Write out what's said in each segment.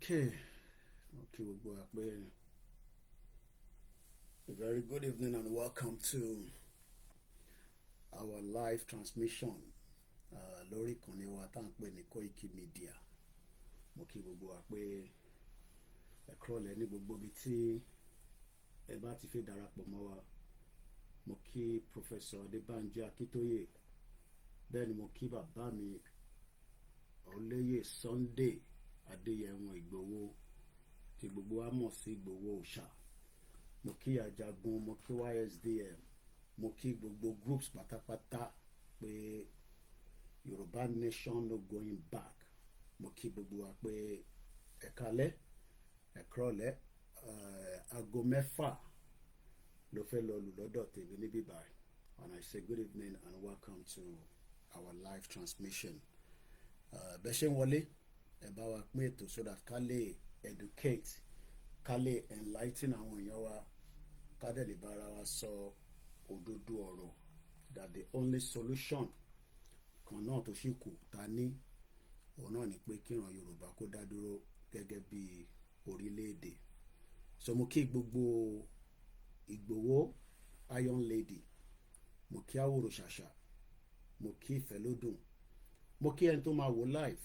Okay, we'll go up there. A very good evening and welcome to our live transmission lórí ìkànnì wa tá à ń pè ní Koikimedia. Mo kí gbogbo wa pé ẹ kúrọ̀lẹ́ ní gbogbo ibi tí ẹ bá ti fẹ́ darapọ̀ mọ́ wa. Mo kí Professor Adébánjí Akíntóyè, bẹ́ẹ̀ ni mo kí bàbá mi Olóyè Sunday Adéyẹmọ Ìgbòho tí gbogbo wa mọ̀ sí Ìgbòho Òòṣà. Mo kí Ajagun, mo kí YSDM, mo kí gbogbo groups pátápátá pé Yoruba nation no going back. Mo kí gbogbo wa pé ẹ kálẹ́, ẹ kúrọ̀lẹ́, aago 6 ló fẹ́ lọ lù lọ́dọ̀ tèmi níbí báyìí. And I say good evening and welcome to our live transmission. Bẹ́ ṣe ń wọlé, ẹ bá wa pín ètò so that ká lè educate, ká lè enlighten àwọn èèyàn wa, ká dẹ̀ lè bára wa sọ òdodo ọ̀rọ̀, that the only solution kan náà tó ṣì kù ta ní òun náà ni pé kíran Yorùbá kó dá dúró gẹ́gẹ́ bí orílẹ̀-èdè. So mo kí gbogbo Ìgbòho Iron Lady, mo kí Àwòrò Ṣàṣà, mo kí Ìfẹ́lódùn, mo kí ẹni tó máa wò live,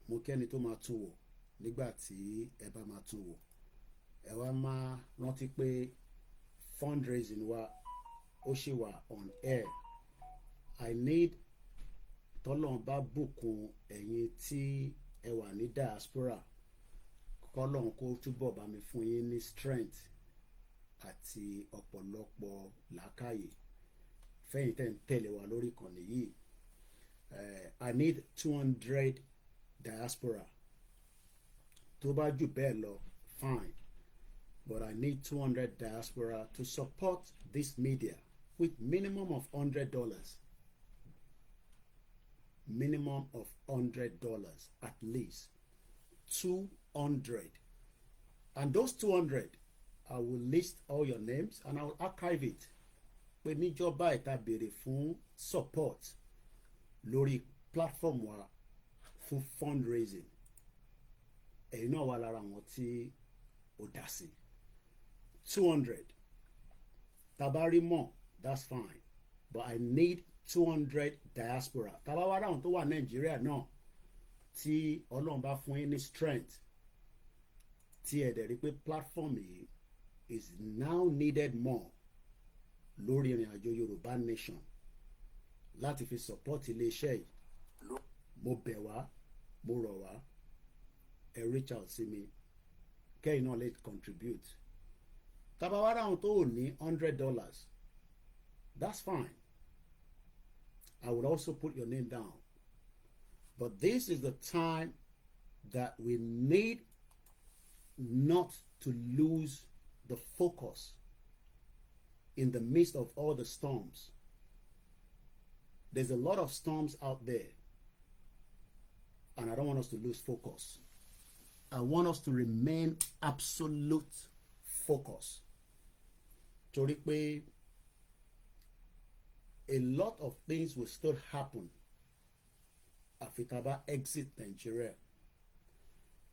mo kí ẹni tó máa tún wò nígbà tí ẹ bá máa tún wò. Ẹ wá máa rántí pé fundraising wa ó ṣì wà on air. I need tọ́lọ́n bá bùkún ẹ̀yin tí ẹ wà ní diaspora, kọ́lọ́n kó túbọ̀ bá mi fún yín ní strength àti ọ̀pọ̀lọpọ̀ làákàyè fẹ́yìn tẹ́ ń tẹ̀lé wa lórí ìkànnì yìí. I need 200 diaspora. Tó bá jù bẹ́ẹ̀ lọ, fine. But I need 200 diaspora to support this media with minimum of $100. Minimum of $100 at least. 200. And those 200, I will list all your names and I will archive it. Pé níjọba ìta béèrè fún support lórí platform wa fún fundraising. Ẹ̀yin náà wà lára àwọn tí ó dá sí. 200. Tabari more, that's fine. But I need 200 diaspora. Tàbá wá ráhùn tó wà Nàìjíríà náà tí Ọlọ́run bá fún yín ní strength, tí ẹ dẹ̀ rí pé platform yìí is now needed more lórí ìrìn àjò Yorùbá nation láti fi support iléeṣẹ́ yìí. Mo bẹ̀ wá, mo rọ̀ wá, ẹ reach out sí mi, kẹ́yìn náà lè contribute. Tàbá wá ráhùn tó ò ní $100, that's fine. I would also put your name down. But this is the time that we need not to lose the focus in the midst of all the storms. There's a lot of storms out there, and I don't want us to lose focus. I want us to remain absolute focus. Torí pé a lot of things will still happen àfi tá bá exit Nigeria.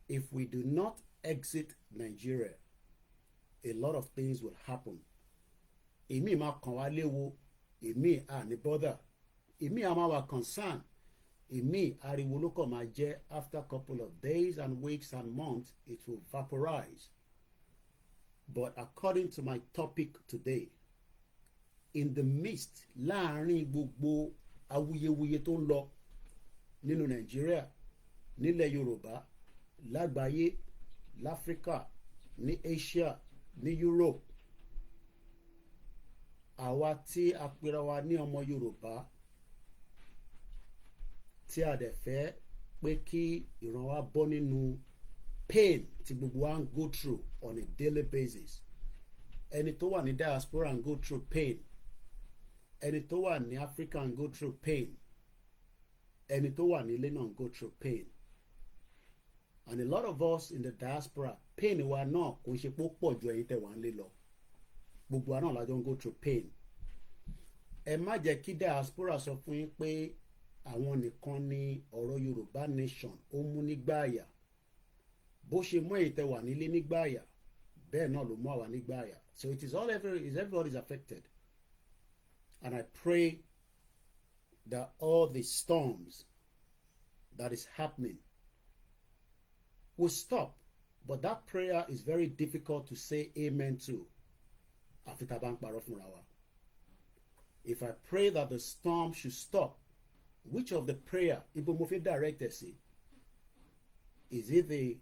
If we do not exit Nigeria, a lot of things will happen. Èmi máa kàn wá léwu, èmi ní bother, èmi máa wà concern, èmi ariwo ló kàn máa jẹ́. After a couple of days and weeks and months, it will vaporize. But according to my topic today, in the midst, láàrin gbogbo awuyewuye tó ń lọ nínú Nàìjíríà, nílẹ̀ Yorùbá, lágbàáyé, láfíríkà, ní Asia, ní Europe, àwa tí a pera wa ní ọmọ Yorùbá tí a dẹ̀ fẹ́ pé kí ìran wa bọ́ nínú pain tí gbogbo wa ń go through on a daily basis. Ẹni tó wà ní diaspora ń go through pain. Ẹni tó wà ní Africa ń go through pain. Ẹni tó wà nílé náà ń go through pain. And a lot of us in the diaspora, pain wa náà kò ń ṣe pé ó pọ̀ ju ẹ̀yin tẹ́ wà nílé lọ. Gbogbo wa náà la jọ ń go through pain. Ẹ má jẹ́ kí diaspora sọ fún yín pé àwọn nìkan ni ọ̀rọ̀ Yorùbá nation ó mú nígbà àyà. bó ṣe mú èyí tẹ́ wà nílé nígbà àyà bẹ́ẹ̀ náà ló mú àwa nígbà àyà. So it is everybody is affected. And I pray that all the storms that is happening will stop. But that prayer is very difficult to say amen to. If I pray that the storm should stop, which of the prayer Ibo mo fi direct ẹ sí? Is it the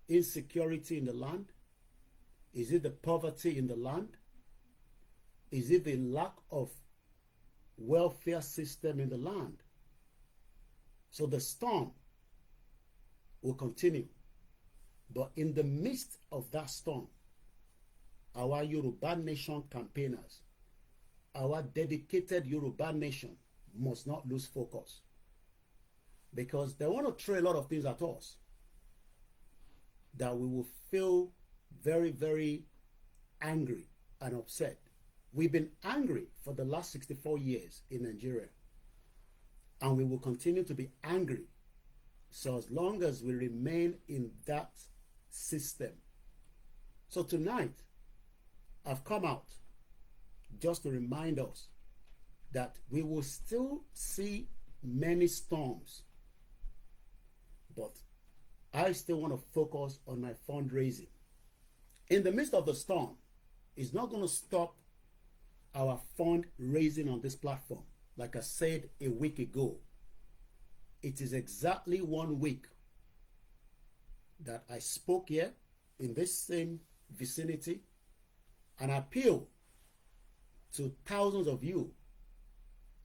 insecurity in the land? Is it the poverty in the land? Is it the lack of welfare system in the land? So the storm will continue. But in the midst of that storm, our Yoruba nation campaigners, our dedicated Yoruba nation must not lose focus. Because they want to throw a lot of things at us that we will feel very, very angry and upset. We've been angry for the last 64 years in Nigeria. And we will continue to be angry. So as long as we remain in that system. So tonight, I've come out just to remind us that we will still see many storms. But I still want to focus on my fundraising. In the midst of the storm, it's not going to stop our fundraising on this platform. Like I said a week ago, it is exactly 1 week that I spoke here in this same vicinity and appeal to thousands of you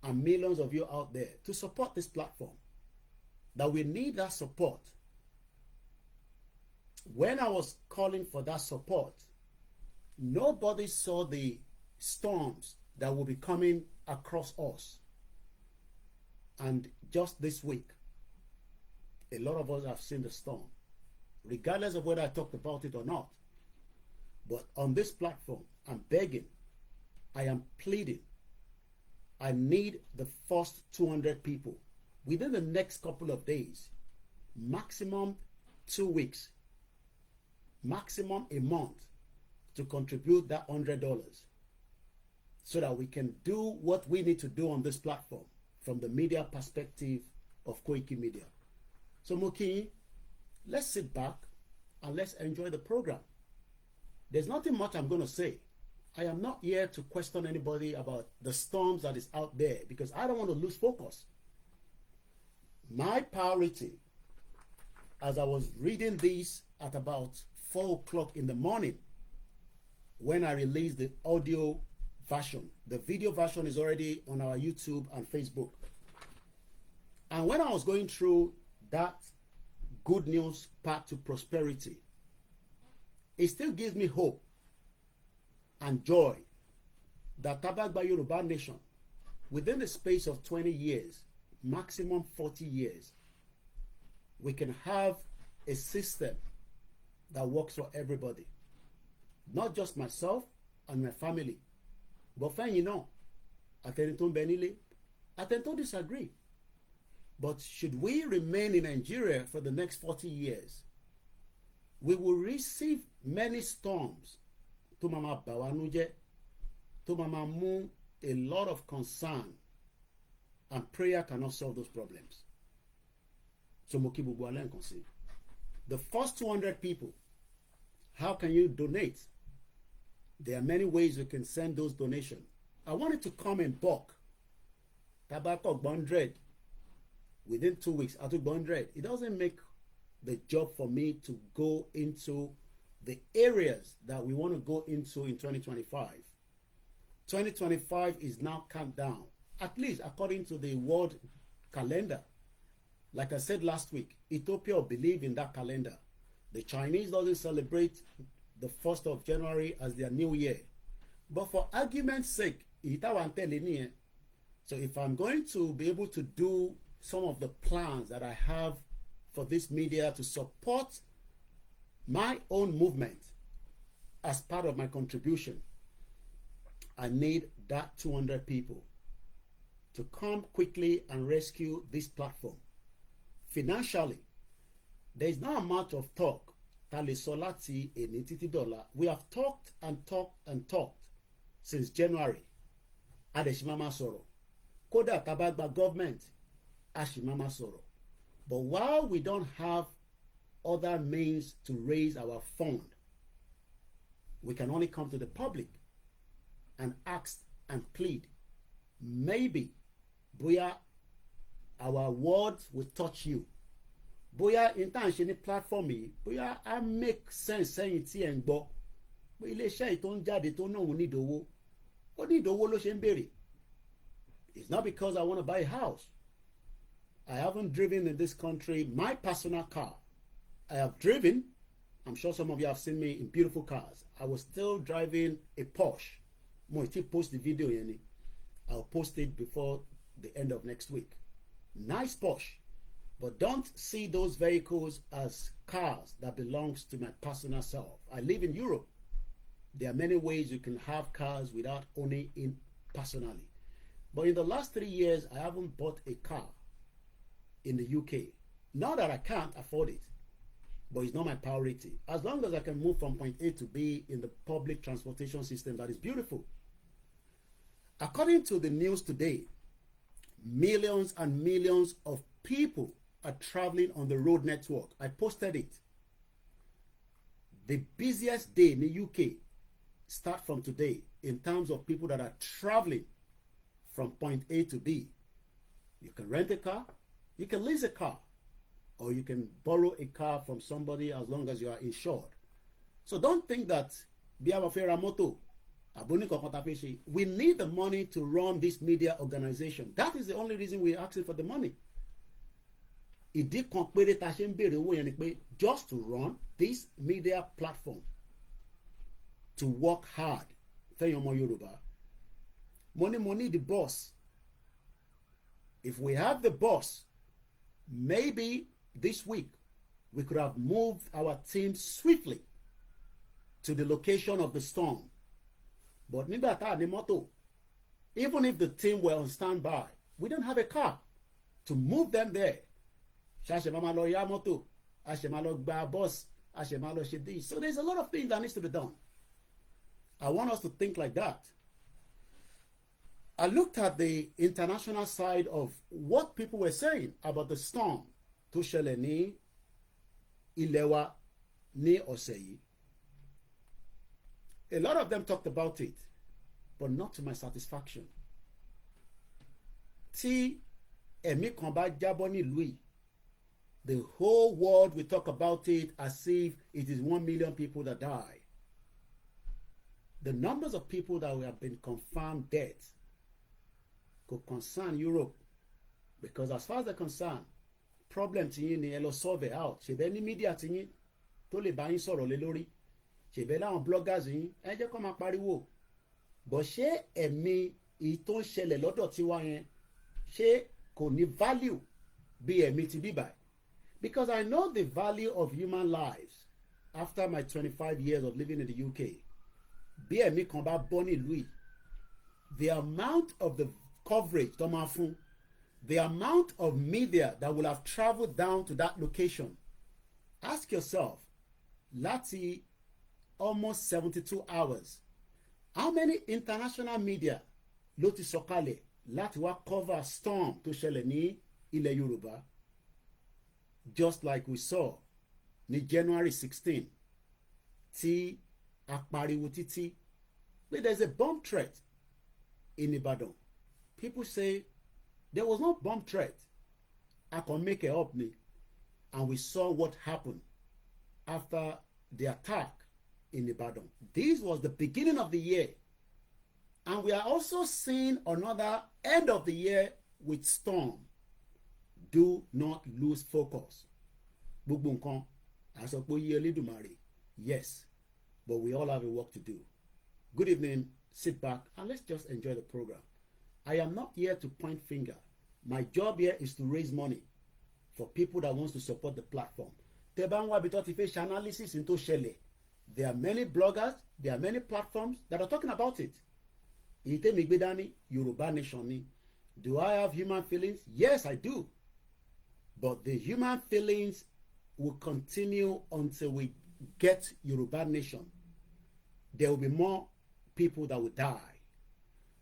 and millions of you out there to support this platform. That we need that support. When I was calling for that support, nobody saw the storms that will be coming across us. And just this week, a lot of us have seen the storm, regardless of whether I talked about it or not. But on this platform, I'm begging, I am pleading, I need the first 200 people within the next couple of days, maximum 2 weeks, maximum a month, to contribute that $100 so that we can do what we need to do on this platform from the media perspective of Koikimedia. So Moki, let's sit back and let's enjoy the program. There's nothing much I'm going to say. I am not here to question anybody about the storms that is out there because I don't want to lose focus. My priority, as I was reading this at about 4 o'clock in the morning, when I released the audio version, the video version is already on our YouTube and Facebook. And when I was going through that good news path to prosperity, it still gives me hope and joy that Tabagba Yoruba nation, within the space of 20 years, maximum 40 years, we can have a system that works for everybody. Not just myself and my family, but fine, you know, Ateniton Benile, Ateniton disagree. But should we remain in Nigeria for the next 40 years, we will receive many storms to Mama Bawanuje, to Mama Mu, a lot of concern, and prayer cannot solve those problems. So Mokibu Bualen can see. The first 200 people, how can you donate? There are many ways you can send those donations. I want it to come in bulk. Tobacco 100. Within 2 weeks, I took 100. It doesn't make the job for me to go into the areas that we want to go into in 2025. 2025 is now countdown, at least according to the world calendar. Like I said last week, Ethiopia will believe in that calendar. The Chinese doesn't celebrate the 1st of January as their new year. But for argument's sake, so if I'm going to be able to do some of the plans that I have for this media to support my own movement as part of my contribution, I need that 200 people to come quickly and rescue this platform. Financially, there is not much of talk ta lè sọ láti èní títí dọ̀la. We have talked and talked and talked since January. A dẹ̀ ṣì máa sọ̀rọ̀. Kódà tá bá gba government, a ṣì máa sọ̀rọ̀. But while we don't have other means to raise our fund, we can only come to the public and ask and plead. Maybe bóyá our words will touch you. Bóyá intan ṣe ní platform yìí, bóyá I make sense sẹ́yìn tí ẹ̀ ń gbọ́. Pé iléeṣẹ́ yìí tó ń jáde tó náà ò ní ìdòwó. Ó ní ìdòwó ló ṣe ń béèrè. It's not because I want to buy a house. I haven't driven in this country my personal car. I have driven. I'm sure some of you have seen me in beautiful cars. I was still driving a Porsche. Mo ti post the video yẹn ni. I'll post it before the end of next week. Nice Porsche. But don't see those vehicles as cars that belongs to my personal self. I live in Europe. There are many ways you can have cars without owning it personally. But in the last 3 years, I haven't bought a car in the UK. Not that I can't afford it, but it's not my priority. As long as I can move from point A to B in the public transportation system, that is beautiful. According to the news today, millions and millions of people are traveling on the road network. I posted it. The busiest day in the UK start from today in terms of people that are traveling from point A to B. You can rent a car, you can lease a car, or you can borrow a car from somebody as long as you are insured. So don't think that we need the money to run this media organization. That is the only reason we're asking for the money. Just to run this media platform, to work hard. Yoruba. Money, the boss. If we have the boss, maybe this week we could have moved our team swiftly to the location of the storm. But even if the team were on standby, we don't have a car to move them there. So there's a lot of things that needs to be done. I want us to think like that. I looked at the international side of what people were saying about the storm tó ṣẹlẹ̀ ní ilẹ̀ wa ní ọ̀sẹ̀ yìí. A lot of them talked about it, but not to my satisfaction. Tí ẹ̀mí kan bá jábọ́ nílùú yìí, the whole world will talk about it as if it is 1 million people that die. The numbers of people that have been confirmed dead could concern Europe, because as far as they're concerned, problem tí yín ni ẹ lọ solve it out. Ṣèbẹ́ ní media tí yín tó lè bá yín sọ̀rọ̀ lé lórí. Ṣèbẹ́ láwọn bloggers yín ẹ jẹ́ kó máa pariwo. But ṣé ẹ̀mí èyí tó ń ṣẹlẹ̀ lọ́dọ̀ tiwa yẹn ṣé kò ní value bí ẹ̀mí ti bíbà? Because I know the value of human lives after my 25 years of living in the UK. Bí ẹ̀mí kan bá bọ́ nílùú yìí, the amount of the coverage tó máa fún, the amount of media that will have traveled down to that location. Ask yourself, láti almost 72 hours, how many international media ló ti sọ̀kalẹ̀ láti wá cover storm tó ṣẹlẹ̀ ní ilẹ̀ Yorùbá? Just like we saw ní January 16, tí a pariwo títí pé there's a bomb threat in Ibadan. People say there was no bomb threat. I can make it up ni. And we saw what happened after the attack in Ibadan. This was the beginning of the year. And we are also seeing another end of the year with storm. Do not lose focus. Gbogbo nǹkan àsọpọ̀ yí Elédùmarè. Yes, but we all have a work to do. Good evening, sit back and let's just enjoy the program. I am not here to point finger. My job here is to raise money for people that wants to support the platform. Tẹ́ bá ń wá bí tó ti fẹ́ ṣe analysis n tó ṣẹlẹ̀. There are many bloggers, there are many platforms that are talking about it. Èyí tẹ́mi gbé dání, Yoruba Nation ni. Do I have human feelings? Yes, I do. But the human feelings will continue until we get Yoruba nation, there will be more people that will die.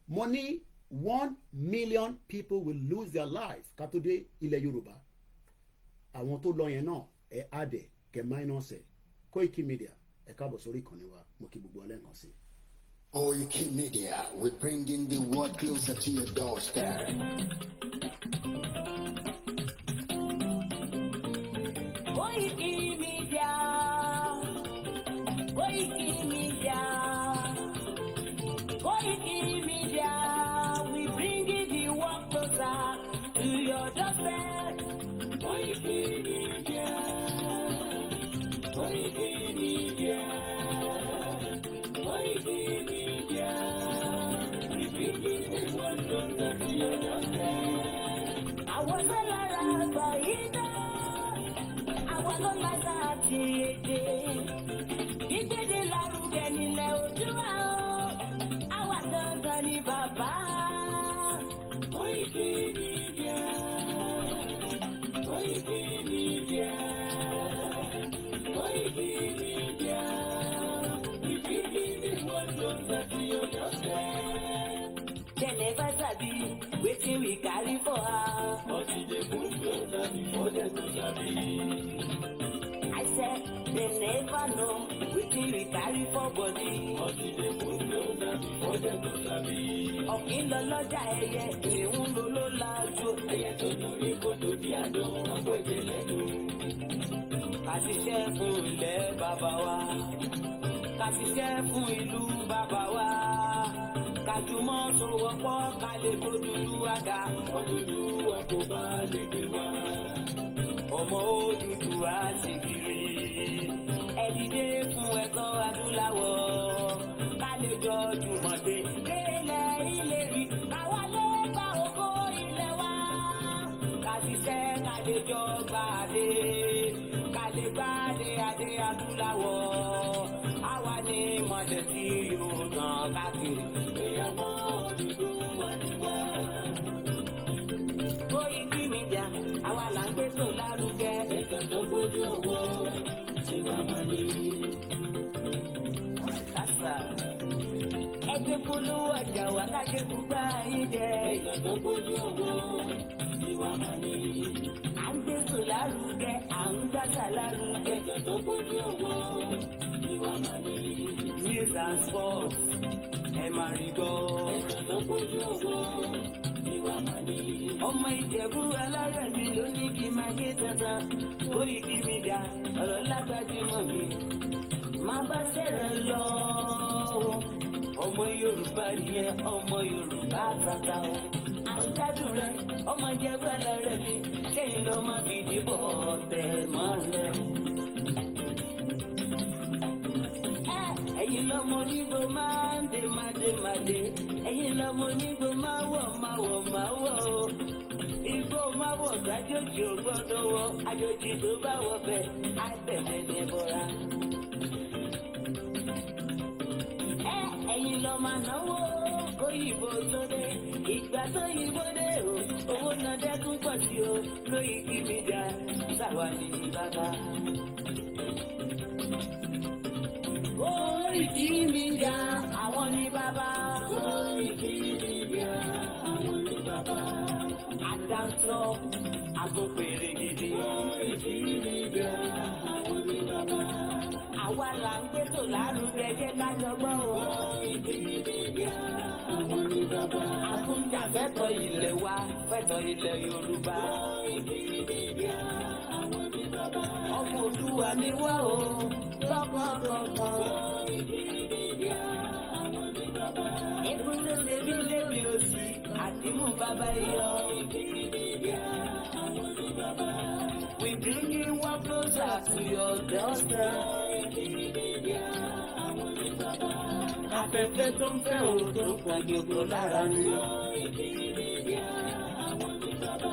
Money, 1 million people will lose their life. Katode ilẹ̀ Yorùbá. Àwọn tó lọ yẹn náà ẹ adẹ kẹ minus ẹ. Koikimedia ẹ káàbọ̀ sórí ìkànnì wa mo kí gbogbo alẹ́ kan sí. Koikimedia, we're bringing the world closer to your doorstep. Koikimedia, Koikimedia, Koikimedia, we bringing the world closer to your doorstep. Koikimedia, Koikimedia, Koikimedia, we bringing the world closer to your doorstep. I was a àwọn ló lágbá àti èdè ìgbéde lárugẹ nílẹ̀ Oòduà o àwa dandan ni bàbá. Koikimedia, Koikimedia, Koikimedia, ìbílẹ̀ wọn ló ń tẹ̀sí ọjọ́ sẹ́. They never sabi wetin we carry for her. But e dey move closer before dem go sabi. I said they never know wetin we carry for body. But e dey move closer before dem go sabi. Ọ̀kìn lọ lọ́jà ẹyẹ, ìhun ló ló lajú. Ẹyẹ tó lórí kòtò bí àdó, àgbẹ̀jẹ̀ lẹ́nu. Ká ṣiṣẹ́ fún ilẹ̀ bàbá wa. Ká ṣiṣẹ́ fún ìlú bàbá wa. Kájúmọ́ tó wọ́pọ̀ ká lè tó dúdú àga. Òdúdú ọkọ̀ bá lè gbé wá. Ọmọ òdúdú á ṣe kiri. Ẹ dìde fún ẹ̀kọ́ adúláwọ̀. Ká lè jọ jùmọ̀ dé. Délẹ̀ ilé rí. Káwa lè gba ògo ilé wa. Ká ṣiṣẹ́ ká lè jọ gbàdé. Ká lè gbàdé adé adúláwọ̀. Àwa ni mọ̀lẹ́ tí yóò tàn káàkiri. Koikimedia, àwa là ń gbé tó lárugẹ. Ẹ̀ka tó gbójú owó tí wàá máa ní. Kásá. Ẹgbẹ́ polówó ọjà wà kájé gbúgbà yín jẹ. Ẹ̀ka tó gbójú owó tí wàá máa ní. À ń gbé tó lárugẹ, à ń gbàgbà lárugẹ. Ẹ̀ka tó gbójú owó tí wàá máa ní. News and sports. Ẹ máa rí gbọ́. Ẹ̀ka tó gbójú owó ni wàá máa ní. Ọmọ Ìjẹ̀bú alárẹ̀ mi ló ní kí n máa ké dandan. Koikimedia ọ̀rọ̀ lágbájúmọ̀ mi. Má bá ṣẹ̀rẹ̀ lọ. Ọmọ Yorùbá nìyẹn, ọmọ Yorùbá tata o. Àwùjádùn rẹ̀, ọmọ Ìjẹ̀bú alárẹ̀ mi. Kẹ́yìn lọ máa fi dìbò ọ̀tẹ̀ mọ́lẹ̀. Ẹ̀yin lọ́mọ onígbò máa ń dé mádémádé. Ẹ̀yin lọ́mọ onígbò máa wọ̀ o. Igbó máa wọ̀ gbàjọ́jì ò gbọ́dọ̀ wọ. Àjòjì tó bá wọ bẹ̀ á tẹ̀lé ní bọ́ra. Ẹ̀yin lọ́ máa náwó kóyìnbó tó dé. Ìgbà tó yìnbó dé o, owó náà dẹ́kun pọ̀ sí o. Koikimedia sáwà ní bàbá. Koikimedia, àwọn ni bàbá. Koikimedia, àwọn ni bàbá. Àdáńtọ́, agbópèrè gidi. Koikimedia, àwọn ni bàbá. Àwa là ń gbé tó lárugẹ jẹ́ ká jọgbọ́n o. Koikimedia, àwọn ni bàbá. Àkúnjà fẹ́tọ̀ ilẹ̀ wa, fẹ́tọ̀ ilẹ̀ Yorùbá. Koikimedia, àwọn ni bàbá. Ọmọ Olúwa ni wá o. Koikimedia, àwọn ni bàbá. Èkúté ṣebí lébi òsì, àdìmú bàbá yọ. Koikimedia, àwọn ni bàbá. We bring you one closer to your doorstep. Koikimedia, àwọn ni bàbá. Afẹ́fẹ́ tó ń fẹ́ òòtó pàjọpọ̀ lára ni. Koikimedia, àwọn ni bàbá.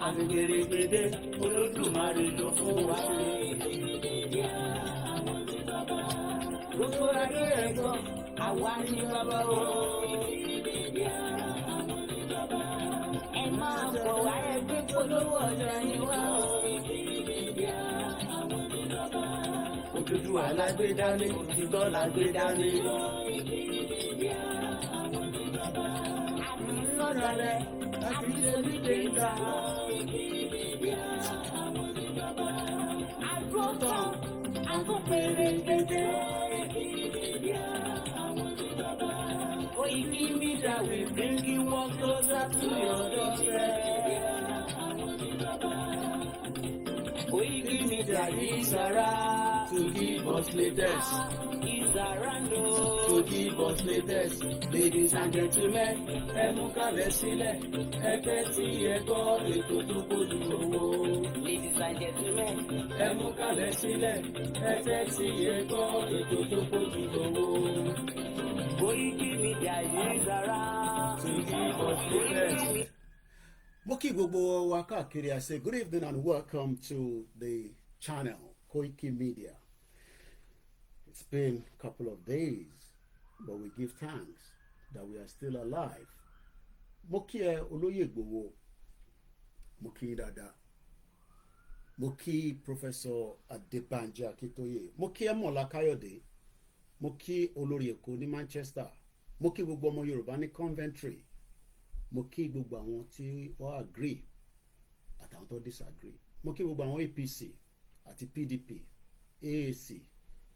Àgbèrègbèdé Olódùmarè ló fún wa. Koikimedia, àwọn ni bàbá. Gbogbo ayé ẹ̀gbọ́n, àwa ni bàbá o. Koikimedia, àwọn ni bàbá. Ẹ máa bọ̀ wá ẹgbẹ́ polówó ọjà ni wá o. Koikimedia, àwọn ni bàbá. Odùduwà la gbé dání, òtítọ́ la gbé dání. Sọ̀rọ̀ rẹ̀ àti ṣe ní kéńtà. Àgùntàn àgùnpẹ̀rẹ̀ kéde. Koikimedia will bring you one closer to your doorstep. Koikimedia is around to give us latest. Is around to give us latest. Ladies and gentlemen, ẹ mú kalẹ̀ sílẹ̀, ẹ tẹ́tí ẹ gbọ́ ètò tó kojú owó. Ladies and gentlemen, ẹ mú kalẹ̀ sílẹ̀, ẹ tẹ́tí ẹ gbọ́ ètò tó kojú owó. Koikimedia is around to give us latest. Mo kí gbogbo wa káàkiri, I say good evening and welcome to the channel Koikimedia. It's been a couple of days, but we give thanks that we are still alive. Mo kí ẹ Olóyè Ìgbòho, mo kí dada, mo kí Professor Adébánjí Akíntóyè, mo kí Ẹmọ̀lá Káyọ̀dé, mo kí Olórí Èkó ní Manchester, mo kí gbogbo ọmọ Yorùbá ní Coventry, mo kí gbogbo àwọn tí wọ́n agree àtàwọn tó disagree, mo kí gbogbo àwọn APC àti PDP, AAC,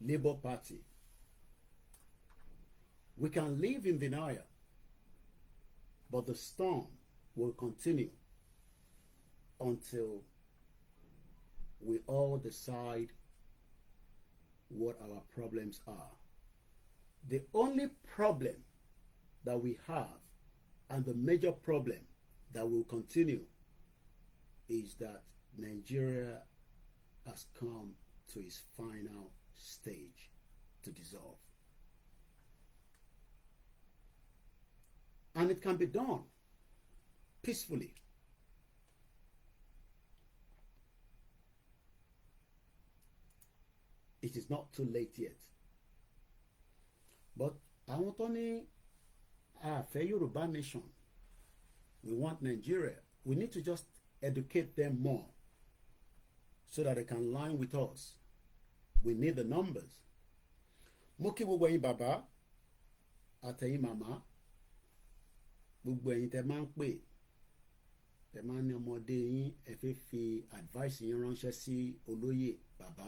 Labour Party. We can live in denial, but the storm will continue until we all decide what our problems are. The only problem that we have, and the major problem that will continue, is that Nigeria has come to its final stage to dissolve. And it can be done peacefully. It is not too late yet. But àwọn tó ní àfẹ́ Yorùbá nation, we want Nigeria, we need to just educate them more so that they can line with us. We need the numbers. Mo kí gbogbo ẹ̀yin bàbá àtẹ̀yin màmá, gbogbo ẹ̀yin tẹ́ máa ń pè, tẹ́ máa ń ní ọmọdé yín, ẹ fẹ́ fi advice yín ránṣẹ́ sí olóyè bàbá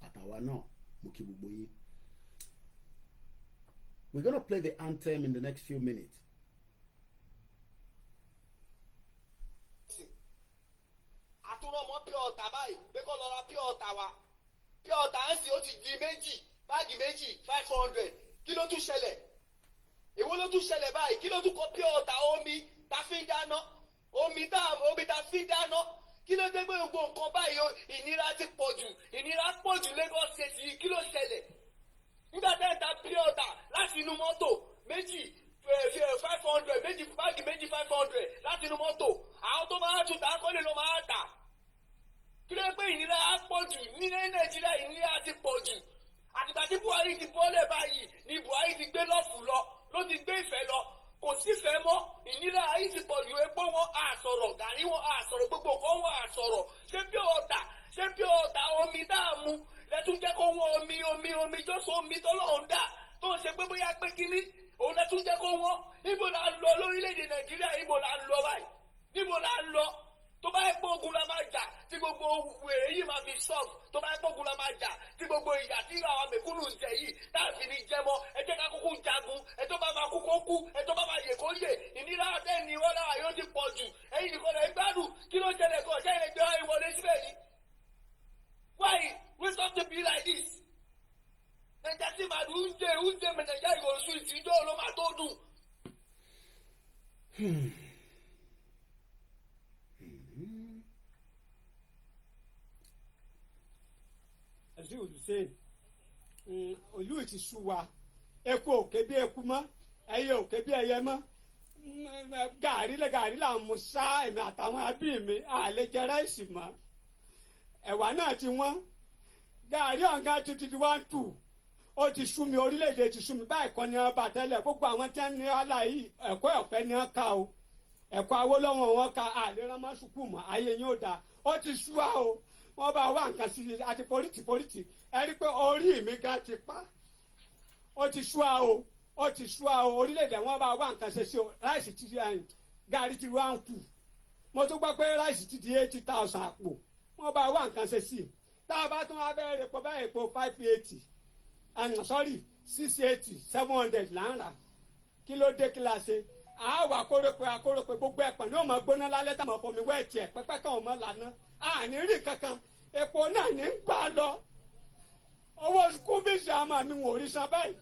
àtàwa náà, mo kí gbogbo yín. We're going to play the anthem in the next few minutes. Àtúrọ̀mọ́ pure water báyìí pé kó lọ ra pure water wa. Pure water ń sì ó ti di méjì, báàgì méjì, 500. Kí ló tún ṣẹlẹ̀? Èwo ló tún ṣẹlẹ̀ báyìí? Kí ló tún kọ pure water omi tá fi ń dáná? Omi tá fi ń dáná. Kí ló dé pé gbogbo nǹkan báyìí ìnira ti pọ̀ jù? Ìnira pọ̀ jù Lagos State yìí, kí ló ṣẹlẹ̀? Nígbà tẹ́ ẹ̀ ta pure water láti inú mọ́tò méjì 500, méjì báàgì méjì 500 láti inú mọ́tò, àwọn tó máa tún tà kọ́lé ló máa tà. Kí ló pé ìnira á pọ̀ jù ní Nàìjíríà, ìnira ti pọ̀ jù. Àtìgbà tí Buhari ti bọ́lẹ̀ báyìí ni Buhari ti gbé lọ́ọ̀fù lọ, ló ti gbé ìfẹ́ lọ, kò sífẹ̀ẹ́ mọ́, ìnira ayé ti pọ̀ jù, epo wọn àsọ̀rọ̀, gàrí wọn àsọ̀rọ̀, gbogbo nǹkan wọn àsọ̀rọ̀. Ṣé pure water omi dáàmú lẹ́tún jẹ́ kó wọ́n omi jọ́sọ̀ omi tọ́lọ́run dà tó ń ṣe pé bóyá pé kíní òun lẹ́tún jẹ́ kó wọ́n. Níbo la ń lọ lórílẹ̀‐èdè Nàìjíríà? Níbo la ń lọ báyìí? Níbo la ń lọ? Tó bá yẹ gbógun la máa jà tí gbogbo wèrè yìí máa fi sọ́ọ̀fù, tó bá yẹ gbógun la máa jà tí gbogbo ìyà tí àwọn mẹ̀kúnnù ń jẹ yìí táàfin ní jẹmọ́, ẹ jẹ́ ká kúkú jagun, ẹ tó bá máa kú kó kú, ẹ tó bá máa yè kó yè. Ìnira àtẹ́ni wọn lára yóò ti pọ̀ jù, ẹ̀yin nìkan lè gbádùn. Kí ló ṣẹlẹ̀ kọ́ ṣẹ́ ilẹ̀ gbé ìwọlé síbẹ̀ yìí? Why we stop to be like this? Nàìjíríà tí màá dùn ń jẹ Nàìjíríà ìwòsùn ìtìjọ́ ló máa tó dùn. As you say, olú ti sú wa, eku òkè bí eku mọ́, ẹyẹ òkè bí ẹyẹ mọ́, gàrí là ń mu sá èmi àtàwọn abí mi àlè jẹ ráìsì mọ́, ẹ̀wà náà ti wọ́n, gàrí ọ̀gá ti di 1-2, ó ti sú mi, orílẹ̀-èdè ti sú mi, báyìí kọ́ ni wọ́n bá tẹ́lẹ̀, gbogbo àwọn tí wọ́n ní ọ̀la yìí ẹ̀kọ́ ọ̀fẹ́ ni wọ́n ká o, ẹ̀kọ́ Awólọ́wọ̀ wọn ká àlè rán mọ́ sùkúù mọ́, ayé yín ò dáa, ó ti sú wa o. wọ́n bá wá nǹkan sí àti pólítì ẹ rí pé orí mi gan ti pa ó ti sú a o orílẹ̀-èdè wọ́n bá wá nǹkan ṣe sí o ráìsì ti gàrí ti wá ń kù mo tún gbọ́ pé ráìsì ti di 80,000 àpò wọ́n bá wá nǹkan ṣe sí i tá a bá tún wá bẹ́ẹ̀ epo báyìí epo 580 680 700 là ń rà kí ló dé kí la ṣe àwa akórópè gbogbo ẹ̀pọ̀n ní òmò gbóná lálẹ́ tá a mọ̀ fomi wẹ́ẹ̀tì ẹ̀ pẹ́pẹ́ kan òmò lànà àní rí kankan epo náà ní ń gbà lọ owó skul bí sàmà mi wò rí san báyìí.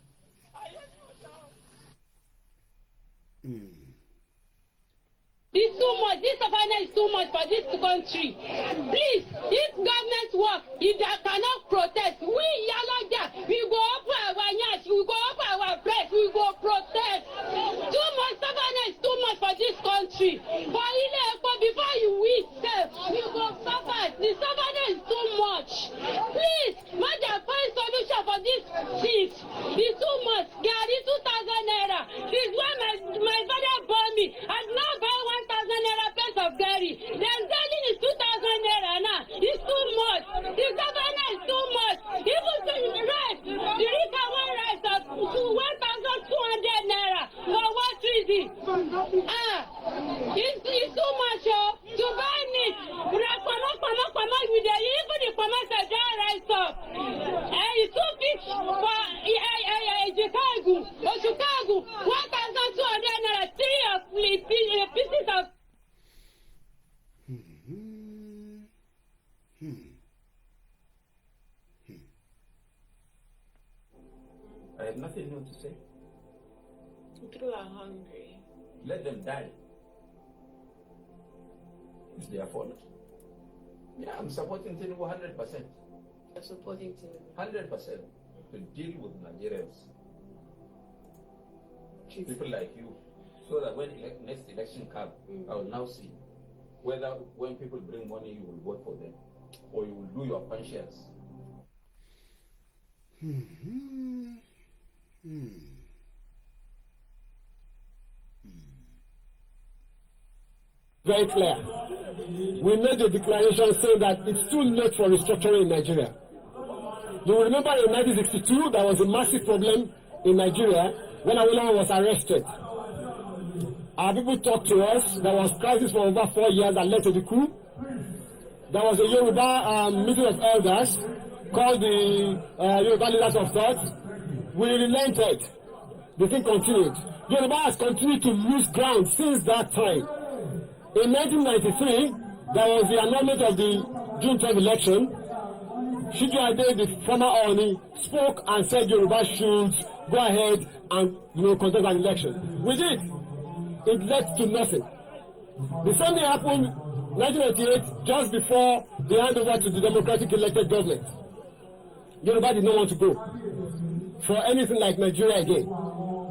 It's too much. This savannah is too much for this country. Please, if government work, if they cannot protest, we Yaloja, we go open our yash, we go open our press, we go protest. Too much savannah is too much for this country. But before you eat, we go suffer. The savannah is too much. Please, Madam, find solution for this shit. It's too much. Gary 2,000 naira. This one my father bought me. I now buy 1,000 naira piece of Gary. The selling is 2,000 naira now. It's too much. The savannah is too much. Even the rice, the river one rice up to 1,200 naira for what reason? It's too much, oh. To buy meat, with the even the commercial dry rice up. It's too big for Chicago, 1,200 naira, 3 pieces of. I have nothing new to say. People are hungry. Let them die. It's their fault. Yeah, I'm supporting Tinubu 100%. I'm supporting Tinubu. 100% to deal with Nigerians. People like you. So that when next election comes, I will now see whether when people bring money, you will vote for them or you will do your conscience. Very clear. We made a declaration saying that it's too late for restructuring in Nigeria. You will remember in 1962 there was a massive problem in Nigeria when Awolowo was arrested. Our people talked to us. There was crisis for over 4 years that led to the coup. There was a Yoruba meeting of elders called the Yoruba Leaders of Thought. We relented. The thing continued. Yoruba has continued to lose ground since that time. In 1993, there was the annulment of the June 10 election. Shiju Ade, the former Oni, spoke and said Yoruba should go ahead and contest an election. We did. It led to nothing. The same thing happened in 1998, just before the handover to the democratic elected government. Yoruba did not want to go for anything like Nigeria again.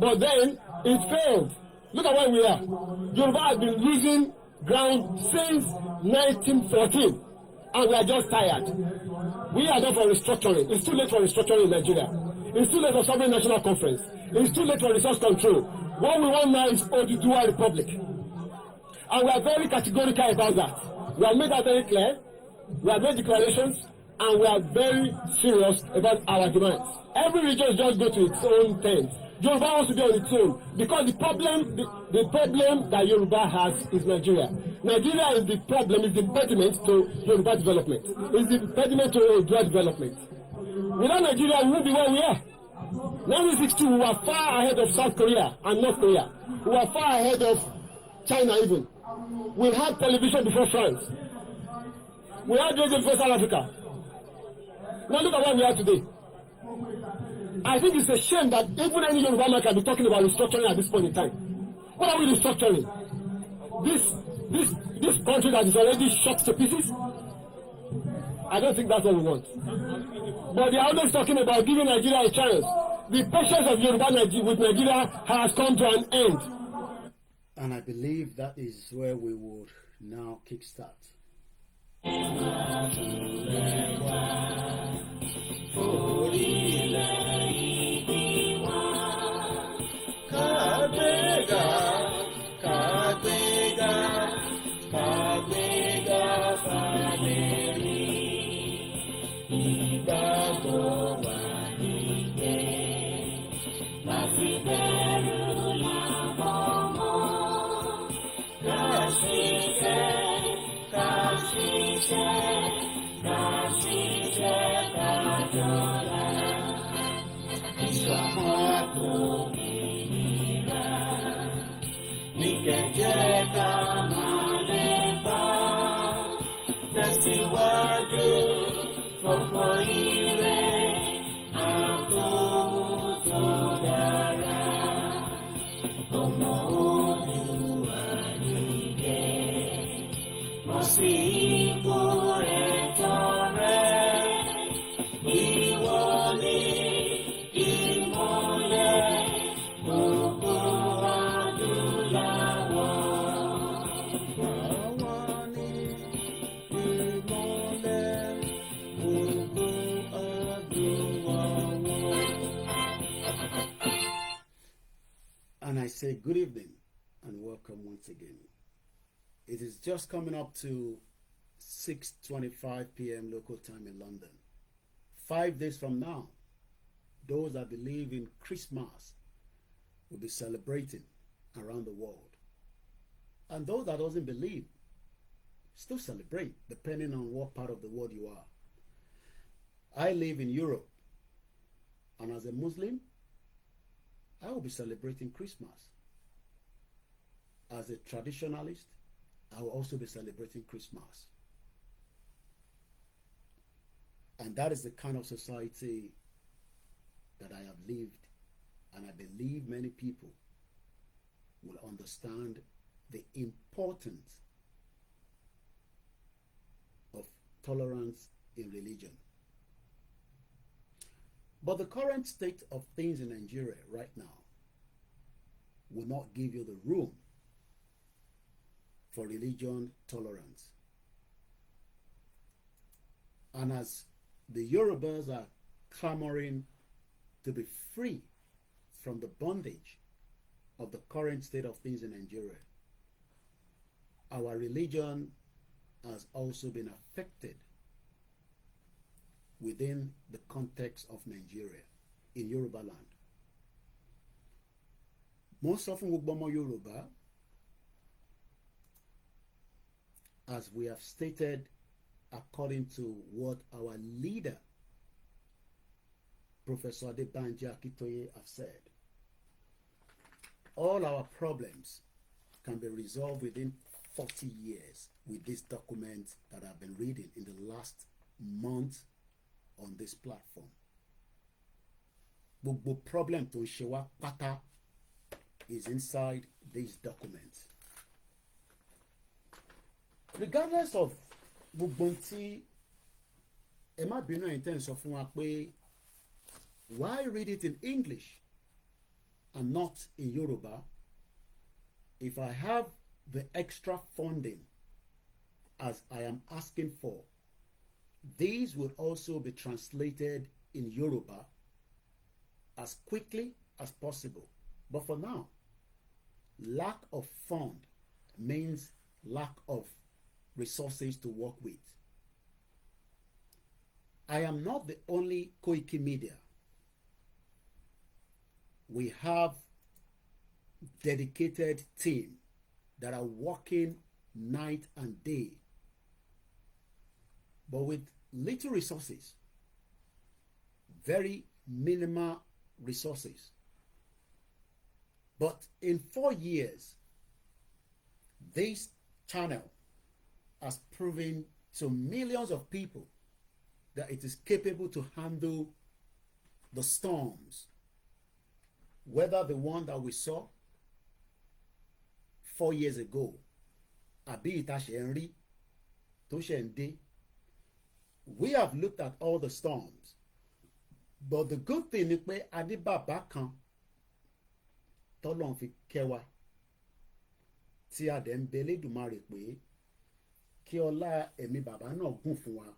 But then it failed. Look at where we are. Yoruba has been losing ground since 1914, and we are just tired. We are done for restructuring. It's too late for restructuring in Nigeria. It's too late for sovereign national conference. It's too late for resource control. What we want now is Oduduwa Republic. And we are very categorical about that. We have made that very clear. We have made declarations, and we are very serious about our demands. Every region just go to its own tent. Yoruba wants to be on its own because the problem that Yoruba has is Nigeria. Nigeria is the problem, is the impediment to Yoruba development. Is the impediment to Yoruba development. Without Nigeria, we won't be where we are. 1962, we were far ahead of South Korea and North Korea. We were far ahead of China even. We had television before France. We had radio before South Africa. Now look at where we are today. I think it's a shame that even any Yoruba man can be talking about restructuring at this point in time. What are we restructuring? This country that is already shot to pieces? I don't think that's what we want. But they are always talking about giving Nigeria a chance. The patience of Yoruba with Nigeria has come to an end. And I believe that is where we would now kickstart. gbogbo wa nígbè. Láti bẹ̀rù làwọn mọ́. Ká ṣiṣẹ́, ká ṣiṣẹ́, ká ṣiṣẹ́ ká jọlá. Ìṣọ̀kan àtòmìnira ní kẹ̀kẹ́ ká máa lè bá. Tẹ̀síwájú gbogbo ire àtòhun tó dára. Ọmọ Olúwa nìyẹn, mo sì kó ẹ̀tọ́ rẹ̀. Ìwọ ni ìmọ́lẹ̀ gbogbo adúláwọ̀. Àwọn ni ìmọ́lẹ̀ gbogbo adúláwọ̀. And I say good evening and welcome once again. It is just coming up to 6:25 p.m. local time in London. 5 days from now, those that believe in Christmas will be celebrating around the world. And those that doesn't believe still celebrate, depending on what part of the world you are. I live in Europe, and as a Muslim, I will be celebrating Christmas. As a traditionalist, I will also be celebrating Christmas. And that is the kind of society that I have lived, and I believe many people will understand the importance of tolerance in religion. But the current state of things in Nigeria right now will not give you the room for religion tolerance. And as the Yorubas are clamoring to be free from the bondage of the current state of things in Nigeria, our religion has also been affected within the context of Nigeria, in Yoruba land. Most often, Yoruba, as we have stated, according to what our leader, Professor Adebanji Akitoye, have said, all our problems can be resolved within 40 years with this document that I've been reading in the last month on this platform. Gbogbo problem tó ń ṣe wá pátá is inside this document. Regardless of gbogbo tí ẹ má bínú ẹ̀yin tẹ́ ń sọ fún wa pé why read it in English and not in Yoruba? If I have the extra funding as I am asking for, these will also be translated in Yoruba as quickly as possible. But for now, lack of fund means lack of resources to work with. I am not the only Koikimedia. We have dedicated team that are working night and day, but with little resources, very minimal resources. But in 4 years, this channel has proven to millions of people that it is capable to handle the storms, whether the one that we saw 4 years ago, àbí ìta ṣe ń rí tó ṣe ń dé. We have looked at all the storms, but the good thing is pé a ní bàbá kan tọ́lọ́run fi kẹ́ wa tí a dẹ̀ ń bẹ Elédùmarè pé kí ọlá ẹ̀mí bàbá náà gùn fún wa.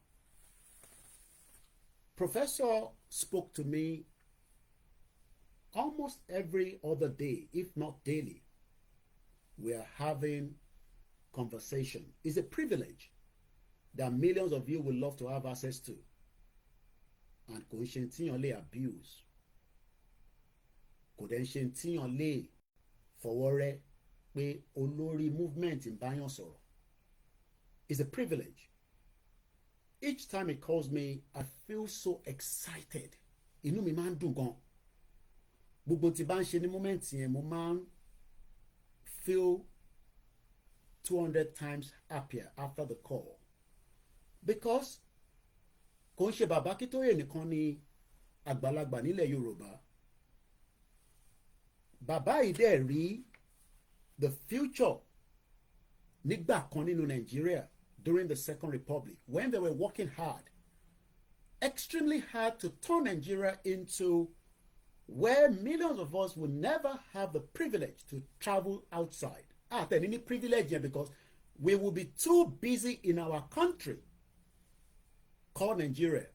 Professor spoke to me almost every other day, if not daily. We are having conversation. It's a privilege that millions of you will love to have access to. kò ń ṣe tíyàn lè abuse, kò dẹ̀ ń ṣe tíyàn lè fọwọ́ rẹ́ pé olórí movement ń báyàn sọ̀rọ̀. It's a privilege. Each time he calls me, I feel so excited. Inú mi máa ń dùn gan. Gbogbo tí bá ń ṣe ní moment yẹn, mo máa ń feel 200 times happier after the call. Because kò ń ṣe bàbá Akíntóyè nìkan ni àgbàlagbà nílẹ̀ Yorùbá. Bàbá yìí dẹ̀ rí the future nígbà kan nínú Nigeria during the Second Republic, when they were working hard, extremely hard, to turn Nigeria into where millions of us will never have the privilege to travel outside. Any privilege here, because we will be too busy in our country called Nigeria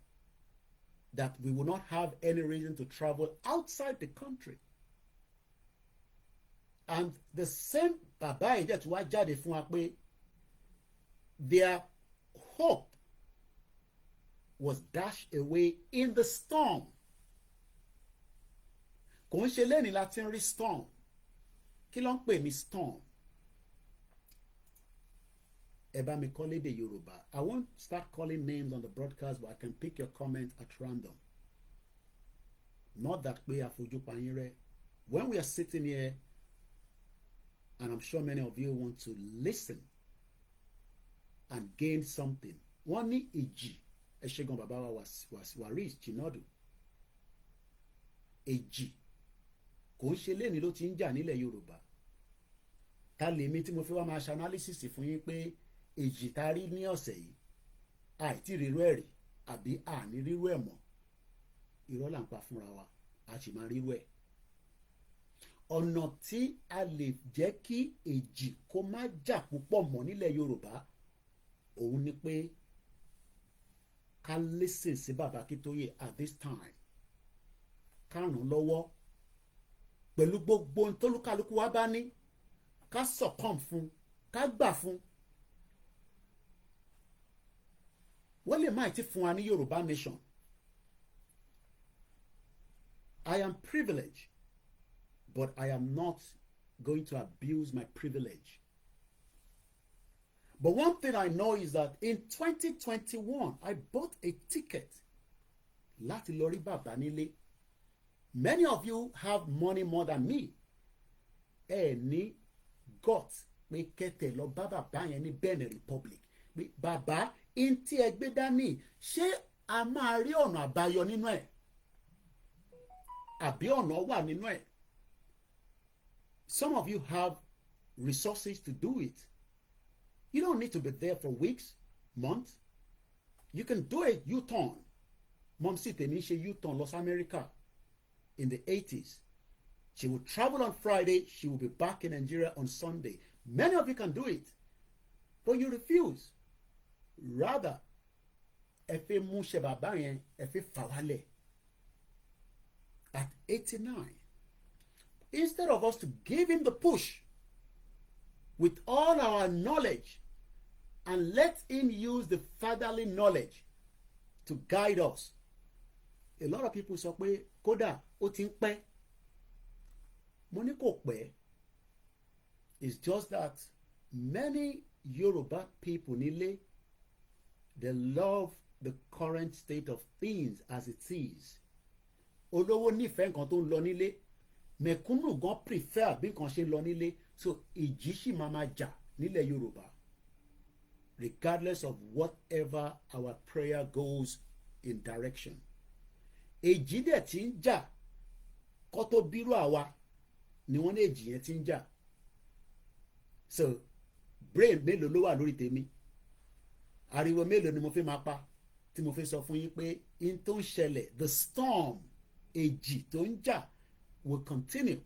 that we will not have any reason to travel outside the country. And the same bàbá yìí tí wá jáde fún wa pé their hope was dashed away in the storm. Kò ń ṣe lẹ́ni láti rí storm. Kí ló ń pè ní storm? Ẹ bá mi kọ́ lédè Yorùbá. I won't start calling names on the broadcast, but I can pick your comment at random. Not that pé àfojú pa yín rẹ́. When we are sitting here, and I'm sure many of you want to listen and gain something. Wọ́n ní ìjì, ẹ ṣé gan bàbá wa Waris Chinadu. Èjì kò ń ṣe léni ló ti ń jà nílẹ̀ Yorùbá. Ta lèmi tí mo fi wá máa ṣe analysis fún yín pé èjì tá rí ní ọ̀sẹ̀ yìí àìtí rírú ẹ̀ rí àbí àní rírú ẹ̀ mọ́. Irọ́ là ń pa fúnra wa, a sì máa rírú ẹ̀. Ọ̀nà tí a lè jẹ́ kí èjì kó má jà púpọ̀ mọ́ nílẹ̀ Yorùbá òun ni pé ká listen sí bàbá Akíntóyè at this time, ká ràn án lọ́wọ́ pẹ̀lú gbogbo ntólúkálukú wa bá ní, ká succumb fún, ká gbà fún. Wọ́n lè má ti fún wa ní Yorùbá nation. I am privileged, but I am not going to abuse my privilege. But one thing I know is that in 2021, I bought a ticket láti lọ rí bàbá nílé. Many of you have money more than me. Ẹ ní got pé kẹ́tẹ̀ lọ bá bàbá yẹn ní Benin Republic. Pé bàbá in tí ẹ gbé dání, ṣé a máa rí ọ̀nà àbáyọ nínú ẹ̀? Àbí ọ̀nà wà nínú ẹ̀? Some of you have resources to do it. You don't need to be there for weeks, months. You can do a U-turn. Mom sì tèmi ṣe U-turn Los America in the 80s. She would travel on Friday. She will be back in Nigeria on Sunday. Many of you can do it, but you refuse. Rather, ẹ fẹ́ mú ṣe bàbá yẹn, ẹ fẹ́ fà wálẹ̀. At 89, instead of us to give him the push with all our knowledge and let him use the fatherly knowledge to guide us. A lot of people sọ pé kódà ó ti ń pẹ́. Mo ní kò pẹ́. It's just that many Yoruba people nílé, they love the current state of things as it is. Olówó nífẹ̀ẹ́ nǹkan tó ń lọ nílé. Mẹ̀kúnnù gan prefer bí nǹkan ṣe ń lọ nílé. So ìjì sì máa jà nílẹ̀ Yorùbá. Regardless of whatever our prayer goes in direction. Èjì dẹ̀ ti ń jà kó tó bírú àwa ni wọ́n ní èjì yẹn ti ń jà. So brain mélòó ló wà lórí tèmi? Ariwo mélòó ni mo fi máa pa tí mo fi sọ fún yín pé in tó ń ṣẹlẹ̀, the storm, èjì tó ń jà will continue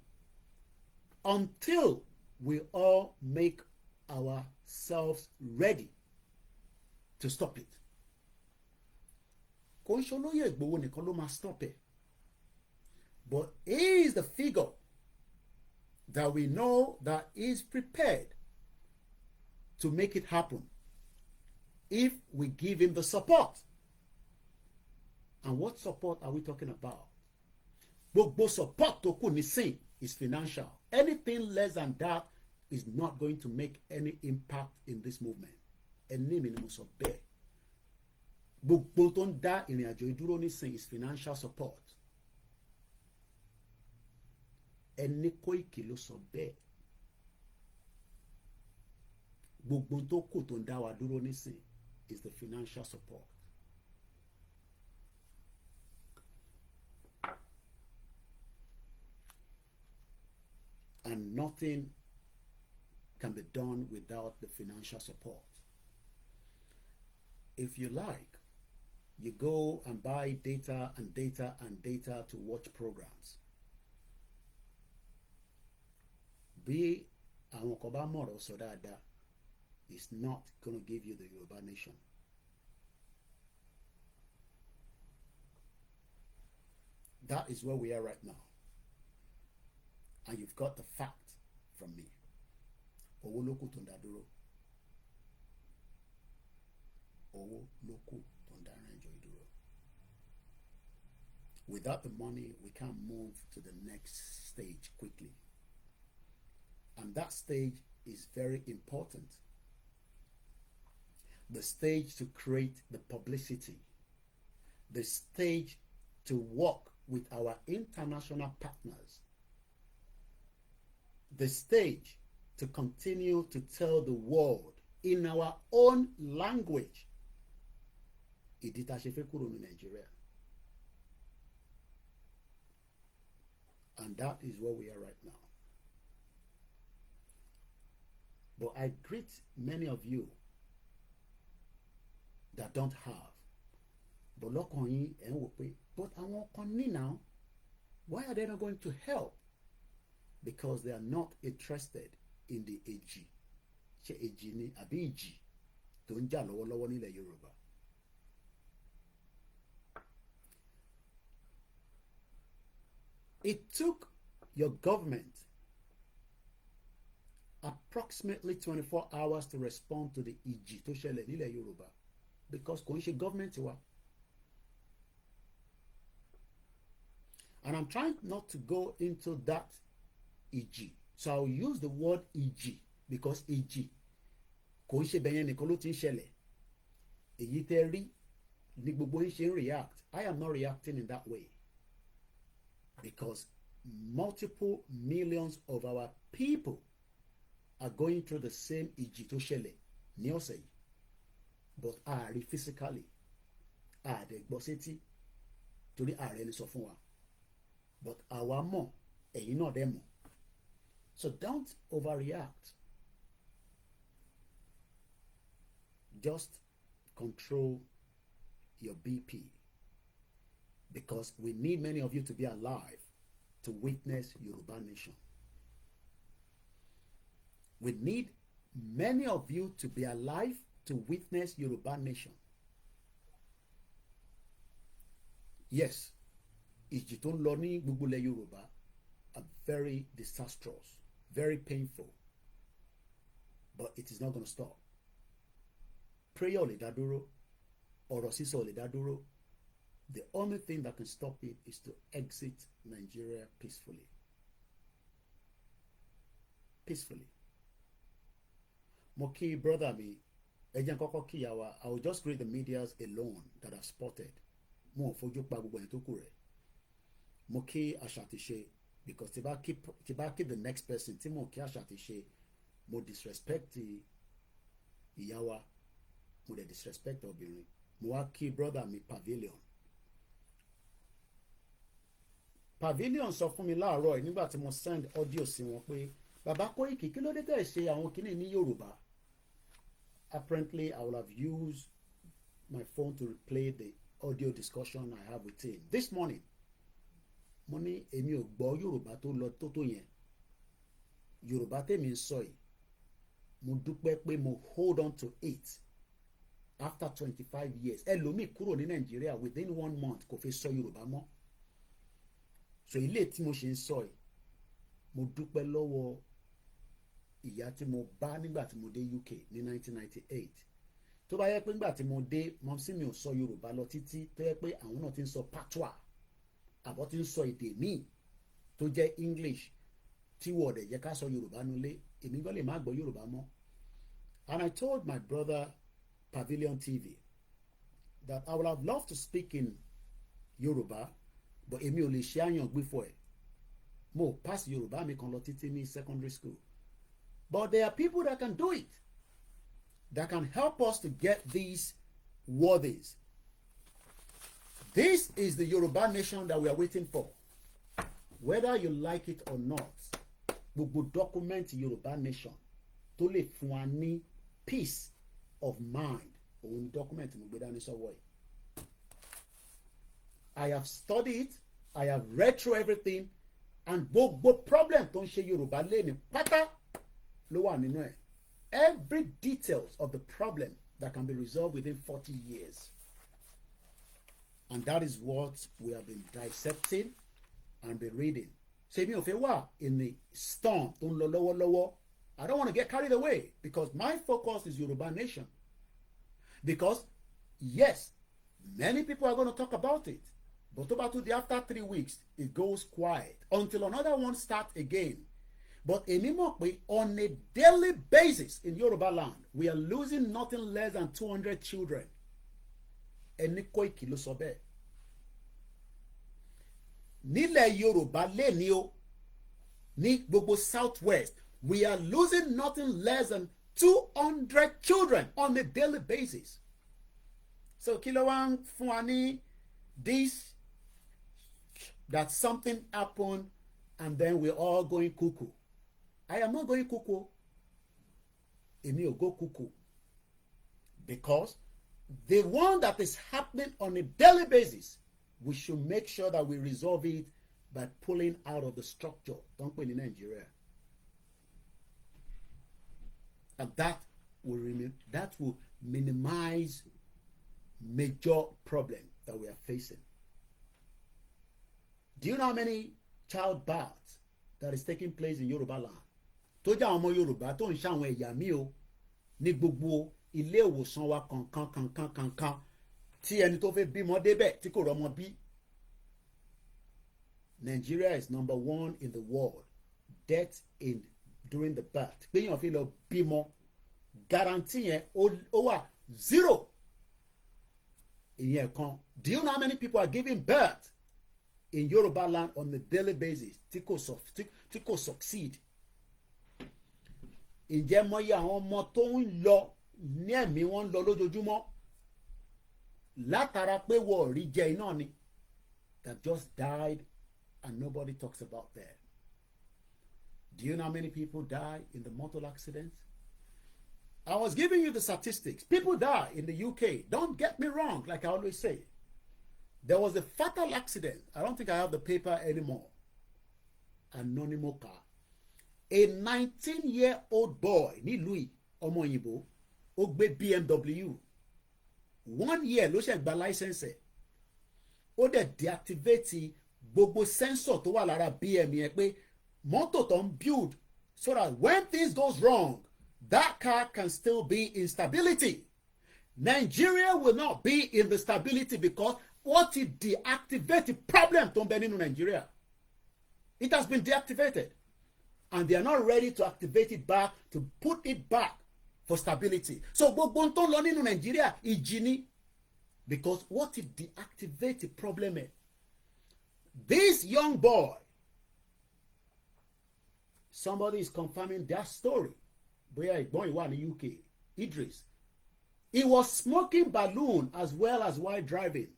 until we all make ourselves ready to stop it. Kò ń ṣolóyè Ìgbòho nìkan ló máa stop it. But he is the figure that we know that is prepared to make it happen if we give him the support. And what support are we talking about? Gbogbo support tó kù nísìn is financial. Anything less than that is not going to make any impact in this movement. Ẹni mi ni mo sọ bẹ́ẹ̀. Gbogbo tó ń dá ìrìn àjò ìdúró nísìn is financial support. Ẹni Koiki ló sọ bẹ́ẹ̀. Gbogbo tó kù tó ń dá wa dúró nísìn is the financial support. And nothing can be done without the financial support. If you like, you go and buy data and data and data to watch programs. Bí àwọn kan bá mọ̀rọ̀ sọ dáadáa, it's not going to give you the Yoruba nation. That is where we are right now. And you've got the fact from me. Owó ló kù tó ń dá dúró. Owó ló kù tó ń dá ìrìn àjò ìdúró. Without the money, we can't move to the next stage quickly. And that stage is very important. The stage to create the publicity. The stage to work with our international partners. The stage to continue to tell the world in our own language ìdí tá a ṣe fẹ́ kúrò ní Nigeria. And that is where we are right now. But I greet many of you that don't have. But lọ́kàn yín ẹ̀ ń wò pé, but àwọn kan ní now, why are they not going to help? Because they are not interested in the èjì. Ṣé èjì ni àbí ìjì tó ń jà lọ́wọ́lọ́wọ́ nílẹ̀ Yorùbá? It took your government approximately 24 hours to respond to the ìjì tó ṣẹlẹ̀ nílẹ̀ Yorùbá because kò ń ṣe government wa. And I'm trying not to go into that ìjì. So I'll use the word ìjì because ìjì kò ń ṣe bẹ́yẹn nìkan ló ti ń ṣẹlẹ̀. Èyí tẹ́ rí ní gbogbo yín ṣe ń react. I am not reacting in that way. Because multiple millions of our people are going through the same ìjì tó ṣẹlẹ̀ ní ọ̀sẹ̀ yìí. But ààrí physically, àdẹ̀gbọ́ sétí torí ààrẹ ni sọ fún wa. But àwa mọ̀, ẹ̀yin náà dẹ̀ mọ̀. So don't overreact. Just control your BP. Because we need many of you to be alive to witness Yoruba nation. We need many of you to be alive to witness Yoruba nation. Yes, ìjì tó ń lọ ní gbogbo ilẹ̀ Yorùbá are very disastrous, very painful, but it is not going to stop. Prayer ò lè dá dúró, ọ̀rọ̀ sísọ ò lè dá dúró. The only thing that can stop it is to exit Nigeria peacefully. Peacefully. Mo kí brother mi, ẹ jẹ́ n kọ́kọ́ kí ìyá wa. I will just greet the medias alone that I've spotted. Mo ò fojú pa gbogbo ẹni tó kù rẹ̀. Mo kí Àṣàtìṣe because tí bá keep the next person tí mo kí Àṣàtìṣe, mo disrespect ìyá wa, mo dẹ̀ disrespect obìnrin. Mo wá kí brother mi Pavilion. Pavilion sọ fún mi láàárọ̀ ẹ̀ nígbà tí mo send audio sí wọn pé bàbá Koiki kí ló dé tẹ̀ ṣe àwọn kinní ní Yorùbá. Apparently I will have used my phone to replay the audio discussion I have with him this morning. Mo ní èmi ò gbọ́ Yorùbá tó lọ tó yẹn. Yorùbá tèmi ń sọ yìí, mo dúpẹ́ pé mo hold on to it after 25 years. Ẹlòmíì kúrò ní Nàìjíríà within 1 month kò fi sọ Yorùbá mọ́. So ilé tí mo ṣe ń sọ yìí, mo dúpẹ́ lọ́wọ́ ìyá tí mo bá nígbà tí mo dé UK ní 1998 tó bá yẹ pé nígbà tí mo dé mọ́mísí mi ò sọ Yorùbá lọ títí tó yẹ pé àwọn náà ti ń sọ patois àbọ̀ ti ń sọ èdè míì tó jẹ́ English tí wọ́n dẹ̀ jẹ́ ká sọ Yorùbá nulẹ̀ èmi gbọ́ lè má gbọ́ Yorùbá mọ́. And I told my brother Pavilion TV that I would have loved to speak in Yoruba, but èmi ò lè ṣe àyàngbé for ẹ̀. Mo pass Yoruba mi kan lọ títí ní secondary school. But there are people that can do it, that can help us to get these worthies. This is the Yoruba nation that we are waiting for. Whether you like it or not, gbogbo document Yoruba nation tó lè fún wa ní peace of mind òun ni document mo gbé dání sọ́wọ́ yìí. I have studied, I have read through everything, and gbogbo problem tó ń ṣe Yorùbá lẹ́nu pátá ló wà nínú ẹ̀. Every details of the problem that can be resolved within 40 years. And that is what we have been dissecting and been reading. Ṣé mi ò fẹ́ wà in the storm tó ń lọ lọ́wọ́lọ́wọ́? I don't want to get carried away because my focus is Yoruba nation. Because yes, many people are going to talk about it. But about after 3 weeks, it goes quiet until another one starts again. But on a daily basis in Yoruba land, we are losing nothing less than 200 children. Ẹni Koiki ló sọ bẹ́ẹ̀. Nílẹ̀ Yorùbá lẹ́ni o, ní gbogbo Southwest, we are losing nothing less than 200 children on a daily basis. So kí ló wá ń fún wa ní this, that something happened and then we're all going cuckoo. I am not going cuckoo. Èmi ò go cuckoo. Because the one that is happening on a daily basis, we should make sure that we resolve it by pulling out of the structure. Don't put in Nigeria. And that will minimize major problem that we are facing. Do you know how many childbirths that is taking place in Yoruba land? Tó jẹ́ àwọn ọmọ Yorùbá tó ń ṣàwọn ẹ̀yà mi o ní gbogbo ilé ìwòsàn wa kankan tí ẹni tó fẹ́ bímọ débẹ̀ tí kò rọ́mọ bí. Nigeria is number 1 in the world. Death during the birth. Péyàn fi lọ bímọ guarantee yẹn ó wà 0. Ìyẹn kan. Do you know how many people are giving birth in Yoruba land on a daily basis tí kò succeed? Ǹjẹ́ mọyì àwọn ọmọ tó ń lọ ní ẹ̀mí wọn ń lọ lójoojúmọ́ látara pé wọ́n rí jẹ iná ni, that just died and nobody talks about that. Do you know how many people die in the motor accidents? I was giving you the statistics. People die in the UK. Don't get me wrong, like I always say. There was a fatal accident. I don't think I have the paper anymore. Anonymous car. A 19-year-old boy nílùú yìí, ọmọ òyìnbó, ó gbé BMW. 1 year ló ṣe gba license ẹ̀. Ó dẹ̀ deactivate gbogbo sensor tó wà lára BM yẹn pé mọ́tò tó ń build so that when things goes wrong, that car can still be in stability. Nigeria will not be in the stability because what it deactivated problem tó ń bẹ nínú Nigeria. It has been deactivated. And they are not ready to activate it back, to put it back for stability. So gbogbo tó ń lọ nínú Nigeria ìjì ni, because what it deactivate the problem is. This young boy, somebody is confirming that story. Bóyá ìgbọ́n ìwà ní UK, Idris. He was smoking balloon as well as while driving.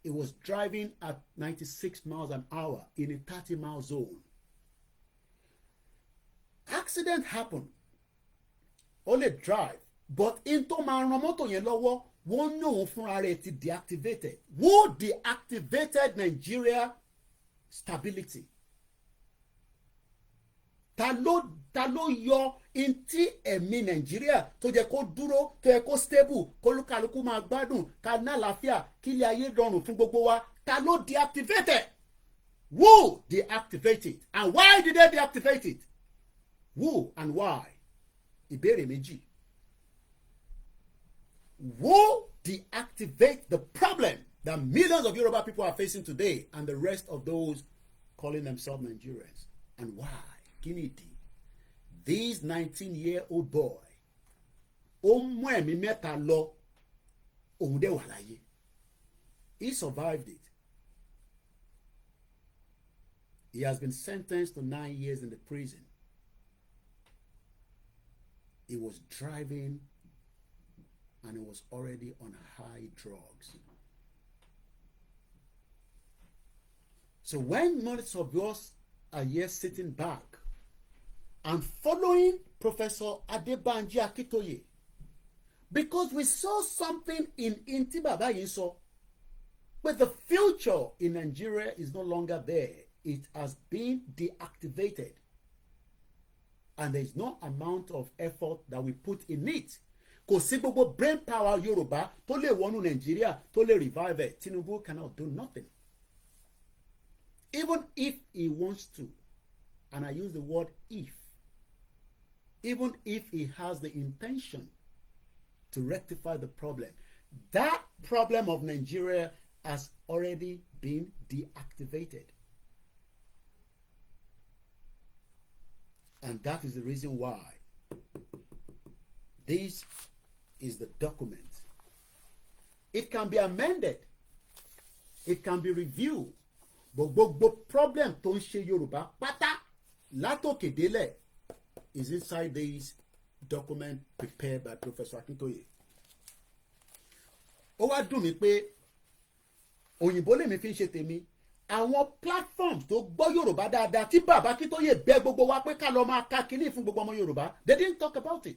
He was driving at 96 miles an hour in a 30-mile zone. Accident happened. Only drive, but into máa ran mọ́tò yẹn lọ́wọ́, wọ́n ní òun fúnra rẹ̀ ti deactivated. Who deactivated Nigeria stability? Ta ló yọ intí ẹ̀mí Nigeria tó jẹ́ kó dúró, tó yẹ kó stable, kó lúkàlùkù máa gbádùn, ká ná àlàáfíà, kí ilé ayé rọrùn fún gbogbo wa? Ta ló deactivated? Who deactivated? And why did they deactivate it? Who and why? Ìbéèrè méjì. will deactivate the problem that millions of Yoruba people are facing today and the rest of those calling themselves Nigerians. And why? Kinidi. This 19-year-old boy, he survived it. He has been sentenced to 9 years in the prison. He was driving and he was already on high drugs. So when most of us are here sitting back and following Professor Adebanji Akintoye, because we saw something in Inti Baba Yinso, but the future in Nigeria is no longer there. It has been deactivated. And there is no amount of effort that we put in it. Kò sí gbogbo brain power Yoruba tó lè wọnú Nigeria tó lè revive it. Tinubu cannot do nothing. Even if he wants to, and I use the word if, even if he has the intention to rectify the problem, that problem of Nigeria has already been deactivated. And that is the reason why this is the document. It can be amended. It can be reviewed. But gbogbo problem tó ń ṣe Yorùbá pátá látòkè délẹ̀ is inside this document prepared by Professor Akintoye. Ó wá dùn mí pé òyìnbó lèmi fi ń ṣe tèmi. Àwọn platforms tó gbọ́ Yorùbá dáadáa tí bàbá Akintoye bẹ̀ gbogbo wa pé ká lọ máa ka kínní fún gbogbo ọmọ Yorùbá, they didn't talk about it.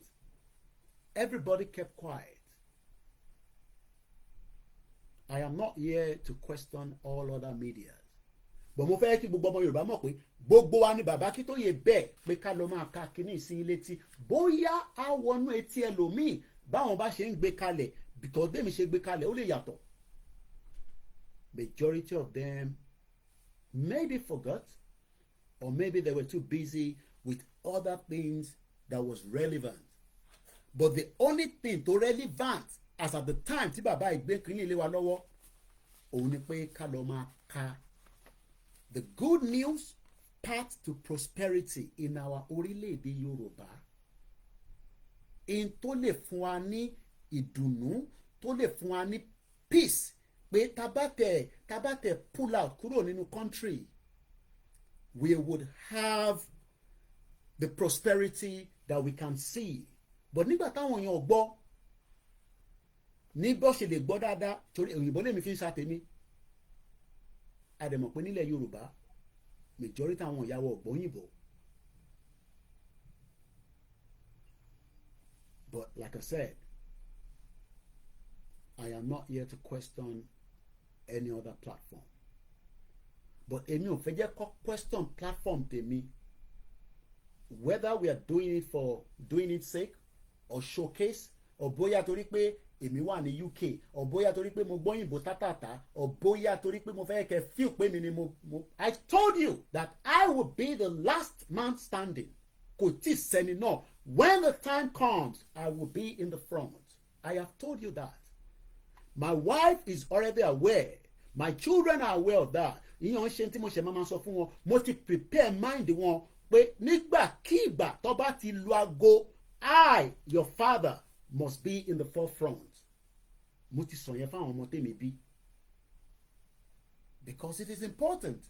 Everybody kept quiet. I am not here to question all other media. But mo fẹ́ kí gbogbo ọmọ Yorùbá mọ̀ pé gbogbo wa ni bàbá Akintoye bẹ̀ pé ká lọ máa ka kínní sí létí. Bóyá á wọnú etí ẹlòmíì báwọn bá ṣe ń gbé kalẹ̀, because bẹ́ẹ̀ mi ṣe gbé kalẹ̀ ó lè yàtọ̀. Majority of them maybe forgot, or maybe they were too busy with other things that was relevant. But the only thing to relevant as at the time tí bàbá ìgbé kínní ilé wa lọ́wọ́ òun ni pé ká lọ máa ka the good news path to prosperity in our orílẹ̀-èdè Yorùbá, in tó lè fún wa ní ìdùnnú, tó lè fún wa ní peace, pé tabatẹ pull out kúrò nínú country, we would have the prosperity that we can see. But nígbà táwọn èèyàn gbọ́ ní bó ṣe lè gbọ́ dáadáa, torí òyìnbó lèmi fi ń ṣàtẹ̀mí, àdèmọ̀ pé nílẹ̀ Yorùbá majority àwọn ìyàwó ọ̀gbọ́n òyìnbó. But like I said, I am not here to question any other platform. But èmi ò fẹ́ jẹ́ kó question platform tèmi, whether we are doing it for doing it sake or showcase, or bóyá torí pé èmi wà ní UK, or bóyá torí pé mo gbọ́yìnbó tátàtà, or bóyá torí pé mo fẹ́ kẹ́ feel pé mi ni mo. I told you that I will be the last man standing. Kò tí sẹ́ni náà. When the time comes, I will be in the front. I have told you that. My wife is already aware. My children are aware of that. Ìyẹn ṣe tí mo ṣe máa sọ fún wọn. Mo ti prepare mind wọn pé nígbàkígbà tó bá ti lu aago, I, your father, must be in the forefront. Mo ti sọ yẹn fáwọn ọmọ tèmi bí. Because it is important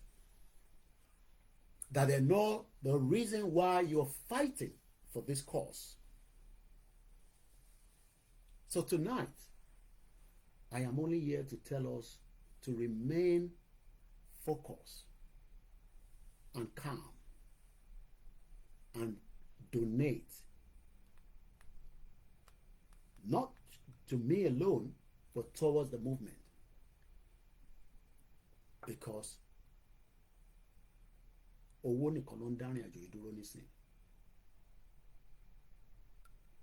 that they know the reason why you're fighting for this cause. So tonight, I am only here to tell us to remain focused and calm and donate, not to me alone, but towards the movement. Because owó nìkan ló ń dárin àjò ìdúró nísìn.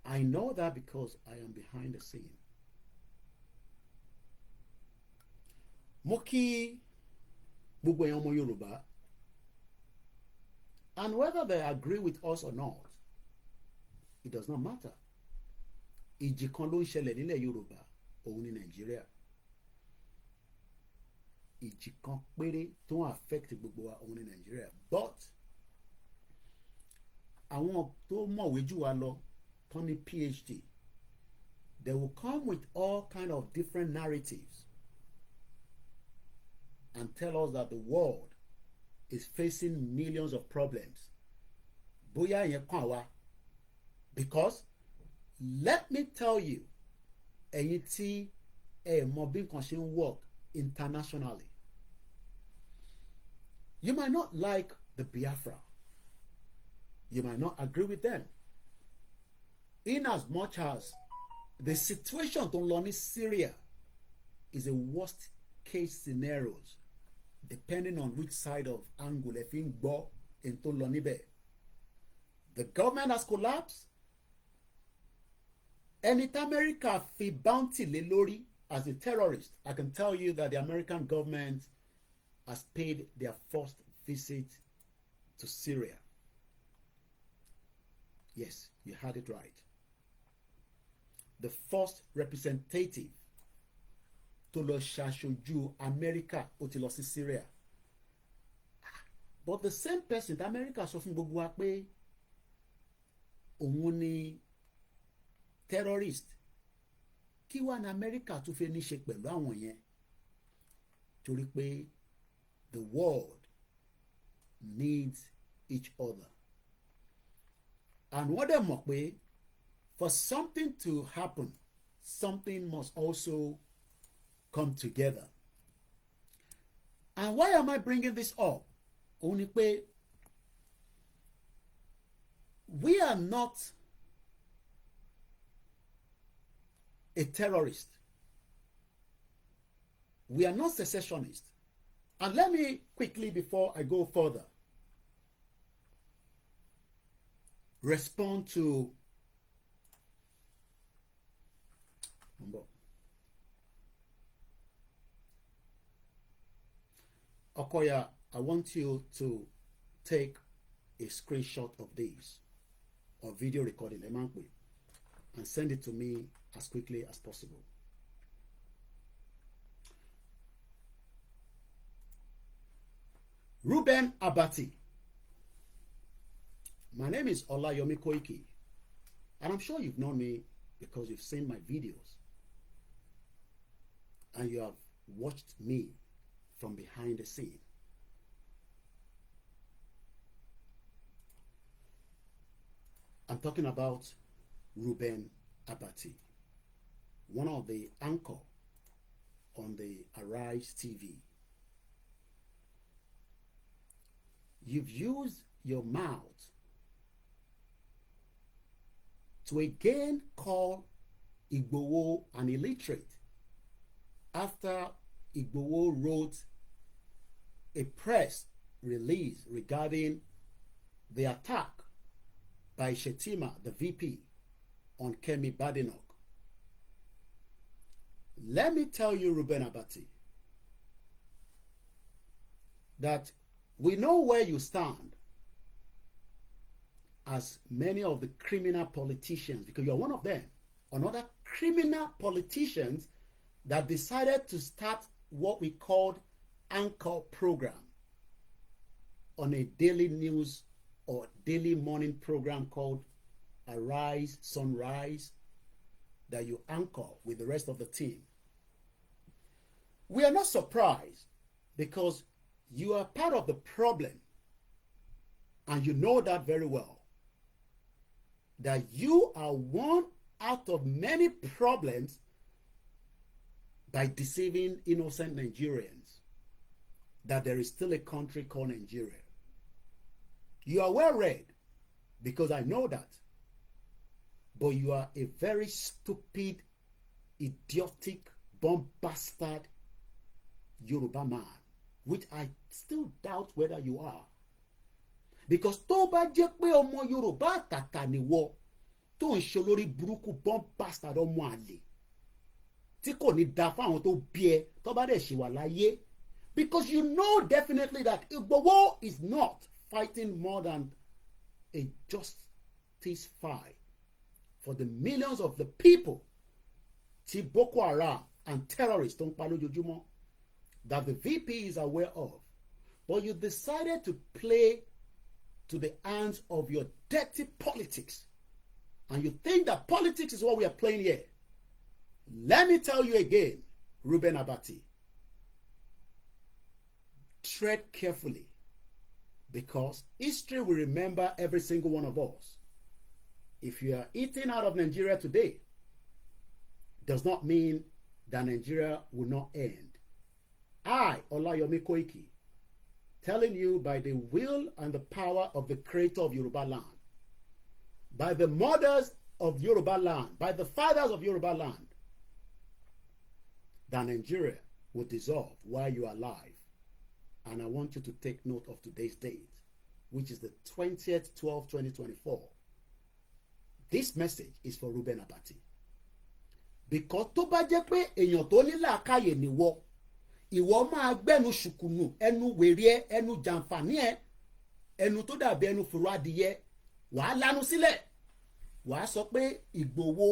I know that because I am behind the scene. Mo kí gbogbo èèyàn ọmọ Yorùbá, and whether they agree with us or not, it does not matter. ìjì kan ló ń ṣẹlẹ̀ nílẹ̀ Yorùbá òun ní Nàìjíríà ìjì kan péré tó ń affect gbogbo wa òun ní Nàìjíríà but àwọn tó mọ̀wé jù wá lọ tó ní PhD they will come with all kind of different narratives and tell us that the world is facing millions of problems bóyá yẹn kàn wá because let me tell you ẹ̀yin tí ẹ mọ̀ bí nǹkan ṣe ń work internationally you might not like the Biafra you might not agree with them in as much as the situation tó ń lọ ní Syria is a worst case scenarios depending on which side of angle ẹ fi ń gbọ́ èyí tó ń lọ níbẹ̀. The government has collapsed. Ẹni tí America fi bounty lé lórí as a terrorist, I can tell you that the American government has paid their first visit to Syria. Yes, you heard it right. The first representative tó lọ ṣaṣojú America ó ti lọ sí Syria. But the same person that America sọ fún gbogbo wa pé òun ni terrorist kí wá ní America tún fẹ́ ní ṣe pẹ̀lú àwọn yẹn torí pé the world needs each other and wọ́n dẹ̀ mọ̀ pé for something to happen something must also come together and why am I bringing this up òun ni pé we are not a terrorist. We are not secessionists. And let me quickly, before I go further, respond to Okoya. I want you to take a screenshot of this or video recording, and send it to me as quickly as possible. Ruben Abati. My name is OLAYOMI KOIKI, and I'm sure you've known me because you've seen my videos and you have watched me from behind the scene. I'm talking about Ruben Abati, one of the anchor on the Arise TV. You've used your mouth to again call Igboho an illiterate after Igboho wrote a press release regarding the attack by Shetima, the VP, on Kemi Badenoch. Let me tell you, Ruben Abati, that we know where you stand as many of the criminal politicians, because you're one of them, another criminal politicians that decided to start what we called anchor program on a daily news or daily morning program called Arise, Sunrise, that you anchor with the rest of the team. We are not surprised because you are part of the problem, and you know that very well, that you are one out of many problems by deceiving innocent Nigerians that there is still a country called Nigeria. You are well read because I know that, but you are a very stupid, idiotic, bomb bastard Yoruba man, which I still doubt whether you are. Because tó bá jẹ́ pé ọmọ Yorùbá àtàtà ni wọ́ tó ń ṣe olórí burúkú bomb bastard ọmọ àlè tí kò ní da fáwọn tó bí ẹ tó bá dẹ̀ ṣì wà láyé, because you know definitely that Igboho is not fighting more than a justice fight for the millions of the people tí Boko Haram and terrorists don't pa lójoojúmọ́ that the VP is aware of, but you decided to play to the hands of your dirty politics, and you think that politics is what we are playing here. Let me tell you again, Reuben Abati, tread carefully, because history will remember every single one of us. If you are eating out of Nigeria today, does not mean that Nigeria will not end. I, OLAYOMI KOIKI, telling you by the will and the power of the creator of Yoruba land, by the mothers of Yoruba land, by the fathers of Yoruba land, that Nigeria will dissolve while you are alive. And I want you to take note of today's date, which is the 20th 12 2024. This message is for Reuben Abati. Because tó bá jẹ́ pé èèyàn tó ní làákàyè níwọ, ìwọ máa gbẹ́nu ṣùkùnù, ẹnu wèrè ẹ, ẹnu jàǹfààní ẹ, ẹnu tó dàbí ẹnu fùrọ̀ adìyẹ, wàá lanu sílẹ̀, wàá sọ pé Ìgbòho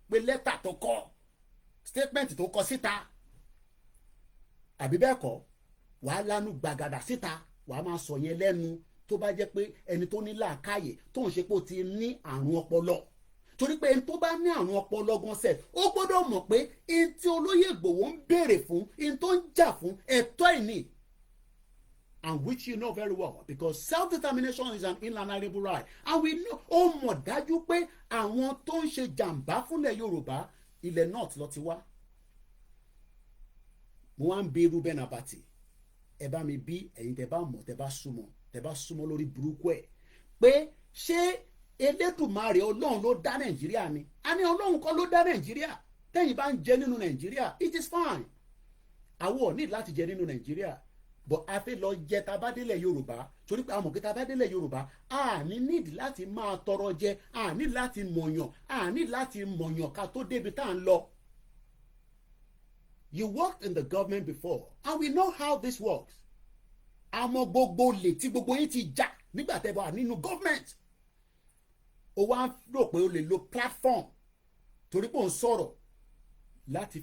pé lẹ́tà tó kọ, statement tó kọ síta, àbí bẹ́ẹ̀ kọ́, wàá lanu gbàgàdà síta, wàá máa sọ yẹn lẹ́nu tó bá jẹ́ pé ẹni tó ní làákàyè tó ń ṣe pé ó ti ní àrùn ọpọlọ. Torí pé ẹni tó bá ní àrùn ọpọlọ gan sẹ̀, ó gbọ́dọ̀ mọ̀ pé ẹni tí olóyè Ìgbòho ń béèrè fún, ẹni tó ń jà fún ẹ̀tọ́ ìní, and which you know very well, because self-determination is an inalienable right, and we know, ó mọ̀ dájú pé àwọn tó ń ṣe jàǹbá fúnlẹ̀ Yorùbá ilẹ̀ north ló ti wá. Mo wá ń bi Reuben Abati, ẹ bá mi bí ẹ̀yin tẹ́ bá mọ̀, tẹ́ bá súnmọ́ lórí burúkú ẹ̀, pé ṣé Elédùmarè Ọlọ́run ló dá Nàìjíríà ni? A ní Ọlọ́run kọ́ ló dá Nàìjíríà. Tẹ́yin bá ń jẹ nínú Nàìjíríà, it is fine. Àwọn ò ní láti jẹ nínú Nàìjíríà, but a fẹ́ lọ jẹ tabadélẹ̀ Yorùbá, torí pé a mọ̀ pé tabadélẹ̀ Yorùbá, a ní need láti máa tọrọ jẹ, a ní láti mọ̀yàn ká tó débi tá à ń lọ. You worked in the government before, and we know how this works. Àmọ́ gbogbo lè tí gbogbo yín ti jà nígbà tẹ́ bá nínú government. Ó wá rò pé ó lè lo platform torí pé ó ń sọ̀rọ̀ láti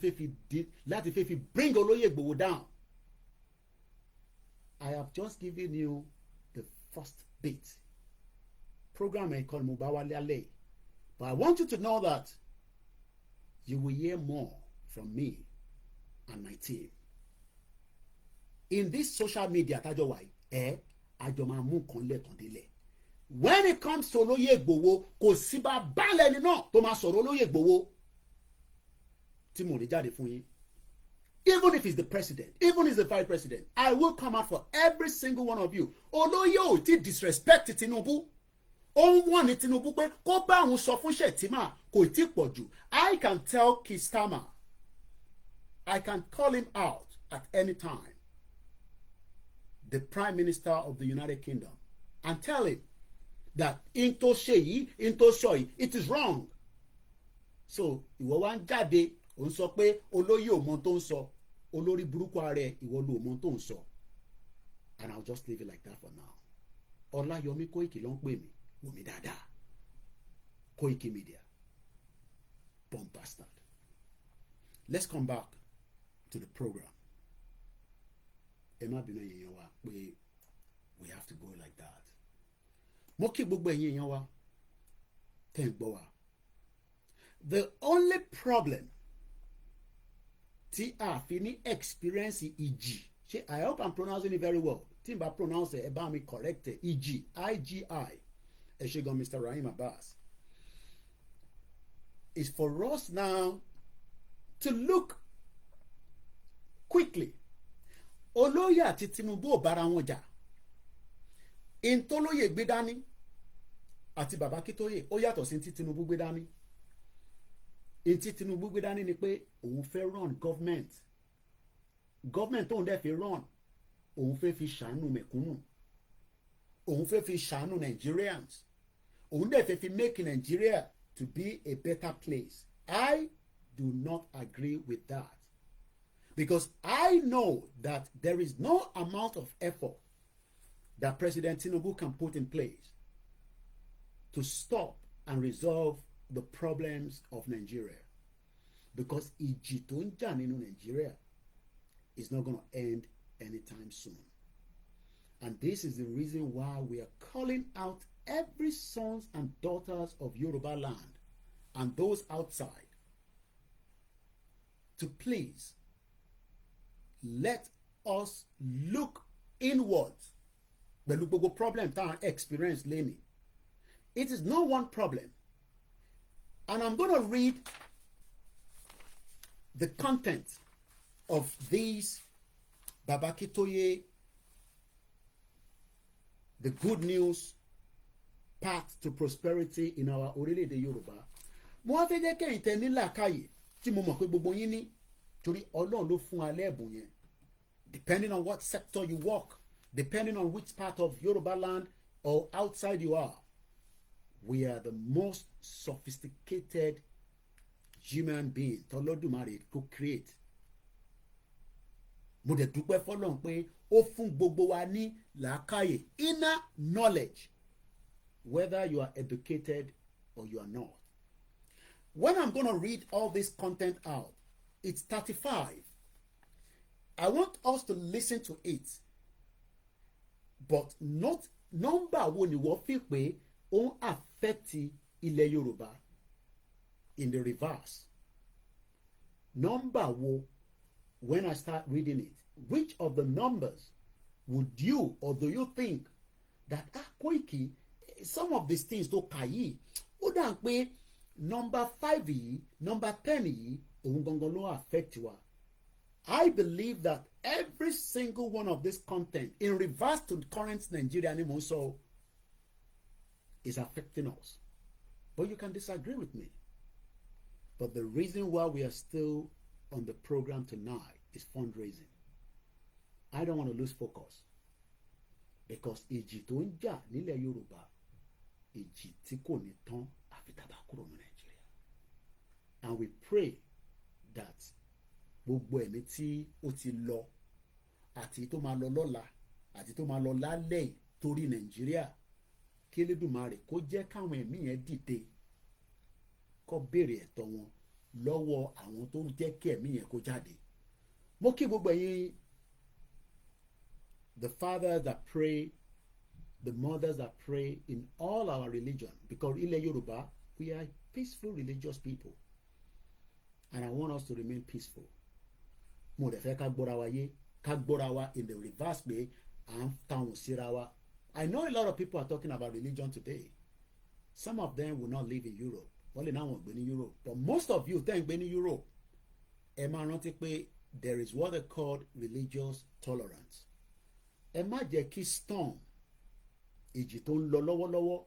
fẹ́ fi bring olóyè Ìgbòho down. I have just given you the first bit. Program ẹ̀kọ́ ni mo bá wálé alẹ́. But I want you to know that you will hear more from me and my team. In this social media tájọ wà yìí, àjọ máa mú nǹkan lẹ́ẹ̀kan délẹ̀. When it comes to olóyè Ìgbòho, kò sí bá balẹ̀ ni náà tó máa sọ̀rọ̀ olóyè Ìgbòho tí mo lè jáde fún yín. Even if he's the president, even if he's the vice president, I will come out for every single one of you. Olóyè ò tí disrespect Tinubu. Ó ń wọ̀n ní Tinubu pé kó bá òun sọ fún Shettima kò tí pọ̀ jù. I can tell Kistama, I can call him out at any time, the Prime Minister of the United Kingdom, and tell him that into Sheyi, into Shoyi, it is wrong. So ìwọ wá ń jáde, ó ń sọ pé olóyè ò mọ tó ń sọ, olórí burúkú ààrẹ ìwọ ló mọ tó ń sọ. And I'll just leave it like that for now. Olayomi Koiki ló ń pè mí, wò mí dáadáa. Koikimedia, bomb bastard. Let's come back to the program. Ẹ má bínú ẹ̀yin èèyàn wa pé we have to go like that. Mo kí gbogbo ẹ̀yin èèyàn wa tẹ́ ń gbọ́ wa. The only problem tí a fi ní experience ìjì, ṣé I hope I'm pronouncing it very well, tí n bá pronounce ẹ bá mi correct ẹ, ìjì, IGI, ẹ ṣé gan Mr. Rahim Abbas, is for us now to look quickly. Olóyè àti Tinubu ò bára wọn jà. Ìntólóyè gbé dání àti bàbá Kítóyè ó yàtọ̀ sí ti Tinubu gbé dání. Ìntí Tinubu gbé dání ni pé òun fẹ́ run government tóun dẹ̀ fi run, òun fẹ́ fi ṣàánú mẹ̀kúnnù, òun fẹ́ fi ṣàánú Nigerians, òun dẹ̀ fẹ́ fi make Nigeria to be a better place. I do not agree with that, because I know that there is no amount of effort that President Tinubu can put in place to stop and resolve the problems of Nigeria, because ìjì tó ń jà nínú Nigeria is not going to end anytime soon. And this is the reason why we are calling out every sons and daughters of Yoruba land and those outside to please let us look inwards. Pẹ̀lú gbogbo problem tá à ń experience lẹ́nìí. It is not one problem. And I'm going to read the content of these Babakitoye, the good news path to prosperity in our orílẹ̀-èdè Yorùbá. Mo wá fẹ́ jẹ́ kẹ́yìn tẹ́ ní làákàyè tí mo mọ̀ pé gbogbo yín ní, torí Ọlọ́run ló fún wa lẹ́bùn yẹn. Depending on what sector you work, depending on which part of Yoruba land or outside you are, we are the most sophisticated human being tọ́lọ́dúnmarè kó create. Mo dẹ̀ dúpẹ́ fọ́lọ́run pé ó fún gbogbo wa ní làákàyè, inner knowledge, whether you are educated or you are not. When I'm going to read all this content out, it's 35. I want us to listen to it, but not number wo ni wọ́n fi pé ó ń affect ilẹ̀ Yorùbá in the reverse. Number wo, when I start reading it, which of the numbers would you or do you think that Koiki, some of these things tó kà yìí ó dà pé number 5 yìí, number 10 yìí òun gangan ló affect wa. I believe that every single one of this content in reverse to the current Nigeria ni mo sọ is affecting us. But you can disagree with me. But the reason why we are still on the program tonight is fundraising. I don't want to lose focus, because ìjì tó ń jà nílẹ̀ Yorùbá, ìjì tí kò ní tán àfi tá bá kúrò ní Nigeria. And we pray that gbogbo ẹ̀mí tí ó ti lọ àti tó máa lọ lọ́la àti tó máa lọ lálẹ́ torí Nàìjíríà, kí Elédùmarè kó jẹ́ káwọn ẹ̀mí yẹn dìde kó béèrè ẹ̀tọ́ wọn lọ́wọ́ àwọn tó jẹ́ kí ẹ̀mí yẹn kó jáde. Mo kí gbogbo ẹ̀yin, the fathers that pray, the mothers that pray in all our religion, because ilẹ̀ Yorùbá, we are peaceful religious people, and I want us to remain peaceful. Mo dẹ̀ fẹ́ ká gbọ́ra wa in the reverse pé à ń tàwọn síra wa. I know a lot of people are talking about religion today. Some of them will not live in Europe. Wọ́n lè náà wọ́n gbé ní Europe. But most of you tẹ́ ń gbé ní Europe, ẹ máa rántí pé there is what they call religious tolerance. Ẹ má jẹ́ kí storm, ìjì tó ń lọ lọ́wọ́lọ́wọ́,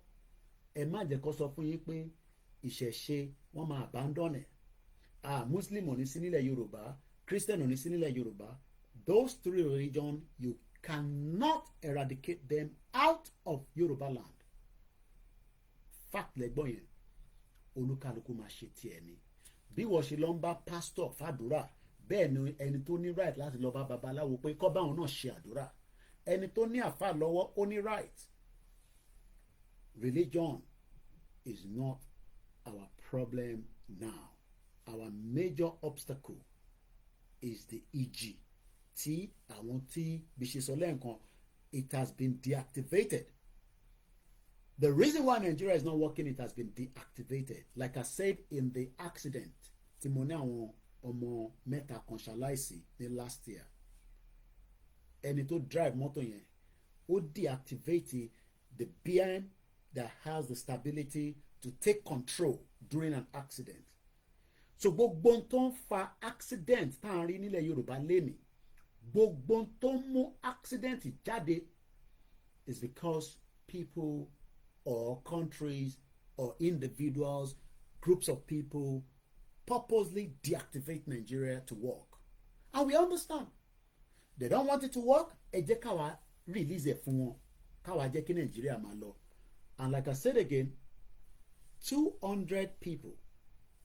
ẹ má jẹ́ kó sọ fún yín pé ìṣẹ̀ṣe wọ́n máa abandon ẹ̀. Muslim ò ní sí nílẹ̀ Yorùbá, Christian ò ní sí nílẹ̀ Yorùbá. Those three religions, you cannot eradicate them out of Yoruba land. Fact lẹ́gbọ́n yẹn, olúkálùkù máa ṣe tiẹ̀ ni. Bí wọ́n ṣe lọ ń bá pastor fàdúrà, bẹ́ẹ̀ ni ẹni tó ní right láti lọ bá babaláwo pé kó báwọn náà ṣe àdúrà. Ẹni tó ní àfà lọ́wọ́ ó ní right. Religion is not our problem now. Our major obstacle is the ìjì tí àwọn tí bí ṣe sọ lẹ́ẹ̀kan, it has been deactivated. The reason why Nigeria is not working, it has been deactivated. Like I said in the accident, tí mo ní àwọn ọmọ mẹ́ta kan ṣaláìsí ní last year. Ẹni tó drive mọ́tò yẹn, ó deactivate the beam that has the stability to take control during an accident. So gbogbo tó ń fa accident tá à ń rí nílẹ̀ Yorùbá lénìí, gbogbo tó ń mú accident jáde is because people or countries or individuals, groups of people purposely deactivate Nigeria to work. And we understand. They don't want it to work, ẹ jẹ́ káwa release ẹ̀ fún wọn, káwa jẹ́ kí Nigeria máa lọ. And like I said again, 200 people.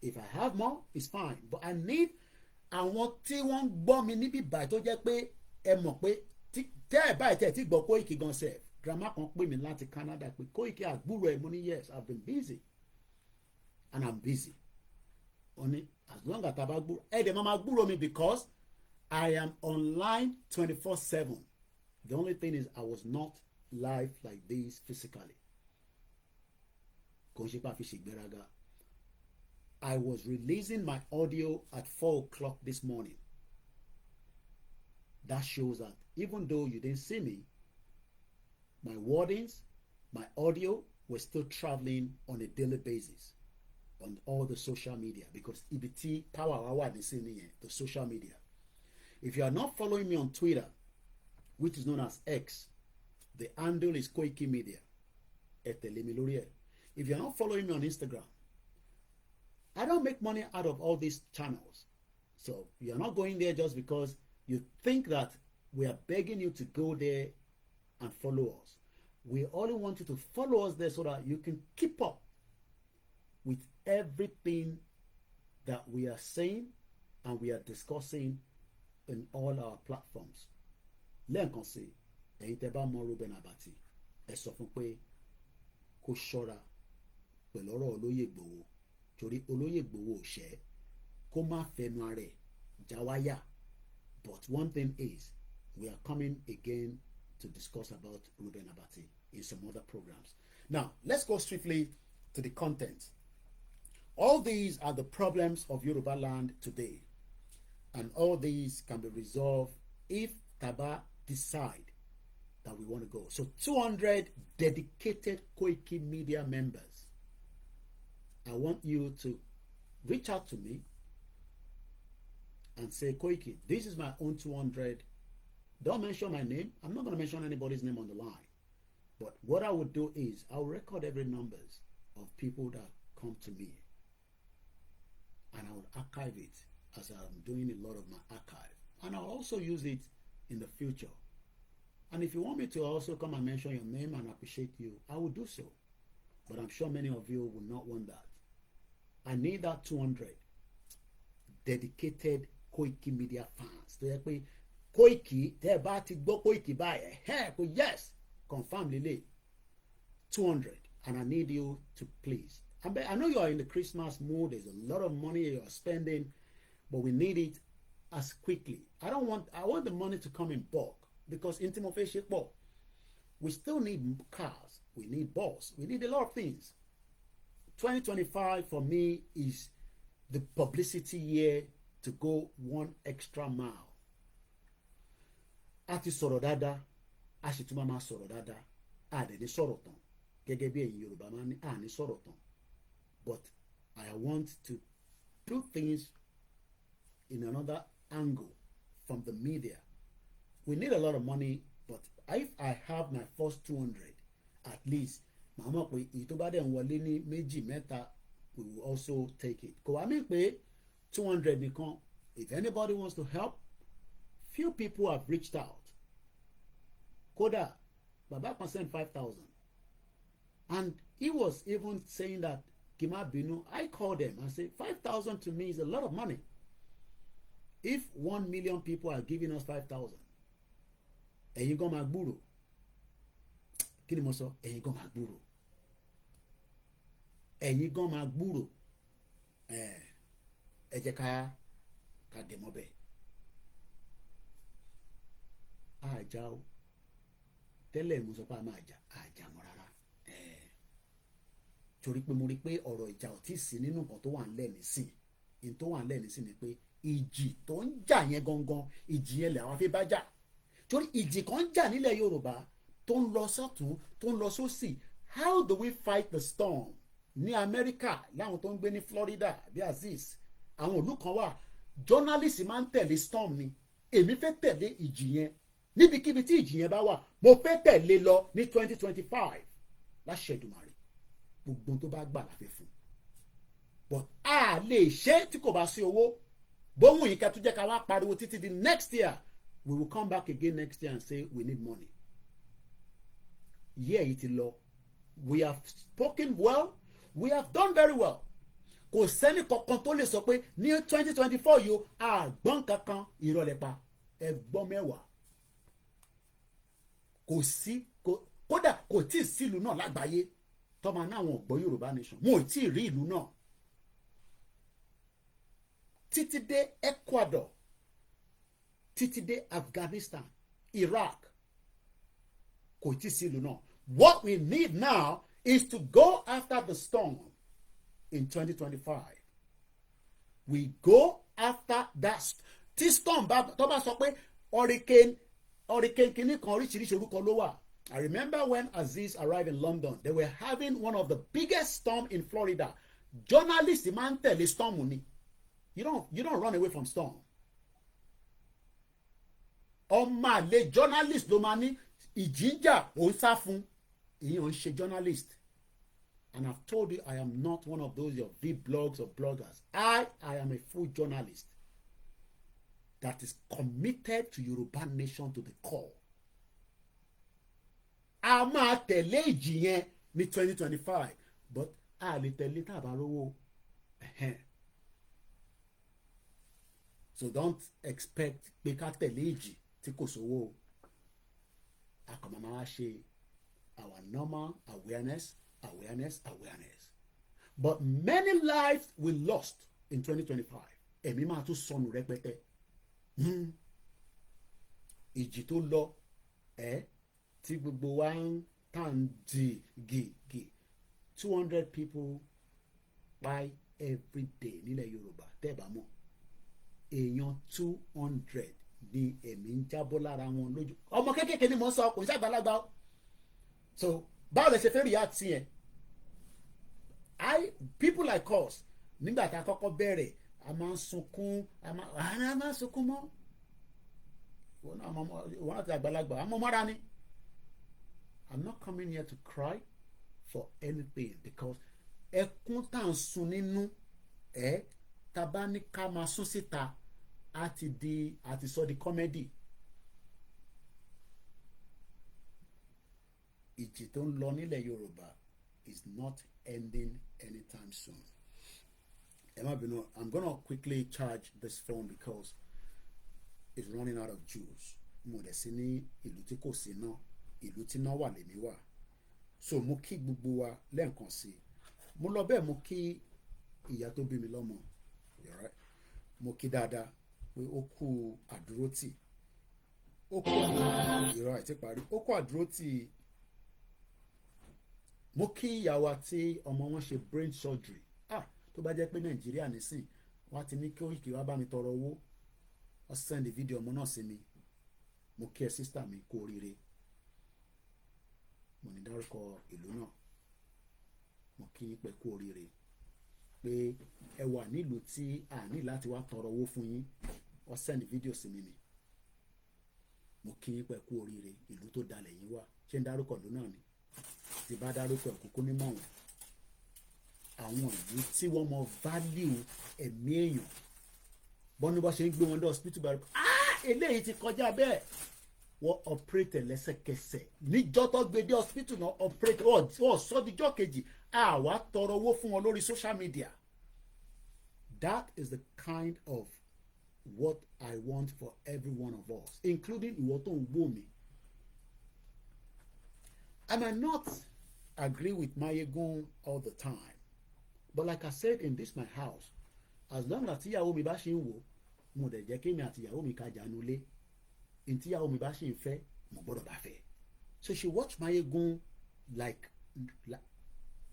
If I have more, it's fine. But I need àwọn tí wọ́n ń gbọ́ mi níbí báyìí tó jẹ́ pé ẹ mọ̀ pé tẹ́ ẹ báyìí tẹ́ ẹ ti gbọ́ Koiki gan sef. Grandma kan pè mí láti Canada pé Koiki àgbúrò ẹ̀ mo ní yes, I've been busy. and I'm busy. Only as long as I hey, the mama gbúrò me because I am online 24/7. The only thing is I was not live like this physically. I was releasing my audio at 4 o'clock this morning. That shows that even though you didn't see me, my wordings, my audio were still traveling on a daily basis on all the social media because EBT power award is in here, the social media. If you are not following me on Twitter, which is known as X, the handle is Koikimedia. If you are not following me on Instagram, I don't make money out of all these channels. So you are not going there just because you think that we are begging you to go there and follow us. We only want you to follow us there so that you can keep up with everything that we are saying and we are discussing in all our platforms. Lẹ́ẹ̀kan sí, ẹ̀yin tẹ́ bá mọ Ruben Abati, ẹ sọ fún pé kó ṣọ́ra pẹ̀lú ọ̀rọ̀ olóyè Ìgbòho torí olóyè Ìgbòho ò ṣẹ́ kó má fẹnu ara ẹ̀ já wáyà. But one thing is, we are coming again to discuss about Ruben Abati in some other programs. Now, let's go swiftly to the content. All these are the problems of Yoruba land today. And all these can be resolved if Taba decide that we want to go. So 200 dedicated Koikimedia members. I want you to reach out to me and say, Koiki, this is my own 200. Don't mention my name. I'm not going to mention anybody's name on the line. But what I would do is I'll record every numbers of people that come to me. And I will archive it as I'm doing a lot of my archive. And I'll also use it in the future. And if you want me to also come and mention your name and appreciate you, I will do so. But I'm sure many of you will not want that. I need that 200 dedicated Koikimedia fans. To help me, Koiki, they're about to go Koiki by a hair. Yes, confirm Lily. 200. And I need you to please. I know you are in the Christmas mood. There's a lot of money you are spending, but we need it as quickly. I want the money to come in bulk because in Timofey we still need cars. We need balls. We need a lot of things. 2025 for me is the publicity year to go one extra mile. Àti sọ̀rọ̀ dáadáa, a sì tún máa sọ̀rọ̀ dáadáa, a dẹ̀ ní sọ̀rọ̀ tán. Gẹ́gẹ́ bí ẹ̀yin Yorùbá máa ní a ní sọ̀rọ̀ tán. But I want to do things in another angle from the media. We need a lot of money, but if I have my first 200, at least, màmá pé èyí tó bá dẹ̀ ń wọlé ní méjì mẹ́ta, we will also take it. Kò wá mí pé 200 nìkan. If anybody wants to help, few people have reached out. Kódà, bàbá kan send 5,000. And he was even saying that, Kima Binu, I called them and said, 5,000 to me is a lot of money. If 1 million people are giving us 5,000, ẹ̀yin gan máa gbúrò. Kí ni mo sọ? Ẹ̀yin gan máa gbúrò. Ẹ̀yin gan máa gbúrò. Ẹ jẹ́ ká dẹ̀ mọ́ bẹ́ẹ̀. Àjà o. Tẹ́lẹ̀ mo sọ pé a máa jà, àjà mọ́ rárá. Torí pé mo rí pé ọ̀rọ̀ ìjà ò tí ì sí nínú nǹkan tó wà ńlẹ̀ nísìn. Ìyẹn tó wà ńlẹ̀ nísìn ni pé ìjì tó ń jà yẹn gangan, ìjì yẹn làwọn fi bá jà. Torí ìjì kan ń jà nílẹ̀ Yorùbá tó ń lọ sọ́tún, tó ń lọ sósì. How do we fight the storm? Ní Amẹ́ríkà, láwọn tó ń gbé ní Florida, bí Aziz, àwọn ìlú kan wà, journalist máa ń tẹ̀lé storm ni. Èmi fẹ́ tẹ̀lé ìjì yẹn. Níbikíbi tí ìjì yẹn bá wà, mo fẹ́ tẹ̀lé lọ ní 2025. Láṣẹ Èdùmàrè. Gbogbo tó bá gbà la fẹ́ fún. But a lè ṣe tí kò bá sí owó. Bóhùn yìí ká tún jẹ́ ká wá pariwo títí di next year. We will come back again next year and say we need money. Yeah, yìí ti lọ. We have spoken well. We have done very well. Kò sẹ́ni kankan tó lè sọ pé ní 2024 yìí àgbọ̀n kankan ìrọ̀lẹ́ pa ẹgbọ́n mẹ́wàá. Kò sí kódà kò tí ì sí ìlú náà lágbàáyé tọ́mọ náà àwọn ọ̀gbọ́n Yorùbá nation. Mo ò tí ì rí ìlú náà títí dé Ecuador, títí dé Afghanistan, Iraq, kò tí sí ìlú náà. What we need now is to go after the storm in 2025. We go after that. Tí storm tó bá sọ pé hurricane kìíní kan oríṣiríṣi orúkọ ló wà. I remember when Aziz arrived in London, they were having one of the biggest storm in Florida. Journalists máa ń tẹ̀lé storm ni. You don't run away from storm. Ọmọ àlè journalist ló máa ní ìjìnjà ò ń sá fún. Ìyẹn ò ń ṣe journalist. And I've told you I am not one of those your V-blogs or bloggers. I am a full journalist that is committed to Yoruba nation to the core. A máa tẹ̀lé ìjì yẹn ní 2025 but a lè tẹ̀lé tàbá rówó. So don't expect pé ká tẹ̀lé ìjì tí kò sówó. A kàn máa ṣe our normal awareness. But many lives we lost in 2025. Ẹ̀mí máa tún sọnù rẹpẹtẹ. Ìjì tó lọ tí gbogbo wa ń tàn di gègé 200 people by every day nílẹ̀ Yorùbá tẹ́ẹ̀bà mọ̀. Èèyàn 200 ni ẹ̀mí ń jábọ́ lára wọn lójú. Ọmọ kéékèèké ni mo ń sọ kò ń ṣàgbàlagbà. So báwo lè ṣe fẹ́ react sí yẹn? People like us nígbà tá a kọ́kọ́ bẹ̀rẹ̀ a máa ń sunkún a máa ń sunkún mọ́ wọn àti àgbàlagbà àmọ́ mọ́ra ni. I'm not coming here to cry for anything because ẹkún tá à ń sun nínú tá bá ní ká máa sún síta àti sọ di comedy. Ìjì tó ń lọ nílẹ̀ Yorùbá is not ending anytime soon. Emma Bino, I'm gonna quickly charge this phone because it's running out of juice. Mo dẹ̀ sí ní ìlú tí kò sí náà, ìlú tí náà wà lèmi wà. So mo kí gbogbo wa lẹ́ẹ̀kan sí i. Mo lọ bẹ́ẹ̀ mo kí ìyá tó bí mi lọ́mọ. Mo kí dáadáa pé ó kú àdúrótì. Ó kú ìrọ̀ àti parí. Ó kú àdúrótì. Mo kí ìyàwó àti ọmọ wọn ṣe brain surgery. Tó bá jẹ́ pé Nàìjíríà nísìn wọ́n ti ní kí Koiki wá bá mi tọrọ owó. Wọ́n send fídíò ọmọ náà sí mi. Mo kí ẹ sísítà mi kú oríire. Mo ní dárúkọ ìlú náà. Mo kí yín pé kú oríire. Pé ẹ wà nílùú tí a ní láti wá tọrọ owó fún yín. Wọ́n send fídíò sí mi ni. Mo kí yín pé kú oríire. Ìlú tó dalẹ̀ yín wà. Ṣé ń dárúkọ ìlú náà ni? Tí bá dárúkọ òkúkú ní mọ̀ wọ́n. Àwọn ìlú tí wọ́n mọ value ẹ̀mí èèyàn bọ́n ní bá ṣe ń gbé wọn dé hospital bá rí eléyìí ti kọjá bẹ́ẹ̀ wọ́n operate lẹ́sẹ̀kẹsẹ̀ níjọ́ tó gbé dé hospital náà operate wọ́n sọ díjọ́ kejì àwa tọrọ owó fún wọn lórí social media. That is the kind of what I want for every one of us, including ìwọ tó ń gbọ́ mi. I might not agree with Mayegun all the time. But like I said, in this my house, as long as tíyàwó mi bá ṣe ń wò mo dẹ̀ jẹ́ kémi àti ìyàwó mi kájà nulẹ̀ in tíyàwó mi bá ṣe ń fẹ́ mo gbọ́dọ̀ bá fẹ́. So she watch Mayegun like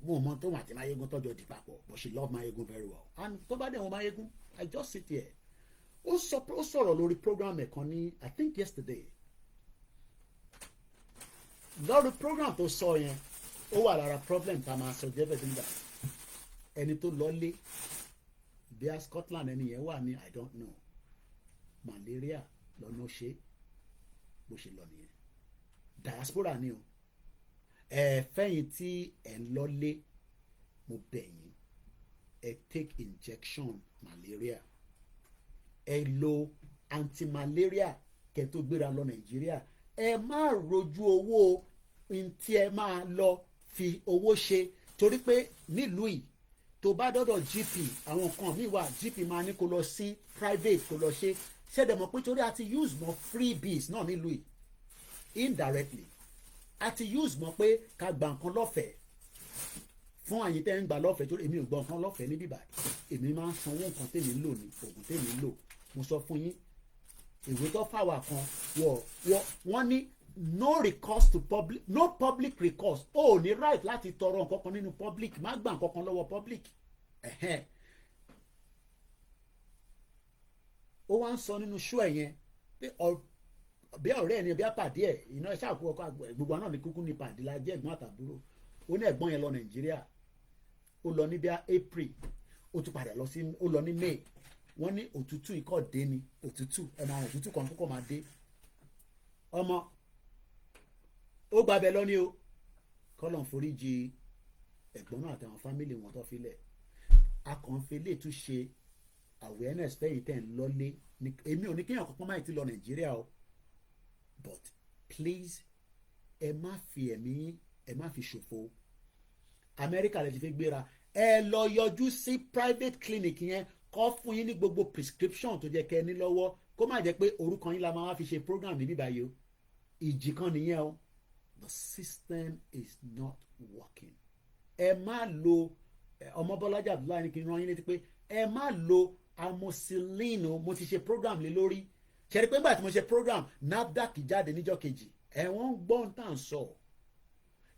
mo mọ tó wà tí Mayegun tọ́jọ́ di papọ̀ but she love Mayegun very well. And tó bá dẹ̀ wọ́n Mayegun I just sit here. Ó sọ̀rọ̀ lórí program ẹ̀kan ní I think yesterday. Lórí program tó sọ yẹn ó wà lára problem tá a máa sọ jẹ́ bẹ́ẹ̀ nígbà ẹni tó lọ́lé bíi Scotland ẹni yẹn wà ní I don't know malaria lọ́nà ṣe bó ṣe lọ nìyẹn diaspora ni o fẹ́yìn tí ẹ̀ ń lọ́lé mo bẹ̀ yín take injection malaria lo anti-malaria kẹ́ tó gbéra lọ Nàìjíríà má rojú owó ntí máa lọ fi owó ṣe torí pé nílùú yìí tó bá dọ́dọ̀ GP àwọn kan míì wà GP máa ní kó lọ sí private kó lọ ṣe ṣẹ́dẹ̀ mọ̀ pé torí a ti use mọ́ freebies náà nílùú yìí indirectly a ti use mọ́ pé ká gba nǹkan lọ́fẹ̀ẹ́ fún àyín tẹ́ ń gbà lọ́fẹ̀ẹ́ torí èmi ò gbọ́ nǹkan lọ́fẹ̀ẹ́ níbí báyìí èmi máa ń sanwó nǹkan tèmi lò ní oògùn tèmi lò mo sọ fún yín ìwé tó fàwà kan wọ́n ní no recourse to public, no public recourse o ò ní right láti tọrọ nǹkan kan nínú public má gbà nǹkan kan lọ́wọ́ public ó wá ń sọ nínú show ẹ̀ yẹn pé bí ọ̀rẹ́ ẹni bí apàdé ẹ̀ iná ẹ̀ṣẹ́ àkókò ọkọ̀ gbogbo náà ní kúkú ní pàdé la jẹ́ ẹ̀gbọ́n àtàbúrò ó ní ẹ̀gbọ́n yẹn lọ Nàìjíríà ó lọ ní bí April ó tún padà lọ sí ó lọ ní May wọ́n ní òtútù ikọ̀ dé ni òtútù ẹ̀mọ àwọn òtútù kan kókò máa dé ọmọ ó gbàbẹ lọ ní o kọ́lọ̀ ń foríjì ẹ̀gbọ́n náà àtàwọn fámìlì wọn tó filẹ̀ akànfẹ́lẹ́ tún ṣe awareness fẹ́yìí tẹ̀ ń lọ́lé èmi ò ní kéèyàn kankan máa ti lọ Nàìjíríà o but please ẹ má fi ṣòfò Amẹ́ríkà lè ti fi gbéra ẹ lọ yọjú sí private clinic yẹn kọ́ fún yín ní gbogbo prescription tó jẹ́ kẹ́ ẹ ní lọ́wọ́ kó má jẹ́ pé orúkọ yín la máa wá fi ṣe program níbí báyìí o ìjì kan nìyẹn o the system is not working ẹ má lo ọmọbọ́lájà Abdullahi ní kí n rán yín létí pé ẹ má lo amoxicillin o mo ti ṣe program lé lórí ṣe rí pé nígbà tí mo ṣe program NAFDAC jáde níjọ́ kejì ẹ̀wọ̀n gbọ́n tá à ń sọ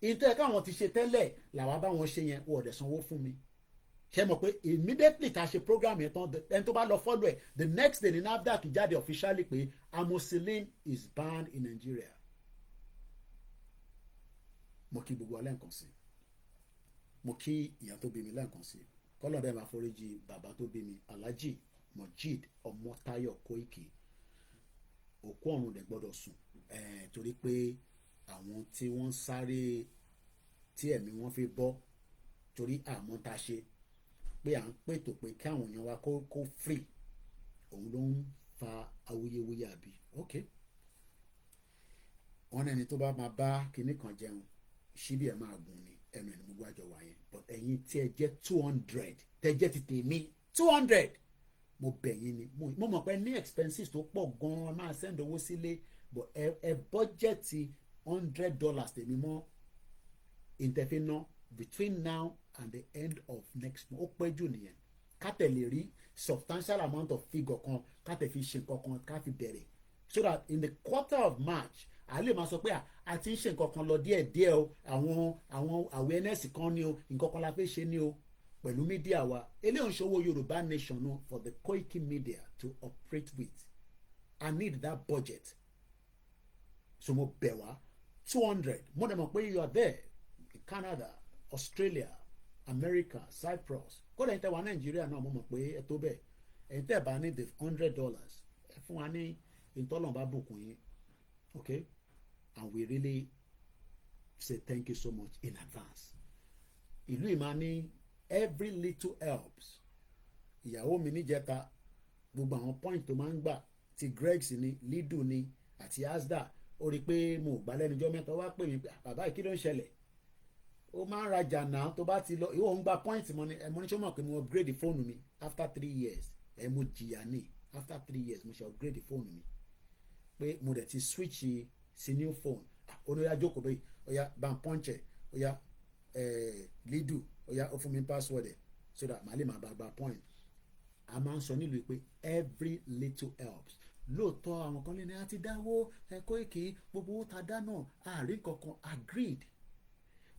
ìtọ́ ẹ̀ka àwọn ti ṣe tẹ́lẹ̀ làwa bá wọn ṣe yẹn wọ́n ọ̀dẹ̀ sanwó fún mi ṣe mọ̀ pé immediately tá a ṣe program yẹn tán ẹni tó bá lọ follow ẹ̀ the next day ní NAFDAC jáde officially pé amoxicillin is banned in Nigeria mo kí gbogbo alẹ́ nǹkan sí mo kí ìyá tó bí mi lẹ́ǹkan sí kọ́lọ̀ dẹ́ máa foríjì bàbá tó bí mi Alhaji Mojeed Ọmọ́táyọ̀ Koiki òkú ọ̀run dẹ̀ gbọ́dọ̀ sùn torí pé àwọn tí wọ́n sáré tí ẹ̀mí wọn fi bọ́ torí àmọ́ tá a ṣe pé à ń pètò pé kí àwọn èèyàn wa kó free òun ló ń fa awuyewuye àbí ok wọn ẹni tó bá máa bá kinní kan jẹun síbi ẹ̀ máa gùn ni ẹnu ẹni gbogbo àjọ wà yẹn but ẹ̀yin tí ẹ jẹ́ 200 tẹ́ jẹ́ ti tèmi 200 mo bẹ̀ yín ni mo mọ̀ pé ní expenses tó pọ̀ gan-an máa send owó sílé but ẹ bọ́jẹ̀tì $100 tèmi mọ́ ìtẹ̀fínà between now and the end of next month ó pẹ́ jù nìyẹn ká tẹ̀lé rí substantial amount of figure kan ká tẹ̀ fi ṣe nǹkan kan ká fi bẹ̀rẹ̀ so that in the quarter of March a lè máa sọ pé a ti ń ṣe nǹkan kan lọ díẹ̀díẹ̀ o àwọn awareness kan ni o nǹkan kan la fẹ́ ṣe ni o pẹ̀lú mídíà wa eléyìí ń ṣòwò Yorùbá nation no for the Koikimedia to operate with I need that budget so mo bẹ̀ wá 200 mo dẹ̀ mọ̀ pé you are there Canada Australia America Cyprus kódà ẹ̀yin tẹ́ wà Nàìjíríà náà mo mọ̀ pé ẹ tó bẹ́ẹ̀ ẹ̀yin tẹ́ bá ní the $100 ẹ fún wa ní ìtọ́lọ́mbà bùkún yín okay and we really say thank you so much in advance ìlú ìmání every little helps ìyàwó mi níjẹta gbogbo àwọn point tó máa ń gbà ti Greg's ni Lidl ni àti Asda ó rí i pé mo gbà lẹ́nujọ́ mẹ́ta wá pè mí pé bàbá yìí kí ló ń ṣẹlẹ̀ ó máa ń rajà náà tó bá ti lọ ìwọ ń gba point mo ní ṣé mọ̀ pé mo upgrade fóònù mi after 3 years mo jìyà ní after 3 years mo ṣe upgrade fóònù mi pé mo dẹ̀ ti switch sí new phone oníyà jókòó bẹ́ẹ̀ ọ̀yà bá ń pọ́ǹchẹ̀ ọ̀yà Lidl ọ̀yà ó fún mi password ẹ̀ so that màá lè máa gba point a máa ń sọ nílùú pé every little helps lóòótọ́ àwọn kan lè ní àti dáwó Koiki gbogbo owó ta dá náà àárín kankan agreed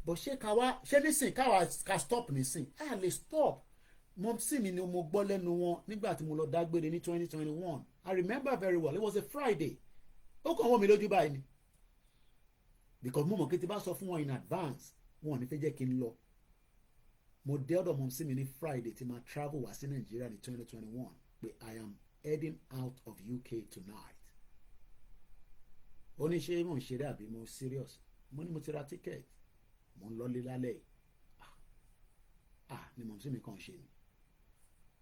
but ṣé nísìn ká stop nísìn a lè stop mo sì mi ni mo gbọ́ lẹ́nu wọn nígbà tí mo lọ dágbére ní 2021 I remember very well it was a Friday ó kàn wọ́n mi lójú báyìí ni because mo mọ̀ kí ti bá sọ fún wọn in advance wọn ò ní fẹ́ jẹ́ kí n lọ mo dé ọ̀dọ̀ mọ̀ sí mi ní Friday tí ma travel wá sí Nàìjíríà ní 2021 pé I am heading out of UK tonight ó ní ṣé mo ń ṣeré àbí mo serious mo ní mo ti ra ticket mo ń lọlé lálẹ́ ni mọ̀ sí mi kàn ṣe ni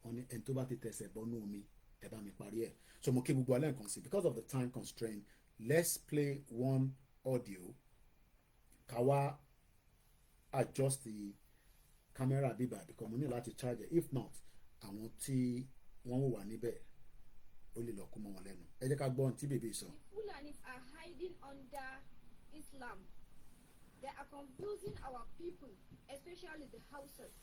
wọ́n ní ẹni tó bá ti tẹ̀sẹ̀ bọ́nú omi ẹ bá mi parí ẹ̀ so mo kí gbogbo alẹ́ nǹkan sí because of the time constraint let's play one audio ká wá adjust the camera bíbá because mo ní láti charge it if not àwọn tí wọ́n wò wá níbẹ̀ ó lè lọ kó mọ́ wọn lẹ́nu ẹ jẹ́ ká gbọ́ ohun tí bèbè sọ. Fulanis are hiding under Islam. They are confusing our people, especially the Hausas.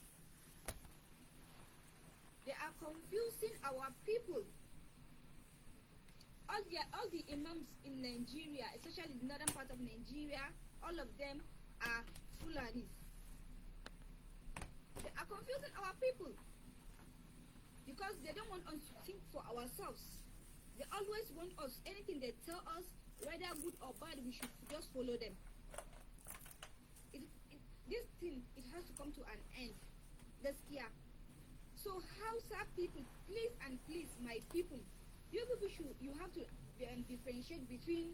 They are confusing our people. All the imams in Nigeria, especially the northern part of Nigeria, all of them are Fulanis. They are confusing our people because they don't want us to think for ourselves. They always want us, anything they tell us, whether good or bad, we should just follow them. This thing, it has to come to an end. This year. So Hausa people, please and please, my people, you have to differentiate between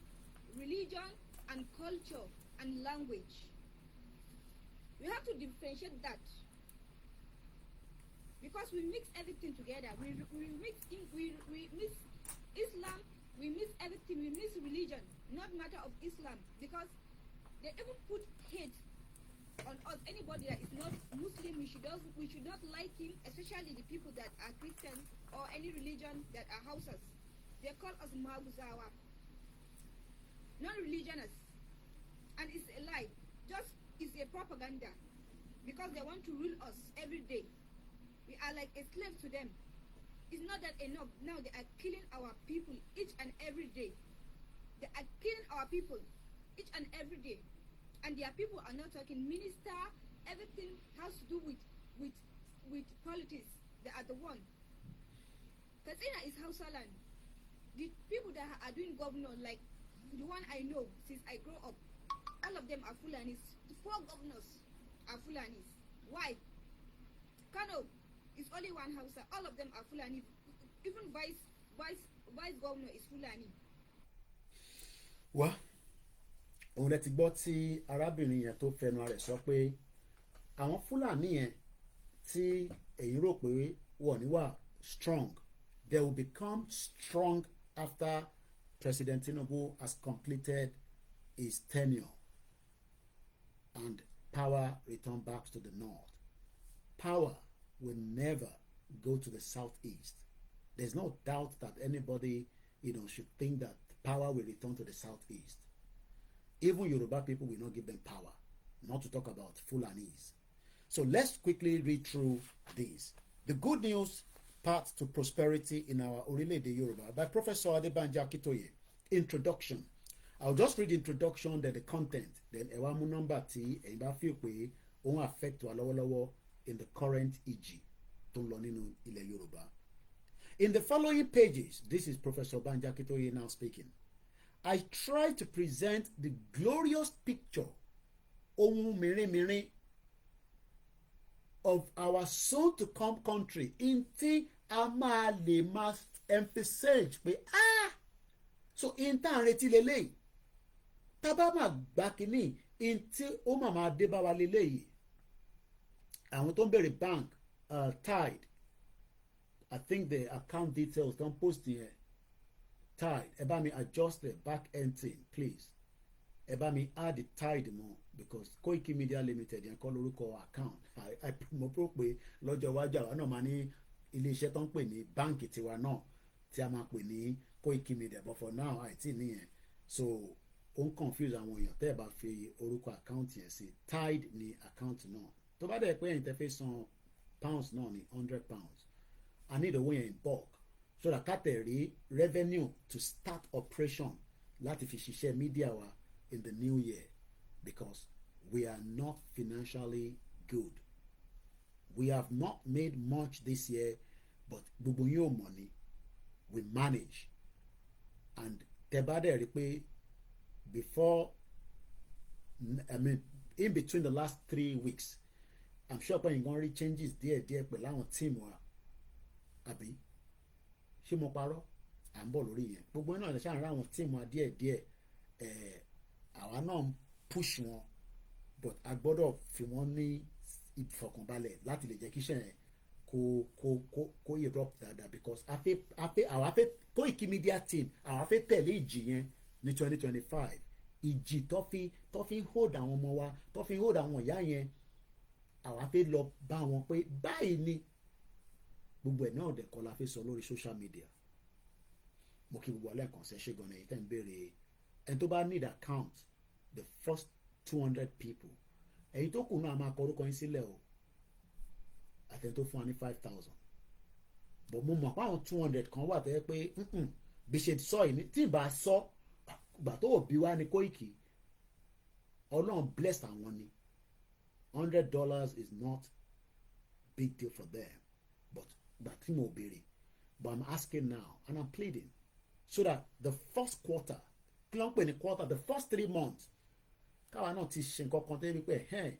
religion and culture and language. You have to differentiate that because we mix everything together. We mix Islam, we mix everything, we mix religion, not matter of Islam, because they even put hate on us. Anybody that is not Muslim, we should not like him, especially the people that are Christian or any religion that are Hausas. They call us Maguzawa, non-religionists, and it's a lie. It's a propaganda because they want to rule us every day. We are like a slave to them. It's not that enough. Now they are killing our people each and every day. They are killing our people each and every day. And their people are not talking. Minister, everything has to do with politics. They are the one. Katsina is Hausa land. The people that are doing governor, like the one I know since I grew up, all of them are Fulanis. The 4 governors are Fulanis. Why? Kano is only one Hausa. All of them are Fulani. Even vice governor is Fulani. Wá òun lẹ ti gbọ́ tí arábìnrin yẹn tó fẹnu rẹ̀ sọ pé àwọn Fúlàní yẹn tí èyí rò pé wọ́n ní wà strong, they will become strong after President Tinubu has completed his tenure and power return back to the north. Power will never go to the southeast. There's no doubt that anybody, should think that power will return to the southeast. Even Yoruba people will not give them power, not to talk about Fulanis. So let's quickly read through this. The good news path to prosperity in our Orílẹ̀-èdè Yoruba by Professor Adebanji Akitoye. Introduction. I'll just read the introduction, then the content, then ẹ̀wá mú nọ́mbà tí ẹ̀yin bá fi pé òun affect wa lọ́wọ́lọ́wọ́ in the current EG tó ń lọ nínú ilẹ̀ Yorùbá. In the following pages, this is Professor Banji Akitoye now speaking. I try to present the glorious picture, ohun mèremère, of our soon-to-come country in tí a máa lè máa emphasize pé so in tá à ń retí lélẹ́yìí tá a bá máa gbà kínní in tí ó máa dé bá wa lélẹ́yìí. Àwọn tó ń bèrè bank Tide, I think the account details don post here. Tide, ẹ bá mi adjust the back end thing please. Ẹ bá mi add the Tide mọ́ because Koikimedia Limited yẹn kọ́ lórúkọ account. Mo rò pé lọ́jọ́ iwájú àwa náà máa ní iléeṣẹ́ tó ń pè ní báǹkì tiwa náà tí a máa pè ní Koikimedia, but for now àìtí nìyẹn. So ó ń confuse àwọn èèyàn tẹ́ ẹ bá fi orúkọ account yẹn sí. Tide ni account náà. Tó bá dẹ̀ pé ẹ̀yin tẹ́ fẹ́ san pounds náà ní £100. I need owó yẹn in bulk so that ká tẹ̀ rí revenue to start operation láti fi ṣiṣẹ́ media wa in the new year, because we are not financially good. We have not made much this year, but gbogbo yín ò mọ̀ ni we manage. And tẹ́ bá dẹ̀ rí pé before, in between the last 3 weeks, I'm sure pé you're gonna rí changes díẹ̀díẹ̀ pẹ̀lú àwọn team wa. Àbí ṣé mo parọ́? À ń bọ̀ lórí yẹn. Gbogbo náà lè ṣáà ń rá àwọn team wa díẹ̀díẹ̀. Àwa náà ń push wọn, but a gbọ́dọ̀ fi wọ́n ní ìfọ̀kànbalẹ̀ láti lè jẹ́ kí iṣẹ́ yẹn kó erupt dáadáa, because àwa fẹ́ Koikimedia team àwa fẹ́ tẹ̀lé ìjì yẹn ní 2025. Ìjì tó fi ń hold àwọn ọmọ wa, tó fi ń hold àwọn ìyá yẹn, àwa fẹ́ lọ bá wọn pé báyìí ni. Gbogbo ẹ̀ náà dẹ̀ kọ́ la fẹ́ sọ lórí social media. Mo kí gbogbo alẹ́ kan ṣe ṣe gan-an èyí tẹ́ ń béèrè ẹni tó bá need account, the first 200 people, èyí tó kù náà máa kọ orúkọ yín sílẹ̀ o, àtẹni tó fún wa ní 5,000 but mo mọ̀ pé àwọn 200 kan wà tó yẹ pé bí ṣe sọ yìí ní tí ì bá sọ gbà tó òbí wa ní Koiki Ọlọ́run bless àwọn ni $100 is not big deal for them but gbà tí mo béèrè but I'm asking now and I'm pleading so that the first quarter kí ló ń pè ní quarter the first 3 months káwa náà ti ṣe nǹkan kan tó yẹ pé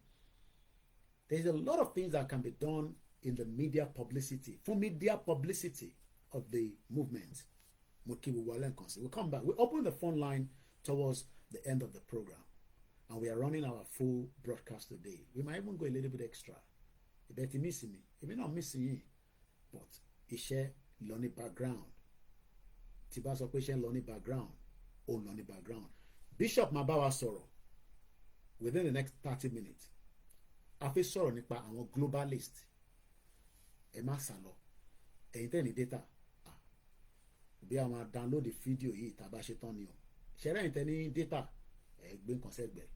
there's a lot of things that can be done in the media publicity for media publicity of the movement. We'll come back. We open the phone line towards the end of the program, and we are running our full broadcast today. We might even go a little bit extra. You better miss me. You may not miss me, but iṣẹ́ lọ ní background. Tí bá sọ pé iṣẹ́ lọ ní background, ó lọ ní background. Bishop máa bá wa sọ̀rọ̀ within the next 30 minutes. A fẹ́ sọ̀rọ̀ nípa àwọn globalist. Ẹ má sá lọ. Ẹ̀yin tẹ́ ní data. Bí a máa download fídíò yìí tá a bá ṣe tán ni o. Ṣẹ̀rẹ́ ẹ̀yin tẹ́ ní data. Ẹ gbé nǹkan sẹ́gbẹ̀ẹ́.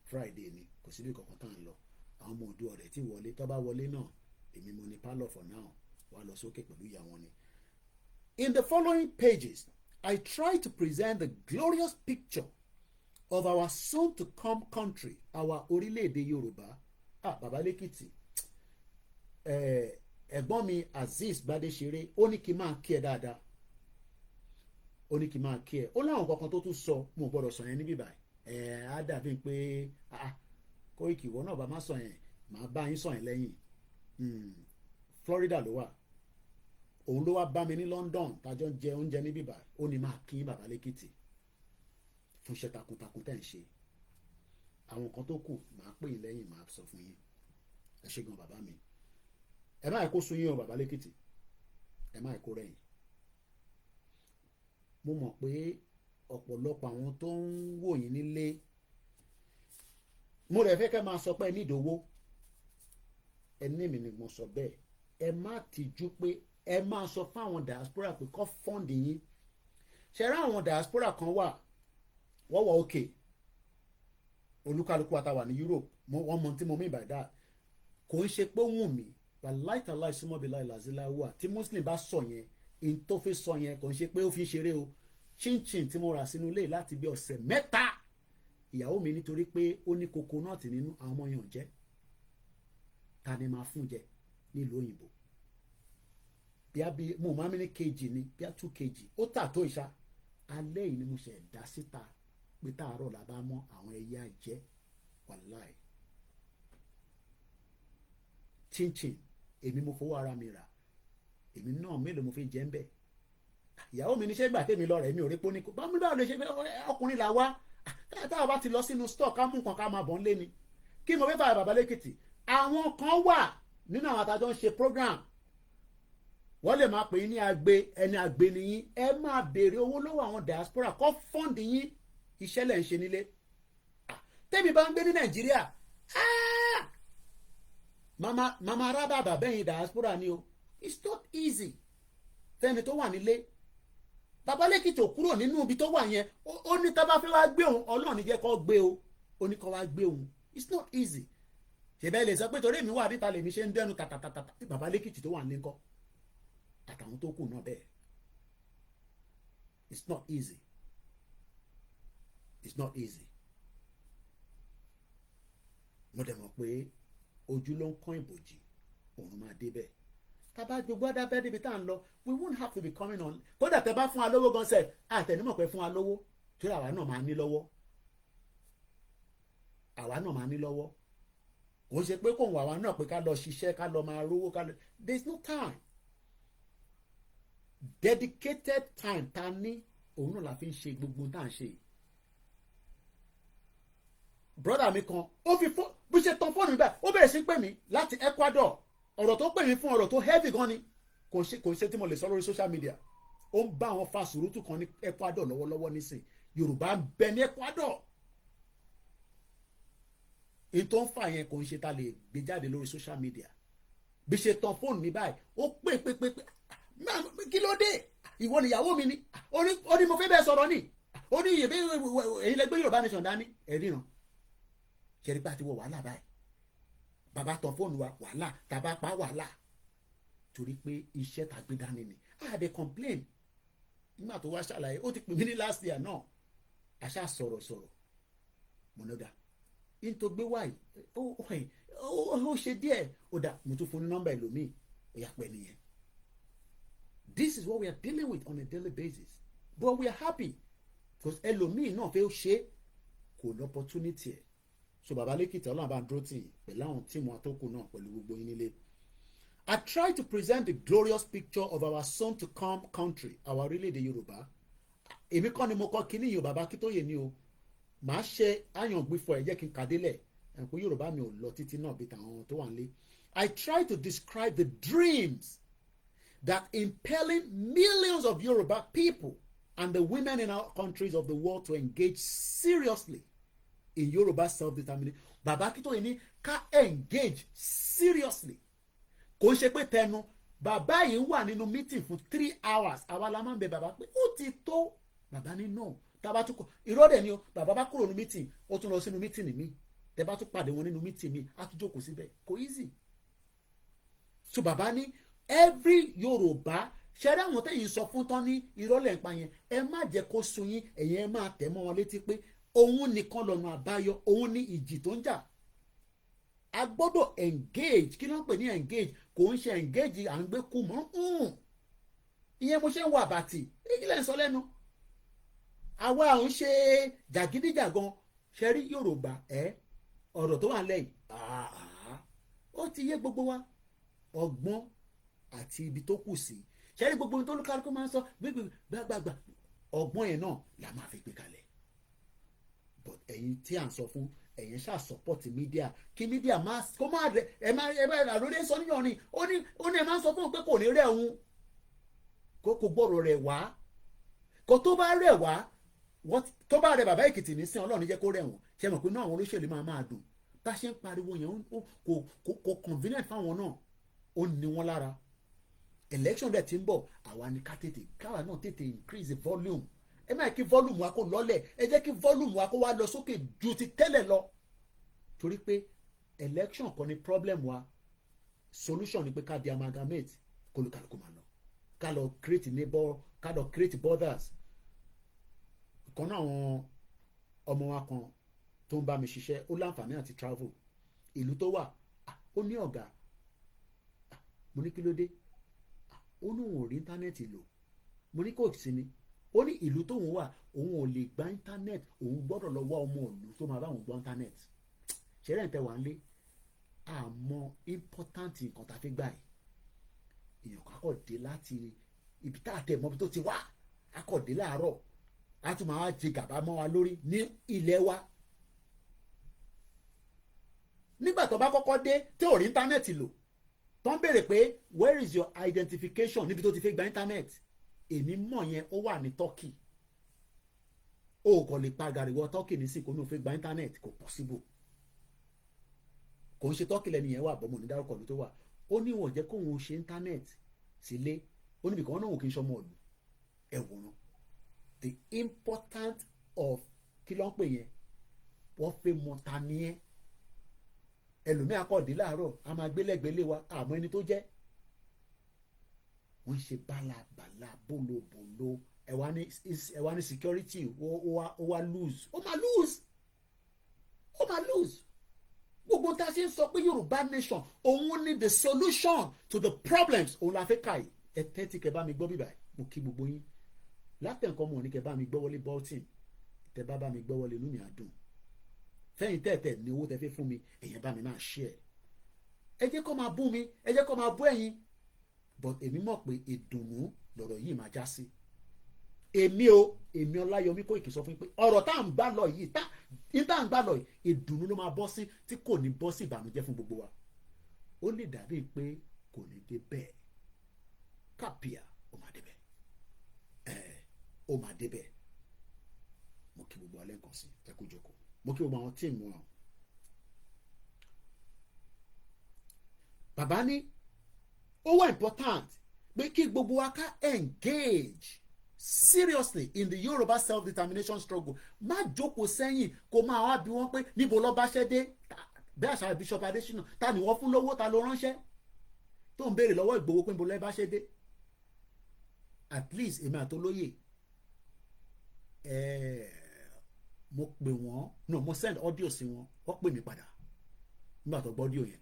Friday ni kò síbi kankan tá à ń lọ. Àwọn ọmọ òdu ọ̀rẹ́ tí wọlé tó bá wọlé náà èmi mo ní pálọ̀ for now. Wà lọ sókè pẹ̀lú ìyá wọn ni. In the following pages, I try to present the glorious picture of our soon-to-come country, our orílẹ̀-èdè Yorùbá. Bàbá lẹ́kìtì. Ẹ̀gbọ́n mi Azeez Gbadéṣeré ó ní kí n máa kí ẹ dáadáa. Ó ní kí n máa kí ẹ. Ó láwọn kankan tó tún sọ mo gbọ́dọ̀ sọ yẹn níbí báyìí. Á dàbí pé Koiki ìwọ náà bá má sọ yẹn màá bá yín sọ yẹn lẹ́yìn. Florida ló wà. Òun ló wá bá mi ní London tájọ́ ń jẹ oúnjẹ níbí báyìí. Ó ní máa kí bàbá lẹ́kìtì fún iṣẹ́ takuntakun tẹ̀ ń ṣe. Àwọn kan tó kù màá pè yín lẹ́yìn màá sọ fún yín. Ẹ ṣé gan bàbá mi. Ẹ má kó sun yín o bàbá lẹ́kìtì. Ẹ má kó rẹ̀yìn. Mo mọ̀ pé ọ̀pọ̀lọpọ̀ àwọn tó ń wò yín nílé mo rẹ̀ fẹ́ kẹ́ máa sọ pé ẹ ní ìdòwó. Ẹ ní mi ni mo sọ bẹ́ẹ̀. Ẹ má tijú pé ẹ máa sọ fún àwọn diaspora pé kó fọ́ǹdì yín. Ṣé rá àwọn diaspora kan wà wọ́n wọ òkè olúkálùkù àtàwà ní Europe wọ́n mọ tí mo mean by that. Kò ń ṣe pé wùn mí láìtàláì súnmọ́ bí láìláìlá wà tí Muslim bá sọ yẹn in tó fi sọ yẹn kò ń ṣe pé ó fi ń ṣeré o. Chinchin tí mo rà sínú ilé láti bí ọ̀sẹ̀ 3 ìyàwó mi nítorí pé ó ní coconut nínú àwọn ọmọ yẹn ò jẹ́ ta ni máa fún jẹ nílùú òyìnbó bí mo máa ń ní kg ni bí 2 kg ó tà tó ìṣá alẹ́ yìí ni mo ṣe dá síta pé táàárọ̀ la bá mọ́ àwọn ẹyẹ àjẹ́ wàláì chinchin èmi mo fowó ara mi rà èmi náà mélòó mo fi jẹ́ ń bẹ̀ ìyàwó mi níṣẹ́ gbà tèmi lọ rẹ̀ mi ò rí pé ó ní kó bá mi báwo lè ṣe ọkùnrin là wá táwọn bá ti lọ sínú store ká mú nǹkan ká máa bọ̀ ń lé ni kí mo fẹ́ fà bàbá lẹ́kìtì àwọn kan wà nínú àwọn àtàjọ ń ṣe program wọ́n lè máa pè yín ní agbe ẹni agbe nìyín ẹ máa béèrè owó lọ́wọ́ àwọn diaspora kó fọ́ǹdì yín iṣẹ́ lẹ̀ ń ṣe nílé tẹ́mi bá ń gbé ní Nàìjíríà mama arábàbà bẹ́yìn diaspora ni o it's not easy fẹ́ni tó wà nílé bàbá lẹ́kìtì ò kúrò nínú ibi tó wà yẹn ó ní tá bá fẹ́ wá gbé òun Ọlọ́run ní jẹ́ kó gbé o ó ní kó wá gbé òun it's not easy ṣèbẹ́ lè sọ pé torí èmi wà níta lèmi ṣe ń dẹnu tàtàtàtà bàbá lẹ́kìtì tó wà ní ńkọ́ àtàwọn tó kù náà bẹ́ẹ̀ it's not easy it's not easy mo dẹ̀ mọ̀ pé ojú ló ń kán ìbòjì òun máa dé bẹ́ẹ̀ tábà gbogbo adábẹ́ níbi tá à ń lọ we won't have to be coming on kódà tẹ bá fún wa lówó gan sẹ àtẹnumọ̀ pé fún wa lówó torí àwa náà máa ní lọ́wọ́ àwa náà máa ní lọ́wọ́ kò ń ṣe pé kò ń wà wá náà pé ká lọ ṣiṣẹ́ ká lọ máa rówó ká lọ there is no time dedicated time ta ní òun náà la fi ń ṣe gbogbo tá à ń ṣe brother mi kan ó fi fún bí ṣe tan fóònù mi báyìí ó bẹ̀rẹ̀ sí pè mí láti Ecuador ọ̀rọ̀ tó pè mí fún ọ̀rọ̀ tó heavy gan ni kò ń ṣe tí mo lè sọ lórí social media ó ń bá àwọn fa sùúrùtù kan ní Ecuador lọ́wọ́lọ́wọ́ nísìn Yorùbá ń bẹ ní Ecuador in tó ń fà yẹn kò ń ṣe ta lè gbé jáde lórí social media bí ṣe tan fóònù mi báyìí ó pè kí ló dé ìwọ nìyàwó mi ni ó ní mo fẹ́ bẹ́ẹ̀ sọ̀rọ̀ ni ó ní ìyèbí èyí lẹgbẹ́ Yorùbá nation dání ẹ̀ríran ṣẹ̀rí bá ti wọ wàhálà báyìí bàbá tan fóònù wa wàhálà tàbá pa wàhálà torí pé iṣẹ́ tàgbé dání ni I dey complain nígbà tó wá ṣàlàyé ó ti pè mí ní last year náà àṣà sọ̀rọ̀ mọ̀nàdà in tó gbé wáyé ó ṣe díẹ̀ ó dà mo tún fún ní nọ́mbà ẹlòmíì ó yà pẹ́ nìyẹn. This is what we are dealing with on a daily basis but we are happy because ẹlòmíì náà fẹ́ ṣe kò ní opportunity ẹ̀ so bàbá lẹ́kìtì ọlọ́run bá ń dúró tì í pẹ̀lú àwọn tíìmù àtọ́kù náà pẹ̀lú gbogbo yín nílé. I try to present the glorious picture of our soon to come country our orílẹ̀-èdè Yorùbá èmi kọ́ ni mo kọ́ kíní yìí bàbá Akíntóyè ni o màá ṣe àyàngbífọ̀ ẹ̀ jẹ́ kí n kàdélẹ̀ ẹ̀ pé Yorùbá mi ò lọ títí náà bí tàwọn tó wà nílé. I try to describe the dreams that impelling millions of Yoruba people and the women in our countries of the world to engage seriously in Yoruba self-determination. Bàbá Akíntóyè ní ká engage seriously. Kò ṣe pé tẹnu bàbá yìí wà nínú meeting fún 3 hours àwa la máa ń bẹ bàbá pé ó ti tó bàbá ní no tàbá tún kọ ìrọ́dẹ̀ ni o bàbá bá kúrò ní meeting ó tún lọ sínú meeting mi tẹ bá tún pàdé wọn nínú meeting mi á tún jókòó síbẹ̀ kò easy. So bàbá ní every Yorùbá ṣẹ́rẹ́ àwọn tẹ̀yìn sọ fún tán ní ìrọ́lẹ̀ ń pa yẹn ẹ má jẹ́ kó sun yín ẹ̀yin ẹ máa tẹ̀ mọ́ wọn létí pé òun nìkan lọ́nà àbáyọ òun ní ìjì tó ń jà. A gbọ́dọ̀ engage kí ló ń pè ní engage kò ń ṣe engage à ń gbé kú mọ́ ìyẹn mo ṣe ń wà bàtì ìjìnlẹ̀ ń sọ lẹ́nu àwa à ń ṣe jàgídíjàgan ṣe rí Yorùbá ọ̀rọ̀ tó wà lẹ́yìn ó ti yé gbogbo wa ọgbọ́n àti ibi tó kù sí ṣe rí gbogbo ohun tó lùkàlùkù máa ń sọ gbàgbàgbà ọgbọ́n yẹn náà la máa fi gbé kalẹ̀ but ẹ̀yin tí à ń sọ fún ẹ̀yin ṣáà support media kí media máa kó máa rẹ ẹ máa àlódé sọ níyàn ni ó ní ẹ máa ń sọ fún un pé kò ní rẹ̀ òun kó kò gbọ́rọ̀ rẹ̀ wá kó tó bá rẹ̀ wá tó bá rẹ̀ bàbá Èkìtì ní sin Ọlọ́run jẹ́ kó rẹ̀ wọ́n ṣe mọ̀ pé náà àwọn olóṣèlú máa dùn bá ṣe ń pariwo yẹn kò convenient fáwọn náà ó ní wọn lára election dẹ̀ ti ń bọ̀ àwa ni káwa náà tètè increase the volume ẹ máa kí volume wa kó lọ́lẹ̀ ẹ jẹ́ kí volume wa kó wá lọ sókè ju ti tẹ́lẹ̀ lọ torí pé election kan ni problem wa solution ni pé ká di amalgamate kó ló kálukú máa lọ ká lọ create neighbor ká lọ create borders kan náà àwọn ọmọ wa kan tó ń bá mi ṣiṣẹ́ ó láǹfààní àti travel ìlú tó wà ó ní ọ̀gá mo ní kí ló dé ó ní òun ò rí íńtánẹ́ẹ̀tì lò mo ní kò sí ni ó ní ìlú tóun wà òun ò lè gba íńtánẹ́ẹ̀tì òun gbọ́dọ̀ lọ wá ọmọ ìlú tó máa bá òun gbọ́ íńtánẹ́ẹ̀tì ṣẹlẹ̀ ń tẹ́ wà ń lé àmọ́ important nǹkan tá a fi gbà yìí èèyàn kakọ̀ dé láti ibi tá a tẹ̀ mọ́bi tó ti wá akọ̀ dé láàárọ̀ a tún máa jẹ gàba mọ́ wa lórí ní ilẹ̀ wa nígbà tó bá kọ́kọ́ dé tí ò rí íńtánẹ́ẹ̀tì lò tó ń béèrè pé where is your identification níbi tó ti fẹ́ gba íńtánẹ́ẹ̀tì èmi mọ̀ yẹn ó wà ní Turkey ó kò lè pa gàríwọ̀ Turkey nísìnyí kó ní òfin gba íńtánẹ́ẹ̀tì kò possible kò ń ṣe Turkey lẹ́nu yẹn wà bọ́mọ̀ ní dárúkọ ló tó wà ó ní wọ́n jẹ́ kóun ṣe íńtánẹ́ẹ̀tì sílé ó níbi kan náà wò kí n ṣọmọ ọ̀lù ẹ̀wòrán the importance of kí ló ń pè yẹn wọ́n fẹ́ mọ ta ni ẹ́ ẹlòmíà kọ̀dé láàárọ̀ a máa gbélẹ̀gbélé wa àmọ́ ẹni tó jẹ́ wọ́n ń ṣe bálabàla bólobòlo ẹ̀wá ní security ó wá lose ó máa lose gbogbo tá a ṣe ń sọ pé Yorùbá nation òun ní the solution to the problems òun la fẹ́ kà yìí ẹ tẹ́tí kẹ bá mi gbọ́ bíbá mo kí gbogbo yín látẹ̀kọ́ mọ̀ ní kẹ bá mi gbọ́ wọlé bolton tẹ bá mi gbọ́ wọlé inú mi á dùn fẹ́yìn tẹ́tẹ̀ ní owó tẹ fẹ́ fún mi èyàn bá mi máa share ẹ jẹ́ kó máa bú mi ẹ jẹ́ kó máa bú ẹ̀yin but èmi mọ̀ pé ìdùnnú lọ̀rọ̀ yìí máa já sí èmi Ọláyọmí Kóìkì sọ fún mi pé ọ̀rọ̀ tá à ń gbà lọ yìí tá à ń gbà lọ yìí ìdùnnú ló máa bọ́ sí tí kò ní bọ́ sí ìbànújẹ́ fún gbogbo wa ó lè dàbí pé kò ní dé bẹ́ẹ̀ kápíà ó máa dé bẹ́ẹ̀ ó máa dé bẹ́ẹ̀ mo kí gbogbo alẹ́ kan sí ẹ kú jókòó mo kí gbogbo àwọn tíìmù wọn. bàbá ní ó wà important pé kí gbogbo wa ká engage seriously in the Yoruba self-determination struggle má jókòó sẹ́yìn kó máa wá bí wọ́n pé níbo lọ́ọ́ bá ṣẹ́ dé bí àṣà Bishop Adesina ta ni wọ́n fún lówó ta ló ránṣẹ́ tó ń béèrè lọ́wọ́ Ìgbòho pé ń bo lẹ́ bá ṣe dé at least èmi àtolóyè mo pè wọ́n no mo send audio sí wọn wọ́n pè mí padà nígbà tó gbọ́ audio yẹn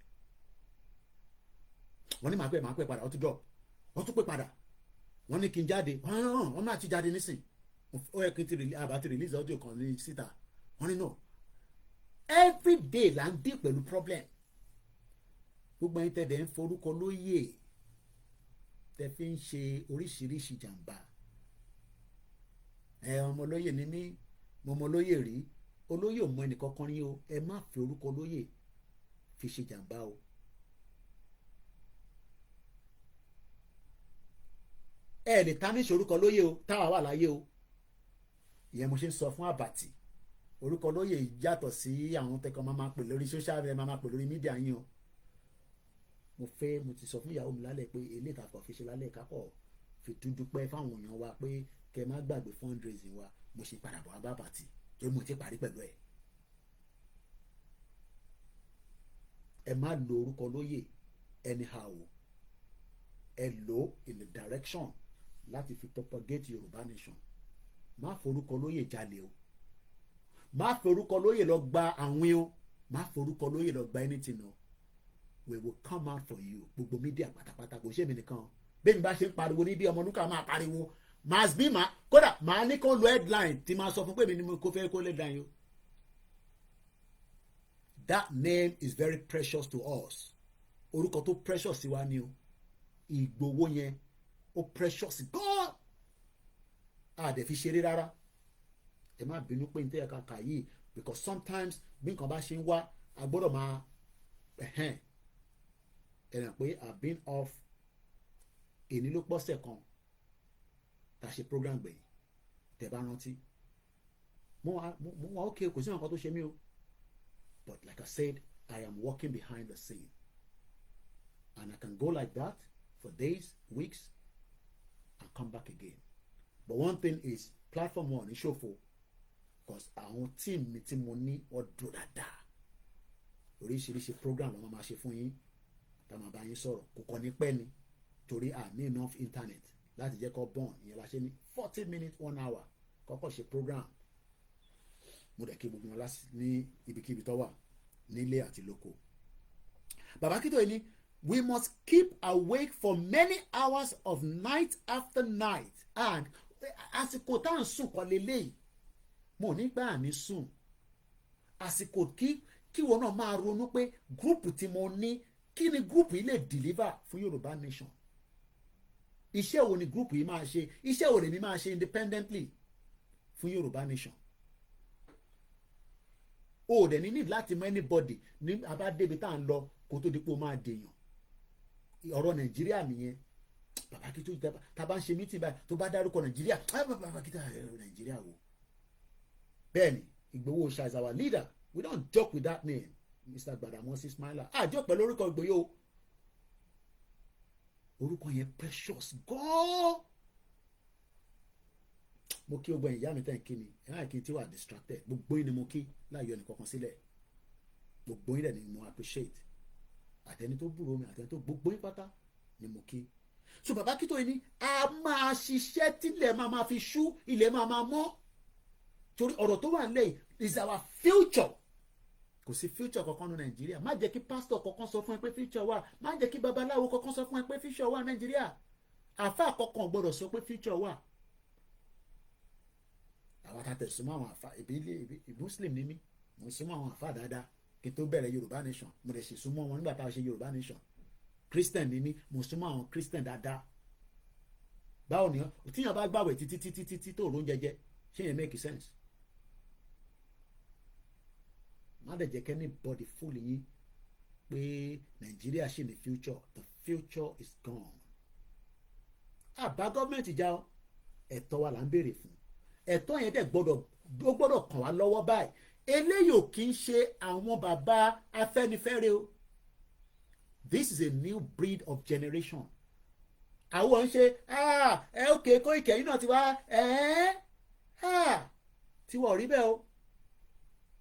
wọ́n ní màá pè padà wọ́n tún drop wọ́n tún pè padà wọ́n ní kí n jáde wọ́n máa ti jáde nísìn ó yẹ kí n ti àbá ti release audio kan ní síta wọ́n ní no every day là ń dé pẹ̀lú problem gbogbo ẹ̀yin tẹ̀dẹ̀ ń forúkọ lóyè tẹ̀ fi ń ṣe oríṣiríṣi jàǹbá ọmọ olóyè ni mí mo mọ olóyè rí olóyè ò mọ ẹnìkankan rí o ẹ má fi orúkọ olóyè fi ṣe jàǹbá o. ẹ lè ta ní ìṣorúkọ lóyè o táwa wà láyé o ìyẹn mo ṣe ń sọ fún àbàtì orúkọ lóyè yàtọ̀ sí àwọn tẹkọ máa pè lórí social media máa pè lórí mídíà yín o mo ti sọ fún ìyàwó mi lálẹ́ pé eléyìí tàkọ̀ fi ṣe lálẹ́ kápọ̀ fi dúdú pẹ́ fáwọn èèyàn wa pé kẹ má gbàgbé fundraising wa mo ṣe padà bọ̀ abá àbàtì torí mo ti parí pẹ̀lú ẹ̀. ẹ má lo orúkọ lóyè anyhow ẹ lò in the direction láti fi propagate Yorùbá nation má forúkọ lóyè jalè o má forúkọ lóyè lọ gba àwìn o má forúkọ lóyè lọ gba anything o we will come out for you gbogbo mídíà pátápátá kò ṣe mí nìkan bẹ́ẹ̀ ni bá ṣe ń pariwo níbi ọmọ nùkà máa pariwo must be ma kódà màá ní kó lo headline tí máa sọ fún pé mi ni mo kó fẹ́ kó headline o that name is very precious to us orúkọ tó precious sí wa ni o Ìgbòho yẹn ó precious gan àdẹ̀ fi ṣeré rárá ẹ má bínú pé n tẹ́ ẹ kàkà yìí because sometimes bí nǹkan bá ṣe ń wá a gbọ́dọ̀ máa ẹ̀ràn pé I've been off èní ló pọ́sẹ̀ kan tá a ṣe program gbẹ̀yìn tẹ́ bá rántí mo wá okay kò sí nǹkan tó ṣe mí o but like I said I am working behind the scene and I can go like that for days weeks and come back again but one thing is platform one is ṣòfò because àwọn team mi tí mo ní wọ́n dúró dáadáa oríṣiríṣi program wọn máa ṣe fún yín tá a máa bá yín sọ̀rọ̀ kò kọ́ ní pẹ́ ni torí à ní enough internet láti jẹ́ kó born ìyẹn la ṣe ní 40 minutes 1 hour kọ́kọ́ ṣe program mo dẹ̀ kí gbogbo wọn ní ibikíbi tó wà nílé àti lóko. Bàbá Kító yìí ni we must keep awake for many hours of night after night and àsìkò tá à ń sùn kọ́ lélẹ́yìí mo nígbà ní sùn àsìkò kí wọn náà máa ronú pé gúrùpù tí mo ní kí ni gúrùpù yìí lè deliver fún Yorùbá nation iṣẹ́ wo ni gúrùpù yìí máa ṣe iṣẹ́ wo lèmi máa ṣe independently fún Yorùbá nation o dẹ̀ ní need láti mọ anybody ní abádébi tá à ń lọ kó tó di pé o máa dèèyàn ọ̀rọ̀ Nàìjíríà nìyẹn Bàbá Kító tá a bá ń ṣe meeting báyìí tó bá dárúkọ Nàìjíríà Bàbá Kító Nàìjíríà wo bẹ́ẹ̀ni Ìgbòho is our leader we don't joke with that name Mr. Gbadamosi Ismaila àjọ pẹ̀lú orúkọ Ìgbòho orúkọ yẹn precious gan-an mo kí ogbon ìyá mi tẹ̀ ń kí ni ẹ̀rọ kí n ti wà distracted gbogbo yín ni mo kí láyọ̀ ẹnì kankan sílẹ̀ gbogbo yín dẹ̀ ni mo appreciate àtẹni tó búrò mi àtẹni tó gbogbo yín pátá ni mo kí so Bàbá Kító yìí ni a máa ṣiṣẹ́ tílẹ̀ máa fi ṣú ilẹ̀ máa mọ́ torí ọ̀rọ̀ tó wà nílẹ̀ is our future kò sí future kankan ní Nàìjíríà má jẹ́ kí pastor kankan sọ fún ẹ pé future wà má jẹ́ kí babaláwo kankan sọ fún ẹ pé future wà Nàìjíríà àfáà kankan gbọ́dọ̀ sọ pé future wà àwọn àtàtẹ̀ súnmọ́ àwọn àfáà ìbílẹ̀ Muslim ní mí mo súnmọ́ àwọn àfáà dáadáa kí n tó bẹ̀rẹ̀ Yorùbá nation mo dẹ̀ sì súnmọ́ wọn nígbà tá a ṣe Yorùbá nation Christian ní mí mo súnmọ́ àwọn Christian dáadáa báwo ni tíyàn bá gbàwẹ̀ títí tó rún jẹjẹ ṣé yẹn make sense má dẹ̀ jẹ́ kẹ́ni body full yín pé Nàìjíríà ṣì ní future the future is gone àbá gọ́ọ̀mẹ̀ntì já ẹ̀tọ́ wa là ń béèrè fún ẹ̀tọ́ yẹn dẹ̀ gbọ́dọ̀ kàn wá lọ́wọ́ báyìí eléyìí ò kì í ṣe àwọn bàbá Afẹ́nifẹ́re o this is a new breed of generation àwọn ń ṣe okay Koiki yìí náà ti wá tí wọ́n rí bẹ́ẹ̀ o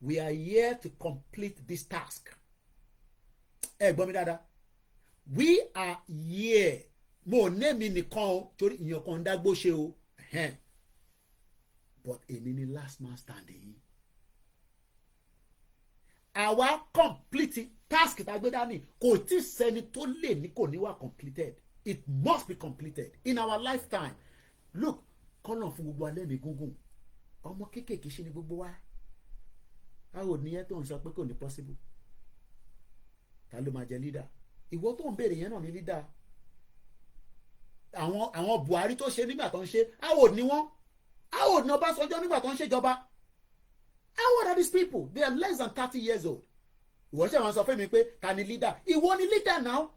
we are here to complete this task ẹ gbọ́ mi dáadáa we are here mo ní mi nìkan o torí ìyàn kan dágbó ṣe o but èmi ni last man standing yìí àwa complete task tá a gbé dání kò tí sẹ́ni tó lè ní kò ní wà completed it must be completed in our lifetime look kọ́nà fún gbogbo alẹ́ mi gúngùn ọmọ kéékèèké ṣe ni gbogbo wa a ò ní ẹ tó ń sọ pé kò ní possible ta ló máa jẹ leader ìwọ tó ń béèrè yẹn náà ní leader àwọn Buhari tó ṣe nígbà tó ń ṣe a ò ní wọn a ò ní Ọbásanjọ́ nígbà tó ń ṣèjọba how old are these people they are less than 30 years old ìwọ ṣe wọn sọ fún mi pé ta ni leader ìwọ ni leader now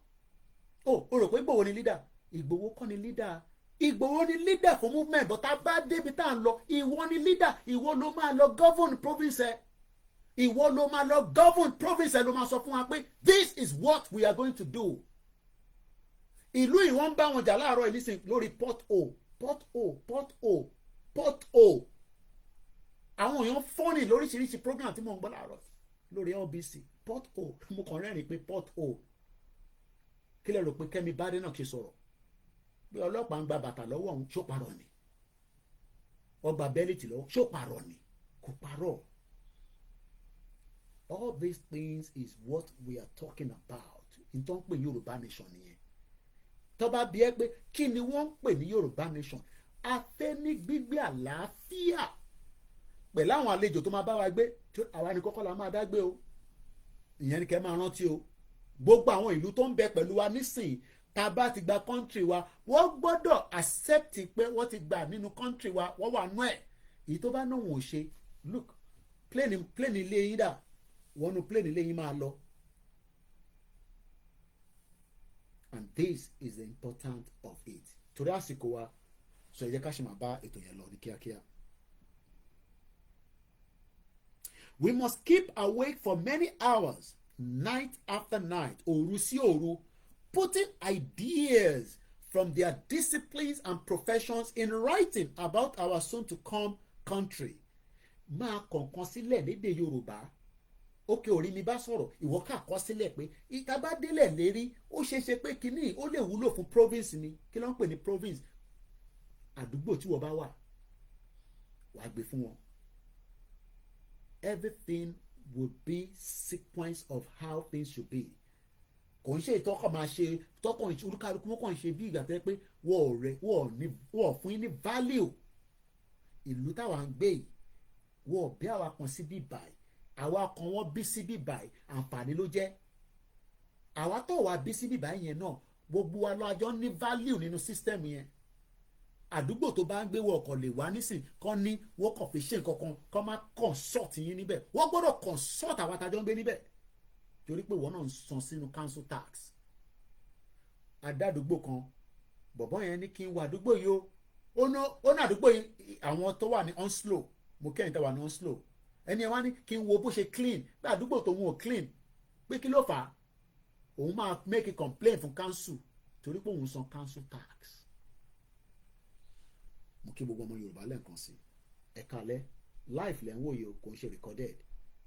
o rò pé Ìgbòho ni leader Ìgbòho kọ́ ni leader Ìgbòho ni leader fún movement but tá a bá débi tá à ń lọ ìwọ ni leader ìwọ ló máa lọ govern province ẹ ìwọ ló máa lọ govern province ẹ ló máa sọ fún wa pé this is what we are going to do ìlú ìwọ́n ń bá wọn jà láàárọ̀ ìlísìn lórí port o àwọn èèyàn fọ́nì lóríṣiríṣi program tí mo ń gbọ́ láàárọ̀ lórí LBC port o mo kàn rẹ́rìn pé port o kí lè rò pé Kẹ́mi Bádé náà ṣe sọ̀rọ̀ bí ọlọ́pàá ń gba bàtà lọ́wọ́ òun ṣó parọ́ ni ọgbà bẹ́líìtì lọ́wọ́ ṣó parọ́ ni kò parọ́ all these things is what we are talking about n tó ń pè Yorùbá nation nìyẹn tó bá bi ẹ́ pé kí ni wọ́n ń pè ní Yorùbá nation a fẹ́ ní gbígbé àlàáfíà pẹ̀lú àwọn àlejò tó máa bá wa gbé àwa ni kọ́kọ́ la máa dá gbé o ìyẹn ni kẹ́ máa rántí o gbogbo àwọn ìlú tó ń bẹ pẹ̀lú wa nísìnyí tá a bá ti gba country wa wọ́n gbọ́dọ̀ accept pé wọ́n ti gbà nínú country wa wọ́n wà nú ẹ̀ èyí tó bá náà wọ́n ò ṣe look plane ilé yín dà wọ́n nu plane ilé yín máa lọ and this is the important of it torí àsìkò wa sọ ẹ jẹ́ ká ṣe máa bá ètò yẹn lọ ní kíákíá. We must keep awake for many hours, night after night, òru sí òru, putting ideas from their disciplines and professions in writing about our soon-to-come country. Máa kọ̀ọ̀kan sílẹ̀ lédè Yorùbá. Ókè orí mi bá sọ̀rọ̀, ìwọ ká kọ sílẹ̀ pé ìta bá délẹ̀ lérí, ó ṣeé ṣe pé kínní ó lè wúlò fún province ni. Kí ló ń pè ní province? Àdúgbò tí wọ́n bá wà, wàá gbé fún wọn. Everything will be sequence of how things should be. Kò ń ṣe ìtọ́kọ̀ máa ṣe tọ́kọ̀ olúkálukú wọn kàn ṣe bí ìgbà tẹ́ pé wọ́n fún yín ní value. Ìlú táwa ń gbé yìí wọ́n bí àwa kan sí bí báyìí àwa kan wọ́n bí sí bí báyìí àǹfààní ló jẹ́. Àwa tó wà bí sí bí báyìí yẹn náà gbogbo wa lọ́jọ́ ní value nínú system yẹn. Àdúgbò tó bá ń gbé wọ ọkọ̀ lè wá nísìn kán ní wọ́n kàn fi ṣe nǹkan kan kán má consult yín níbẹ̀ wọ́n gbọ́dọ̀ consult àwọn atajọ́ ń gbé níbẹ̀ torí pé wọ́n náà ń san sínú council tax. Adádúgbò kan bọ̀bọ́ yẹn ní kí n wà àdúgbò yìí ó ní àdúgbò yìí àwọn tó wà ní Onslow mo kẹ́yìn tó wà ní Onslow ẹni ẹ wá ní kí n wo bó ṣe clean pé àdúgbò tó ń wò clean pé kí ló fà á òun máa make a complaint fún council torí pé òun san council tax. Mo kí gbogbo ọmọ Yorùbá lẹ́ẹ̀kan sí ẹ̀ka alẹ́ live lẹ́ ń wòye o kò ń ṣe recorded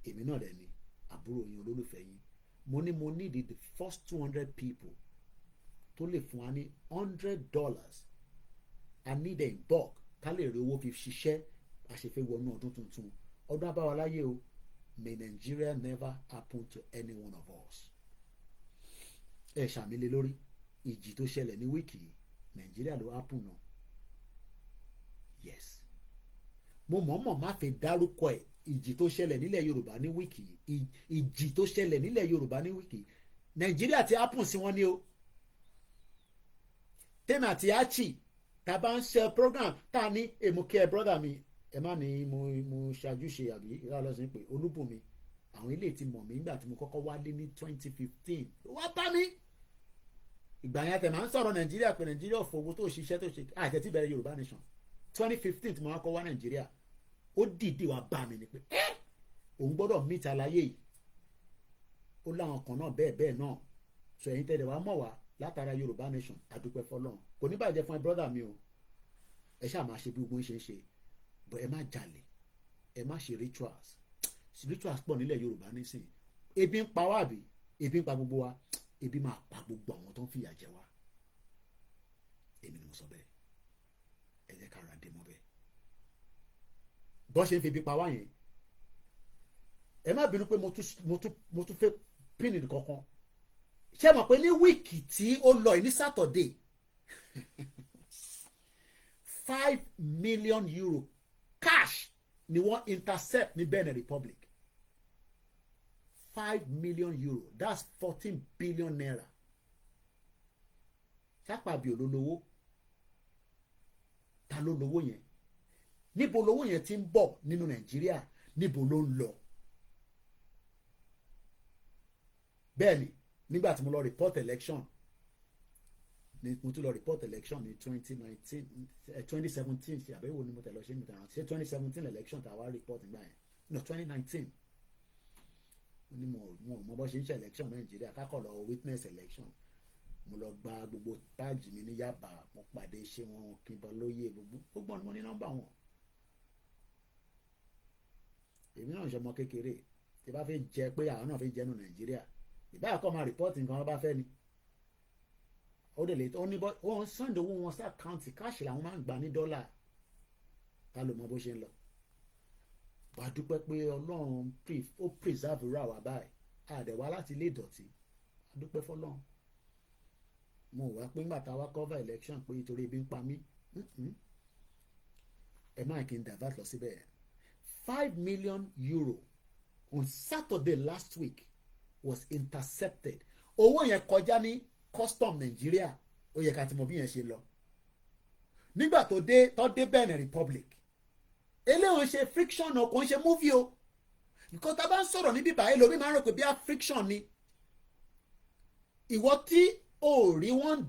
èmi náà dẹ̀ ni àbúrò yín olólùfẹ́ yín mo need the first 200 people tó lè fún wa ní $100 I need a bulk ká lè rí owó fi ṣiṣẹ́ àṣefẹ́ wọnú ọdún tuntun ọdún abáwaláyé o may Nigeria never happen to any one of us. Ẹ ṣàmìlẹ̀ lórí ìjì tó ṣẹlẹ̀ ní wíìkì Nàìjíríà ló happen náà. Yes mo mọ̀ọ́mọ̀ má fi dárúkọ ẹ̀ ìjì tó ṣẹlẹ̀ nílẹ̀ Yorùbá ní wíìkì ìjì tó ṣẹlẹ̀ nílẹ̀ Yorùbá ní wíìkì Nàìjíríà ti happen sí wọn ní o tèmi àti Achi tá a bá ń ṣe program tá a ní èmùkẹ́ brother mi ẹ má ní mo ṣàjúṣe àbí ìlà lọ́sìn pé Olúbùnmi àwọn ilé tí mọ̀ mí nígbà tí mo kọ́kọ́ wálé ní 2015 wá bá mi ìgbà yẹn tẹ̀ máa ń sọ̀rọ̀ Nàìjíríà pé Nàìjíríà fowó tó ṣiṣẹ́ tó ṣe àìtẹ́tí bẹ̀rẹ̀ Yorùbá nation 2015 tí mo wá kọ́ wá Nàìjíríà ó dìde wá bá mi ni pé òun gbọ́dọ̀ meet àlàyé yìí ó láwọn kan náà bẹ́ẹ̀ náà sọ ẹ̀yin tẹ́lẹ̀ wá mọ̀ wá látara Yorùbá nation àdúpẹ́ fọlọ́run kò ní bàjẹ́ fún ẹ brother mi o ẹ ṣáà máa ṣe bí gbogbo ṣe ń ṣe but ẹ má jalè ẹ má ṣe rituals pọ̀ nílẹ̀ Yorùbá nísìnyí ebi ń pa wá àbí ebi ń pa gbogbo wa ebi máa pa gbogbo àwọn tó ń fìyà jẹ wá. Èmi ni mo sọ bẹ́ẹ̀, ẹ jẹ́ ká ra dé mọ́ bẹ́ẹ̀. Bọ́ ṣe ń fi ebi pa wá yẹn, ẹ má bínú pé mo tún fẹ́ pín ní kankan. Ṣé mọ̀ pé ní wíìkì tí ó lọ ní Saturday €5 million cash ni wọ́n intercept ní Benin Republic. €5 million, that's 14 billion naira. Ṣápàbí ò ló lówó, ta ló lówó yẹn? Níbo lówó yẹn ti ń bọ̀ nínú Nàìjíríà, níbo ló ń lọ? Bẹ́ẹ̀ni, nígbà tí mo lọ report election, mo tún lọ report election ní 2017 ṣe àbẹ̀wò ni mo tẹ̀ lọ ṣe mi tẹ̀ rántí, ṣé 2017 election tá a wá report nígbà yẹn, no 2019. Ní mo bọ́ ṣe ń ṣe election Nàìjíríà, kákọ̀ lọ witness election. Mo lọ gba gbogbo táàgì mi ní Yaba, mo pàdé ṣé wọn kí n bọ lóye gbogbo ni mo ní nọ́mbà wọn. Èmi náà ń ṣọmọ kékeré, tí bá fẹ́ jẹ pé àwọn náà fẹ́ jẹnu Nàìjíríà, ìbáyà kọ́ máa report nǹkan wọn bá fẹ́ ni. Ó dẹ̀ lè tó ní bọ́ wọ́n send owó wọn sí àkáǹtì, káàṣì làwọn máa ń gbà ní dọ́là. Ká ló mọ bó ṣe ń lọ. Bá dúpẹ́ pé Ọlọ́run ó preserve ra wà báyìí, àdẹ̀wá láti ilé ìdọ̀tí, a dúpẹ́ fọlọ́run. Mo wá pé ńgbà tá a wá cover election pé nítorí ebi ń pa mí, ẹ má kí n divert lọ síbẹ̀. €5 million on Saturday last week was intercepted. Owó yẹn kọjá ní custom Nigeria, ó yẹ ká ti mọ bí yẹn ṣe lọ. Nígbà tó dé Benin Republic, eléwọ̀n ṣe friction o, kò ń ṣe movie o. Nǹkan tá a bá ń sọ̀rọ̀ níbí báyìí lómi máa ń rò pé bí a friction ni. Ìwọ tí o rí $1,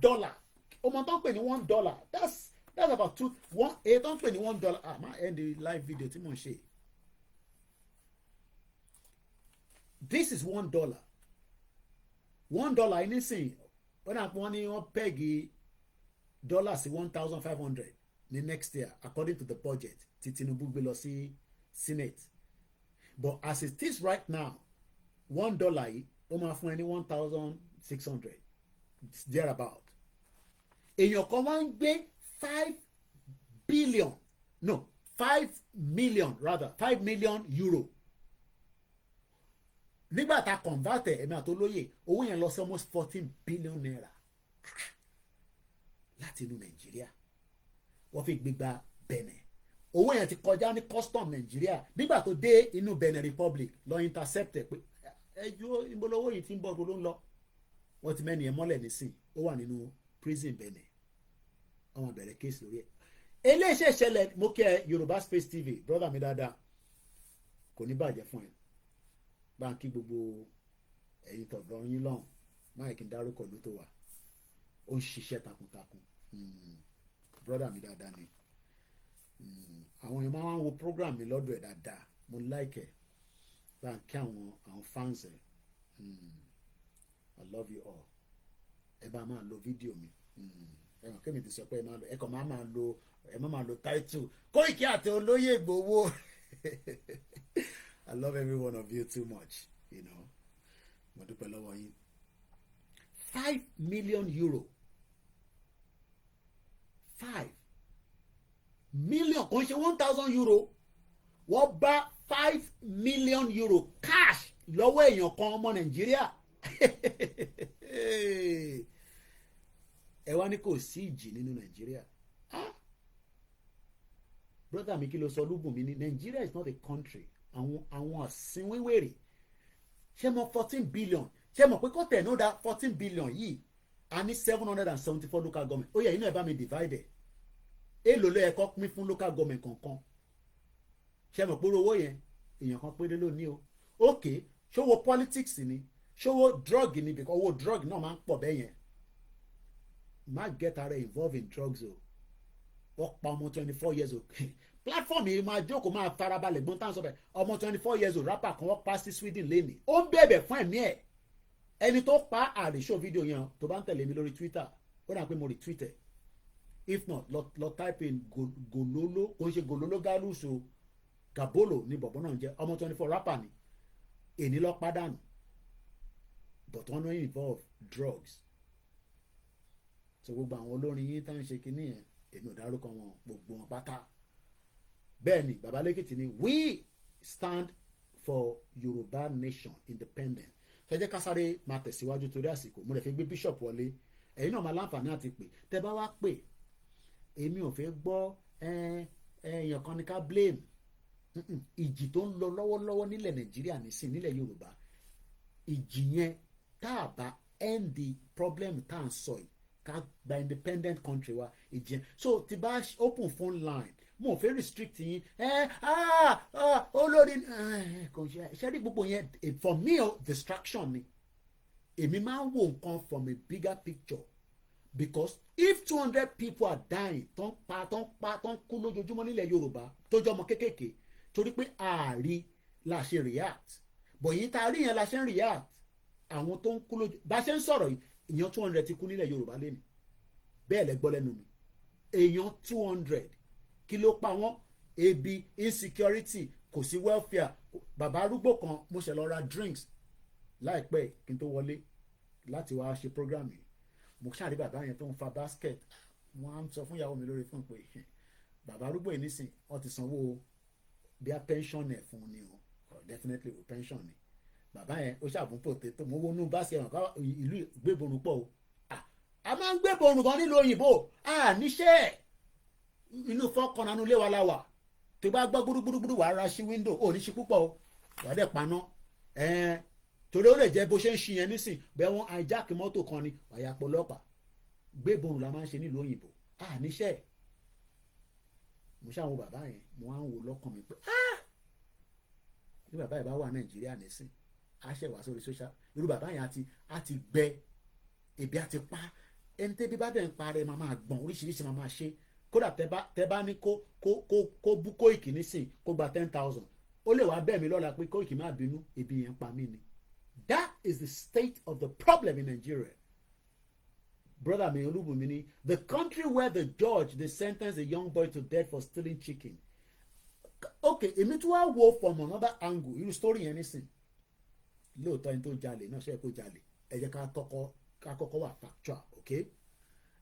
ọmọ tó ń pè ní $1, that's about èyí tó ń pè ní $1. Máa end the live video tí mò ń ṣe. This is $1. $1 nísìnyí, wọ́n ní wọ́n pẹ́gì dọ́là sí 1,500 ní next year according to the budget tí Tinubu gbé lọ sí Senate. But as it is right now, $1 yìí ó máa fún ẹ ní 1,600 thereabout. Èèyàn kan wá ń gbé €5 million. Nígbà tá a convert ẹ̀mí àtolóyè, owó yẹn lọ sí almost 14 billion naira láti inú Nàìjíríà. Wọ́n fi gbégbá Benin. Owó yẹn ti kọjá ní custom Nàìjíríà. Nígbà tó dé inú Benin Republic lọ intercept ẹ̀ pé ẹjọ́ ìbolówó yìí ti ń bọ̀ tó ló ń lọ. Wọ́n ti mẹ́ni ẹ̀ mọ́lẹ̀ nísìn, ó wà nínú prison Benin. Wọ́n bẹ̀rẹ̀ case lórí ẹ̀. Eléyìí ṣẹlẹ̀, mo kí ẹ Yoruba Space TV, brother mi dáadáa, kò ní bàjẹ́ fún ẹ. Báńkì gbogbo ẹ̀yin tọ̀dọ̀ yín lọ́hùn, máa kí n dárúkọ ló tó wà, ó ń ṣiṣẹ́ takuntakun. Brother mi dáadáa ni. Àwọn èèyàn máa ń wo program mi lọ́dọ̀ ẹ̀ dáadáa, mo like ẹ̀. Báńkì àwọn fans ẹ̀. I love you all. Ẹ bá máa lo fídíò mi. Ẹ̀wọ̀n kémi ti sọ pé ẹ kàn máa lo title Koiki àti Olóyè Ìgbòho. I love every one of you too much, you know. Mo dúpẹ́ lọ́wọ́ yín. €5 million. 5 million kò ń ṣe €1,000. Wọ́n bá €5 million cash lọ́wọ́ èèyàn kan ọmọ Nàìjíríà. Ẹ wá ní kò sí ìjì nínú Nàìjíríà. Brother mi kí ló sọ Lúbùnmi ní Nigeria is not a country. Àwọn àsínwéwèrè. Ṣé mo 14 billion? Ṣé mo pé kó tẹ̀ ní ó dá 14 billion yìí? A ní 774 local government. Ó yẹ inú ẹ̀ bá mi divide. Èlò ló yẹ kó pín fún local government kankan. Ṣé mo pé owó yẹn èèyàn kan péré ló ní o. Okay, ṣówó politics ni, ṣówó drug ni, because owó drug náà máa ń pọ̀ bẹ́ẹ̀ yẹn. Má get ara involved in drugs o. Wọ́n pa ọmọ 24 years old. Platform yìí máa jókòó máa farabalẹ̀ gbọ́n tá à ń sọ bẹ́ẹ̀. Ọmọ 24 years old rapper kan wọ́n pa sí Sweden lẹ́nìí. Ó ń bẹ̀bẹ̀ fún ẹ̀mí ẹ̀. Ẹni tó pa àríṣò fídíò yẹn tó bá ń tẹ̀lé mi lórí Twitter, ó dà pé mo retweet ẹ̀. If not, lọ type in Gololo, kò ń ṣe Gololo Galus o, Gabolo ni bọ̀bọ̀ náà ń jẹ́. Ọmọ 24 rapper ni. Èní lọ pàdánù. but wọ́n náà involve drugs. So gbogbo àwọn olórin yín tá ń ṣe kinní yẹn èmi ò dárúkọ wọn gbogbo wọn pátá. Bẹ́ẹ̀ ni bàbá lẹ́kìtì ni we stand for Yoruba nation independent. Ẹ jẹ́ ká sáré máa tẹ̀síwájú torí àsìkò mo lè fi gbé bishop wọlé ẹ̀yin náà máa láǹfààní àti pè tẹ́ bá wá pè èmi ò fẹ́ gbọ́ èèyàn kan ní ká blame ìjì tó ń lọ lọ́wọ́lọ́wọ́ nílẹ̀ Nàìjíríà nísìn nílẹ̀ Yorùbá ìjì yẹn tá a bá end the problem tá à ń sọ yìí ká gba independent country wa ìjì yẹn so ti bá open phone line mo fẹ́ restrict yín olórí kò ṣe rí gbogbo yẹn for me distraction ni èmi máa ń wo nǹkan from a bigger picture because if 200 people are dying tó ń kú lójoojúmọ́ nílẹ̀ Yorùbá tó jẹ́ ọmọ kéékèèké torí pé ààrí la ṣe react but yìí tá a rí yẹn la ṣe ń react àwọn tó ń kú lójú bá ṣe ń sọ̀rọ̀ yìí èèyàn 200 ti kú nílẹ̀ Yorùbá lẹ́nu bẹ́ẹ̀ lẹ gbọ́ lẹ́nu mi èèyàn 200 kí ló pa wọ́n ebi insecurity kò sí welfare bàbá arúgbó kan mo ṣe lọ ra drinks láìpẹ́ kí n tó wọlé láti wá ṣe program yìí mo ṣàrí bàbá yẹn tó ń fa basket wọ́n á sọ fún ìyàwó mi lórí fún pé bàbá arúgbó yìí nísìn wọ́n ti sanwó bí a pension ẹ̀ fún ni o definitely o pension ni bàbá yẹn ó ṣàbùn potato mo wọnú basket ẹ̀ràn ká ìlú gbéborun pọ̀ o a máa ń gbéborun gan nílùú òyìnbó níṣẹ́ inú fọ́kànnà nulẹ̀ wa la wà tó bá gbọ́ gbúrúgbúrú wàá ra sí window ò ní ṣe púpọ̀ o wàá dẹ̀ paná torí ó lè jẹ́ bó ṣe ń ṣi yẹn nísìn bẹ́ẹ̀ wọ́n hijack mọ́tò kan ni wàá pọlọ́pàá gbéborun la máa ń ṣe nílùú òyìnbó níṣẹ́ mo ṣàwọn bàbá yẹn mo wá ń wo lọ́kàn mi pé bí bàbá yẹn bá wà Nàìjíríà nísìn á ṣẹ̀ wá sórí social irú bàbá yẹn á ti gbẹ ebi á ti pa ẹni tẹ́bí bá dẹ̀ ń parẹ́ máa gbọ̀n oríṣiríṣi máa ṣe kódà tẹ́ bá ní kó bú Kóìkì nísìn kó gba 10,000 ó lè wá bẹ́ẹ̀ mi lọ́la pé Kóìkì má bínú ebi yẹn pa mí ni. That is the state of the problem in Nigeria. Brother mi Olúbùnmi ni the country where the judge they sentenced a young boy to death for stealing chicken. Okay, èmi tún wá wo from another angle irú story yẹn nísìn lóòótọ́ ẹni tó jalè náà ṣe é kó jalè ẹ jẹ́ ká kọ́kọ́ wà factual okay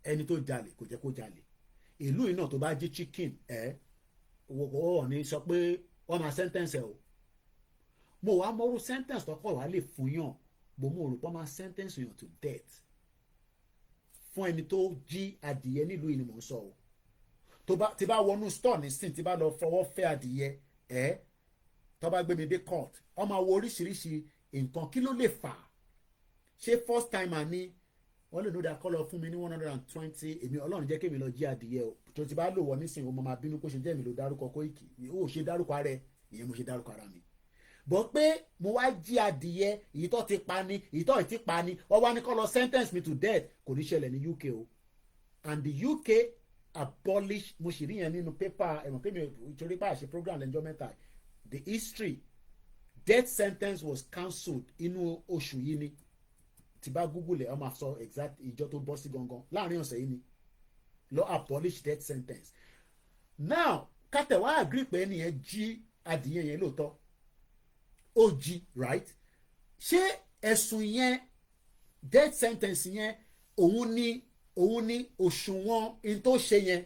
ẹni tó jalè kò jẹ́ kó jalè ìlú yìí náà tó bá jí chicken wọ́n ní sọ pé wọ́n máa sentence ẹ̀ o mo wá mọ́rú sentence tọ́kọ̀ wá lè fún yàn bó mo rò pé wọ́n máa sentence yàn to death fún ẹni tó jí adìyẹ nílùú yìí ni mò ń sọ o tí bá wọnú store nísìn tí bá lọ fọwọ́ fẹ́ adìyẹ tó bá gbé mi dé court wọ́n máa wo oríṣiríṣi nǹkan kí ló lè fà ṣé first timer ni wọ́n lè lóda kọ́ lọ fún mi ní 120 èmi Ọlọ́run jẹ́ kémi lọ jí adìyẹ o tó ti bá lò wọ́n nísìnyí o mo máa bínú kó ṣe jẹ́ mi ló dárúkọ Kóìkì o ṣe dárúkọ ara ẹ ìyẹn mo ṣe dárúkọ ara mi bọ́ pé mo wá jí adìyẹ èyí tó ti pa ni èyí tó ti pa ni wọ́n wá ní kọ́ lọ sentence me to death kò ní ṣẹlẹ̀ ní UK o and the UK abolish mo sì rí yẹn nínú pépà ẹ̀wọ̀n pé mi ìtorí pa àṣẹ program lẹ́jọ́ mẹ́ta the history death sentence was cancelled inú oṣù yìí ni tí bá google ẹ ọ máa sọ exact ìjọ tó bọ́ sí gangan láàrin ọ̀sẹ̀ yìí ni lọ abolish death sentence now kátẹ̀wá agree pé ẹnìyẹn jí adìyẹ yẹn lóòótọ́ ó jí right ṣé ẹ̀sùn yẹn death sentence yẹn òun ni òṣùwọ̀n in tó ṣe yẹn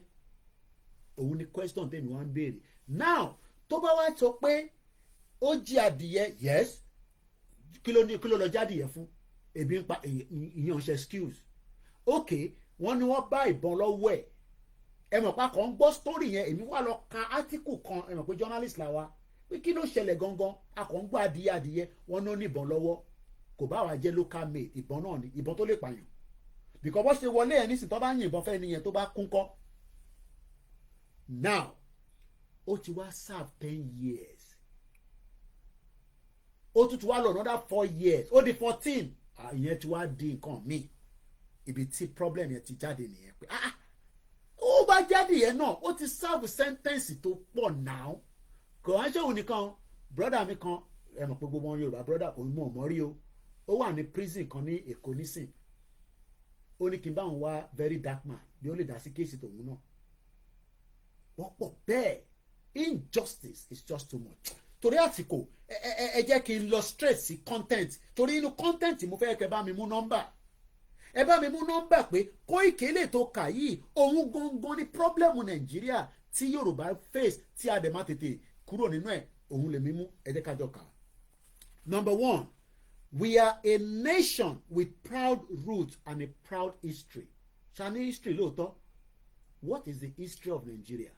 òun ni question tèmi wá ń béèrè now tó bá wá sọ pé ó jí adìyẹ yes kí ló lọ jáde yẹn fún ebi ń pa ìyẹn ṣe skills okay wọ́n ní wọ́n bá ìbọn lọ́wọ́ ẹ mọ̀ pa kàn ń gbọ́ story yẹn èmi wà lọ ka article kan ẹ mọ̀ pé journalist là wa pé kí ló ṣẹlẹ̀ gangan a kàn ń gbọ́ adìyẹ wọ́n ní ó ní ìbọn lọ́wọ́ kò bá wa jẹ́ local made ìbọn náà ni ìbọn tó lè pààyàn because bó ṣe wọlé ẹ̀ nísìnyí tó bá yìnbọn fẹ́ nìyẹn tó bá kún kọ́ now ó ti wá serve 10 years ó tún ti wá lọ another 4 years ó di 14 ìyẹn ti wá di nǹkan míì ibi tí problem yẹn ti jáde nìyẹn pé ó bá jáde yẹn náà ó ti serve sentence tó pọ̀ náà kò wá ṣe òun nìkan brother mi kan ẹ mọ̀ pé gbogbo wọn Yorùbá brother òun mọ̀ mọ́ rí o ó wà ní prison kan ní Èkó nísìn ó ní kí n bá òun wá very dark man bí ó lè dá sí kéèsì tòun náà wọ́n pọ̀ bẹ́ẹ̀ injustice is just too much torí àsìkò ẹ jẹ́ kí n lọ straight sí content torí inú content mo fẹ́ kẹ́ bá mi mú nọ́mbà ẹ bá mi mú nọ́mbà pé Koiki lè tó kà yìí òun gangan ní problem Nàìjíríà tí Yorùbá face tí a dẹ̀ má tètè kúrò nínú ẹ̀ òun lè mímú ẹ jẹ́ ká jọ kà. Number 1, we are a nation with proud roots and a proud history. Ṣàní history lóòótọ́. What is the history of Nigeria?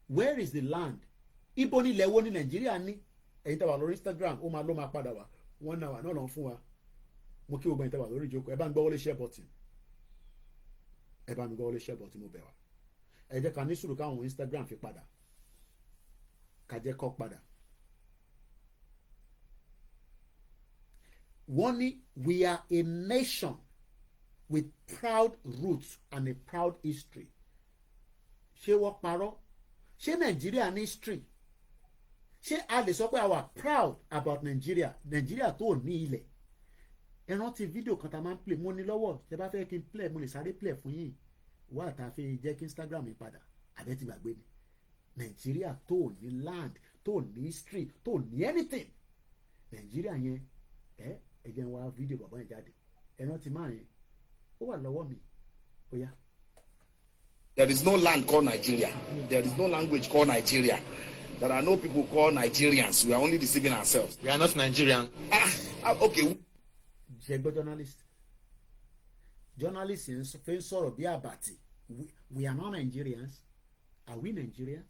Where is the land? Ibo ni ilẹ̀ wo ni Nigeria ní? Ẹ̀yin tàwa lórí Instagram ó máa ló máa padà wá 1 hour náà lọ́n fún wa. Mo kí gbogbo ẹ̀yin tàwa lórí ìjókòó ẹ bá ń gbọ́ wọlé share button. Ẹ bá mi gbọ́ wọlé share button mo bẹ̀ wá. Ẹ jẹ́ ká ní sùúrù káwọn Instagram fi padà. Ká jẹ́ kó padà. Wọ́n ní we are a nation with proud roots and a proud history. Ṣé wọ́n parọ́? Ṣé Nigeria ní history? Ṣé a lè sọ pé a wà proud about Nigeria? Nigeria tó ní ilẹ̀. Ẹ rántí fídíò kan tá a máa ń play mo ní lọ́wọ́ ṣe bá fẹ́ kí n play mo lè sáré play fún yín. Wá tá a fi jẹ́ kí Instagram mi padà. Àbẹ́ ti gbàgbé ni. Nigeria tó ní land, tó ní history, tó ní anything. Nigeria yẹn ẹ jẹ́ n wá fídíò bàbá yẹn jáde. Ẹ rántí máa yẹn. Ó wà lọ́wọ́ mi. Ó yá. There is no land called Nigeria. There is no language called Nigeria. There are no people called Nigerians. We are only deceiving ourselves. We are not Nigerian. Okay. Ṣẹgbẹ́ journalist. Journalist fẹ́ sọ̀rọ̀ bí àbàtì. We are not Nigerians. Are we Nigerians?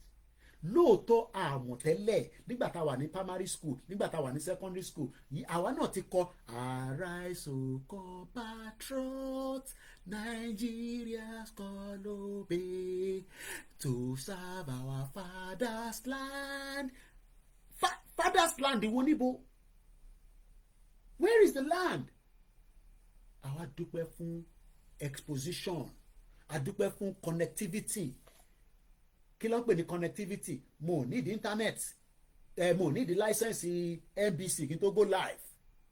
Lóòótọ́ àmọ̀tẹ́lẹ̀ nígbà tá a wà ní primary school nígbà tá a wà ní secondary school àwa náà ti kọ arise o compatriots Nigeria's call obey to serve our father's land. Father's land ìwọ níbo? Where is the land? Àwa dúpẹ́ fún exposition a dúpẹ́ fún connectivity. Kí ló ń pè ní connectivity? Mo need internet mo need license NBC kí n tó go live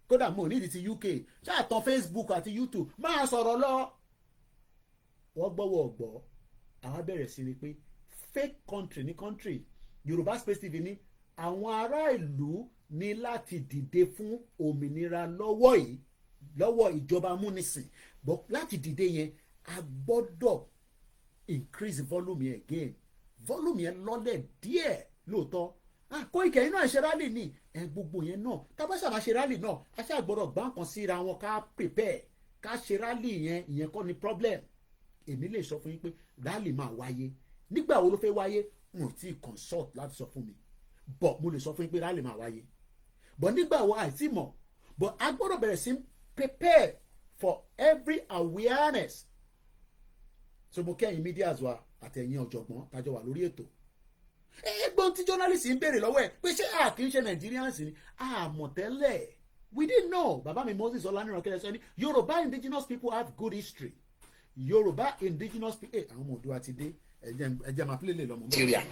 kódà mo need ti UK ṣáà tán Facebook àti YouTube máa sọ̀rọ̀ lọ. Wọ́n gbọ́wọ́ ọ̀gbọ́ àwọn bẹ̀rẹ̀ sí ni pé fake country ní country Yorùbá Space TV ní àwọn ará ìlú ní láti dìde fún òmìnira lọ́wọ́ ìjọba amúnisìn but láti dìde yẹn a gbọ́dọ̀ increase volume again. Volume yẹn lọ́lẹ̀ díẹ̀ lóòótọ́ Koiki yẹn náà ṣe rally ní gbogbo yẹn náà tábàṣà máa ṣe rally náà a ṣáà gbọ́dọ̀ gbá nǹkan síra wọn ká prepare ká ṣe rally yẹn ìyẹn kọ́ ni problem. Èmi lè sọ fún yín pé rally máa wáyé nígbà wo ló fẹ́ wáyé wọn ò tí ì consult láti sọ fún mi but mo lè sọ fún yín pé rally máa wáyé but nígbà wo àìsí mọ̀ but a gbọ́dọ̀ bẹ̀rẹ̀ sí prepare for every awareness. So mo kẹ́yìn medias wa àtẹ̀yìn ọ̀jọ̀gbọ́n tájọ wà lórí ètò. Ẹgbọ́n tí journalist ń béèrè lọ́wọ́ ẹ̀ pé ṣé a kì í ṣe Nigerians ni àmọ̀tẹ́lẹ̀. We didn't know. Bàbá mi Moses Ọlánìrànkẹ́ sọ ní Yorùbá indigenous people have good history. Yorùbá indigenous people àwọn ọmọ Oòduà ti dé ẹ̀jẹ̀ máa play lè lọ́mọ. Nigeria.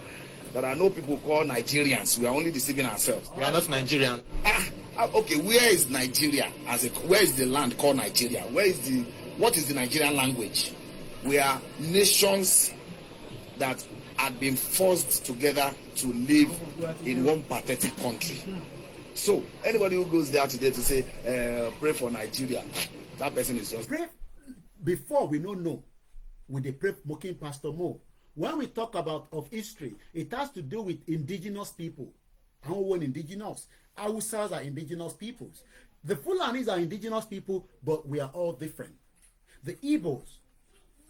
There are no people called Nigerians. We are only deceiving ourselves. We are not Nigerian. Okay, where is Nigeria? Where is the land called Nigeria? What is the Nigerian language? We are nations that had been forced together to live in one pathetic country. So anybody who goes there today to say pray for Nigeria, that person is just pray. Before we don't know with the pray mocking Pastor Mo. When we talk about of history, it has to do with indigenous people. Our own indigenous. Hausas are indigenous peoples. The Fulanis are indigenous people, but we are all different. The Igbos,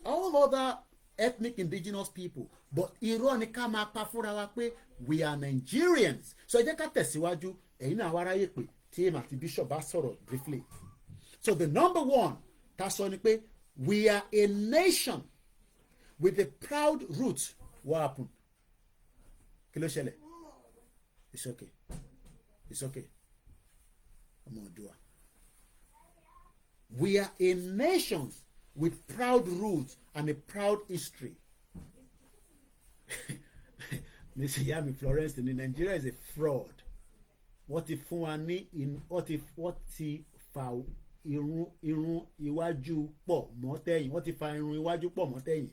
all other ethnic indigenous people, but ironica máa pa fúnra wa pé we are Nigerians. So ẹ jẹ́ ká tẹ̀síwájú ẹ̀yin náà wá ráyè pé tí èèmà àti bishop bá sọ̀rọ̀ briefly. So the number one ta sọ ni pé we are a nation with a proud root. What happened? Kí ló ṣẹlẹ̀? It's okay. It's okay. I'm gonna do it. We are a nation with proud roots and a proud history. Mr. Yami Florence in Nigeria is a fraud. What if Fuani in what if fa irun iwájú pọ̀ mọ́ tẹ̀yìn? What if fa irun iwájú pọ̀ mọ́ tẹ̀yìn?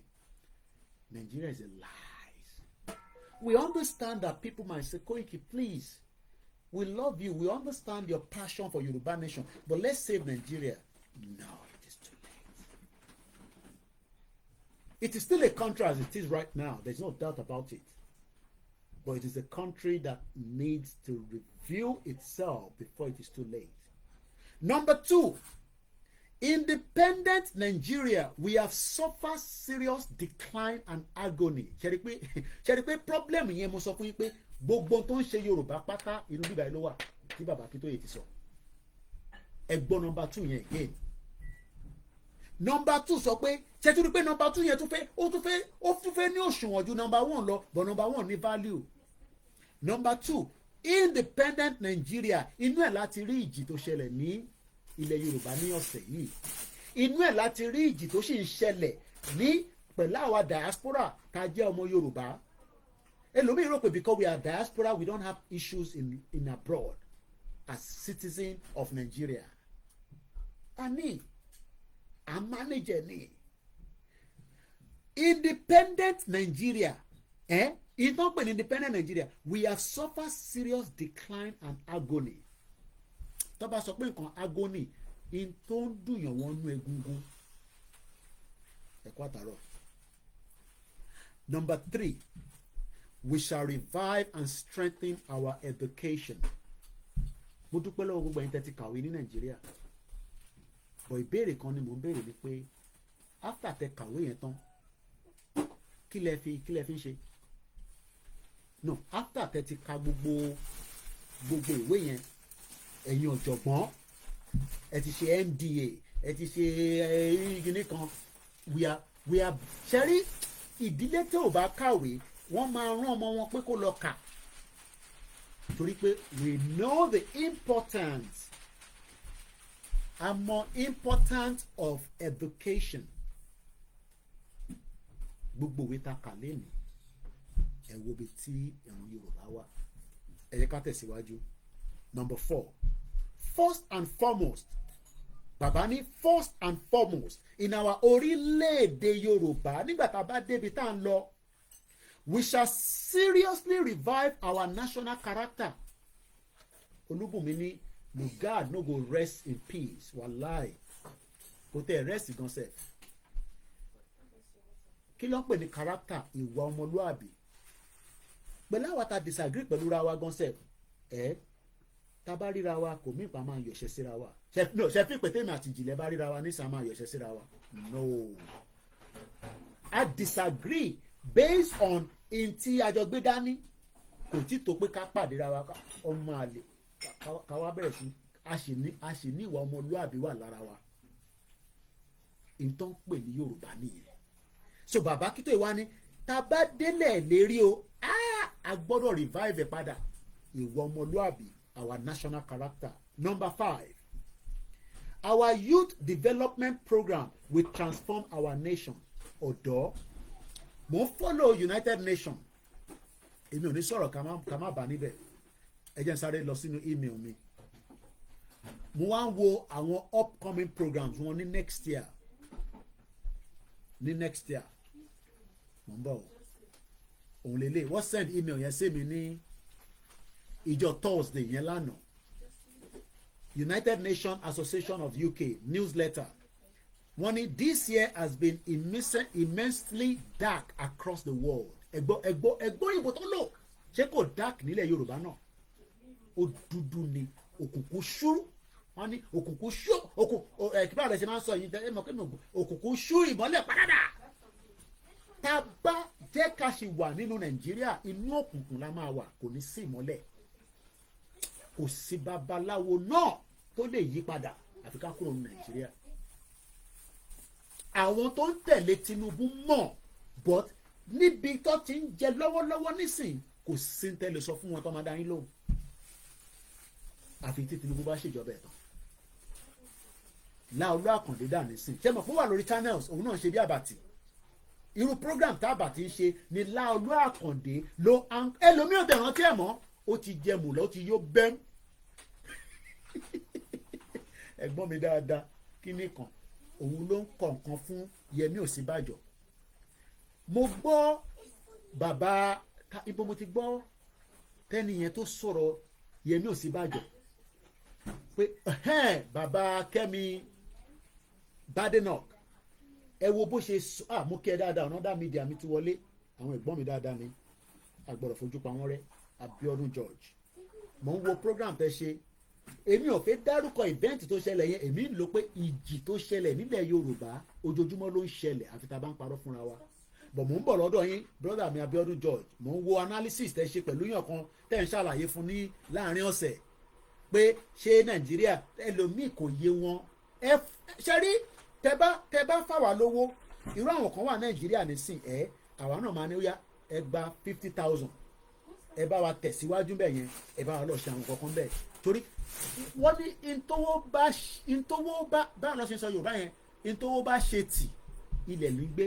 Nigeria is a lies. we understand that people might say, Koiki, please, we love you. We understand your passion for Yoruba nation, but let's save Nigeria. No, it is too late. It is still a country as it is right now. There's no doubt about it. But it is a country that needs to review itself before it is too late. Number 2, independent Nigeria, we have suffered serious decline and agony. Ṣé rí pé problem yẹn mo sọ fún yín pé gbogbo tó ń ṣe Yorùbá pátá inú bíbá yìí ló wà tí bàbá Akíntóyè ti sọ. Ẹgbọ́n number 2 yẹn again. Number 2 sọ pé ṣé tí rí pé number 2 yẹn ó tún fẹ́ ní òṣùwọ̀n ju number 1 lọ, but number 1 ní value. Number 2, independent Nigeria, inú ẹ̀ láti rí ìjì tó ṣẹlẹ̀ ní ilẹ̀ Yorùbá ní ọ̀sẹ̀ yìí. Inú ẹ̀ láti rí ìjì tó sì ń ṣẹlẹ̀ ní pẹ̀lú àwa diaspora tá jẹ́ ọmọ Yorùbá. Ẹlòmíì rò pé because we are diaspora we don't have issues in abroad as citizens of Nigeria. Ani a manager ni independent Nigeria. It's not been independent Nigeria. We have suffered serious decline and agony. Tó bá sọ pé nǹkan agony in tó ń dùnyàn wọ́n nú egungun. Ẹ̀kọ́ àtàrọ̀. Number 3, we shall revive and strengthen our education. Mo dúpẹ́ lọ́wọ́ gbogbo ẹ̀yin tẹ́ ti kàwé ní Nàìjíríà. But ìbéèrè kan ni mo ń béèrè ni pé after tẹ́ kàwé yẹn tán kí lẹ fi ń ṣe? No, after tẹ́ ti ka gbogbo ìwé yẹn ẹ̀yin ọ̀jọ̀gbọ́n ẹ ti ṣe MDA ẹ ti ṣe ìgbìnì kan we are ṣẹ́rí ìdílé tí ò bá kàwé wọ́n máa rán ọmọ wọn pé kó lọ kà torí pé we know the importance and more important of education. Gbogbo ìwé ta kà lẹ́nu ẹ wo bí tí ìran Yorùbá wà. Ẹ jẹ́ ká tẹ̀síwájú. Number 4, first and foremost, bàbá ní first and foremost in our orílẹ̀-èdè Yorùbá nígbà tá a bá débi tá à ń lọ, we shall seriously revive our national character. Olúbùnmi ní no God no go rest in peace. Wàláì kò tẹ̀ rest gan sef. Kí ló ń pè ní character? Ìwà ọmọlúàbí. Pẹ̀lú àwọn tá disagree pẹ̀lú ra wa gan sef. Tá bá ríra wa kò mí pa máa yọ̀ṣẹ́ síra wa. Ṣe fi pété mi àti ìjìnlẹ̀ bá ríra wa ní sàá máa yọ̀ṣẹ́ síra wa. No. I disagree based on in tí a jọ gbé dání. Kò tí tó pé ká pàdé ra wa ọmọ àlè ká wá bẹ̀rẹ̀ sí a sì ní ìwà ọmọlúàbí wà lára wa. Ìtàn pè ní Yorùbá nìyẹn. So bàbá Akíntóyè wá ní tá bá délẹ̀ lérí o a gbọ́dọ̀ revive ẹ̀ padà ìwà ọmọlúàbí, our national character. Number 5, our youth development program will transform our nation. Ọ̀dọ́ mo follow United Nations. Èmi ò ní sọ̀rọ̀ ká má bà níbẹ̀. Ẹ jẹ́ n sáré lọ sínú email mi. Mo wá ń wo àwọn upcoming programs wọn ní next year. Mo ń bọ̀ òun lélẹ̀ wọ́n send email yẹn sí mi ní ìjọ Thursday yẹn lánàá. United Nations Association of UK newsletter wọ́n ní this year has been immensely dark across the world. ẹgbọ́ ìbò tó lò ṣé kò dark nílẹ̀ Yorùbá náà ó dúdú ni òkùnkùn ṣú. Wọ́n ní òkùnkùn ṣú kíbá rẹ̀ ṣe máa ń sọ yìí òkùnkùn ṣú ìmọ́lẹ̀ padà. Tá a bá jẹ́ ká ṣì wà nínú Nàìjíríà inú òkùnkùn la máa wà, kò ní sí ìmọ́lẹ̀. Kò sí babaláwo náà tó lè yí padà àfi ká kúrò ní Nàìjíríà. Àwọn tó ń tẹ̀lé Tinubu mọ̀ but níbi tó ti ń jẹ lọ́wọ́lọ́wọ́ nísìn kò sí ń tẹ́lẹ̀ sọ fún wọn tó máa dá yín lóhùn àfi tí Tinubu bá ṣèjọba ẹ̀ tán. Láolú Àkàndé dà nísìn ṣé mo fún wà lórí channels òun náà ṣe bí àbàtì. Irú program tá àbàtì ń ṣe ni Láolú Àkàndé ló ẹlòmíràn tẹ̀ rántí ẹ̀ mọ́ ó ti jẹ mùlẹ̀ ó ti yó bẹ́m. Ẹ̀gbọ́n mi dáadáa kí ni kan òun ló ń kọ̀ọ̀kan fún Yẹmí Ọ̀sínbàjò. Mo gbọ́ bàbá ibo mo ti gbọ́ tẹ́ni yẹn tó sọ̀rọ̀ Yẹmí Ọ̀sínbàjò pé bàbá Kẹ́mi Badenoch ẹ wo bó ṣe mú kí ẹ dáadáa ọ̀nàdá mídíà mi ti wọlé àwọn ẹ̀gbọ́n mi dáadáa ni agbọ́dọ̀ fojú pa wọ́n rẹ́ Abíọ́dún George mo ń wo program tẹ́ ṣe èmi ò fẹ́ dárúkọ ìvẹ́ǹtì tó ṣẹlẹ̀ yẹn èmi ń lò pé ìjì tó ṣẹlẹ̀ nílẹ̀ Yorùbá ojoojúmọ́ ló ń ṣẹlẹ̀ àfi tá a bá ń parọ́ fúnra wa bọ̀ mò ń bọ̀ lọ́dọ̀ yín brother mi Abíọ́dún George mò ń wo analysis tẹ́ ṣe pẹ̀lú yàn kan tẹ́ ń ṣàlàyé fún ní láàrin ọ̀sẹ̀ pé ṣé Nàìjíríà ẹlòmíì kò yé wọn ṣe rí tẹ́ bá fà wá lówó irú àwọn kan wà Nàìjíríà nísìn àwa náà máa ní ó yá ẹ gba 50,000 ẹ bá wa tẹ̀síwájú bẹ́ẹ̀ yẹn ẹ bá wa lọ ṣe àwọn kankan bẹ́ẹ̀ torí wọ́n ní ntówó bá báwọn lọ ṣe sọ Yorùbá yẹn ntówó bá ṣe tì ilẹ̀ ló gbé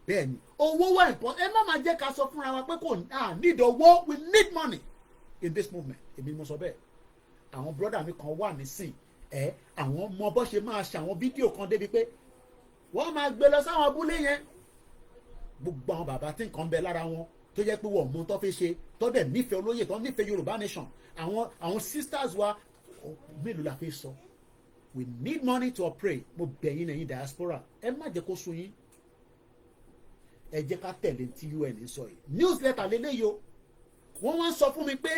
bẹ́ẹ̀ ni owó wà important ẹ má máa jẹ́ ká sọ fúnra wa pé kò need owó we need money in this movement èmi mo sọ bẹ́ẹ̀ àwọn brọ́dà mi kan wà nísìn àwọn ọmọ bó ṣe máa ṣe àwọn fídíò kan débi pé wọ́n máa gbé lọ sáwọn abúlé yẹn gbogbo àwọn bàbá tí nǹkan bẹ lára wọn tó jẹ́ pé wọ́n mú tó fi ṣe tó dẹ̀ nífẹ̀ẹ́ olóyè tó nífẹ̀ẹ́ Yorùbá nation àwọn sisters wa mélòó la fi sọ we need money to operate mo bẹ̀ yín lẹ́yìn diaspora ẹ má jẹ́ kó sun yín ẹ jẹ́ ká tẹ̀lé tí UN sọ yìí newsletter lélẹ́yìí o wọ́n wá ń sọ fún mi pé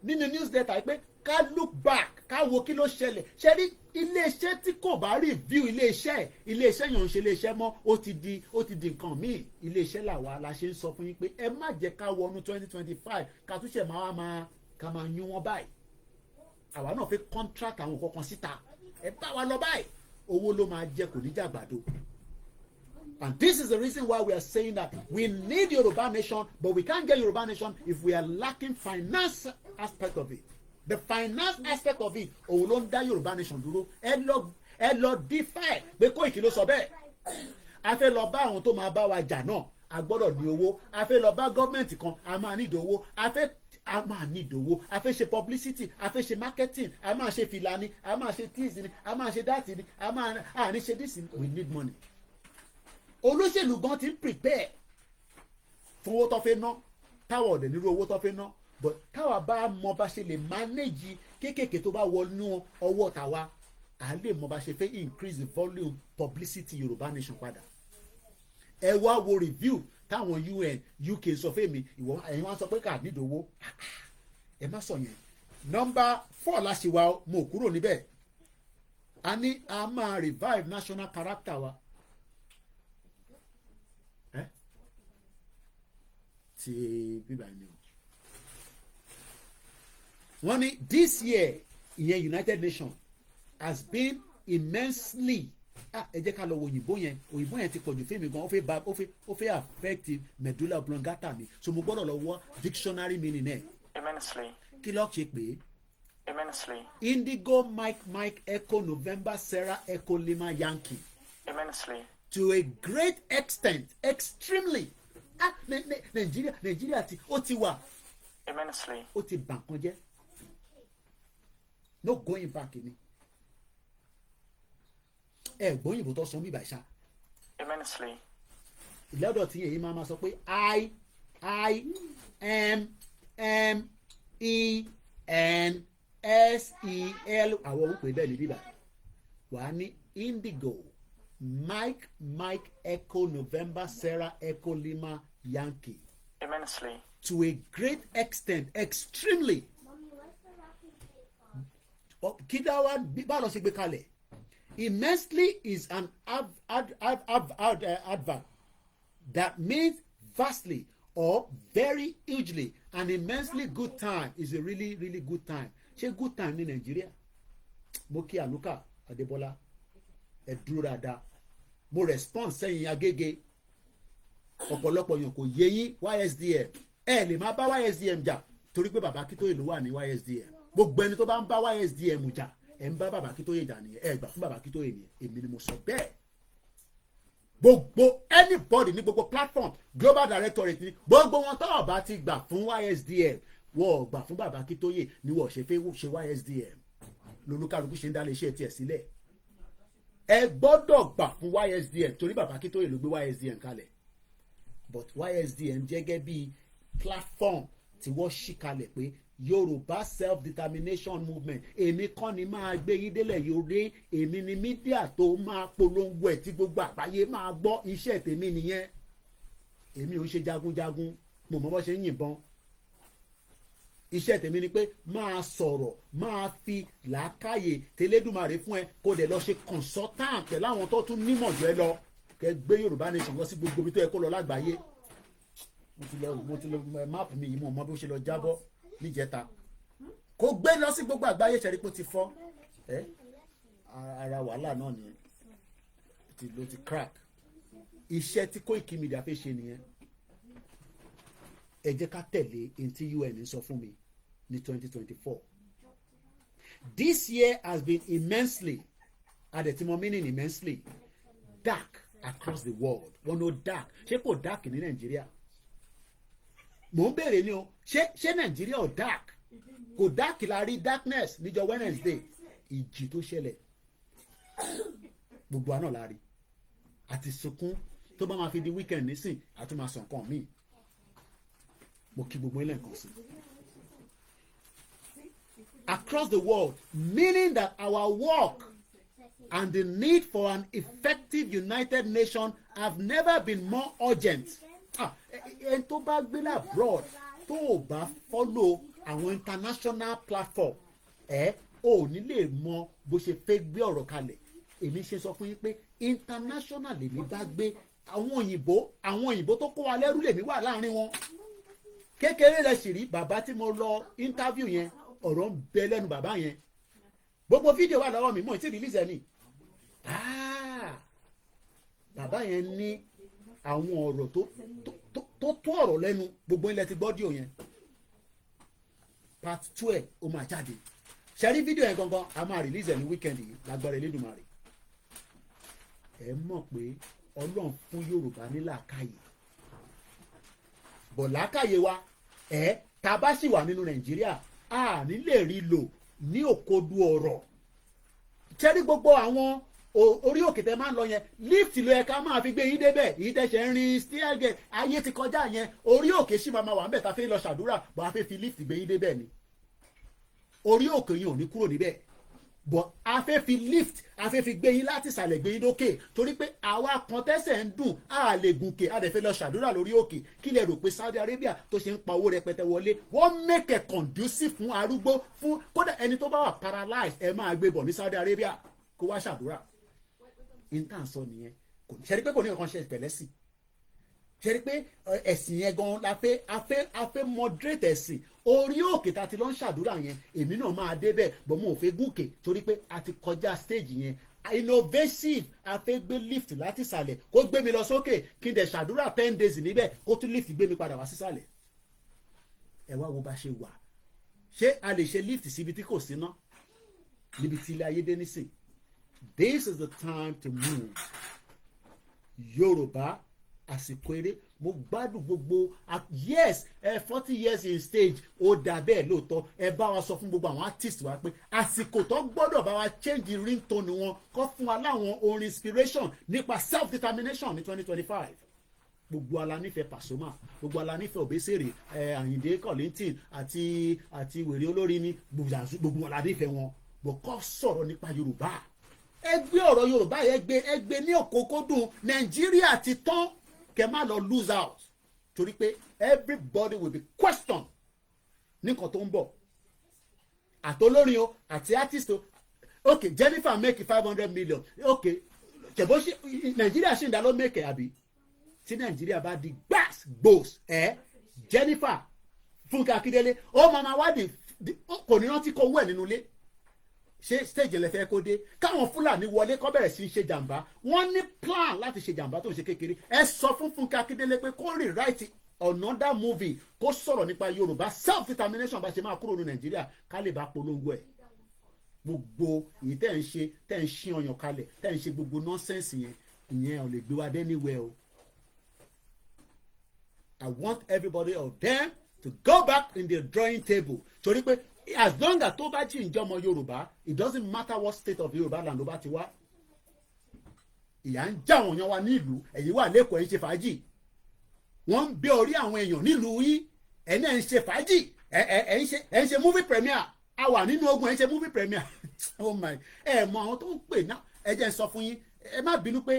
nínú newsletter pé ká look back ká wo kí ló ṣẹlẹ̀ ṣe rí iléeṣẹ́ tí kò bá review iléeṣẹ́ yẹn ò ń ṣe iléeṣẹ́ mọ́ ó ti di nǹkan míì iléeṣẹ́ làwa la ṣe ń sọ fún yín pé ẹ má jẹ́ ká wọnú 2025 ká tún ṣe ká máa yún wọn báyìí àwa náà fẹ́ contract àwọn kankan síta ẹ bá wa lọ báyìí owó ló máa jẹ kò ní jàgbàdo. And this is the reason why we are saying that we need Yoruba nation, but we can't get Yoruba nation if we are lacking finance aspect of it. The finance aspect of it, òun ló ń dá Yoruba nation dúró. Ẹ lọ defy pé Koiki ló sọ bẹ́ẹ̀. A fẹ́ lọ bá àwọn tó máa bá wa jà náà, a gbọ́dọ̀ ní owó. A fẹ́ lọ bá gọ́ọ̀mẹ̀ntì kan, a máa ní ìdówó. A máa ní ìdówó. A fẹ́ ṣe publicity, a fẹ́ ṣe marketing, a máa ṣe fìlà ni, a máa ṣe teas ni, a máa ṣe that ni, a ní ṣe this ni. We need money. Olóṣèlú gan ti ń prepare fún owó tó fẹ́ ná táwọn ọ̀dẹ̀ nírú owó tó fẹ́ ná but táwa bá mọ bá ṣe lè manage kéékèèké tó bá wọnú ọwọ́ tàwa à lè mọ bá ṣe fẹ́ increase the volume publicity Yorùbá nation padà ẹ wá wo review táwọn UN UK sọ fún mi ìwọ ẹ̀yin wá sọ pé ká nídìí owó ẹ má sọ yẹn number 4 láṣìwá mo kúrò níbẹ̀ a ní a máa revive national character wa. Ti bíbá ni o wọ́n ní this year ìyẹn United Nations has been immensely ẹ jẹ́ ká lọ wo òyìnbó yẹn ti pọ̀jù fún mi gan ó fẹ́ affect medulla oblongata mi so mo gbọ́dọ̀ lọ wọ dictionary meaning ẹ̀. Immensely. Kí ló ṣe pé. Immensely. Indigo Mike Echo November Sarah Echo Lima Yankee. Immensely. To a great extent extremely. Nàìjíríà ó ti wà. Immensely. Ó ti bà nǹkan jẹ́. No going back ni. Ẹ̀gbọ́n òyìnbó tó sọ mí bàṣà. Immensely. Ìlẹ́dọ̀ tí èyí máa sọ pé IMENSEL àwọn òun pè bẹ́ẹ̀ ní bíbá. Wàá ní indigo Mike Echo November Sarah Echo Lima Yankee. Immensely. To a great extent, extremely. Kidawa bá lọ sí gbé kalẹ̀. Immensely is an adverb that means vastly or very hugely. An immensely good time is a really really good time. Ṣé good time ní Nàìjíríà? Mo kí Anuka Adébọ́lá ẹ dúró dáadáa. Mo respond sẹ́yìn Agége ọ̀pọ̀lọpọ̀ yàn kò yé yín YSDM ẹ lè máa bá YSDM jà torí pé bàbá Akíntóyè ló wà ní YSDM gbogbo ẹni tó bá ń bá YSDM jà ẹ ń bá bàbá Akíntóyè jà nìyẹn ẹ gbà fún bàbá Akíntóyè nìyẹn èmi ni mo sọ bẹ́ẹ̀ gbogbo anybody ní gbogbo platform global directorate ní gbogbo wọn tó bá ti gbà fún YSDM wọ́n gbà fún bàbá Akíntóyè ni wọ́n ṣe fẹ́ ṣe YSDM lolúkálukú ṣe ń dá iléeṣẹ́ tiẹ̀ sílẹ̀ ẹ gbọ́dọ̀ gbà fún YSDM torí bàbá Akíntóyè ló gbé YSDM kalẹ̀ but YSDM jẹ́gẹ́ bí platform tí wọ́n ṣì kalẹ̀ pé Yorùbá self-determination movement èmi kọ́ ni máa gbé yín délẹ̀ yorùbá èmi ni mídíà tó máa polongo ẹ̀ tí gbogbo àgbáyé máa gbọ́ iṣẹ́ tèmi nìyẹn èmi ò ṣe jagunjagun mo mọ bó ṣe ń yìnbọn iṣẹ́ tèmi ni pé máa sọ̀rọ̀ máa fi làákàyè tẹlẹ́dùmarè fún ẹ kó dẹ̀ lọ ṣe consultant pẹ̀lú àwọn tó tún nímọ̀ jù ẹ lọ kẹ gbé Yorùbá nation lọ sí gbogbo ibi tó yẹ kó lọ lágbàáyé mo ti lọ máàpù mi yìí mo mọ bí ó ṣe lọ jábọ́ níjẹta kó gbé lọ sí gbogbo àgbáyé ṣẹ̀rí pé ó ti fọ́ ara wàhálà náà nìyẹn ló ti crack iṣẹ́ tí Koikimedia fẹ́ ṣe nìyẹn ẹ jẹ́ ká tẹ̀lé ohun tí UN sọ fún mi ní 2024 this year has been immensely adẹ̀tìmọ̀ meaning immensely dark across the world wọ́n ló dark ṣé kò dark ní Nàìjíríà mò ń béèrè ni o ṣé Nàìjíríà ò dark kò dark la rí darkness níjọ́ Wednesday ìjì tó ṣẹlẹ̀ gbogbo àná la rí àti sunkún tó bá máa fi di weekend nísìn àti máa sàn kan míì mo kí gbogbo ilé nǹkan sí across the world meaning that our work and the need for an effective united nation have never been more urgent. Ẹni tó bá gbé abroad tó o bá follow àwọn international platform ò ní lè mọ bó ṣe fẹ́ gbé ọ̀rọ̀ kalẹ̀ èmi ṣe sọ fún yín pé international lèmi bá gbé àwọn òyìnbó tó kó wa lẹ́rú lèmi wà láàrin wọn kékeré rẹ̀ sì rí bàbá tí mo lọ interview yẹn ọ̀rọ̀ ń bẹ lẹ́nu bàbá yẹn gbogbo fídíò wà lọ́wọ́ mi mọ̀ tí release ẹ̀ ni bàbá yẹn ní àwọn ọ̀rọ̀ tó ọ̀rọ̀ lẹ́nu gbogbo ilẹ̀ ti gbọ́dọ̀ yẹn part 2 ó máa jáde ṣẹ́rí fídíò yẹn gangan a máa release ẹ̀ ní weekend yìí lágbára Elédùmarè ẹ mọ̀ pé Ọlọ́run fún Yorùbá ní làákàyè bọ̀ làákàyè wa tá a bá sì wà nínú Nàìjíríà a ní lè rí lò ní òkodu ọ̀rọ̀ ṣẹ́rí gbogbo àwọn orí òkè tẹ máa ń lọ yẹn lift ló yẹ ká máa fi gbé yín débẹ̀ yìí tẹ̀sẹ̀ ń rin stairgate ayé ti kọjá yẹn orí òkè sì máa wà níbẹ̀ tá a fẹ́ lọ ṣàdúrà bọ́ a fẹ́ fi lift gbé yín débẹ̀ ni orí òkè yẹn ò ní kúrò níbẹ̀ bọ́ a fẹ́ fi lift a fẹ́ fi gbé yín láti ìsàlẹ̀ gbé yín lókè torí pé àwa kan tẹ́sẹ̀ ń dùn a lè gùnkè a dẹ̀ fẹ́ lọ ṣàdúrà lórí òkè kí lè rò pé Saudi Arabia tó ṣe ń pa owó rẹpẹtẹ wọlé wọ́n make a conducive fún arúgbó fún kódà ẹni tó bá wà paralyzed ẹ máa gbé bọ̀ ní Saudi Arabia kó wá ṣàdúrà intan sọ nìyẹn ṣẹ́rí pé kò ní nǹkan ṣe pẹ̀lẹ́ sí ṣẹ́rí pé ẹ̀sìn yẹn gan la fẹ́ afẹ́ moderate ẹ̀sìn orí òkè tá a ti lọ ń ṣàdúrà yẹn èmi náà máa débẹ̀ bọ́ mo ò fẹ́ gòkè torí pé a ti kọjá stage yẹn innovative afẹ́ gbé lift láti ìsàlẹ̀ kó gbé mi lọ sókè kí n dẹ̀ ṣàdúrà 10 days níbẹ̀ kó tún lift gbé mi padà wá sísàlẹ̀ ẹ wá wo bá ṣe wà ṣé a lè ṣe lift síbi tí kò sí ná níbi tí ilé ayé dé nísìn. This is the time to move. Yorùbá àsìkò eré mo gbádùn gbogbo yes 40 years in stage ó dà bẹ́ẹ̀ lóòótọ́ ẹ bá wa sọ fún gbogbo àwọn artist wa pé àsìkò tó gbọ́dọ̀ bá wa change ringtone wọn kọ́ fún wa láwọn orin inspiration nípa self determination ní 2025 gbogbo ala nífẹ̀ẹ́ Pasuma gbogbo ala nífẹ̀ẹ́ Obesere Àyìndé Kollington àti wèrè olórin ní gbogbo ala nífẹ̀ẹ́ wọn bọ̀ kọ́ sọ̀rọ̀ nípa Yorùbá ẹgbẹ́ ọ̀rọ̀ Yorùbá ẹgbẹ́ ní òkòkòdùn Nàìjíríà ti tán kẹ má lọ lose out torí pé everybody will be questioned nìkan tó ń bọ̀ àtolórin o àti artist o ok Jennifer make 500 million ok ṣèbó Nàìjíríà ṣì ń dá ló make àbí tí Nàìjíríà bá di gbòs Jennifer Fúnkẹ́ Akíndélé ó máa wádìí kò ní rántí kó wẹ̀ nínú ilé ṣé stage lẹ fẹ́ kó dé káwọn Fúlàní wọlé kó bẹ̀rẹ̀ sí í ṣe jàǹbá wọ́n ní plan láti ṣe jàǹbá tó ń ṣe kékeré ẹ sọ fún Fúnkẹ́ Akíndélé pé kó rewrite another movie kó sọ̀rọ̀ nípa Yorùbá self determination bá ṣe máa kúrò ní Nàìjíríà ká lè bá polongo ẹ̀ gbogbo èyí tẹ́ ń ṣí ọyàn kalẹ̀ tẹ́ ń ṣe gbogbo nonsense yẹn ìyẹn ò lè gbé wa dé anywhere o. I want everybody of them to go back in their drawing table torí pé as long as tó bá jí ìjọ ọmọ Yorùbá it doesn't matter what state of Yorùbá land ló bá ti wá ìyà ń já àwọn èèyàn wa nílùú ẹ̀yin wà lẹ́kọ̀ọ́ ẹ̀ ń ṣe fàájì wọ́n ń bẹ orí àwọn èèyàn nílùú yìí ẹni ẹ̀ ń ṣe fàájì ẹ̀ ń ṣe movie premiere a wà nínú ogun ẹ̀ ń ṣe movie premiere oh my ẹ̀ mọ àwọn tó ń pè náà ẹ jẹ́ n sọ fún yín ẹ má bínú pé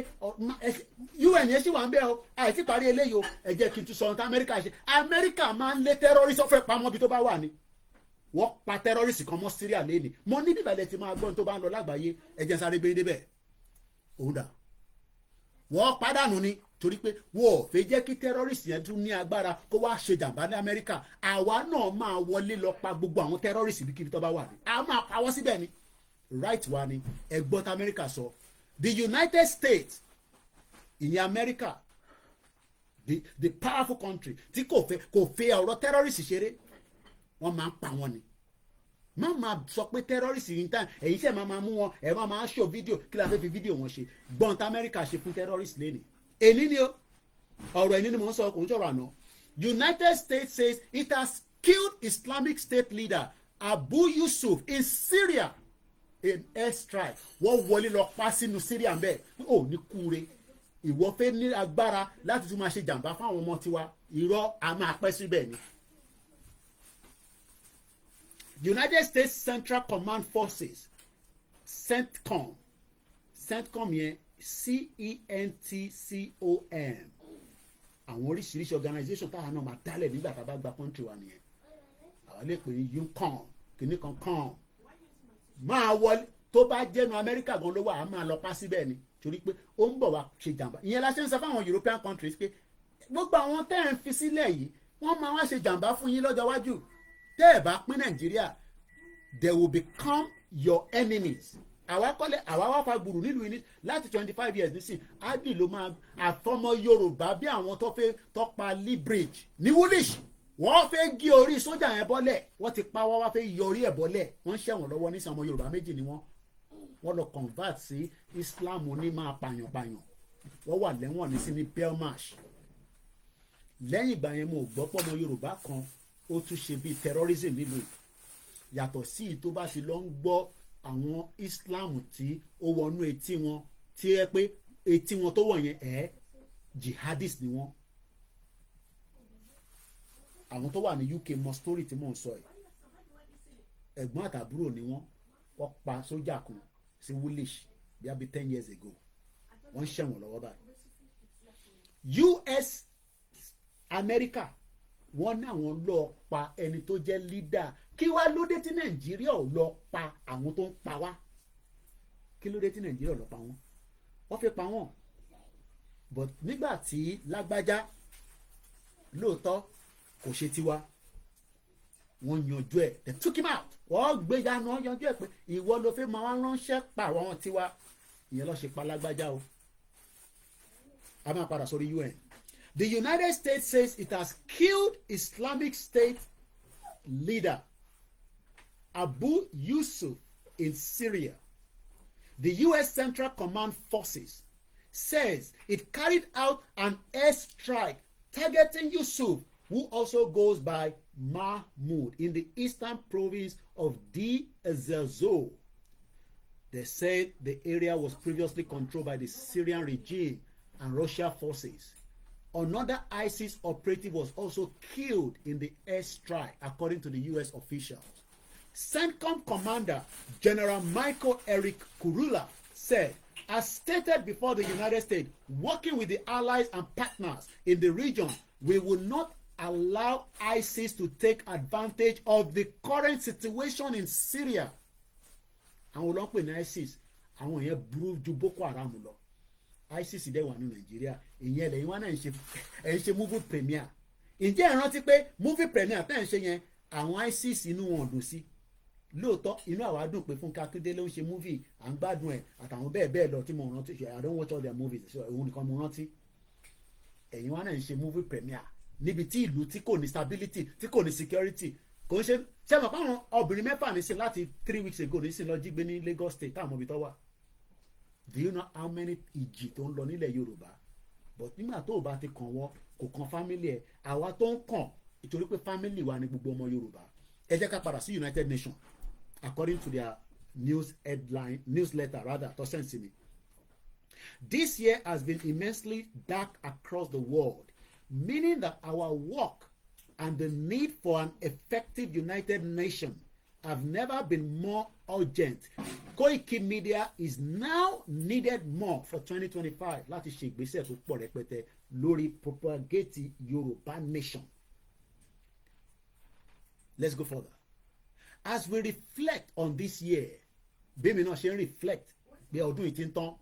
UN yẹn ṣì wà ń bẹ̀ o àìsí parí eléyìí o ẹ jẹ́ kí n tún sọ ohun tí Amẹ́ríkà ṣe Amẹ́ríkà máa ń lé terrorist ọ̀fẹ́ pamọ́ bí tó bá wà ní wọ́n pa terrorist kan mọ́ Syria lẹ́ni mo ní bíbélì tí máa gbọ́n tó bá ń lọ lágbàáyé ẹ jẹ́ n sáré gbé débẹ̀ òun dà wọ́n pàdánù ni torí pé wọ́n ò fẹ́ jẹ́ kí terrorist yẹn tún ní agbára kó wá ṣe jàǹbá ní Amẹ́ríkà àwa náà máa wọlé lọ pa gbogbo àwọn terrorist bí kíbi tó bá wà ní a máa pa wọ́n síbẹ̀ ni right wa ni ẹgbọ́n tí Amẹ́ríkà sọ the United States ìyẹn Amẹ́ríkà the powerful country tí kò fẹ́ ọ̀rọ̀ terrorist ṣeré wọ́n máa ń pa wọ́n ni má máa sọ pé terrorist yìí ń tàn èyí ṣe máa mú wọn ẹ̀ máa show fídíò kí la fẹ́ fi fídíò wọn ṣe gbọ́n tí Amẹ́ríkà ṣe fún terrorist lẹ́nìí èní ni ó ọ̀rọ̀ ẹni ni mò ń sọ kò ń sọ̀rọ̀ àná United States says it has killed Islamic State leader Abu Yusuf in Syria in airstrike wọ́n wọlé lọ pa sínú Syria bẹ́ẹ̀ ó ní kúure ìwọ fẹ́ ní agbára láti tún máa ṣe jàǹbá fáwọn ọmọ tiwa irọ́ a máa pẹ́ síbẹ̀ ni. United States Central Command Forces CENTCOM yẹn CENTCOM àwọn oríṣiríṣi organisation táwọn náà máa dálẹ̀ nígbà tá a bá gba country wa nìyẹn àwọn lè pè ní UCOM kìíní kan com máa wọlé tó bá jẹ́nu Amẹ́ríkà gan ló wà á máa lọ pa síbẹ̀ ni torí pé ó ń bọ̀ wá ṣe jàǹbá ìyẹn la ṣe ń sọ fáwọn European countries pé gbogbo àwọn tẹ́ ẹ̀ ń fi sílẹ̀ yìí wọ́n máa wá ṣe jàǹbá fún yín lọ́jọ́ iwájú tẹ́ ẹ̀ bá pín Nàìjíríà they will become your enemies àwa wá fa gbùrù nílùú yìí láti 25 years nísìn adi ló máa àfọmọ Yorùbá bí àwọn tó fẹ́ tọpa Lee Bridge ní Woolwich wọ́n fẹ́ gé orí sójà yẹn bọ́lẹ̀ wọ́n ti pa wọ́n wá fẹ́ yọ orí ẹ̀ bọ́lẹ̀ wọ́n ṣẹ̀wọ̀n lọ́wọ́ nísìn ọmọ Yorùbá méjì ni wọ́n lọ convert sí Islam ní máa pààyàn wọ́n wà lẹ́wọ̀n ní sí ní Belmarsh lẹ́yìn ìgbà yẹn mo gbọ́ pọ̀ ọmọ Yorùbá kan ó tún ṣe bíi terrorism nílùú yàtọ̀ sí tó bá ti lọ ń gbọ́ àwọn Islam tí ó wọnú etí wọn tí ẹ pé etí wọn tó wọ̀ yẹn jihadist ni wọ́n àwọn tó wà ní UK mọ story tí mò ń sọ yìí ẹ̀gbọ́n àtàbúrò ni wọ́n pa sójà kan sí Woolwich bí i 10 years ago wọ́n ṣẹ̀wọ̀n lọ́wọ́ báyìí US America wọ́n ní àwọn lọ pa ẹni tó jẹ́ leader kí wá lóde tí Nàìjíríà ò lọ pa àwọn tó ń pa wá kí lóde tí Nàìjíríà ò lọ pa wọ́n fẹ́ pa wọ́n but nígbà tí lágbájá lóòótọ́ kò ṣe tiwa wọ́n yanjú ẹ̀ they took him out wọ́n gbé yanu wọ́n yanjú ẹ̀ pé ìwọ ló fẹ́ máa ránṣẹ́ pa àwọn tiwa ìyẹn ló ṣe pa lágbájá o a máa padà sórí UN. The United States says it has killed Islamic State leader Abu Yusuf in Syria. The US Central Command Forces says it carried out an airstrike targeting Yusuf, who also goes by Mahmoud, in the eastern province of Deir ez-Zor. They said the area was previously controlled by the Syrian regime and Russia forces. Another ISIS operative was also killed in the airstrike, according to the US officials. CENTCOM Commander General Michael Eric Kurula said, as stated before the United States, working with the allies and partners in the region, we will not allow ISIS to take advantage of the current situation in Syria. Àwọn olóńpẹ̀ ní ISIS, àwọn yẹn burú ju Boko Haram lọ. ISIS dẹ̀ wà ní Nàìjíríà, ìyẹn lẹ́yìn wọn náà ń ṣe movie premiere. Ǹjẹ́ ẹ rántí pé movie premiere tẹ́ ń ṣe yẹn àwọn ISIS inú wọn dùn sí? Lóòótọ́ inú àwa dùn pé Fúnkẹ́ Akíndélé ń ṣe movie à ń gbádùn ẹ̀ àtàwọn bẹ́ẹ̀ lọ tí mo rántí I don't watch all their movies so òun nìkan mo rántí. Ẹ̀yin wọn náà ń ṣe movie premiere níbi tí ìlú tí kò ní stability tí kò ní security kò ń ṣe mọ̀ fáwọn obìnrin mẹ́fà nísìn láti 3 weeks ago nísìn lọ jí gbé ní Lagos State táwọn ibi tó wà. Do you know how many ìjì tó ń lọ nílẹ̀ Yorùbá? But nígbà tó o bá ti kàn wọ́n kò kan family ẹ̀ àwa tó ń kàn ìtorí pé family wa ni gbogbo ọmọ Yorùbá. Ẹ jẹ́ ká padà sí United Nations according to their newsletter rather tó send sí mi. This year has been immensely dark across the world, meaning that our work and the need for an effective United Nations have never been more urgent. Koikimedia is now needed more for 2025 láti ṣe ìgbésẹ̀ tó pọ̀ rẹpẹtẹ lórí propagate Yoruba nation. Let's go further. As we reflect on this year, bẹ́ẹ̀mi náà ṣe ń reflect bí ọdún yìí ti ń tán,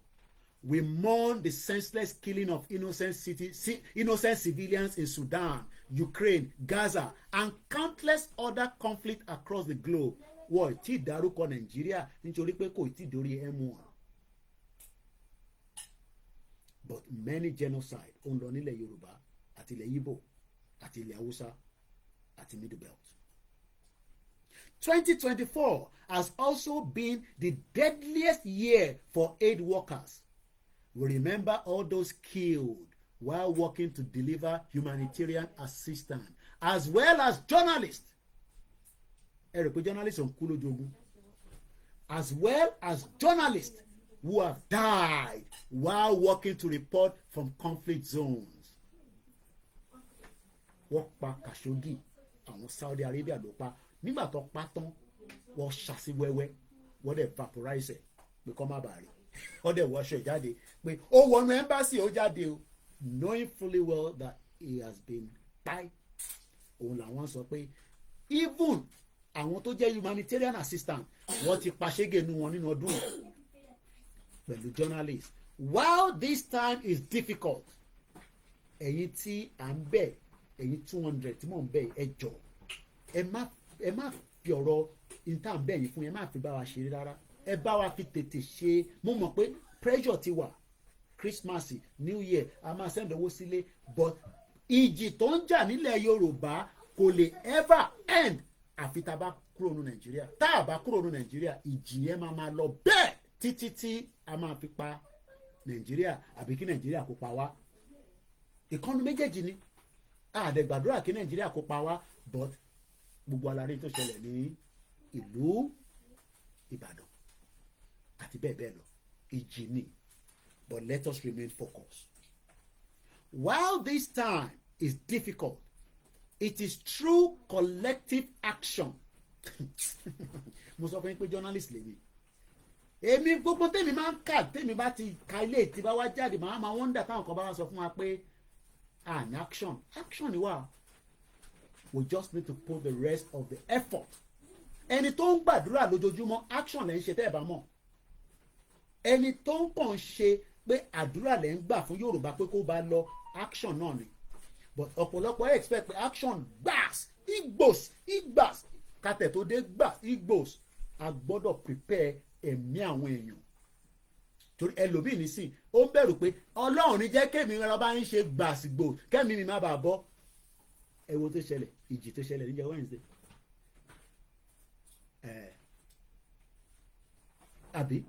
we mourn the senseless killing of innocent civilians in Sudan, Ukraine, Gaza, and countless other conflicts across the globe. Wọ́n ti dárúkọ Nàìjíríà nítorí pé kò tí dórí M1. But many genocide ó ń lọ nílẹ̀ Yorùbá àti ilẹ̀ Igbo àti ilẹ̀ Hausa àti Middle Belt. 2024 has also been the deadliest year for aid workers. We remember all those killed while working to deliver humanitarian assistance, as well as journalists. Journalists on kú lójú ogun. As well as journalists who have died while working to report from conflict zones. Wọ́n pa Khashoggi, àwọn Saudi Arabia ló pa. Nígbà tó pa tán, wọ́n ṣàṣì wẹ́wẹ́, wọ́n dẹ̀ vaporize ẹ̀ pé kó má bàa rí. Wọ́n dẹ̀ wọṣọ ìjáde pé ó wọnú embassy ó jáde o, knowing fully well that he has been tied. Òun làwọn sọ pé even àwọn tó jẹ́ humanitarian assistant wọ́n ti pa ṣégenu wọn nínú ọdún yìí pẹ̀lú journalists. While this time is difficult, ẹ̀yin tí à ń bẹ̀, ẹ̀yin 200 tí mò ń bẹ̀ ẹ jọ̀ọ́ ẹ má fi ọ̀rọ̀ intern bẹ̀ yín fún ẹ má fi bá wa ṣeré rárá, ẹ bá wa fi tètè ṣe. Mo mọ̀ pé pressure ti wà, Christmas, New Year, a máa send owó sílé, but ìjì tó ń jà nílẹ̀ Yorùbá kò lè ever end àfi tá a bá kúrò ní Nàìjíríà. Tá a bá kúrò ní Nàìjíríà, ìjì yẹn máa lọ bẹ́ẹ̀ títí tí a máa fi pa Nàìjíríà àbí kí Nàìjíríà kó pa wá. Ìkànnì méjèèjì ni àdẹ̀gbàdúrà kí Nàìjíríà kó pa wá, but gbogbo alárí tó ṣẹlẹ̀ ní ìlú Ìbàdàn àti bẹ́ẹ̀ bẹ́ẹ̀ lọ, ìjì ni. But let us remain focused. While this time is difficult, it is through collective action. Mo sọ fún yín pé journalist lèmi. Èmi gbogbo tèmi máa ń kà, tèmi bá ti ka ilé tí bá wá jáde, màá máa wonder táwọn kan bá wá sọ fún wa pé ní action ni wà. We just need to put the rest of the effort. Ẹni tó ń gbàdúrà lójoojúmọ́, action lẹ́ ń ṣe tẹ́ ẹ bá mọ̀. Ẹni tó ń kàn ṣe pé àdúrà lẹ́ ń gbà fún Yorùbá pé kó bá lọ, action náà ni. But ọ̀pọ̀lọpọ̀ expect pé action gbàs igbas kàtẹ̀ tó dé gbàs igbos. A gbọ́dọ̀ prepare ẹ̀mí àwọn èèyàn. Torí ẹlòmíì nísìn ó ń bẹ̀rù pé Ọlọ́run ní jẹ́ kémi rẹ bá ń ṣe gbàsìgbò kẹ́mi mi má bàa bọ́. Ẹ wo tó ṣẹlẹ̀, ìjì tó ṣẹlẹ̀ níjọ́ Wednesday. Àbí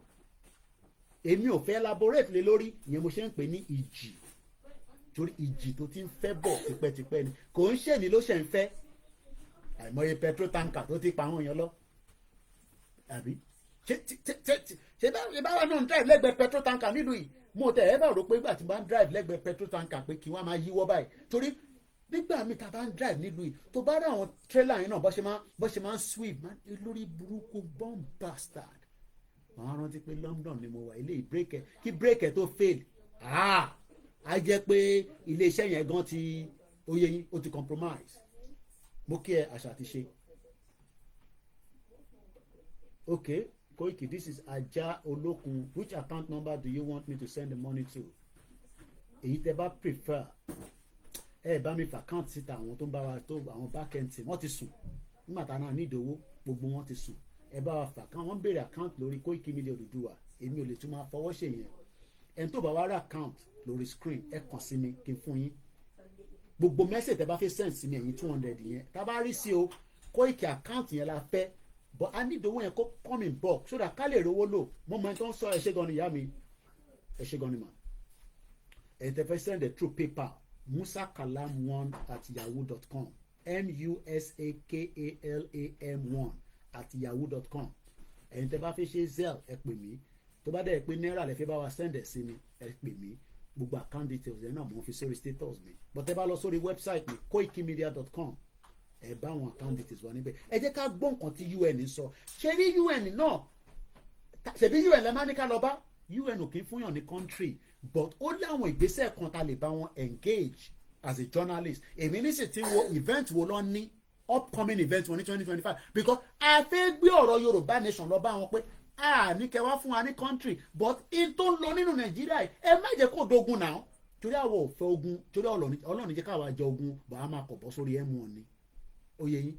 èmi ò fẹ́ elaborate lé lórí, ìyẹn mo ṣe ń pè ní ìjì. Torí ìjì tó ti ń fẹ́ bọ̀ tipẹ́tipẹ́ ni, kò ń ṣèní ló ṣe ń fẹ́. Àìmọye petrol tanker tó ti pa àwọn èèyàn lọ. Àbí ṣe báwa náà ń drive lẹ́gbẹ̀ẹ́ petrol tanker nílùú yìí. Mo tẹ̀ ẹ́ bá rò pé ìgbà tí mo bá ń drive lẹ́gbẹ̀ẹ́ petrol tanker pé kí wọ́n máa yíwọ́ báyìí. Torí nígbà míì tá a bá ń drive nílùú yìí, tó bá rí àwọn trailer yẹn náà bó ṣe máa ń sweep lórí burúkú bomb bastard. Àwọn rántí pé London ni mo wà, ilé ìbírèkẹ̀ kí bírèkẹ̀ tó fail. A jẹ́ pé iléeṣẹ́ yẹn gan ti oyè yín ó ti compromise. Mo kí ẹ àṣà ti ṣe. Okay, Koiki, this is Ajá Olókun. Which account number do you want me to send the money to? Èyí tẹ́ bá prefer. Ẹ bá mi fà account síta àwọn tó ń bá wa tó àwọn backend team wọ́n ti sùn. Nígbà tá a náà ní ìdòwó gbogbo wọn ti sùn. Ẹ bá wa fà account, wọ́n béèrè account lórí Koikimedia Odùduwà. Èmi ò lè tún máa fọwọ́ ṣe yẹn. Ẹni tó bá wá rí account lórí screen ẹ kàn sí mi kí n fún yín. Gbogbo message tẹ́ bá fẹ́ send sí mi ẹ̀yin 200 yẹn. Tá bá rí sí o, Koiki account yẹn la fẹ́. But I need the one yẹn kó come in bulk so that ká lè rówó lò. Mo mọ ẹni tó ń sọ ẹ ṣé gan ni ìyá mi. Ẹ ṣé gan ni mà. Ẹ̀yin tẹ́ fẹ́ send it through PayPal. musakalam1@yahoo.com musakalam1@yahoo.com. Ẹ̀yin tẹ́ bá fẹ́ ṣe Zelle ẹ pè mí. Tó bá dẹ̀ pé náírà lẹ fẹ́ bá wa send ẹ̀ sí mi ẹ pè mí. Gbogbo account details ẹ̀ náà mo fi sórí status mi. But tẹ́ bá lọ sórí website mi koikimedia.com ẹ bá àwọn candidates wà níbẹ̀ ẹ jẹ́ ká gbọ́ nǹkan tí UN sọ ṣe rí UN náà ṣèbí UN lẹ́ máa ní ká lọ bá UN ò kí ń fúnyàn ní country but ó láwọn ìgbésẹ̀ kan tá lè bá wọn engage as a journalist èmi ní sì ti wo event wo lọ ní upcoming event wọn ní 2025 because a fẹ́ gbé ọ̀rọ̀ Yorùbá nation lọ bá wọn pé ní kẹwàá fún wa ní country but in tó ń lọ nínú Nàìjíríà ẹ má jẹ́ kó dogun náà torí àwọn ò fẹ́ ogun torí Ọlọ́run jẹ́ káwa jẹ ogun but a máa kọ̀ bọ́ sórí M1 ni oyè yín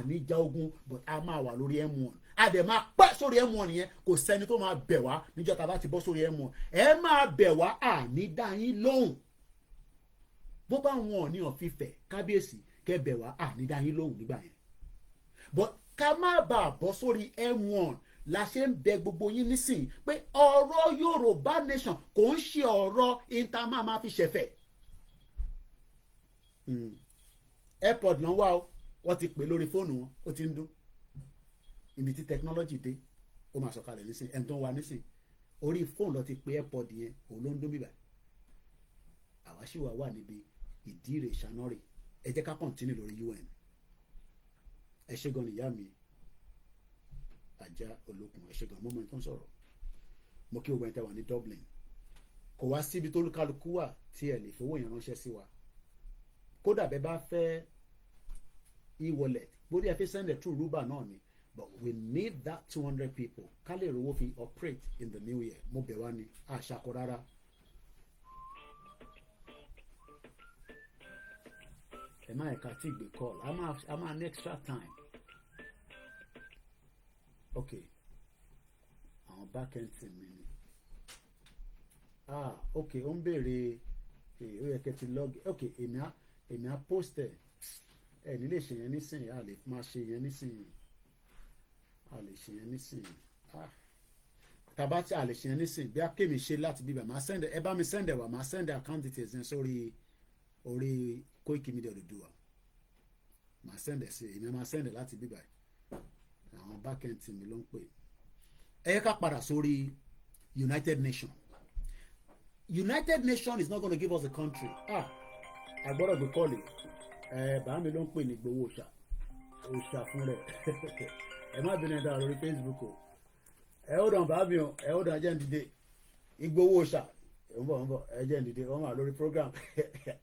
ní já ogun but a máa wà lórí M1 a dẹ̀ máa pẹ́ sórí M1 yẹn kò sẹ́ni tó máa bẹ̀ wá níjọ́ tá a bá ti bọ́ sórí M1 ẹ máa bẹ̀ wá ní dá yín lóhùn bó bá wọn ò ní ọ̀fífẹ́ kábíyèsí kẹ́ bẹ̀ wá ní dá yín lóhùn nígbà yẹn but ká má bàa bọ́ sórí M1 la ṣe ń bẹ gbogbo yín nísìnyí pé ọ̀rọ̀ Yorùbá nation kò ń ṣe ọ̀rọ̀ intama máa fi ṣẹ̀fẹ̀ airpod náà wá o wọ́n ti pè lórí fóònù wọn ó ti ń dún ibi tí technology dé ó máa sọ̀kalẹ̀ nísìn ẹni tó ń wa nísìn orí fóònù lọ ti pè airpod yẹn òun ló ń dún bíbà àwa ṣì wà níbi ìdí rẹ̀ ṣáná rẹ̀ ẹ jẹ́ ká continue lórí UN ẹ ṣé gan ìyá mi ajá olókun ẹ ṣé gan mọ́mọ́ nǹkan sọ̀rọ̀ mo kí ogun ẹ̀ tẹ́ wà ní Dublin kò wá síbi tó kálukú wà tí ẹ lè fowó yẹn ránṣẹ́ sí wa kódà bẹ́ẹ̀ bá fẹ́ e-wallet bóde ẹ fi send it through Ruba náà ni but we need that 200 people ká lè rówó fi operate in the new year mo bẹ̀ wá ní àṣàkọ rárá. ẹ má ẹ̀ka tí ìgbé call a máa ní extra time okay àwọn backend team mi ni okay ó ń béèrè ó yẹ kẹ́ ti log okay èmi á post ẹ̀ nílé ṣe yẹn nísìnyí a lè máa ṣe yẹn nísìnyí a lè ṣe yẹn nísìnyí tàbá tí a lè ṣe yẹn nísìnyí bí akémi ṣe láti bíbẹ̀ máa send ẹ bá mi send ẹ wá máa send account details yẹn sórí orí Koikimedia Odùduwà máa send ẹ sí èmi máa send ẹ láti bíbẹ̀ àwọn backend team mi ló ń pè ẹ yẹ ká padà sórí United Nations. United Nations is not going to give us a country agbọ́dọ̀ gbé kọ́ọ̀lì bàá mi ló ń pè ní gbowó òòṣà fún rẹ̀ ẹ má bínú ẹ̀dá lórí Facebook o ẹ ó dàn bàá mi o ẹ ó dàn jẹ́ ń dìde ìgbowó òòṣà ń bọ̀ ẹ jẹ́ ń dìde wọ́n wà lórí program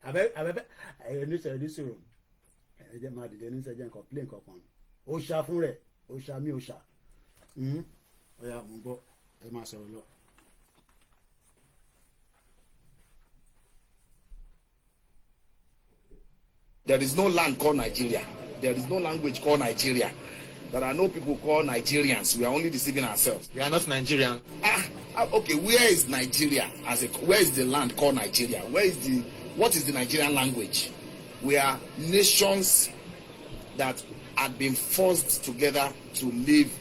abẹ́fẹ́ ẹ níṣòro ẹ jẹ́ máa dìde níṣẹ́ jẹ́ nǹkan play nǹkan kan òòṣà fún rẹ̀ òòṣà mi òòṣà ọ̀yà mò ń bọ̀ ẹ máa sọ̀rọ̀ lọ. There is no land called Nigeria. There is no language called Nigeria. There are no people called Nigerians. We are only deceiving ourselves. We are not Nigerian. Okay, where is Nigeria? Where is the land called Nigeria? What is the Nigerian language? We are nations that had been forced together to live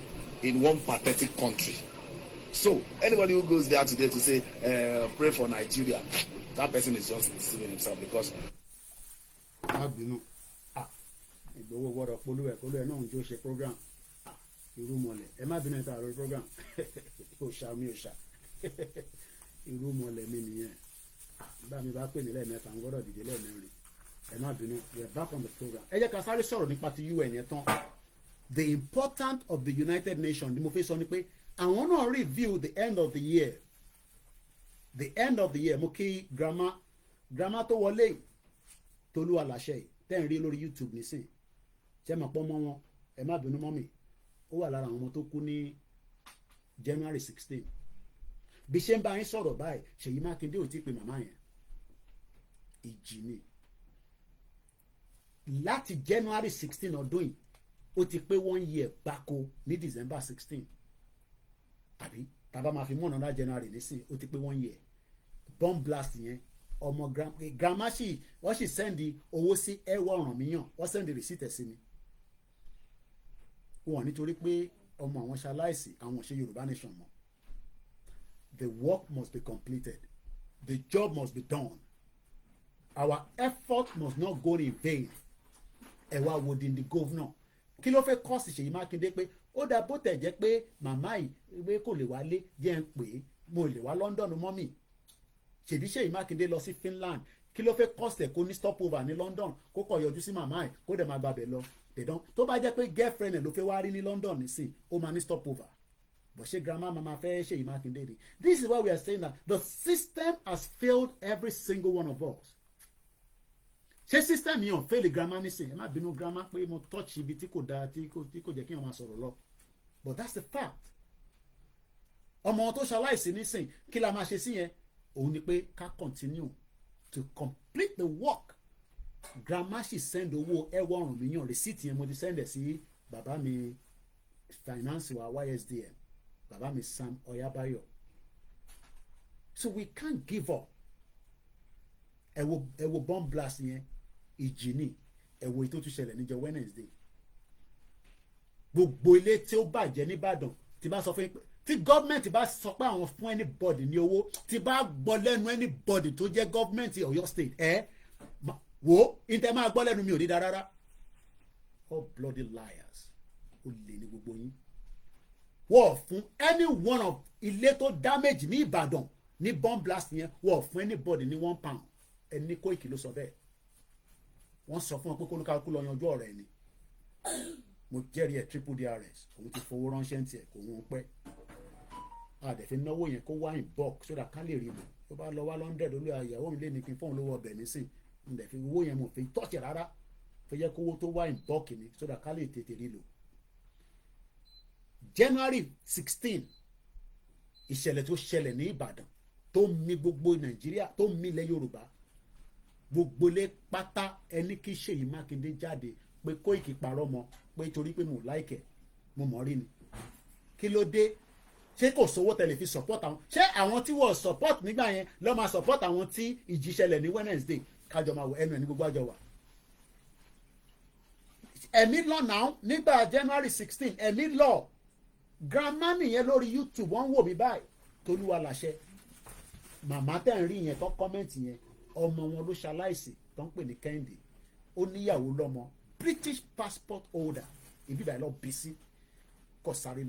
in one pathetic country. So anybody who goes there today to say, pray for Nigeria, that person is just deceiving himself because bínú ìgbowó gbọ́dọ̀ polówó ẹ náà ń jó ṣe program irú mọlẹ̀ ẹ má bínú ẹ ta àròrí program òòṣà mi òòṣà irú mọlẹ̀ mi nìyẹn bá mi bá pè ní lẹ́ẹ̀mẹ́ta ń gbọ́dọ̀ dìde lẹ́ẹ̀mẹ́rin ẹ má bínú we are back on the program ẹ jẹ́ ká sáré sọ̀rọ̀ nípa ti UN yẹn tán the importance of the United Nations ni mo fẹ́ sọ ni pé àwọn náà review the end of the year mo kí grandma tó wọlé Tolú aláṣẹ tẹ́ ń rí lórí YouTube nísìn ṣé máa pọ́ mọ́ wọn ẹ má bínú mọ́ mi ó wà lára àwọn ọmọ tó kú ní January 16 bí ṣe ń bá yín sọ̀rọ̀ báyìí Ṣèyí Mákindé ò tí ì pe màmá yẹn ìjì ni láti January 16 ọdún yìí ó ti pé 1 year gbáko ní December 16 àbí tàbá máa fi mọ́ ọ̀nà January nísìn ó ti pé 1 year bomb blast yẹn ọmọ grandma wọ́n sì sẹ́ndì owó sí ẹwà ọ̀ràn míyàn wọ́n sẹ́ndì rìsíìtì sí mi wọn nítorí pé ọmọ àwọn ṣaláìsì àwọn ṣe Yorùbá nation mọ́ the work must be completed the job must be done our effort must not go in vain ẹ̀wà wo di the governor kí ló fẹ́ kọ́ọ̀sì Ṣèyí Mákindé pé ó dá bó tẹ̀ jẹ́ pé màmá yìí pé kò lè wálé jẹ́ ń pè é mo lè wá London mọ́mì ṣèbí Ṣèyí Mákindé lọ sí Finland kí ló fẹ́ cost ẹ̀ kó ní stopover ní London kó kọ̀ yọjú sí màmá ẹ̀ kó dẹ̀ máa gbàbẹ̀ lọ tẹ̀dán tó bá jẹ́ pé girlfriend ẹ̀ ló fẹ́ wá rí ní London nísìn ó máa ní stopover but ṣé grandma mama fẹ́ Ṣèyí Mákindé ni. This is why we are saying that the system has failed every single one of us. Ṣé system yìí ò fail grandma nísìn ẹ má bínú grandma pé mo touch ibi tí kò dáa tí kò jẹ́ kí wọ́n máa sọ̀rọ̀ lọ but that's the fact. Ọmọ tó ṣaláìsí nísìn kí la máa ṣe sí yẹn òun ni pé ká continue to complete the work. Grandma ṣì send owó ẹwọ ọrùn mi yàn receipt yẹn mo ti send ẹ sí bàbá mi finance wa YSDM bàbá mi Sam Oyabayo. So we can't give up. Ẹ wo bomb blast yẹn ìjì ni ẹ wo ètò tó ṣẹlẹ̀ níjọ́ Wednesday. Gbogbo ilé tí ó bàjẹ́ nìbàdàn tí bá sọ fún yín pé tí gọ́ọ̀mẹ̀ntì bá sọ pé àwọn fún anybody ní owó tí bá gbọ́ lẹ́nu anybody tó jẹ́ gọ́ọ̀mẹ̀ntì Ọ̀yọ́ state wo ìtẹ́ máa gbọ́ lẹ́nu mi ò ní da rárá. All bloody liars ó lè ní gbogbo yín. Wọ́n fún any one of ilé tó damage ní Ìbàdàn ní bomb blast yẹn wọ́n fún anybody ní £1 ẹni Kóìkì ló sọ bẹ́ẹ̀. Wọ́n sọ fún wọn pé kólúkálukú lọ yanjú ọ̀rọ̀ ẹni. Mo jẹ́rìí ẹ̀ triple DRS òun ti fowó ránṣẹ́ ní tiẹ̀ kò wọ́n pẹ́. Àdẹ̀fẹ́ náwó yẹn kó wá in bulk sódà ká lè rí lò tó bá lọ wá lọ́ndẹ̀d olú àyàwó mi lé ní kí n fóun lówó ọbẹ̀ nísìn ǹdẹ̀ fi owó yẹn mo fi tọ́ọ̀tì rárá fẹ́ yẹ kówó tó wá in bulk ni sódà ká lè tètè rí lò. January 16 ìṣẹ̀lẹ̀ tó ṣẹlẹ̀ ní Ìbàdàn tó mì gbogbo Nàìjíríà tó mì ilẹ̀ Yorùbá gbogbo lé pátá ẹni kí Ṣèyí Mákindé jáde pé Kóìkì parọ́ mọ́ pé torí pé mo láìkẹ̀ mo mọ̀ rí ni kí ló dé ṣé kò sówó tẹ̀lé fi support àwọn ṣé àwọn tí wọ́n support nígbà yẹn lọ́ máa support àwọn tí ìjì ṣẹlẹ̀ ní Wednesday kájọ máa wọ ẹnu ẹ̀ ní gbogbo àjọ wà. Ẹ̀mí lọ náà nígbà January 16 ẹ̀mí lọ grandma nìyẹn lórí YouTube wọ́n ń wò mí báyìí Tolúwa làṣẹ màmá tẹ̀ ń rí yẹn tó kọ́mẹ́ǹtì yẹn ọmọ wọn ló ṣaláìsí tó ń pè ní Kẹ́hìndé ó níyàwó lọ́mọ British passport holder ibi ìbàyẹ̀ lọ bí sí kò sáré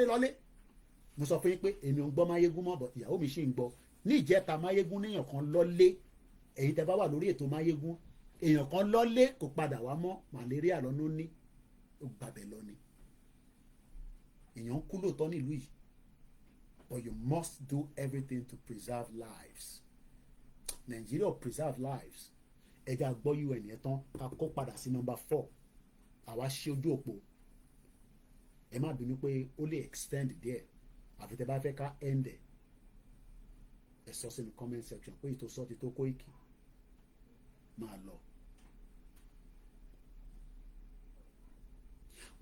lọ́lé mo sọ fún yín pé èmi ò ń gbọ́ Máyégún mọ́ bọ̀ ìyàwó mi ṣì ń gbọ́ ní ìjẹta Máyégún níyàn kan lọ́lé èyí tẹ́ bá wà lórí ètò Máyégún èèyàn kan lọ́lé kò padà wá mọ́ malaria lọ́nà ní gbàbẹ̀ lọ ni èèyàn kú lóòótọ́ nílùú yìí but you must do everything to preserve lives. Nigeria preserve lives. Ẹja gbọ́ UN yẹn tán ká kó padà sí number 4 àwa ṣe ojú òpó ẹ má bínú pé ó lè extend díẹ̀ àfi tẹ́ bá fẹ́ ká end ẹ sọ sínú comment section pé ètò sọ ti tó Kóìkì máa lọ.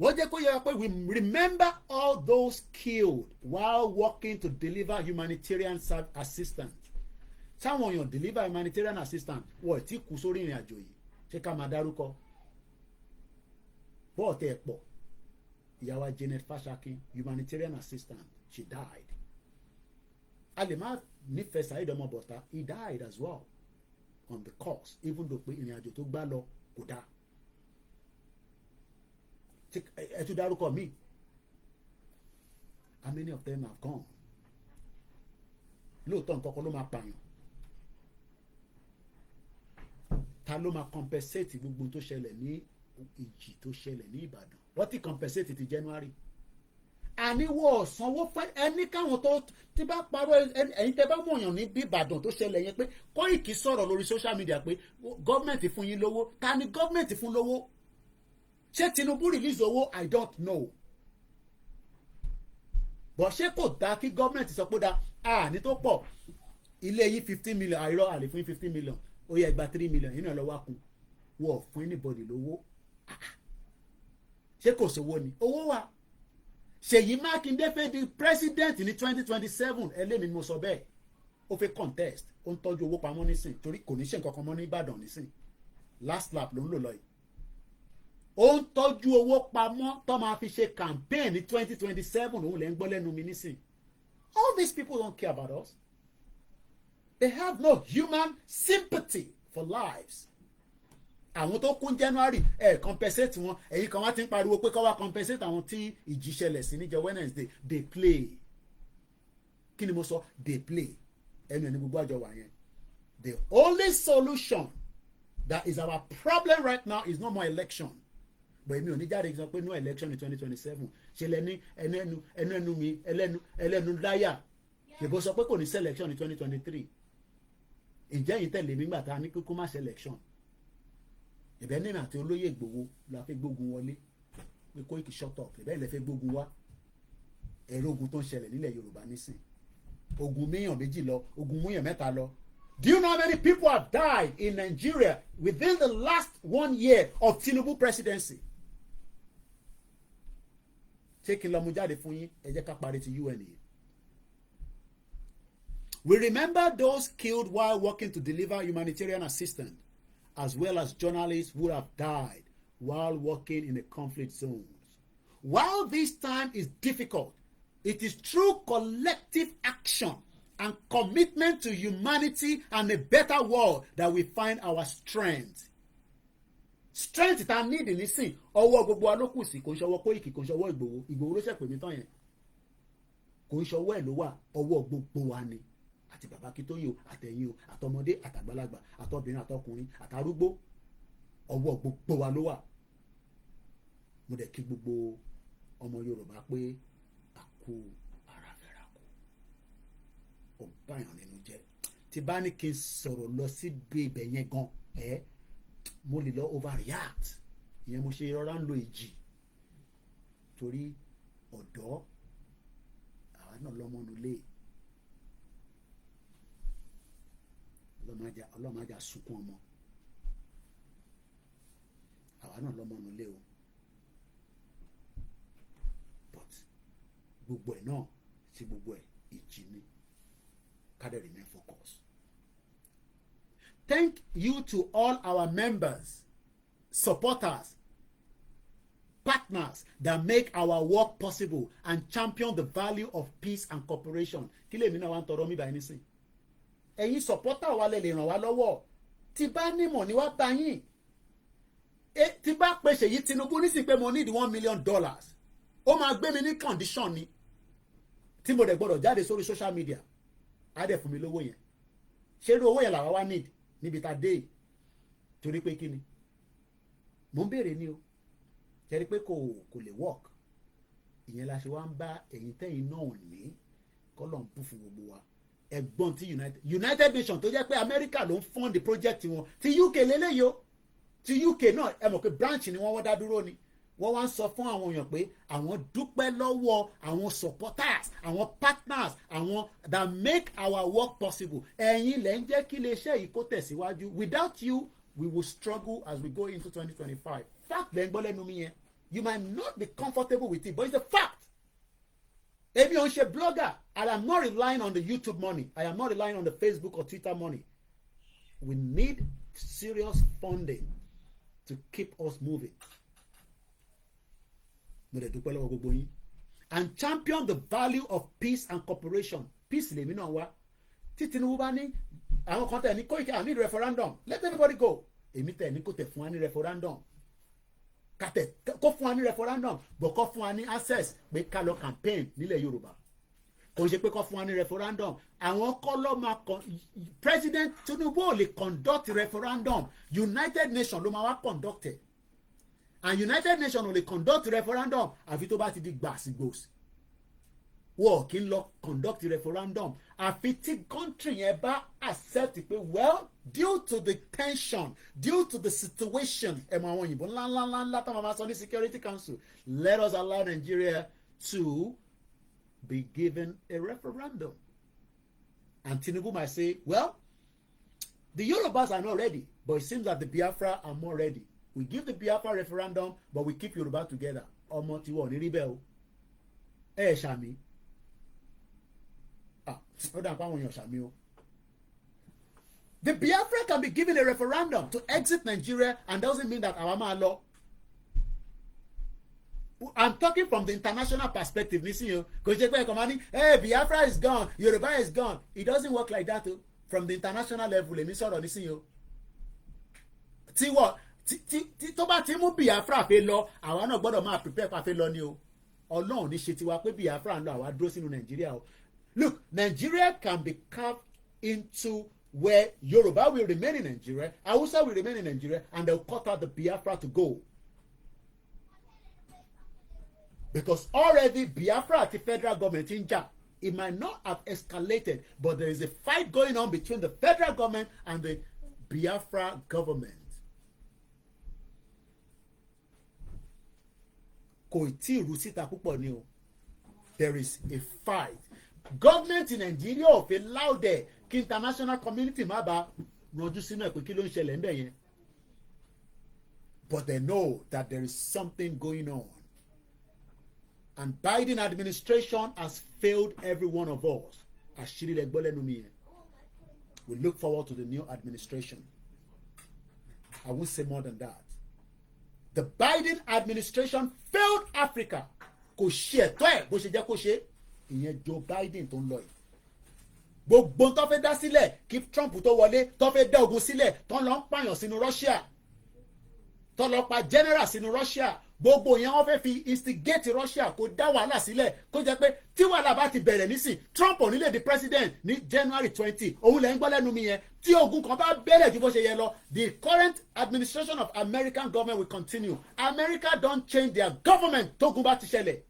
Wọ́n jẹ́ kó yẹ pé we remember all those killed while working to deliver humanitarian assistance. Táwọn èèyàn deliver humanitarian assistance wọ́n ti kú sórí ìrìn àjò yìí ṣé ká máa dárúkọ bọ́ọ̀ tẹ́ ẹ pọ̀ ìyàwó Janet Fashakin humanitarian assistant she died. A lè má nífẹ̀ẹ́ Saheed Ọmọbọ̀tá he died as well on the course even though pé ìrìn àjò tó gbá lọ kò dáa. Ẹ tún dárúkọ mi how many of them have gone? Lóòótọ́ nǹkan kan ló máa pààyàn ta ló máa compensate gbogbo tó ṣẹlẹ̀ ní ìjì tó ṣẹlẹ̀ ní Ìbàdàn wọ́n ti compensate ti January àníwọ̀ sanwó fẹ́ ẹni káwọn tó ti bá parọ́ ẹ̀yin tẹ́ bá mọ̀yàn ní bí Ìbàdàn tó ṣẹlẹ̀ yẹn pé Kóìkì sọ̀rọ̀ lórí social media pé gọ́ọ̀mẹ̀ntì fún yín lówó ta ni gọ́ọ̀mẹ̀ntì fún lówó ṣé Tinubu release owó I don't know bọ̀ ṣé kò dá kí gọ́ọ̀mẹ̀ntì sọ pé dá ní tó pọ̀ ilé yìí 15 million àìrọ́ àlè fún 15 million ó yẹ gba 3 million yìí náà lọ wá kún wọ́n fún anybody lówó ṣé kò sówó ni owó wà. Ṣèyí Mákindé fẹ́ di president ní 2027 ẹlẹ́mi ni mo sọ bẹ́ẹ̀ ó fẹ́ contest ó ń tọ́jú owó pamọ́ nísìn torí kò ní ṣe nǹkan kan mọ́ ní Ìbàdàn nísìn last lap ló ń lò lọ yìí ó ń tọ́jú owó pamọ́ tó máa fi ṣe campaign ní 2027 òun lẹ́ ń gbọ́ lẹ́nu mi nísìn. All these people don't care about us. They have no human sympathy for lives. Àwọn tó kún January compensate wọn ẹ̀yin kan wá ti ń pariwo pé kọ́ wá compensate àwọn tí ìjì ṣẹlẹ̀ sí níjọ́ Wednesday they play. Kí ni mo sọ they play ẹnu ẹni gbogbo àjọ wà yẹn The only solution that is our problem right now is no more election. But èmi ò ní jáde sọ pé no election in 2027. Ṣe lẹ́ni ẹnu mi ẹlẹ́nu láyà. Ìbò sọ pé kò ní sí election in 2023. Ǹjẹ́ yìí tẹ̀lé mi gbà tá a ní kókó má ṣe election? Ìbẹ́ nínú àti olóyè Ìgbòho la fẹ́ gbógun wọlé. Pé Koiki shut up. Ìbẹ́ ilẹ̀ fẹ́ gbógun wá. Ẹ̀rọ ogun tó ń ṣẹlẹ̀ nílẹ̀ Yorùbá nísìn. Ogun míyàn méjì lọ, ogun múyàn mẹ́ta lọ. Do you know how many people have died in Nigeria within the last 1 year of Tinubu presidency? Take in Lamujade fún yín, ẹ jẹ́ ká parí ti UN yìí. We remember those killed while working to deliver humanitarian assistance, as well as journalists who have died while working in the conflict zones. While this time is difficult, it is through collective action and commitment to humanity and a better world that we find our strength. Strength tá a need nísìn ọwọ́ gbogbo wa ló kù sí, kò ń ṣọwọ́ Koiki, kò ń ṣọwọ́ Ìgbòho. Ìgbòho ló ṣẹ̀pẹ̀ mi tán yẹn. Kò ń ṣọwọ́ ẹ̀ ló wà, ọwọ́ gbogbo wa ni. Àti bàbá Akíntóyè o, àtẹ̀yìn o, àtọmọdé, àtàgbàlagbà, àtọbìnrin, àtọkùnrin, àtàrúgbó. Ọwọ́ gbogbo wa ló wà. Mo dẹ̀ kí gbogbo ọmọ Yorùbá pé a kú ara fẹ́ra kú. Ó báyàn nínú jẹ́. Tí bá ní kí n sọ̀rọ̀ lọ sí ibẹ̀ yẹn gan, mo lè lọ overreact. Ìyẹn mo ṣe rọra ń lo ìjì. Torí ọ̀dọ́ àwa náà lọ́mọnú lé. Ọlọ́mọdé sunkún ọmọ. Àwa náà lọ́mọnú lé o. But gbogbo ẹ̀ náà sí gbogbo ẹ̀ ìjì ni. Ká dẹ̀ remain focused. Thank you to all our members, supporters, partners that make our work possible and champion the value of peace and cooperation. Kí lèmi náà wá ń tọrọ mi báyìí nísìn. Ẹ̀yin supporter wa lè ràn wá lọ́wọ́. Tí bá nímọ̀ ni wá bá yín. Tí bá pe Ṣèyí Tinubu nísìn pé mo need $1 million. Ó máa gbé mi ní condition ni. Tí mo dẹ̀ gbọ́dọ̀ jáde sórí social media. Á dẹ̀ fún mi lówó yẹn. Ṣé irú owó yẹn làwa wá need? Níbi tá dé torí pé kí ni mo ń béèrè ni o jẹ́rí pé kò lè work ìyẹn la ṣe wá ń bá ẹ̀yin tẹ́yin náà ní kọ́lọ̀ ń bù fún gbogbo wa ẹ̀gbọ́n ti United Nations tó jẹ́ pé America ló ń fund the project wọn ti UK lélẹ́yìí o ti UK náà ẹ mọ̀ pé branch ni wọ́n dá dúró ni wọ́n wá ń sọ fún àwọn èèyàn pé àwọn dúpẹ́ lọ́wọ́ àwọn supporters àwọn partners àwọn that make our work possible ẹ̀yin lẹ́ ń jẹ́ kí iléeṣẹ́ yìí kó tẹ̀síwájú without you we will struggle as we go into 2025 fact lẹ́ ń gbọ́ lẹ́nu mi yẹn you might not be comfortable with it but it's a fact èmi ò ń ṣe blogger and I am not relying on the YouTube money I am not relying on the Facebook or Twitter money we need serious funding to keep us moving. And champion the value of peace and cooperation. Peace lèmi náà wá. Tí Tinubu bá ní àwọn kan tẹ̀ ní Koiki I need referendum. Let everybody go. Èmi tẹ̀ ní kò tẹ̀ fún wa ní referendum. Kó fún wa ní referendum but kó fún wa ní access pé ká lọ campaign nílẹ̀ Yorùbá. Kò ṣe pé kó fún wa ní referendum. Àwọn kọ́ ló máa President Tinubu ò lè conduct referendum. United Nations ló máa wá conduct it. And United Nations only conduct referendum àfi tó bá ti di gbàsígbòsì wọ́n kì í lọ conduct referendum àfi tí country yẹn bá accept pé well due to the tension due to the situation ẹ̀ mọ àwọn òyìnbó ńláńláńlá tó máa sọ ní Security Council let us allow Nigeria to be given a referendum and Tinubu might say well the Yorubas are not ready but it seems that the Biafra are more ready. We give the Biafra referendum, but we keep Yoruba together. Ọmọ tí wọ́n ní rí bẹ́ẹ̀ o. Ṣàmì. Ó dà pa àwọn èèyàn ṣàmì o. The Biafra can be given a referendum to exit Nigeria and doesn't mean that àwa máa lọ. I'm talking from the international perspective nísìnyí o. Kò ṣe pé ẹ̀kọ́ máa ní Biafra is gone, Yoruba is gone. It doesn't work like that o. From the international level èmi sọ̀rọ̀ nísìnyí o. Tí wọ́n tó bá ti mú Biafra fẹ́ lọ àwa náà gbọ́dọ̀ máa prepare pa fẹ́ lọ ni o Ọlọ́run ní ṣe tiwa pé Biafra ń lọ àwa dúró sínú Nàìjíríà o look Nigeria can be carved into where Yoruba will remain in Nigeria, Hausa will remain in Nigeria, and they'll cut out the Biafra to go. Because already Biafra at the federal government in Jah, it might not have escalated, but there is a fight going on between the federal government and the Biafra government. There is a fight. Government in Nigeria ò fi láòdẹ̀ kí international community má bàa ranjú sínú ẹ̀ pé kí ló ń ṣẹlẹ̀ ńbẹ̀ yẹn. But they know that there is something going on. And Biden administration has failed every one of us. Àṣírí lẹ gbọ́ lẹ́nu mi yẹn. We look forward to the new administration. I won't say more than that. The Biden administration failed Africa. Kò ṣe ẹ̀tọ́ ẹ̀ bó ṣe jẹ́ kó ṣe. Ìyẹn Joe Biden tó ń lọ yìí. Gbogbo tó fẹ́ dá sílẹ̀ kí Trump tó wọlé tó fẹ́ dá ogun sílẹ̀ tó lọ ń pààyàn sínú Russia tó lọ pa general sínú Russia gbogbo yẹn wọ́n fẹ́ fi instigate Russia kó dá wàhálà sílẹ̀ kó jẹ́ pé tí wàhálà bá ti bẹ̀rẹ̀ nísìn Trump ò ní lè di president ní January 20 òun lẹ́ ń gbọ́ lẹ́nu mi yẹn tí ogun kan bá bẹ̀rẹ̀ ju bó ṣe yẹ lọ the current administration of American government will continue. America don't change their government tógun bá ti ṣẹlẹ̀.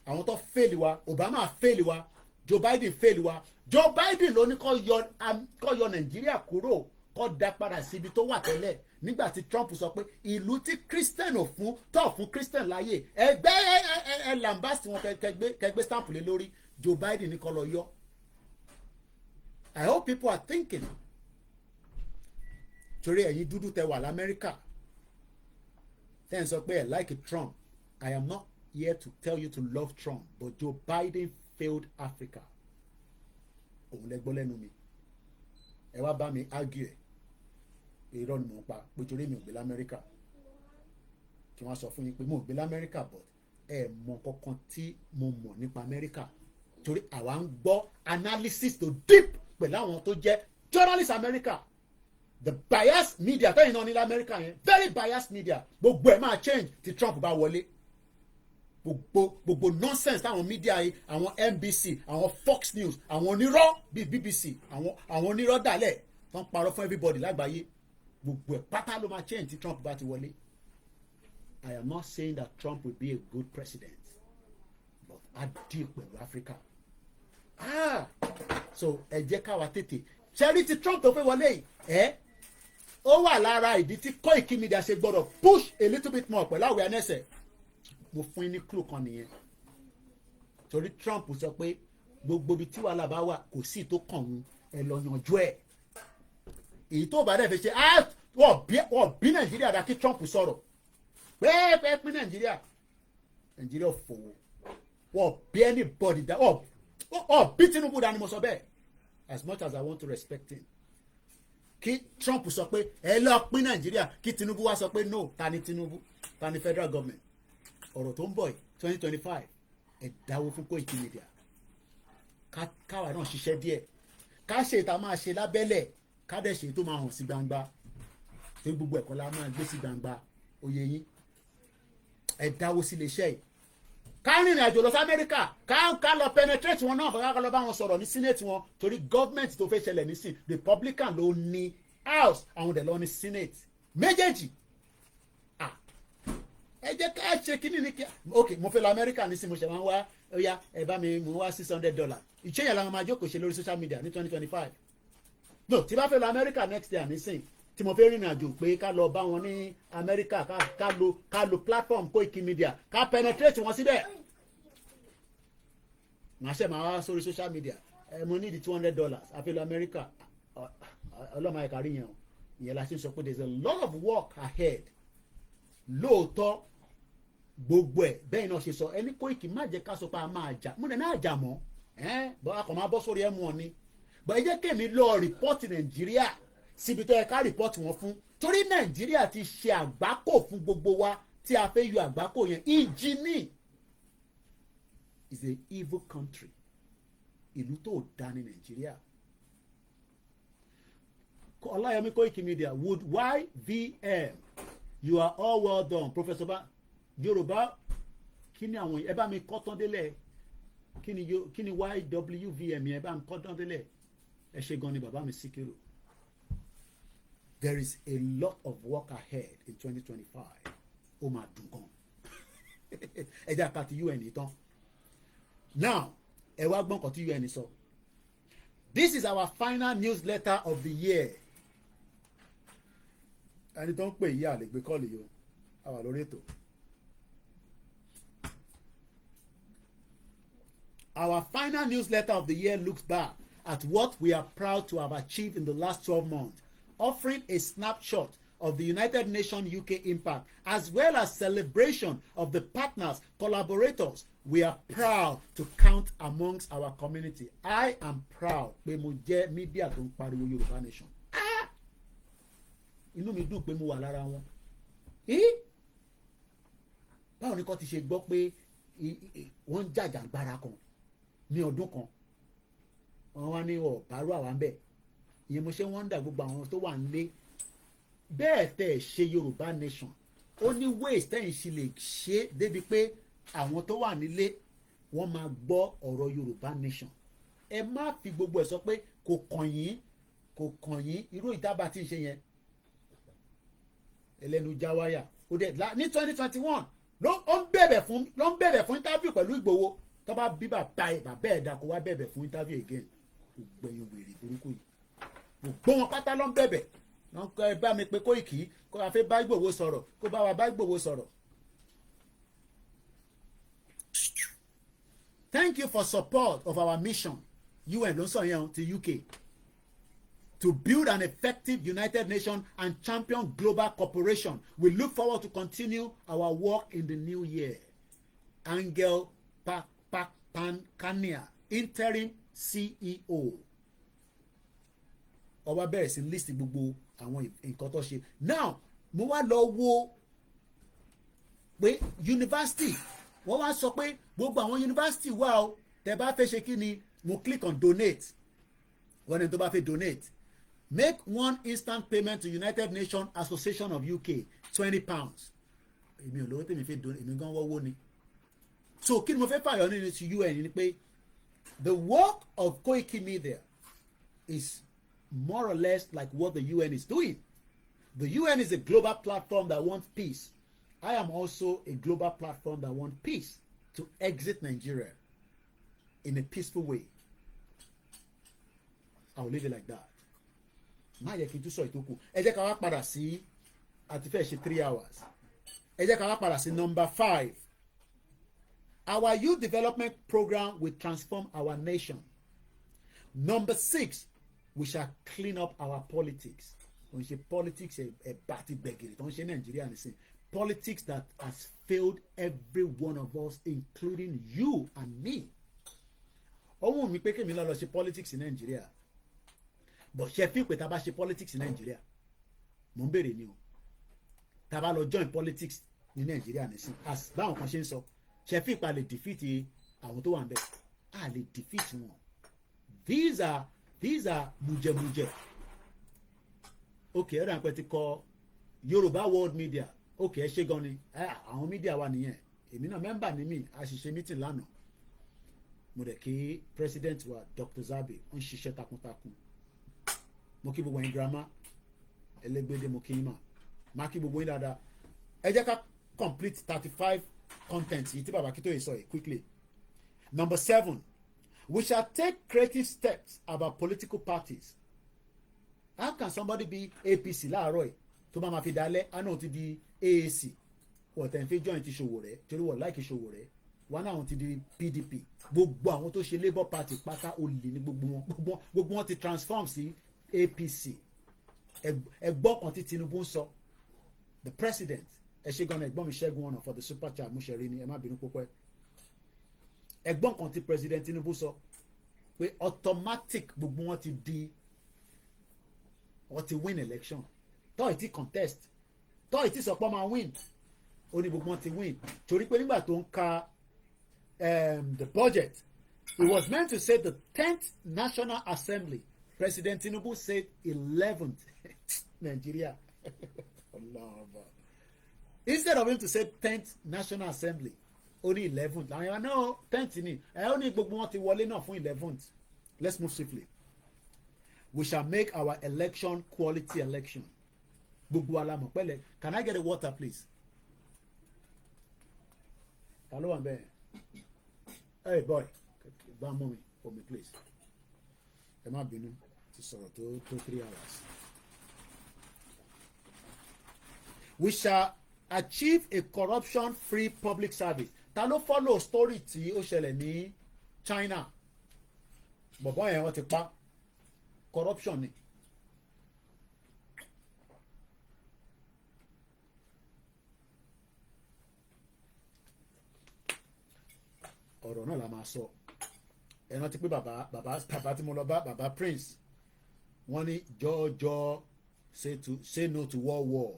Àwọn tó fail wa Obama fail wa Joe Biden fail wa Joe Biden ló ní kó yọ Nàìjíríà kúrò kó dá padà síbi tó wà tẹ́lẹ̀ nígbà tí Trump sọ pé ìlú tí Christian ò fún tó fún Christian láyè ẹgbẹ́ ẹ lambast wọn kẹgbẹ́ stamp lé lórí Joe Biden ní kó lọ yọ. I hope people are thinking torí ẹ̀yin dúdú tẹ wà l'Amẹ́ríkà tẹ́ ń sọ pé ẹ̀ like Trump. I am not here to tell you to love Trump, but Joe Biden failed Africa. Òun lẹ gbọ́ lẹ́nu mi. Ẹ wá bá mi argue ẹ̀. Irọ́ ni mò ń pa pé torí mi ò gbé l'Amẹ́ríkà. Kí wọ́n sọ fún yín pé mo ò gbé l'Amẹ́ríkà but ẹ mọ kankan tí mo mọ̀ nípa Amẹ́ríkà. Torí àwa ń gbọ́ analysis tó deep pẹ̀lú àwọn tó jẹ́ journalist America. The biased media tẹ́yìn náà ní l'Amẹ́ríkà yẹn very biased media gbogbo ẹ̀ máa change tí Trump bá wọlé. Gbogbo nonsense táwọn media yìí àwọn NBC àwọn Fox News àwọn onírọ́ bíi BBC àwọn onírọ́ dálẹ̀ tó ń parọ́ fún everybody lágbàáyé gbogbo ẹ̀ pátá ló máa change tí Trump bá ti wọlé. I am not saying that Trump will be a good president but I deal pẹ̀lú Africa. So ẹ jẹ́ káwa tètè ṣẹ́rí tí Trump tó fẹ́ wọlé yìí ó wà lára ìdí tí Koikimedia ṣe gbọ́dọ̀ push a little bit more pẹ̀lú awareness ẹ̀. Mo fún yín ní clue kan nìyẹn torí Trump sọ pé gbogbo ibi tí wàhálà bá wà kò sí tó kàn ń ẹ lọ yanjú ẹ èyí tó bá dẹ̀ fi ṣe wọ́n bí Nàìjíríà dá kí Trump sọ̀rọ̀ pẹ́ẹ́pẹ́ pín Nàìjíríà fòwò wọ́n bí anybody dá wọ́n bí Tinubu dá ni mo sọ bẹ́ẹ̀ as much as I want to respect him kí Trump sọ pé ẹ lọ pín Nàìjíríà kí Tinubu wá sọ pé no ta ni Tinubu ta ni federal government. Ọ̀rọ̀ tó ń bọ̀ 2025 ẹ̀ dáwó fún Koikimedia káwa náà ṣiṣẹ́ díẹ̀ ká ṣe ìta máa ṣe lábẹ́lẹ̀ ká dẹ̀ ṣe tó máa hàn sí gbangba tó gbogbo ẹ̀kọ́ la máa gbé sí gbangba oyè yín ẹ̀ dáwó sí iléeṣẹ́ yìí ká rìnrìn àjò lọ sí Amẹ́ríkà ká lọ penetrate wọn náà ká lọ bá wọn sọ̀rọ̀ ní senate wọn torí government tó fẹ́ ṣẹlẹ̀ nísìn Republican ló ní house àwọn dẹ̀ lọ ní senate méjèèjì. Ẹ jẹ́ ká ṣe kíní ní kí ok mo fẹ́ lọ Amẹ́ríkà nísìnyí mo ṣe máa ń wá ọ̀ya ẹ bá mi mú wá $600 ìṣẹ́yìn làwọn máa jókòó ṣe lórí social media ní 2025 no tí bá fẹ́ lọ Amẹ́ríkà next year nísìnyí tí mo fẹ́ rìnrìn àjò pé ká lọ bá wọn ní Amẹ́ríkà ká lo platform Koikimedia ká penetrate wọn síbẹ̀ màá ṣe máa wá sórí social media mo ní di $200 àfẹ́ lọ Amẹ́ríkà ọlọ́mọ ẹ̀ka rí yẹn o ìyẹn la ṣe ń sọ pé there is a lot of work ahead lóòótọ́ gbogbo ẹ̀ bẹ́ẹ̀ náà ṣe sọ ẹni Koiki má jẹ́ ká sọ pé a máa jà múlẹ̀ náà jà mọ́ bọ́ a kàn máa bọ́ sórí ẹ̀mú ọ ni bọ́ ẹ jẹ́ kémi lọ rìpọ́tì Nàìjíríà síbi tó yẹ ká rìpọ́tì wọn fún torí Nàìjíríà ti ṣe àgbákò fún gbogbo wa tí a fẹ́ yọ àgbákò yẹn ìjì ní is a evil country ìlú tó dá ní Nàìjíríà. Olayomi Koikimedia would YVM you are all well done Professor Yoruba kí ni àwọn ẹ bá mi kọ́ tán délẹ̀ kí ni YWVM yẹn bá ń kọ́ dán délẹ̀ ẹ ṣe gan ni bàbá mi Síkírù. There is a lot of work ahead in 2025. Ó máa dùn gan. Ẹ jẹ́ àká ti UN tán. Now ẹ wá gbọ́n kan tí UN sọ. This is our final newsletter of the year. Ẹni tó ń pè yí àlè gbé kọ́ọ̀lì yìí o, àwa lórí ètò. Our final newsletter of the year looks back at what we are proud to have achieved in the last 12 months, offering a snapshot of the United Nations UK impact, as well as celebration of the partners, collaborators we are proud to count amongst our community. I am proud pé mo jẹ́ media tó ń pariwo Yorùbá nation. Inú mi dùn pé mo wà lára wọn. Báwo ni kò ti ṣe gbọ́ pé wọ́n ń jàjàgbara kan ní ọdún kan wọ́n wá ní ọ̀bárò àwa ń bẹ̀ ìyẹn mo ṣe wọ́n ń dà gbogbo àwọn tó wà nílé bẹ́ẹ̀ tẹ̀ ṣe Yorùbá nation ó ní ways tẹ̀yìn sì lè ṣe débi pé àwọn tó wà nílé wọ́n máa gbọ́ ọ̀rọ̀ Yorùbá nation. Ẹ má fi gbogbo ẹ̀ sọ pé kò kàn yín irú ìdábà tí ń ṣe yẹn ẹlẹ́nu jáwáyà ó dẹ̀ ní 2021 ló ń bẹ̀bẹ̀ fún interview pẹ̀lú Ìgbòho tó bá bí bàbá ẹ̀ dà kó wá bẹ̀bẹ̀ fún interview again gbẹ̀yìn wèrè burúkú yìí gbogbo wọn pátá ló ń bẹ̀bẹ̀ wọn kọ́ ẹ bá mi pé Kóìkì kó wá fẹ́ bá Ìgbòho sọ̀rọ̀ kó bá wa bá Ìgbòho sọ̀rọ̀. Thank you for support of our mission UN ló ń sọ yẹn ti UK to build an effective United Nations and champion global cooperation. We look forward to continue our work in the new year. Angel Pankania, interim CEO. Ọba bẹ̀rẹ̀ sí list gbogbo àwọn nǹkan tó ṣe. Now, mo wá lọ wo pé university wọ́n wá sọ pé gbogbo àwọn university wà o tẹ́ bá fẹ́ ṣe kí ni mo click on donate. Wọ́n ní tó bá fẹ́ donate. Make one instant payment to United Nations Association of UK £20. Èmi ò lówó tèmi fẹ́ donate èmi gan wọ́wọ́ ni. So kí ni mo fẹ́ fàyọ nínú ti UN ni pé the work of Koikimedia is more or less like what the UN is doing. The UN is a global platform that wants peace. I am also a global platform that wants peace to exit Nigeria in a peaceful way. I will leave it like that. Má yẹ kí n tún sọ ìtókù. Ẹ jẹ́ ká wá padà sí àti fẹ́ ṣe 3 hours. Ẹ jẹ́ ká wá padà sí number 5. Our youth development program will transform our nation. Number 6, we shall clean up our politics. Don't say politics a party begging. Don't say Nigeria and say politics that has failed every one of us, including you and me. Ọwọ́n mi pé kí mi lọ ṣe politics in Nigeria. But ṣe fi pé tá bá ṣe politics in Nigeria. Mo ń bèrè ni o. Tá bá lọ join politics ní Nigeria nísìn. As báwọn kan ṣe ń sọ. Ṣe fi pa lè defeat àwọn tó wà ń bẹ̀. A lè defeat wọn. These are mujemuje. Okay, ẹ̀rọ àpẹ ti kọ Yoruba World Media. Okay, ẹ ṣe gan ni. Àwọn media wa nìyẹn. Èmi náà mẹ́mbà ni mí. A ṣiṣẹ́ meeting lánàá. Mo dẹ̀ kí president wa Dr. Zabe ń ṣiṣẹ́ takuntakun. Mo kí gbogbo yín grandma. Ẹlẹ́gbẹ́dẹ́ mo kí yín mà. Má kí gbogbo yín dáadáa. Ẹ jẹ́ ká complete 35 contents yìí tí bàbá kí tó yẹ sọ yìí quickly. Number 7. We shall take creative steps about political parties. How can somebody be APC láàárọ̀ yìí tó bá máa fi dalẹ̀ àná ti di AAC wọ̀tẹ̀ ń fi join ti Ṣòwòrẹ́ torí wọ̀ láìkí Ṣòwòrẹ́ wọn náà ti di PDP gbogbo àwọn tó ṣe Labour Party pátá olè ní gbogbo wọn ti transform sí APC ẹgbọ́n kan tí Tinubu ń sọ the president ẹ ṣe gan-an ẹ̀gbọ́n mi Ṣẹ́gun ọ̀nà for the super chat mo ṣe rí ni ẹ má bínú púpọ̀ ẹ̀gbọ́n kan tí president Tinubu sọ pé automatic gbogbo wọn ti di wọ́n ti win election tọ́ ìtí contest tọ́ ìtí sọpọ́ máa win ó ní gbogbo wọn ti win torí pé nígbà tó ń ka the budget it was meant to say the 10th National Assembly President Tinubu said 11th Nigeria instead of him to say 10th National Assembly ó ní 11th àwọn èèyàn náà 10th ni ó ní gbogbo wọn ti wọlé náà fún 11th. Let's move swiftly. We shall make our election quality election. Gbogbo alamọ pẹ̀lẹ́. Can I get a water please? Ta ló wà ńbẹ̀? Hey boy, bá mú mi for me please. Ẹ má bínú ti sọ̀rọ̀ tó 3 hours. We shall achieve a corruption-free public service. Ta ló follow story tí ó ṣẹlẹ̀ ní China? Bọ̀bọ́ yẹn wọ́n ti pa corruption ni. Ọ̀rọ̀ náà la máa sọ. Ẹ rántí pé bàbá tí mo lọ bá bàbá Prince wọ́n ní jọjọ say no to war.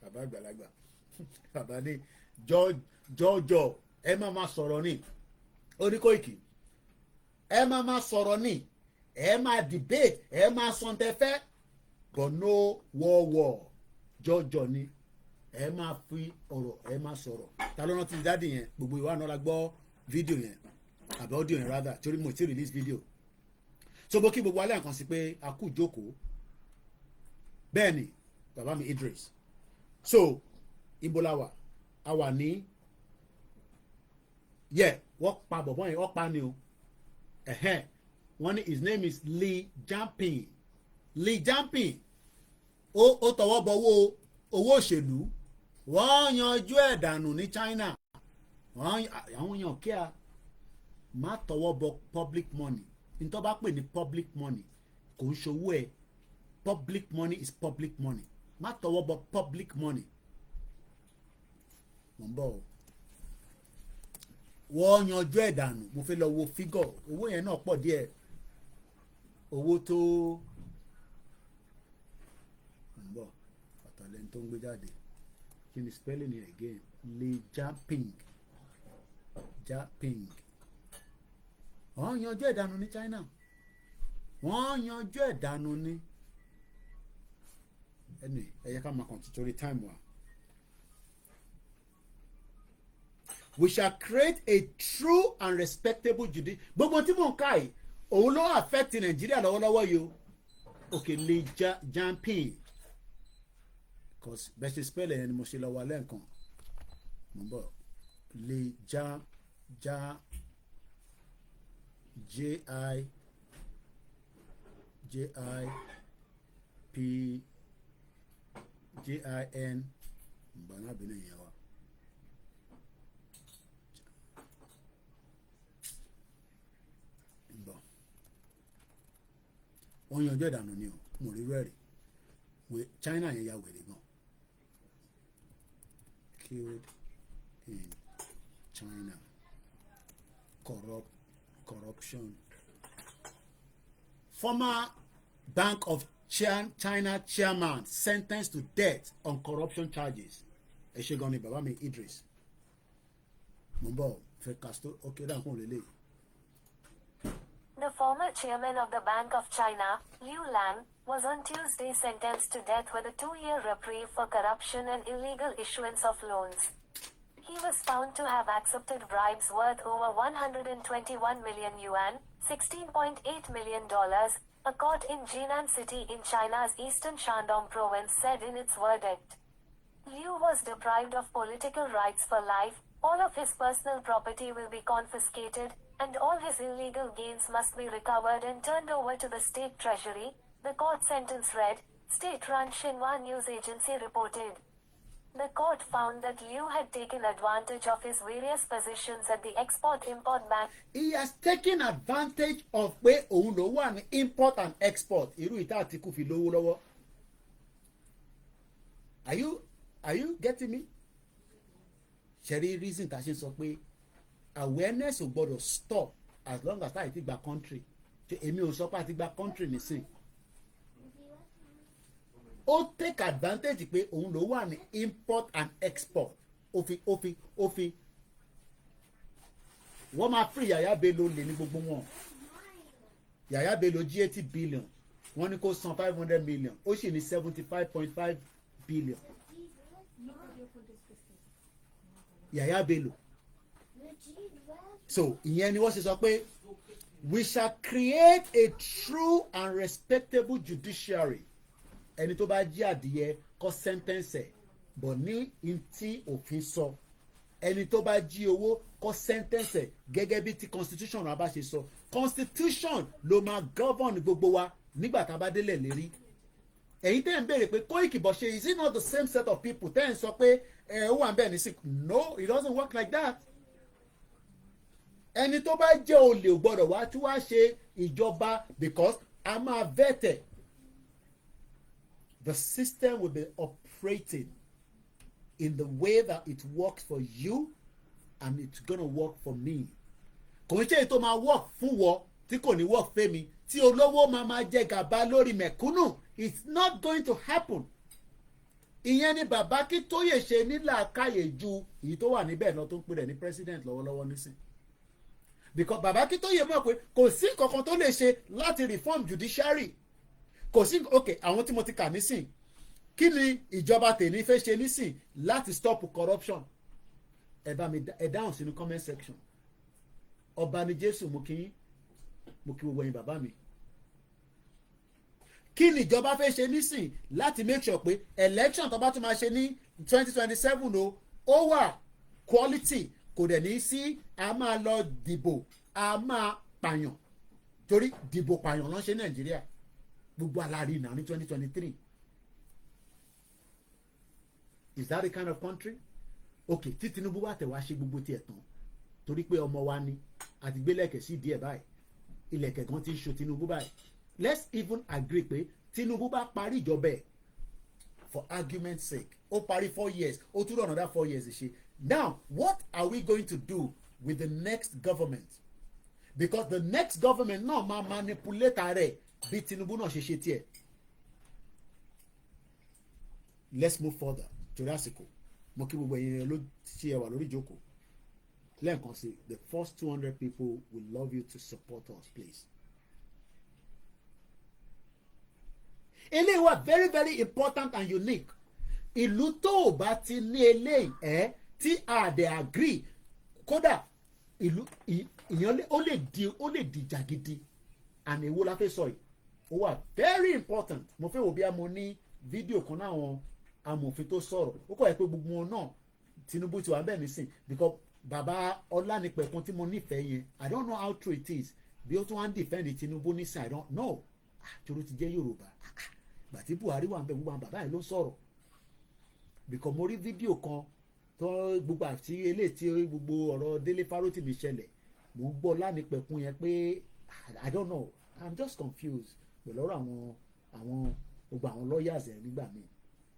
Bàbá àgbàlagbà bàbá ní jọjọ ẹ máa sọ̀rọ̀ ní orí Koiki ẹ máa sọ̀rọ̀ ní ẹ máa debate ẹ máa sọ̀ntẹ́fẹ́ but no war jọjọ ni ẹ máa fi ọ̀rọ̀ ẹ máa sọ̀rọ̀ ta ló rántí dáàdì yẹn gbogbo ìwà náà la gbọ́ fídíò yẹn àbí audio yẹn rather torí mo ti release video so bó kí gbogbo alẹ́ nǹkan sí pé a kú jókòó bẹ́ẹ̀ ni bàbá mi Idris so ibolawa a wà ní wọ́n pa bọ̀bọ́ yẹn wọ́n pa ni o wọ́n ní his name is Li Jianping ó tọwọ́ bọ owó òṣèlú wọ́n yanjú ẹ̀ dànù ní China àwọn èèyàn kí a má tọwọ́ bọ public money nítorí bá pè ní public money kò ń ṣòwò ẹ̀ public money is public money má tọwọ́ bọ public money mo ń bọ̀ o wọ́n yanjú ẹ̀ dànù mo fẹ́ lọ wo figure owó yẹn náà pọ̀ díẹ̀ owó tó ń bọ̀ pàtàlẹ́ tó ń gbé jáde kí ni spelling yẹn again Li Jianping wọ́n yanjú ẹ̀ dànù ní China wọ́n yanjú ẹ̀ dànù ní ẹni ẹ̀yẹ ká máa kàn títorí time wa. We shall create a true and respectable judiciary. Gbogbo tí mò ń ká yìí òun ló affect Nàìjíríà lọ́wọ́lọ́wọ́ yìí o. Okay, Li Jianping because bẹ́ẹ̀ ṣe spell ẹni mo ṣe lọ́wọ́ alẹ́ nǹkan mo ń bọ̀ Li J-I-N mbana bene yẹn wa mbọ wọn yanjú ìdànù ni o mo rí rẹ́rì China yẹn ya wèrè gan killed in China corruption former Bank of China chairman sentenced to death on corruption charges. Ẹ ṣé gan ni bàbá mi Idris. Mo ń bọ̀ fẹ́ casto okay dáhùn lélẹ̀. The former chairman of the Bank of China, Liu Lan, was on Tuesday sentenced to death with a 2-year reprieve for corruption and illegal issuance of loans. He was found to have accepted bribes worth over 121 million yuan, $16.8 million, a court in Jinan City in China's eastern Shandong province said in its verdict. Liu was deprived of political rights for life, all of his personal property will be confiscated, and all his illegal gains must be recovered and turned over to the state treasury, the court sentence read, state-run Xinhua news agency reported. The court found that Liu had taken advantage of his various positions at the Export-Import Bank. He has taken advantage of pé òun ló wà ní import and export. Irú ìta Àtíkù fi lówó lọ́wọ́. Are you getting me? Ṣẹ̀rí reason tá a ṣe sọ pé awareness ò gbọ́dọ̀ stop as long as táyì ti gba country. Èmi ò sọ pé a ti gba country nísìn. Ó take advantage pé òun ló wà ní import and export ó fi wọ́n máa free Yàyà Bello lè ní gbogbo wọn Yàyà Bello jí 80 billion wọ́n ní kó san 500 million ó sì ní 75.5 billion Yaya Bello. So ìyẹn ni wọ́n ṣe sọ pé we shall create a true and respectable judiciary. Ẹni tó bá jí adìyẹ kó sentence ẹ̀ bọ̀ ní ntí òfin sọ. Ẹni tó bá jí owó kó sentence ẹ̀ gẹ́gẹ́ bí ti constitution wa bá ṣe sọ. Constitution ló máa govern gbogbo wa nígbà tá a bá délẹ̀ lérí. Ẹ̀yin tẹ́ ń béèrè pé Koiki bọ̀ ṣe is it not the same set of people tẹ́ ń sọ pé ó wà ń bẹ̀ ní sí. No, it doesn't work like that. Ẹni tó bá jẹ́ olè ò gbọ́dọ̀ wá tí wàá ṣe ìjọba because a máa vẹ́tẹ̀. The system will be operating in the way that it works for you and it's gonna work for me. Kò ń ṣe èyí tó máa work fún wọ tí kò ní work fẹ́mi tí olówó máa jẹ gàba lórí mẹ̀kúnnù. It's not going to happen. Ìyẹn ni bàbá Akíntóyè ṣe ní làákàyè ju èyí tó wà níbẹ̀ náà tó ń pè rẹ̀ ní president lọ́wọ́lọ́wọ́ nísìn. Because bàbá Akíntóyè mọ̀ pé kò sí kankan tó lè ṣe láti reform judiciary. Kò sí okay àwọn tí mo ti kà nísìn kí ni ìjọba tèmi fẹ́ ṣe nísìn láti stop corruption. Ẹ bá mi ẹ dáhùn sínú comment section. Ọba ni Jésù mo kí gbogbo ẹ̀yin bàbá mi. Kí ni ìjọba fẹ́ ṣe nísìn láti make sure pé election tó bá tún máa ṣe ní 2027 ó wà quality kò dẹ̀ ní sí a máa lọ dìbò a máa pààyàn torí dìbò pààyàn ló ń ṣe Nàìjíríà gbogbo aláàrí náà ní 2023. Is that the kind of country? Okay, tí Tinubu bá tẹ̀ wá ṣe gbogbo tiẹ̀ tán torí pé ọmọ wa ni àti gbélẹ̀kẹ̀ sí díẹ̀ báyìí ilẹ̀kẹ̀ kan ti ń ṣo Tinubu báyìí. Let's even agree pé Tinubu bá parí ìjọba ẹ̀ for argument's sake ó parí 4 years ó tún rọ̀ another 4 years ṣe. Now what are we going to do with the next government? Because the next government náà máa manipulate rẹ̀ bí Tinubu náà ṣe ṣe tiẹ̀. Let's move further torí àsìkò mo kí gbogbo ẹ̀yin ló ṣe ẹwà lórí ìjókòó lẹ́ẹ̀kan sí the first 200 people will love you to support us please. Eléyìí wà very very important and unique. Ìlú tó o bá ti ní eléyìí tí a dẹ̀ agree kódà ìlú ìyẹn ó lè di jàgídí and èwo la fẹ́ sọ yìí ó wà very important. Mo fẹ́ wò bí a mo ní fídíò kan náà àwọn amòfin tó sọ̀rọ̀ ó kọ̀ ẹ́ pé gbogbo wọn náà Tinubu ti wà bẹ́ẹ̀ nísìn because bàbá Ọlánipẹ̀kun tí mo nífẹ̀ẹ́ yẹn I don't know how true it is bí ó tún wá ń defend Tinubu nísìn I don't know torí ti jẹ́ Yorùbá gbàtí Buhari wà ń bẹ gbogbo àwọn bàbá yẹn ló sọ̀rọ̀ because mo rí fídíò kan tó gbogbo àti eléyìí tí gbogbo ọ̀rọ̀ Délé Fárótìmí ṣẹlẹ̀ mo gbọ́ Ọlánipẹ̀kun yẹn pé I don't know I'm just confused pẹ̀lú ọ̀rọ̀ àwọn gbogbo àwọn lawyers yẹn nígbà míì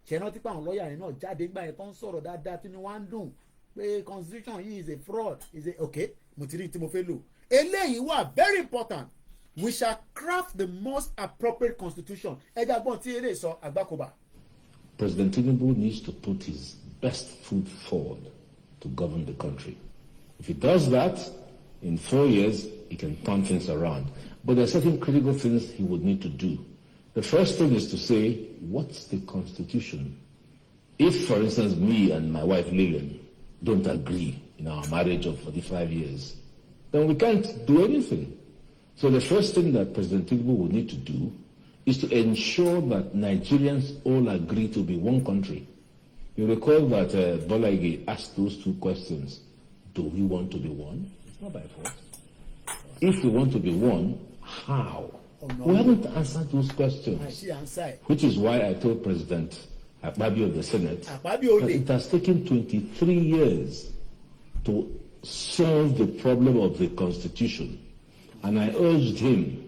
ṣe rántí pé àwọn lọ́ọ̀yà yẹn náà jáde gbà yẹn tó ń sọ̀rọ̀ dáadáa tí wọ́n á ń dùn pé constitution yìí is a fraud is a okay mo ti rí tí mo fẹ́ lò eléyìí wà very important we shall craft the most appropriate constitution ẹja gbọ́n tí eré sọ àgbákòbá. President Tinubu needs to put his best foot forward to govern the country. If he does that, in 4 years, he can turn things around. But there are certain critical things he would need to do. The first thing is to say, what's the constitution? If, for instance, me and my wife Lillian don't agree in our marriage of 45 years, then we can't do anything. So the first thing that President Tinubu will need to do is to ensure that Nigerians all agree to be one country. You recall that Bola Ige asked those two questions. Do we want to be one? It's not by force. If we want to be one, how? Oh, no. We haven't answered those questions. Which is why I told President Akpabio of the Senate that it has taken 23 years to solve the problem of the Constitution. And I urged him,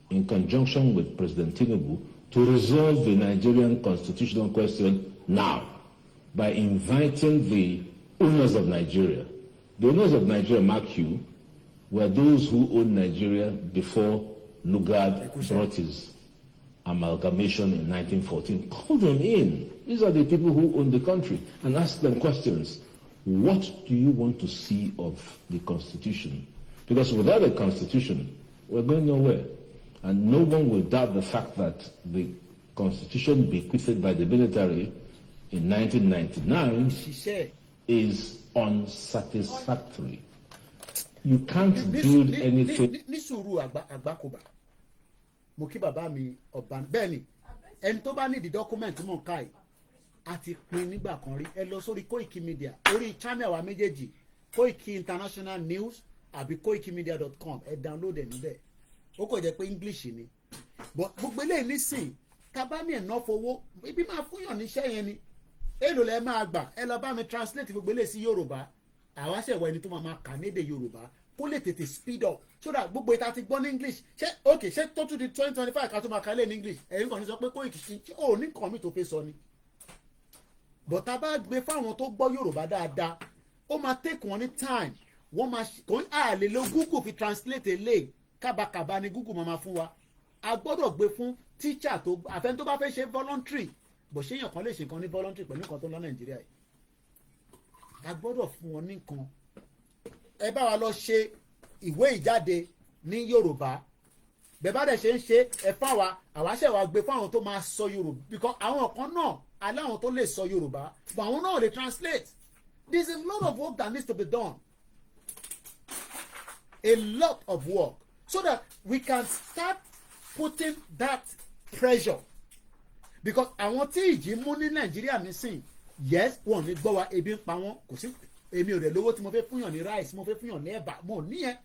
in conjunction with President Tinubu, to resolve the Nigerian constitutional question now by inviting the owners of Nigeria. The owners of Nigeria, mark you, were those who owned Nigeria before Lugard brought his amalgamation in 1914. Call them in. These are the people who own the country, and ask them questions. What do you want to see of the Constitution? Because without a Constitution, we're going nowhere. And no one will doubt the fact that the Constitution bequeathed by the military in 1999 is unsatisfactory. You can't build anything. Ní sùúrù àgbákòbá mo kí bàbá mi ọba bẹ́ẹ̀ ni ẹni tó bá nídìí dọ́kúmẹ̀ntì mọ̀ ká yìí àti pin nígbà kan rí ẹ lọ sórí Koikimedia orí channel wa méjèèjì Koiki International News àbí koikimedia.com ẹ download ẹ níbẹ̀ ó kò jẹ́ pé English ni but gbogbo eléyìí nísìn tá bá ní enough owó ibi máa fúnyàn níṣẹ́ yẹn ni èlò lẹ máa gbà ẹ lọ bá mi translate gbogbo eléyìí sí Yorùbá àwa ṣẹ̀wọ̀ ẹni tó máa kà ní èdè Yorùbá kó lè tètè speed up so that gbogbo ìta ti gbọ́ ní English ṣé tó tún di 2025 ká tó máa kálẹ̀ ní English ẹ̀yin kan ní sọ pé Koiki ṣe ò ní nǹkan mi tó fẹ́ sọ ni but tá a bá gbé fáwọn tó gbọ́ Yorùbá dáadáa ó máa take wọn ní time wọ́n máa kò ní àlè lo Google fi translate lè kábàkàbà ni Google máa fún wa a gbọ́dọ̀ gbé fún teacher tó àfẹn tó bá fẹ́ ṣe voluntary bó ṣe èèyàn kan lè ṣe nǹkan ní voluntary pẹ̀lú nǹkan tó lọ Nàìjíríà yìí a gbọ́dọ̀ fún wọn ní nǹkan ẹ bá wa lọ ṣe ìwé ìjáde ní Yorùbá bẹ́ẹ̀ bá dẹ̀ ṣe ń ṣe ẹ fáwa àwáṣẹ wa gbé fáwọn tó máa sọ Yorùbá because àwọn kan náà aláwọn tó lè sọ Yorùbá but àwọn náà lè translate there's a lot of work that needs to be done a lot of work so that we can start putting that pressure because àwọn tí ìjì mú ní Nàìjíríà nísìn yes wọn ní gbọ́ wa ebi ń pa wọn kò sí èmi ò rẹ̀ lówó tí mo fẹ́ fúnyàn ní rice mo fẹ́ fúnyàn ní ẹ̀bà mo níyẹn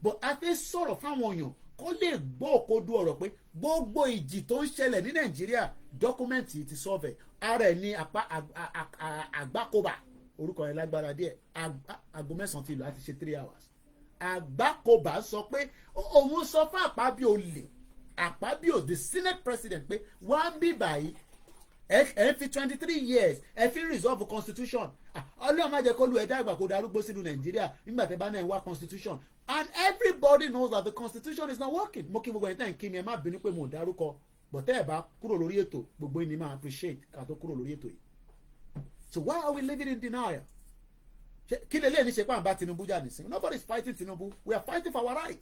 but a fẹ́ sọ̀rọ̀ fáwọn èèyàn kó lè gbọ́ òkodo ọ̀rọ̀ pé gbogbo ìjì tó ń ṣẹlẹ̀ ní Nàìjíríà dọ́kúmẹ́ǹtì ti sọ́ọ̀fẹ̀ ara ẹ̀ ní àgbákòbá orúkọ ẹ̀ lágbára díẹ̀ aago 9 ti lò láti ṣe 3 hours àgbákòbá sọ pé òun sọ fún Àpábíò the Senate President pé wọ́n á bí báyìí ẹ fi 23 years ẹ fi resolve constitution Ọlọ́run má jẹ́ kó lu ẹ̀dá àgbà kó darúgbó sínú Nàìjíríà nígbà tẹ́ bá náà ń wá constitution and everybody knows that the constitution is not working mo kí gbogbo ẹni tẹ́ ń kí mi ẹ má bínú pé mo dárúkọ but tẹ́ ẹ bá kúrò lórí ètò gbogbo ẹni máa appreciate ká tó kúrò lórí ètò yìí so why are we living in denial kí lè lè ní ṣe pé à ń bá Tinubu jà nísìn nobody is fighting Tinubu we are fighting for our right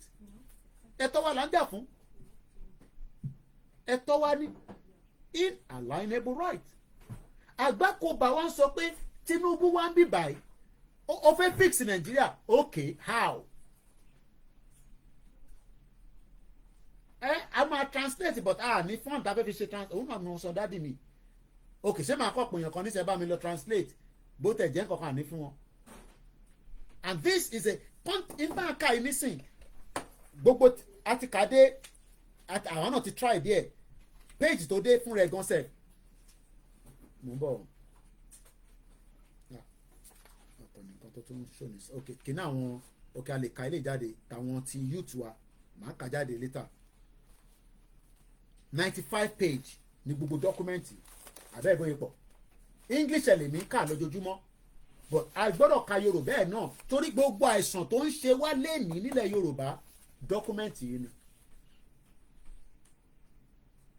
ẹ̀tọ́ wa là ń jà fún ẹ̀tọ́ wa ní inalienable right àgbákòbá wa ń sọ pé Tinubu wa ń bí báyìí ó fẹ́ fix Nàìjíríà okay how a máa translate but ní fund tá a fẹ́ fi ṣe translate òun náà ní sọ dádì mi okay ṣé màá kọ́ pèèyàn kan níṣẹ́ bá mi lọ translate bó tẹ̀ jẹ́ nǹkan kan ní fún wọn and this is a nígbà ká yìí nísìn gbogbo àti kàdé àwọn náà ti try díẹ̀ page tó dé fún rẹ̀ gan sef mo ń bọ̀ ọ̀pọ̀ nìkan tó tún ṣò ní ok kìnnà àwọn ok a lè ka ilé jáde tàwọn ti youth wa màá kà jáde later 95 page ní gbogbo dọ́kúmẹ́ǹtì àbẹ́ ìbóyè pọ̀ English ẹ̀ lè mí kà lójoojúmọ́ but a gbọ́dọ̀ ka Yorùbá ẹ̀ náà torí gbogbo àìsàn tó ń ṣe wá lẹ́ẹ̀ní nílẹ̀ Yorùbá dọ́kúmẹ́ǹtì yìí ni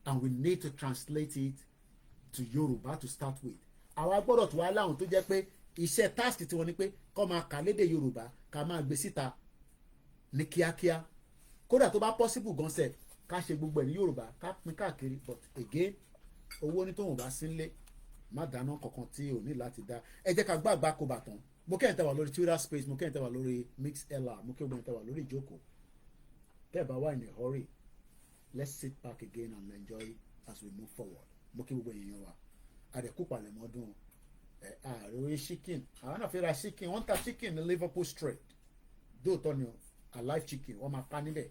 and we need to translate it to Yoruba to start with. Àwa gbọ́dọ̀ tó wá láwọn tó jẹ́ pé iṣẹ́ task tí wọ́n ní pé kó máa kà lédè Yorùbá ká máa gbé síta ní kíákíá kódà tó bá possible gan sef ká ṣe gbogbo ẹ̀ ní Yorùbá ká pín káàkiri but again owó ní tóun bá sínlé má dáná kankan tí ò ní láti dá ẹ jẹ́ ká gbá àgbákòbá tán mo kẹ́hìn tẹ́ wà lórí Twitter space mo kẹ́hìn tẹ́ wà lórí MixLR mo kẹ́hìn tẹ́ wà lórí ìjókòó tẹ́ bá wà in a hurry let's sit back again and enjoy as we move forward mo kí gbogbo èèyàn wa àdẹ̀kú palẹ̀mọ́dún ààrẹ chicken àwọn náà fẹ́ ra chicken wọ́n ń ta chicken ní Liverpool Street dóòtọ́ ni alive chicken wọ́n máa pa níbẹ̀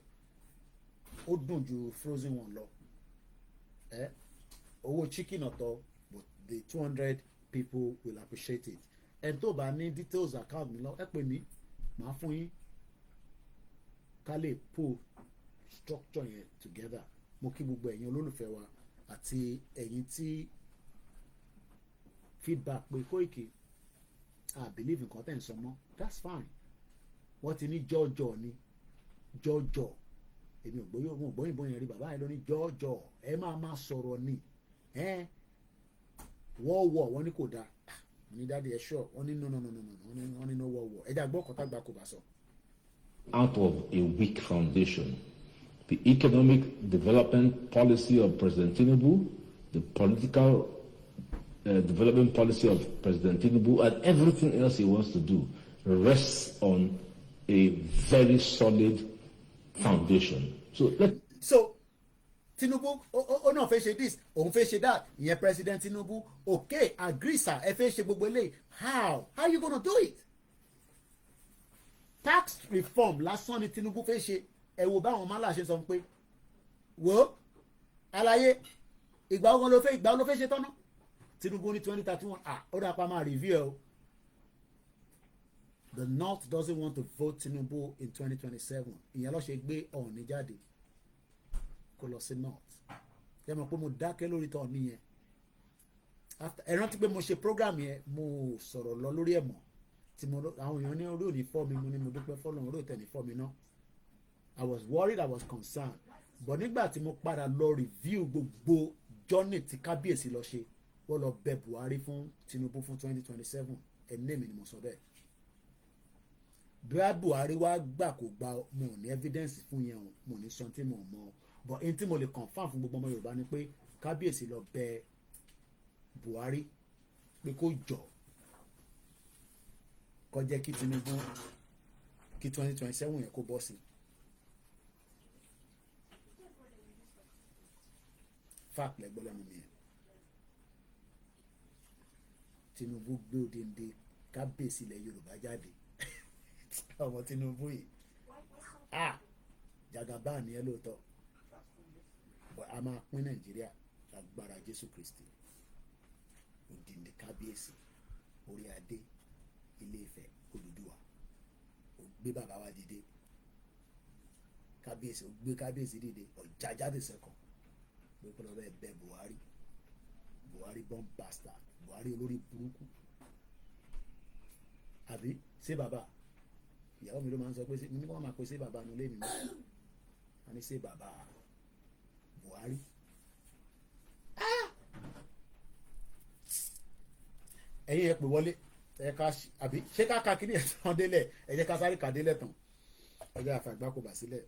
ó dùn ju frozen one lọ owó chicken ọ̀tọ̀ but the 200 people will appreciate it ẹni tó bá ní details account mi lọ ẹ pè mí màá fún yín ká lè pull structure yẹn together mo kí gbogbo ẹ̀yin olólùfẹ́ wa àti ẹ̀yin tí feedback pé Koiki I believe nǹkan tẹ̀ ń sọ mọ́ that's fine wọ́n ti ní jọ́jọ́ ni jọ́jọ́ èmi ò gbóyìnbó yẹn rí bàbá yẹn ló ní jọ́jọ́ ẹ máa sọ̀rọ̀ ni wọ́ọ̀wọ̀ wọ́n ní kò dáa ní dáadé ẹ̀ ṣọ́ wọ́n ní no wọ́n ní no wọ́ọ̀wọ̀ ẹ̀dá gbọ́ kọ́tà gbà kò bá sọ. Out of a weak foundation, the economic development policy of President Tinubu, the political development policy of President Tinubu and everything else he wants to do rests on a very solid foundation. So Tinubu ó náà fẹ́ ṣe this òun fẹ́ ṣe that ìyẹn President Tinubu okay agree sir ẹ fẹ́ ṣe gbogbo eléyìí how you gonna do it? Tax reform lásán ni Tinubu fẹ́ ṣe ẹ wo báwọn mọ́là ṣe sọ pé wo àlàyé ìgbà wo ló fẹ́ ṣe tọ́nà Tinubu ní 2031 ó dà pa máa review ẹ o. The North doesn't want to vote Tinubu in 2027 ìyẹn ló ṣe gbé Ọọ̀ni jáde kó lọ sí North ẹ mọ̀ pé mo dákẹ́ lórí tọ́ nìyẹn ẹ rántí pé mo ṣe program yẹn mo sọ̀rọ̀ lọ lórí ẹ̀ mọ́ tí mo àwọn èèyàn ní orí òní fọ́ mi mo ní mo dúpẹ́ fọ́lọ́run orí òtẹ̀ ní fọ́ mi náà I was worried, I was concerned but nígbà tí mo padà lọ review gbogbo journey tí kábíyèsí lọ ṣe wọ́n lọ bẹ Buhari fún Tinubu fún 2027 ẹ̀ní mi ni mo sọ bẹ́ẹ̀ bí Buhari wá gbà kó gba mo ní evidence fún yẹn o mo ní sọ tí mo mọ̀ but n tí mo lè confam fún gbogbo ọmọ Yorùbá ni pé kábíyèsí lọ bẹ Buhari pé kó jọ kó jẹ́ kí Tinubu kí 2027 yẹn kó bọ́ sí fact lẹ́gbẹ́ lẹ́nu mi yẹn Tinubu gbé òdìndé kábíyèsí ilẹ̀ Yorùbá jáde ọmọ Tinubu yìí jagaba ni ẹ lóòótọ́ a máa pín Nàìjíríà lágbára Jésù Kristi òdìndé kábíyèsí orí adé Ilé Ifẹ̀ Odùduwà ó gbé bàbá wa dìde kábíyèsí ó gbé kábíyèsí dìde ọjà jáde sẹ́kọ̀ọ́ pé kí ló bẹ́ẹ̀ bẹ Buhari born bastard Buhari olórí burúkú àbí ṣé bàbá ìyàwó mi ló máa ń sọ pé ní wọ́n máa pe ṣé bàbá nu lé mi náà wọ́n ní ṣé bàbá Buhari ẹ̀yin ẹ pè wọlé ẹ ká àbí ṣé ká ka kíní ẹ̀ tán délẹ̀ ẹ jẹ́ ká sáré kà délẹ̀ tán ọjọ́ àfàgbà kò bà sílẹ̀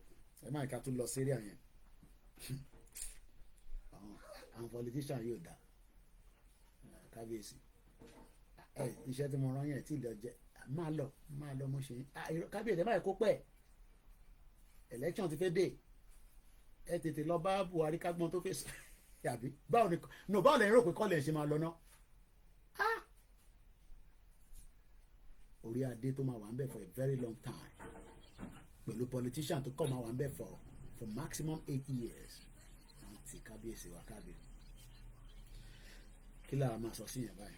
ẹ má ká tún lọ sírí àyẹn àwọn politician yóò dá kábíyèsí iṣẹ́ tí mo rán yẹn tí ìlọ jẹ máa lọ mo ṣe kábíyèsí ẹ má yẹ kó pẹ́ election ti fẹ́ dé ẹ tètè lọ bá Buhari kágbọ́n tó fèsì àbí báwo lẹ́yìn rò pé kọ́lẹ̀ ṣe máa lọ ná orí adé tó máa wà ń bẹ̀ for a very long time pẹ̀lú politician tó kọ́ máa wà ń bẹ̀ for maximum 8 years àti kábíyèsí wa kábíyèsí kí lára máa sọ sí yẹn báyìí.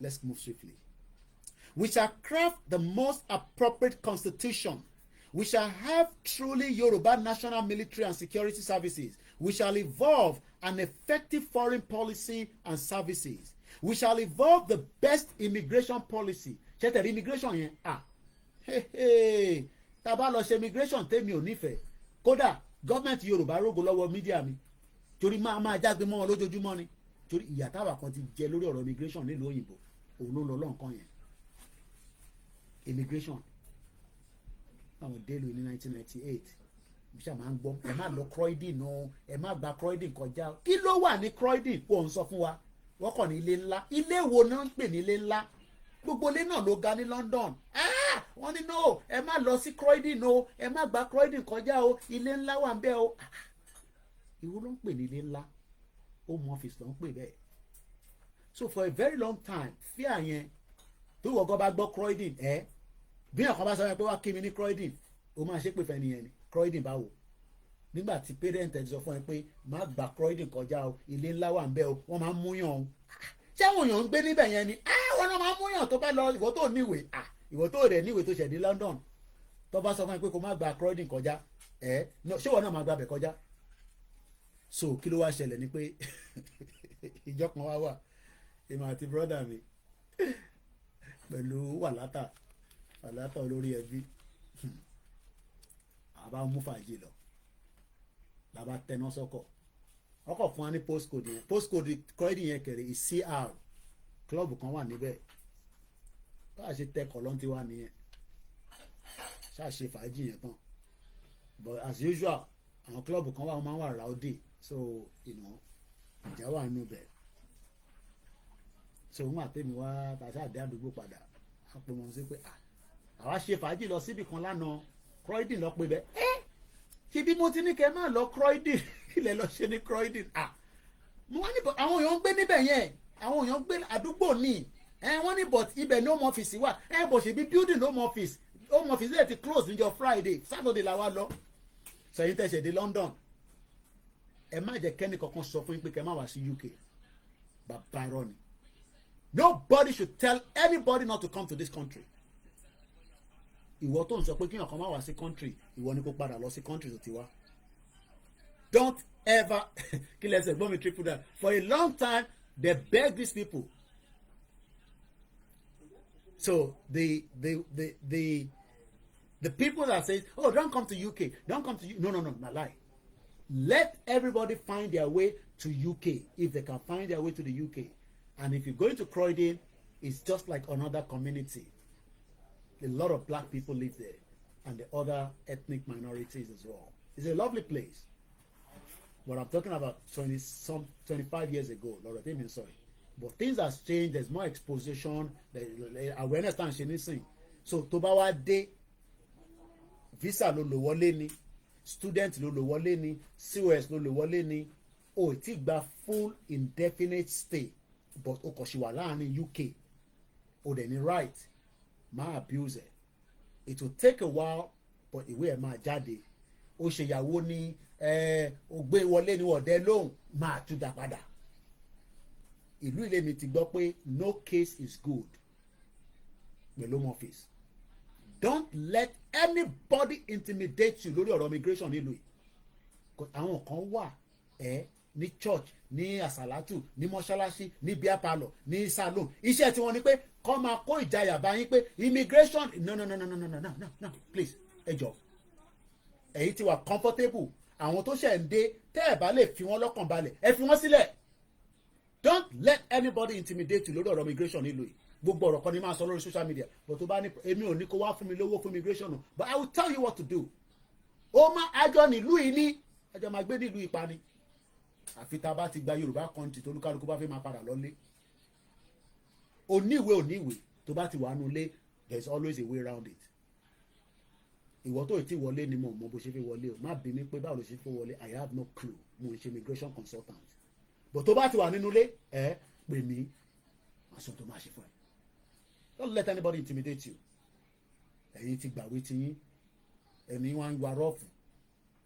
Let's move swiftly. We shall craft the most appropriate constitution. We shall have truly Yoruba national military and security services. We shall evolve an effective foreign policy and services. We shall evolve the best immigration policy. Ṣé tẹ̀lé immigration yẹn? Tá a bá lọ ṣe immigration tèmi ò nífẹ̀ẹ́. Kódà gọ́ọ̀mẹ̀ntì Yorùbá rógo lọ́wọ́ mídíà mi. Torí máa jágbe mọ́ wọn lójoojúmọ́ ni. Torí ìyà táwa kan ti jẹ lórí ọ̀rọ̀ immigration nílùú òyìnbó. Òun ló lọ lọ́nkàn yẹn. Immigration. Àwọn délùú ní 1998. Bí ṣe máa ń gbọ́ ẹ má lọ Croydon o ẹ má gba Croydon kọjá. Kí ló wà ní Croydon? Kò ń sọ fún wa. Wọ́n kàn ní ilé ńlá. Ilé wo náà ń pè ní ilé ńlá? Gbogbo ilé náà ló ga ní London. Wọ́n ní no ẹ má lọ sí Croydon o ẹ má gba Croydon kọjá o ilé ńlá wà ń bẹ̀ o. Ìwọ ló ń pè ní ilé ńlá. Home office ló ń pè bẹ́ẹ̀. So for a very long time fear yẹn tó wọ́n gan bá gbọ́ Croydon bí ọ̀kan bá sọ pé wá kí mi ní Croydon ó máa ṣépè fẹ́ nìyẹn ni Croydon báwo nígbà tí parent ẹ̀ sọ fún ẹ pé má gba Croydon kọjá o ilé ńlá wà ń bẹ̀ o wọ́n máa ń múyàn o ṣé àwọn èèyàn ń gbé níbẹ̀ yẹn ni wọ́n náà máa ń múyàn tó bá lọ ìwọ tó níwèé ìwọ tó rẹ̀ níwèé tó ṣẹ̀ ní London tó bá sọ fún ẹ pé kó má gba Croydon kọjá ṣé wọn náà máa gba bẹ̀ kọjá so kí ló wá ṣẹlẹ̀ ni pé ìjọ kan wá wà èmi àti brọ́dà mi pẹ̀lú wàlátà olórí ẹbí àbá mú fàájì lọ làbá tẹná sọ́kọ̀ ọkọ̀ fún wa ní postcode yẹn postcode Croydon yẹn kẹrẹ CR club kan wà níbẹ̀ bá a ṣe tẹkọ̀ lọ́n ti wà nìyẹn ṣáà ṣe fàájì yẹn tán but as usual àwọn club kan wà wọ́n máa ń wà rowdy so ìjà wà nínú bẹ̀ so wọn àtẹ̀mí wá tàṣà àdé àdúgbò padà wọn pe wọn sí pé àwa ṣe fàájì lọ síbì kan lánàá Croydon lọ pé bẹ́ẹ̀ ṣe bí mo ti ní kẹ́ máa lọ Croydon ilẹ̀ lọ ṣe ní Croydon mo wá ní bọ̀ àwọn èèyàn ń gbé níbẹ̀ yẹn àwọn èèyàn ń gbé àdúgbò ní wọ́n ní but ibẹ̀ ní home office wà bọ̀ ṣe bí building home office lè ti close níjọ́ Friday Saturday la wá lọ sẹ́yìn tẹ̀sẹ̀ dé London ẹ má jẹ́ kẹ́ni kankan sọ fún yín pé kẹ́ má wá sí UK bàbá irọ́ ni nobody should tell anybody not to come to this country ìwọ tó ń sọ pé kí ọ̀kan má wá sí country ìwọ ni kó padà lọ sí country tó ti wá don't ever kí lẹ́sẹ̀ gbọ́n mi triple down for a long time they beg these people so the people that say oh don't come to UK don't come to no na lie let everybody find their way to UK if they can find their way to the UK and if you're going to Croydon it's just like another community. A lot of black people live there and the other ethnic minorities as well. It's a lovely place. But I'm talking about 25 years ago. Lord, I mean, sorry. But things have changed. There's more exposition. The awareness and anything. So, tó bá wá dé, visa ló lò wọlé ni, student ló lò wọlé ni, COS ló lò wọlé ni, o ti gba full indefinite stay. But o kò ṣì wà láàrin UK. O dẹ̀ ní right. Ma abuse it will take a while but ìwé ẹ̀ máa jáde ó ṣe ìyàwó ní ó gbé wọlé ní ọ̀dẹ́ lóhùn máa tún dá padà ìlú ilé mi ti gbọ́ pé no case is good pẹ̀lú home office don't let anybody intimidate you lórí ọ̀rọ̀ immigration nílùú yìí àwọn kan wà ní church ní àsàlátù ní mọ́ṣáláṣí ní bíá palọ̀ ní salon iṣẹ́ tí wọ́n ní pé kọ́ máa kó ìjayà bá yín pé immigration no please ẹ jọ̀ọ́ èyí ti wà comfortable àwọn tó ṣẹ̀ ń dé tẹ́ ẹ̀ bá lè fi wọ́n lọ́kàn balẹ̀ ẹ fi wọ́n sílẹ̀ don't let anybody intimidate you lórí ọ̀rọ̀ immigration nílùú yìí gbogbo ọ̀rọ̀ kan ní máa sọ lórí social media but tó bá ní èmi ò ní kó wá fún mi lówó fún immigration but I will tell you what to do ó má àjọ nílùú yìí ní àjọ máa gbé nílùú yìí pa ni àfi tá a bá ti gba Yorùbá country tó olúkálukú bá fẹ́ máa padà lọ́lé oníwèé tó bá ti wà nulẹ̀ there is always a way around it ìwọ tó ti wọlé ni mo mọ bó ṣe fi wọlé o má bí mi pé báwo ló ṣe fi wọlé I have no clue mo ń ṣe immigration consultant but tó bá ti wà nínú ilé pè mí màá sọ tó máa ṣe fún ẹ don't let anybody intimidate you ẹ̀yin ti gbàwé tiyín ẹ̀mí wọn ń wa rọ́ọ̀fù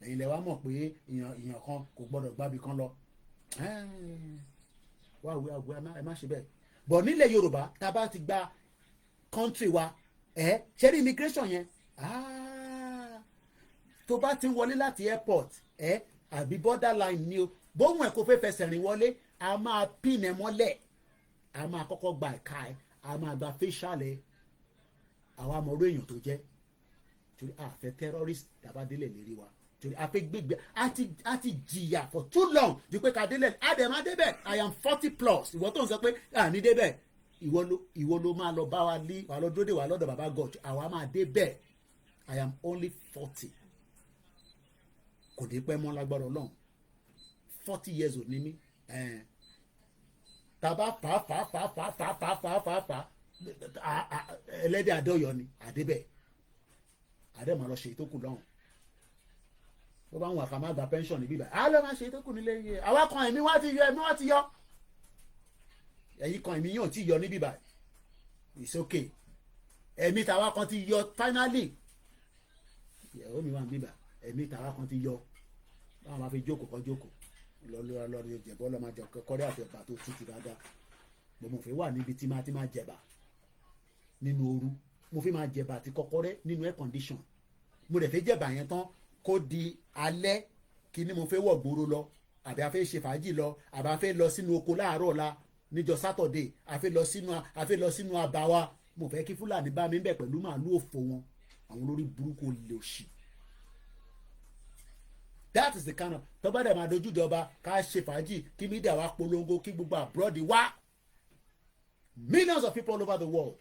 ẹ̀yin lẹ wá mọ̀ pé ìyàn kan kò gbọ́dọ̀ gbábi kan lọ ẹ má ṣe bẹ́ẹ̀ bọ̀ nílẹ̀ Yorùbá tá a bá ti gba country wa ṣe rí immigration yẹn tó bá ti ń wọlé láti airport àbí borderline ni o bóun ẹ̀ kò fẹ́ fẹsẹ̀ rìn wọlé a máa pin ẹ̀ mọ́lẹ̀ a máa kọ́kọ́ gba ẹ̀ka ẹ̀ a máa gba facial ẹ̀ àwa mọ̀ orí èèyàn tó jẹ́ torí a fẹ́ terrorist tàbá délẹ̀ lérí wa torí a fẹ́ gbégbé a ti jìyà for too long ju pé ká délẹ̀ àdèmá débẹ̀ I am 40+ ìwọ tó ń sọ pé àní débẹ̀ ìwọ ló máa lọ bá wa lé wà lọ dúró dé wà lọ́dọ̀ bàbá God àwa máa débẹ̀ I am only 40 kò dé pẹ́ mọ́ lágbára Ọlọ́run 40 years ò ní mí tàbá fà ẹlẹ́dẹ̀ àdọ́yọ ni àdébẹ̀ àdèmá lọ ṣe ìtókù lọ́hùn tó bá ń wà ká má gba pension níbí báyìí á lọ máa ṣe ìtókù nílé yẹ àwa kan ẹ̀mí wá ti yọ ẹ̀yin kan ẹ̀mí yàn ti yọ níbí báyìí it's okay ẹ̀mí tàwa kan ti yọ finally ìyàwó mi wà ń bíbà ẹ̀mí tàwa kan ti yọ báwọn máa fi jókòó kan jókòó lọ́ọ́ jẹ̀bọ́ lọ́ọ́ máa jẹ kọ́rẹ́ àti ẹ̀bà tó tutù dáadáa mo fẹ́ wà níbi tí máa jẹ̀bà nínú ooru mo fi máa jẹ̀bà àti kọ́kọ́rẹ́ nínú air condition mo dẹ̀ fẹ́ jẹ̀bà yẹn tán kó di alẹ́ kí ni mo fẹ́ wọ̀ gbòòrò lọ àbí a fẹ́ ṣe fàájì lọ àbí a fẹ́ lọ sínú oko láàárọ̀ ọ̀la níjọ́ Saturday a fẹ́ lọ sínú àbá wa mo fẹ́ kí Fúlàní bá mi bẹ̀ pẹ̀lú màálù òfò wọn àwọn olórí burúkú lè ṣì that is the kind of tọ́gbà dẹ̀ máa dojú ìjọba ká ṣe fàájì kí mídíà wa polongo kí gbogbo abroad wá millions of people all over the world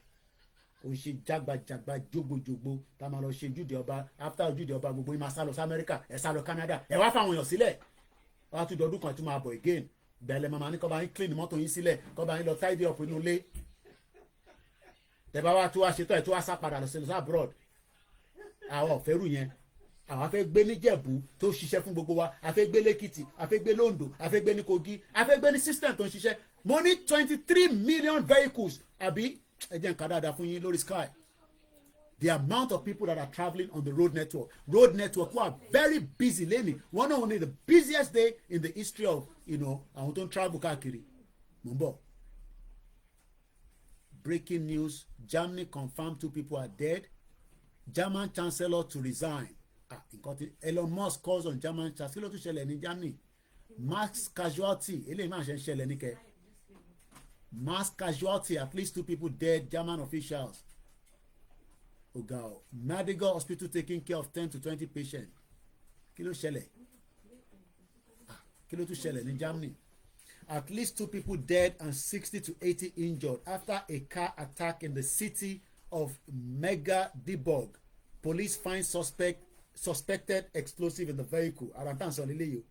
kò ṣe jágbajàgba jogbojogbo tá a máa lọ ṣe ojúde ọba after ojúde ọba gbogbo yín máa sá lọ sí Amẹ́ríkà ẹ sá lọ Canada ẹ wá fáwọn èèyàn sílẹ̀ wọ́n á tún dọdún kan tún máa bọ̀ again bẹ̀lẹ̀ màmá ní kọ́ bá yín clean mọ́tò yín sílẹ̀ kọ́ bá yín lọ tidy up inú ilé tẹ́ bá wá tó wá ṣetán ẹ̀ tó wá sá padà lọ sí abroad àwọn ọ̀fẹ́rù yẹn àwọn afẹ́ gbé níjẹ̀bú tó ṣiṣẹ́ fún gbogbo wa afẹ́ gbé lẹ́kìtì afẹ́ gbé lóńdó afẹ́ gbé ní kogi afẹ́ gbé ní system tó ń ṣiṣẹ́ mo ní 23 million vehicles àbí ẹ jẹ́ nǹkan dáadáa fún yín lórí sky the amount of people that are travelling on the road network were very busy lẹ́nìí one of the busiest day in the history of àwọn tó ń travel káàkiri mo ń bọ̀. Breaking news: Germany confirmed 2 people are dead. German chancellor to resign. Elon Musk calls on German chancellor to ṣẹlẹ̀ ní Germany. Mass casualty. Eléyìí máa ṣe ń ṣẹlẹ̀ ní kẹ́. Mass casualty, at least 2 people dead. German officials. Ogao. Medical hospital taking care of 10 to 20 patients. Kí ló ṣẹlẹ̀? Kí ló tún ṣẹlẹ̀ ní Germany? At least 2 people dead and 60 to 80 injured after a car attack in the city of Magdeburg. Police find suspected explosive in the vehicle. Arantan sọ lílé yìí.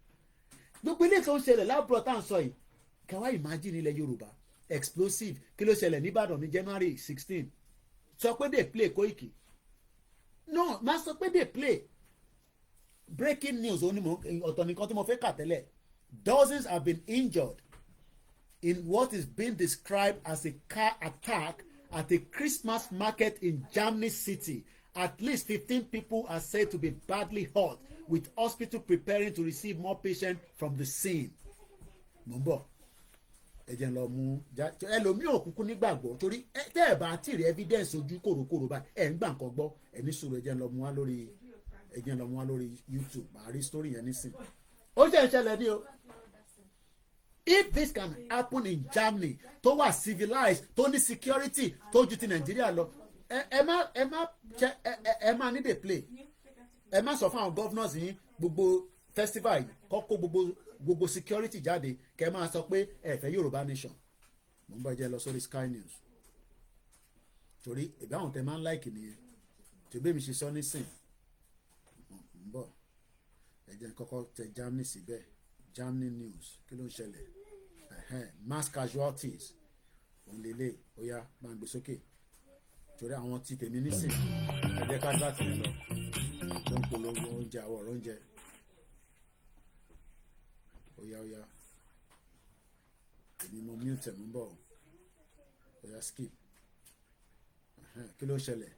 Gbogbo ilé tó ń ṣẹlẹ̀ lábúrò tá à ń sọ yìí. Can we imagine ilẹ̀ Yorùbá? Explosive. Kí ló ṣẹlẹ̀ nìbàdàn ní January 16? Sọ pé they play Koiki. No, má sọ pé they play. Breaking news ọ̀tọ̀ nìkan tí mo fẹ́ kà tẹ́lẹ̀. Dozens have been injured in what is being described as a car attack at a Christmas market in Germany city. At least 15 people are said to be badly hurt, with hospital preparing to receive more patients from the scene. Mumbo, ẹjẹ lọ mú ẹlòmíì òkùnkùn nígbàgbọ́ torí tẹ́ ẹ̀ bá ti rí evidence ojú kòròkòrò báyìí ẹ̀ ń gbà nǹkan gbọ́ ẹ̀ ní sùúrù ẹjẹ lọ mú wá lórí YouTube màá rí story yẹn nísìn. Ó jẹ́ ìṣẹ̀lẹ̀ ní o. If this can happen in Germany tó wà civilized tó ní security tó ju ti Nàìjíríà lọ ẹ má ní dey play ẹ má sọ fún àwọn governors yín gbogbo festival yìí kọ́kọ́ gbogbo security jáde kẹ́ ẹ máa sọ pé ẹ fẹ́ Yorùbá nation mo ń bá jẹ́ lọ sórí Sky News torí ìbáwọn tẹ máa ń like nìyẹn tí bẹ́ẹ̀ mi ṣe sọ nísìn ń bọ̀ ẹ jẹ́ kọ́kọ́ tẹ Germany síbẹ̀. Germany news kí ló ń ṣẹlẹ̀ mass casualties òǹlẹ̀lẹ̀ oya máa ń gbé sókè torí àwọn tí tèmi nísìn ẹ̀jẹ̀ kájúwàtì lọ tó ń polówó oúnjẹ àwọ̀ ọ̀rọ̀ oúnjẹ oya èmi mo mute mú bọ̀ oya skip kí ló ń ṣẹlẹ̀.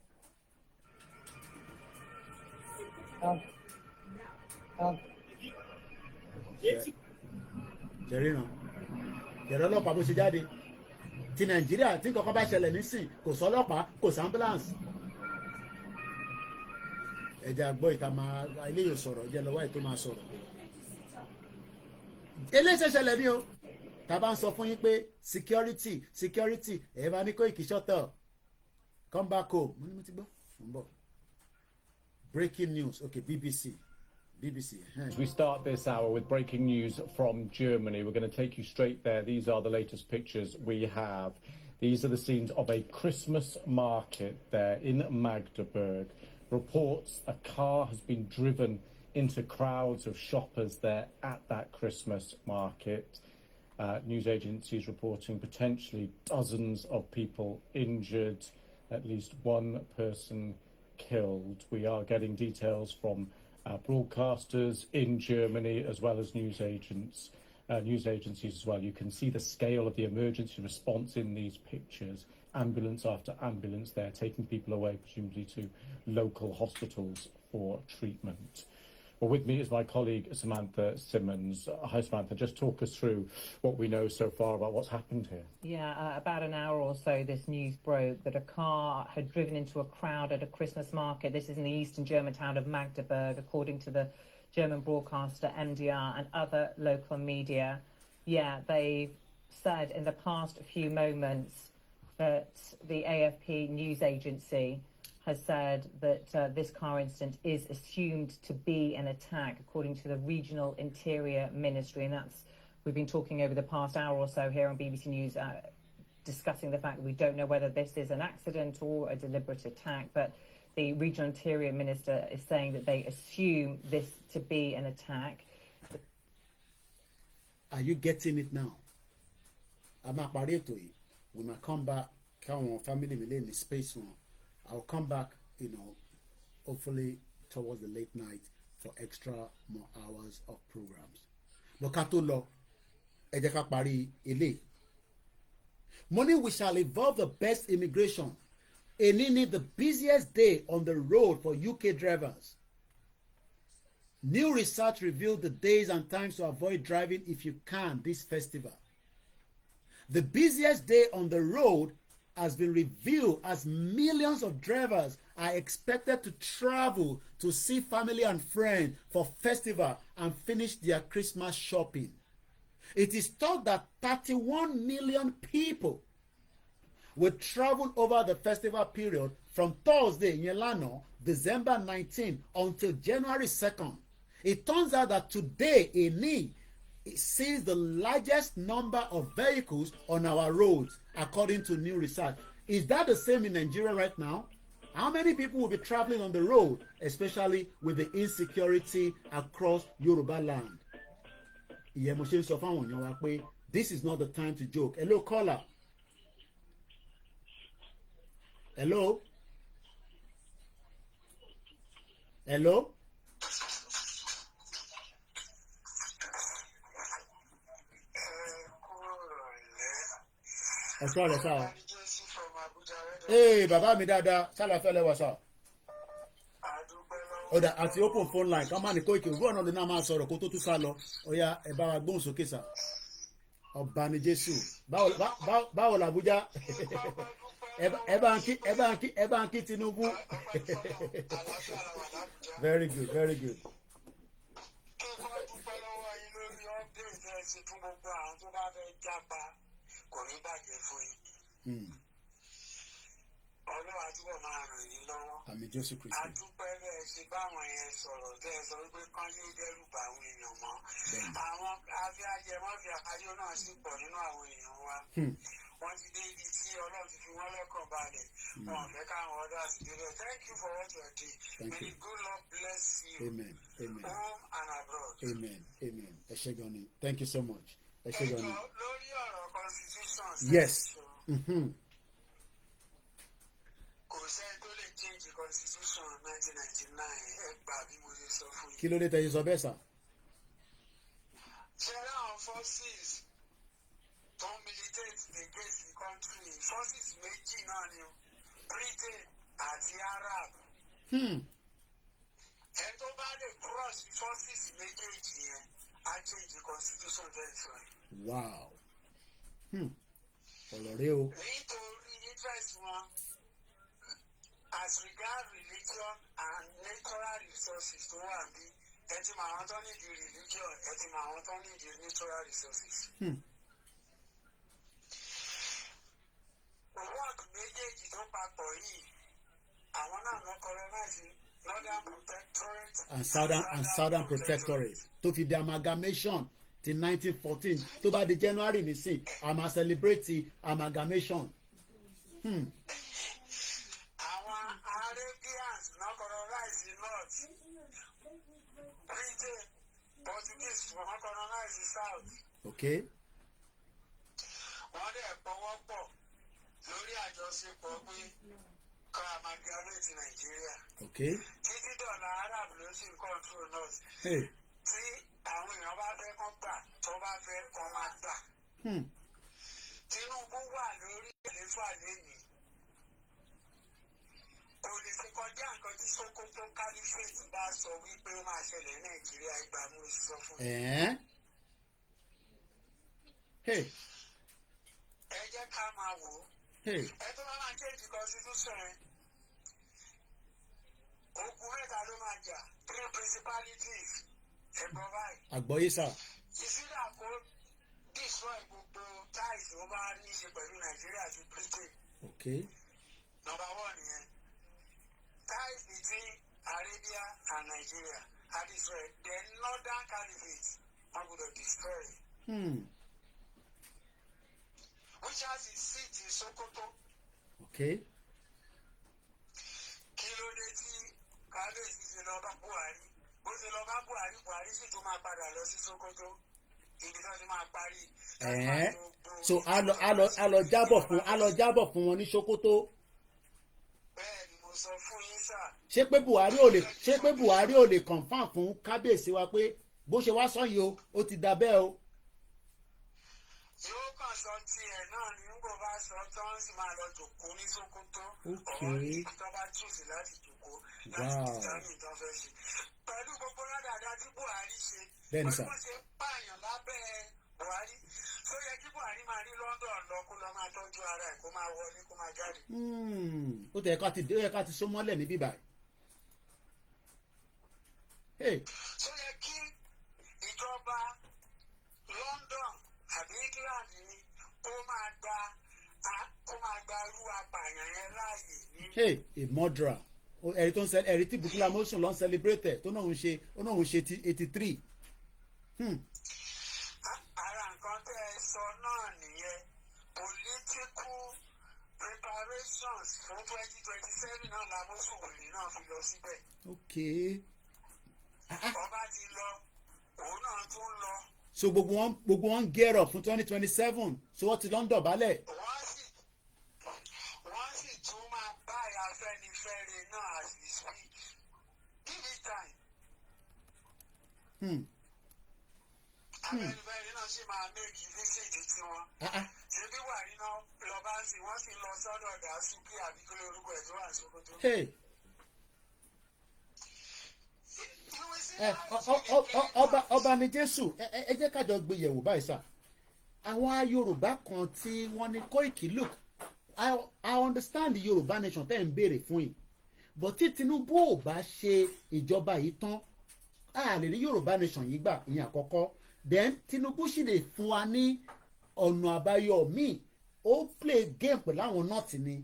jẹ̀rìnà jẹ̀rọ ọlọ́pàá bó ṣe jáde ti Nàìjíríà tí kankan bá ṣẹlẹ̀ nísìn kò sọ ọlọ́pàá kò sí ambulance ẹ̀jẹ̀ àgbọ̀ ìta máa eléyìí sọ̀rọ̀ jẹ́ lọ́wọ́ ètò máa sọ̀rọ̀ eléyìí ṣẹlẹ̀ ní o tá a bá ń sọ fún yín pé security ẹ̀ bá ní Koiki shut up come back home mo ní mo ti gbọ́ mo ń bọ̀ breaking news okay BBC. We start this hour with breaking news from Germany. We're going to take you straight there. These are the latest pictures we have. These are the scenes of a Christmas market there in Magdeburg. Reports a car has been driven into crowds of shoppers there at that Christmas market. News agencies reporting potentially dozens of people injured, at least 1 person killed. We are getting details from broadcasters in Germany as well as news agencies as well. You can see the scale of the emergency response in these pictures. Ambulance after ambulance there, taking people away presumably to local hospitals for treatment. Well, with me is my colleague Samantha Simmons. Hi Samantha, just talk us through what we know so far about what's happened here. Yeah, about an hour or so this news broke that a car had driven into a crowd at a Christmas market. This is in the eastern German town of Magdeburg, according to the German broadcaster MDR and other local media. Yeah, they've said in the past few moments that the AFP news agency has said that this car incident is assumed to be an attack, according to the Regional Interior Ministry. And we've been talking over the past hour or so here on BBC News, discussing the fact that we don't know whether this is an accident or a deliberate attack. But the Regional Interior Minister is saying that they assume this to be an attack. Are you getting it now? I'm a pareto. We might come back. Come on, family, me in the space one. I'll come back, you know, hopefully towards the late night for extra more hours of programs. But Katolo, Ejeka Pari Ele. Morning, we shall evolve the best immigration. Enini, the busiest day on the road for UK drivers. New research revealed the days and times to avoid driving if you can this festival. The busiest day on the road has been revealed as millions of drivers are expected to travel to see family and friends for festival and finish their Christmas shopping. It is thought that 31 million people will travel over the festival period from Thursday, Yelano, December 19, until January 2nd. It turns out that today, it sees the largest number of vehicles on our roads, according to new research. Is that the same in Nigeria right now? How many people will be traveling on the road, especially with the insecurity across Yoruba land? This is not the time to joke. Hello, caller. Hello? Hello? Ọ̀sán sá. Ee bàbá mi dáadáa ṣàlàfẹ́ lẹ́wọ̀ sá. Ọ̀dà àti open phone line ká má ní Koiki òwúrọ̀ náà ló náà máa sọ̀rọ̀ kó tó tún sá lọ. Ọ̀ya ẹ̀ bá wa gbóhùn sókè sá. Ọba ni Jésù. Báwo làbújá? Ẹ bá ń kí Tinubu. Very good, very good. Ọlọ́run àtúbọ̀ máa ràn yín lọ́wọ́. Àmín Jésù Kristi. Adúpẹ́ bẹ́ẹ̀ ṣe báwọn yẹn sọ̀rọ̀ tẹ́ ẹ sọ wípé kán yóò dẹ́rù bá àwọn èèyàn mọ́. Àwọn afẹ́ajẹmọ́fì àkájọ náà sì pọ̀ nínú àwọn èèyàn wa. Wọ́n ti dé ibi tí Ọlọ́run ti fi wọ́n lọ́kàn balẹ̀. Wọn ò fẹ́ káwọn ọ̀dọ́ àti ìdílé. Thank you for what you are doing. May the good Lord bless you. Amen. Amen. Home and abroad. Amen. Amen. Ẹ ṣé gan ni. Thank you so much. Ẹ ṣé gan ni. Lórí ọ̀rọ̀ constitution. Yes. Kò sẹ́ni tó lè change constitution 1999 ẹ gbà bí mo ṣe sọ fún yín. Kí ló dé tẹ́yìn sọ bẹ́ẹ̀ sà? Ṣé láwọn forces tó ń militate against the country forces méjì náà ni Britain àti Arab. Ẹ tó bá lè cross forces méjèèjì yẹn á change the constitution very soon. Wow. Ọ̀rọ̀ rẹ o. Nítorí interest wọn. As regards religion and natural resources tó wà bí ẹ ti mọ àwọn tó ní di religion ẹ ti mọ àwọn tó ní di natural resources. Work méjèèjì tó papọ̀ yìí àwọn náà lọ colonize Northern Protectorate and Southern Protectorate tó fi di amalgamation ti 1914 tó bá di January nísìn a máa celebrate amalgamation. Britain, Portuguese, wọ́n colonize the South. Okay. Wọ́n dẹ̀ pọwọ́ pọ̀ lórí àjọṣepọ̀ pé ká amalgamate Nàìjíríà. Okay. Títí dọ̀là Arab ló sì ń control north. Tí àwọn èèyàn bá fẹ́ kán gbà tó bá fẹ́ kán máa gbà. Tinubu wà lórí àlééfà lẹ́yìn. Kò lè ṣe kọjá nǹkan tí Sokoto Caliphate bá sọ wípé ó máa ṣẹlẹ̀ Nàìjíríà ìgbà mú sọ fún mi. Ẹ jẹ́ ká máa wò ó. Ẹ tó máa máa change constitution ẹ. Ogun mẹ́ta ló máa jà 3 principalities. Ẹ gbọ́ báyìí. Àgbọ́yé sà. Ìsídà kó destroy gbogbo ties ó bá ní í ṣe pẹ̀lú Nàìjíríà àti Britain. Okay. Number 1 yẹn. Ties between Arabia and Nigeria are destroyed. The Northern Caliphate are going to destroy. Which has its seat in Sokoto. Okay. Kí ló dé tí kábíyèsí ṣe lọ bá Buhari? Bó ṣe lọ bá Buhari sì tún máa padà lọ sí Sokoto. ibi tó ti máa parí. So a lọ jábọ̀ fún wọn ní Sokoto. Bẹ́ẹ̀ni mo sọ fún yín sà. Ṣé pé Buhari ò lè confam fún kábíyèsí wa pé bó ṣe wá sọ yìí ó ti dà bẹ́ẹ̀ o. Yóò kàn sọ tiẹ̀ náà ní nígbà bá sọ tán sì máa lọ jòkó ní Sokoto. Ọ̀rọ̀ ibi tó bá túùsì láti jòkó láti dìtàmì tó fẹ́ ṣe. Pẹ̀lú gbogbo ládàáda tí Buhari ṣe. Bẹ́ẹ̀ni sà. Pẹ̀lú bó ṣe pààyàn lábẹ́ Buhari. Tó yẹ kí Buhari máa ní London lọ kó lọ máa tọ́jú ara ẹ̀ kó máa wọlé kó máa jáde. Ó yẹ ká ti só mọ́lẹ̀ ní bíbá. Tó yẹ kí ìjọba London àbí England ni kó máa gba irú apààyàn yẹn láàyè ní. A murderer ẹ̀rí tí Bukula motion ló ń celebrate tó náà ń ṣe 83. Ara nǹkan tẹ́ ẹ sọ náà nìyẹn political preparations fún 2027 náà làmúsùwìrì náà fi lọ síbẹ̀. Ọba ti lọ òun náà tún lọ. So gbogbo wọn gear up fún 2027 so wọ́n ti lọ ń dọ̀bálẹ̀. Wọ́n sì tún máa bá Afẹ́nifẹ́re náà as we speak. Give it time. Afẹ́nifẹ́re náà sì máa make visit tiwọn. Ṣébí Buhari náà lọ bá sí wọ́n sì lọ sọ́dọ̀ Dàsúkì àbíkú lórúkọ ẹ̀ tó wà ní Sokoto. Ọba ni Jésù ẹ jẹ́ kájọ gbé yẹ̀wò báyìí sà. Àwọn Yorùbá kan tí wọ́n ní Koiki look I understand the Yorùbá nation tẹ́ ń béèrè fún yìí but tí Tinubu ò bá ṣe ìjọba yìí tán a lè rí Yorùbá nation yìí gbà ìyẹn àkọ́kọ́ then Tinubu sì lè fún wa ní ọ̀nà àbáyọ míì ó play game pẹ̀lú àwọn nọ́ọ̀tì ni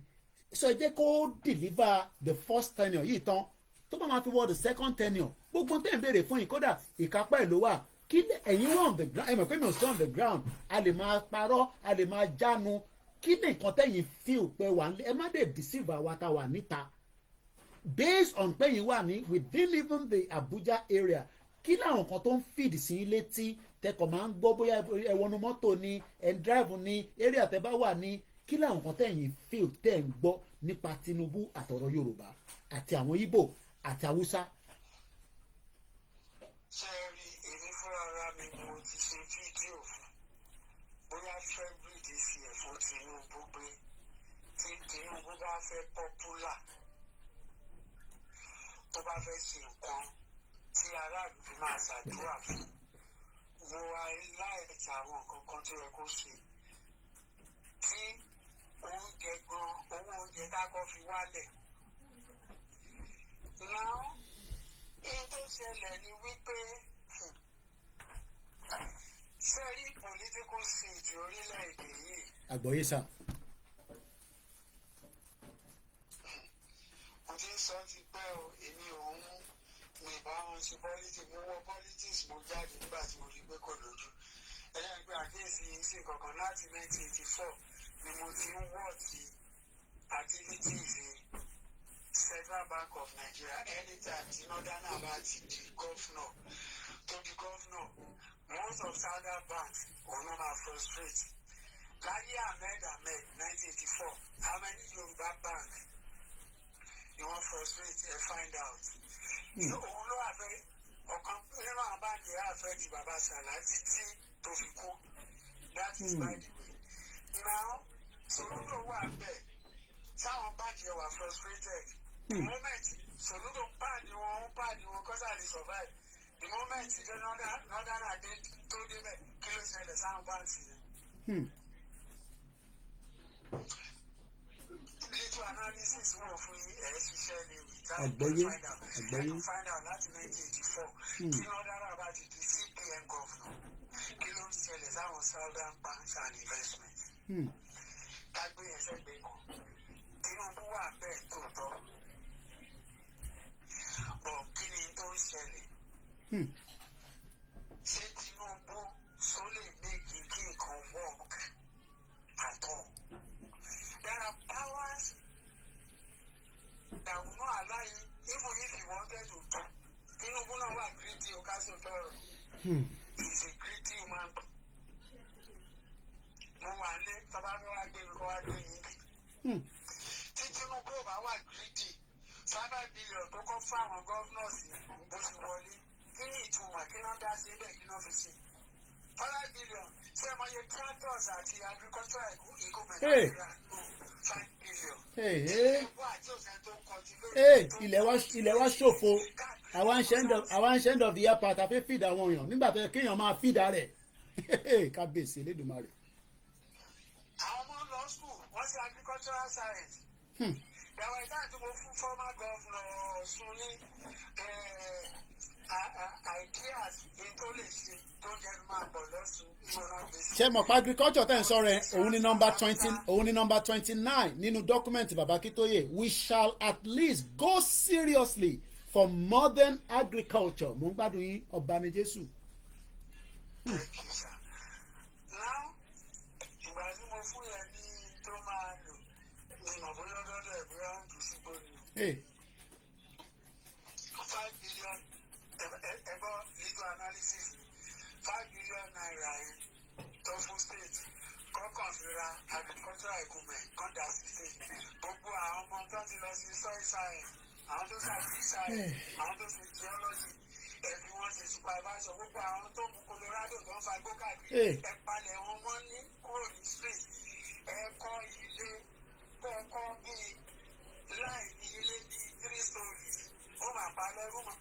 so ẹ jẹ́ kó deliver the first tenure yìí tán tó bá máa fi wọ the second tenure gbogbo tẹ́ ń béèrè fún yìí kódà ìkápá ẹ̀ ló wà kí ẹ̀yin wà on the ground ẹ mọ̀ pé mi ò sí on the ground a lè máa parọ́ a lè máa jánu kí ni nǹkan tẹ́yìn feel pé wà ẹ má dé deceive àwa tá wà níta based on pé yín wà ní within even the Abuja area kí làwọn kan tó ń feed sí létí tẹkọ̀ máa ń gbọ́ bóyá ẹ wọnú mọ́tò ni ẹ ń drive ní area tẹ bá wà ní kí làwọn kan tẹ́yìn feel tẹ́ ń gbọ́ nípa Tinubu àtọ̀rọ̀ Yorùbá àti àwọn Ìgbò àti Haúsá. Ṣé rí èmi fúnra ara mi mo ti ṣe fídíò fún bóyá February this year fún Tinubu pé tí Tinubu bá fẹ́ pọ́pùlà tó bá fẹ́ ṣe nǹkan tí aráàlú fi máa ṣàdúrà fún wo aláìsí àwọn nǹkan kan tó yẹ kó ṣe tí oúnjẹ gan owó oúnjẹ dákọ́ fi wálẹ̀. Now, in tó ṣẹlẹ̀ ni wípé sẹ́rí political seat orílẹ̀-èdè yìí. Àgbọ̀yé sà. Mo ti ń sọ ti pẹ́ o, èmi òun mi bá wọn ṣe politics, mo wọ politics mo jáde nígbà tí mo rí pé kò lójú. Ẹ̀yà ìgbé àkíyèsí yìí sí kankan láti 1984 ni mo ti ń wọ̀ ti activities Central Bank of Nigeria anytime tí Northern about the governor to the governor most of Southern banks will not have frustrate. Láyé Ahmed 1984 how many Yoruba bank you wan frustrate and find out. Òun ló àfẹ́ ọ̀kan nínú àwọn báńkì rẹ̀ àfẹ́ ti bàbá Sàlá títí tó fi kú. That is by the way. Now Soludo wà bẹ́ẹ̀ sáwọn báńkì rẹ̀ wà frustrated. The moment Soludo pàdé wọn kọ́sà lè survive. The moment the northern adé tó débẹ̀ kí ló ṣẹlẹ̀ sáwọn báńkì yẹn. Little analysis wọ̀ fún ẹ̀ ṣiṣẹ́ ni Àgbọ̀yé. find out láti 1984 kí northern bá ti di CPN governor kí ló ń ṣẹlẹ̀ sáwọn southern banks and investments. Kágbé ẹsẹ̀ gbé kan Tinubu wà bẹ́ẹ̀ tó tọ́ bọ̀ kí ni tó ń ṣẹlẹ̀. Ṣé Tinubu sọ lè make kí nǹkan work at all? There are powers that will not allow you, even if you wanted to do. Tinubu náà wà greedy o ká sọ tọrọ. He is a greedy human being. wọlé tọ́ba fẹ́ wá gbé mi kó wá gbé yín bí. tí Tinubu ò bá wà gírídì 5 billion tó kọ́ fún àwọn gọ́fúnọ̀sì bó ti wọlé kí ni ìtumọ̀ kí náà dá sí ibẹ̀ kí náà fi ṣe. 5 billion ṣé ẹ mọ iye tractors àti agricultural equipment Nàìjíríà lò 5 billion. ilẹ̀ wa ṣòfò àwa ń ṣe end of the year part àfẹ́ feed àwọn èèyàn nígbà tó yẹ kéèyàn máa feed rẹ̀ kábíyèsí Elédùmarè. àwọn ọmọ lọ school wọ́n ṣe agricultural science. ìyàwó ìdá àti mo fún former governor Ọ̀ṣun ní ideas tó lè ṣe tó jẹ́ máa bọ̀ lọ́sùn ìmọ̀nà gbèsè. ṣé mọ̀ pé agriculture tẹ̀ ń sọ rẹ̀ òun ni number 29 nínú document Baba Akintoye. We shall at least go seriously for modern agriculture. mo ń gbádùn yín ọba mi Jésù. now ìgbà tí mo fún yẹn ní tó máa lò ní ìmọ̀bóyá lọ́dọ̀ ẹ̀ bóyá ń dùn sí bóyá. 5 billion ẹgbọ́ legal analysis 5 billion naira yẹn tó fún state kọ́kàn fi ra agricultural equipment kan dà sí state gbogbo àwọn ọmọ tó ti lọ sí soil science àwọn tó ṣàfihàn science àwọn tó ṣe geology ẹbí wọn ṣe supervisor gbogbo àwọn tó mú Colorado tó ń fa igbó káàkiri ẹ palẹ̀ wọn mọ́ ní kúrò ní street ẹ kọ́ ilé kọ́kọ́ bíi láì ní ilé bíi 3 stories ó máa pa lẹ́rú mọ́.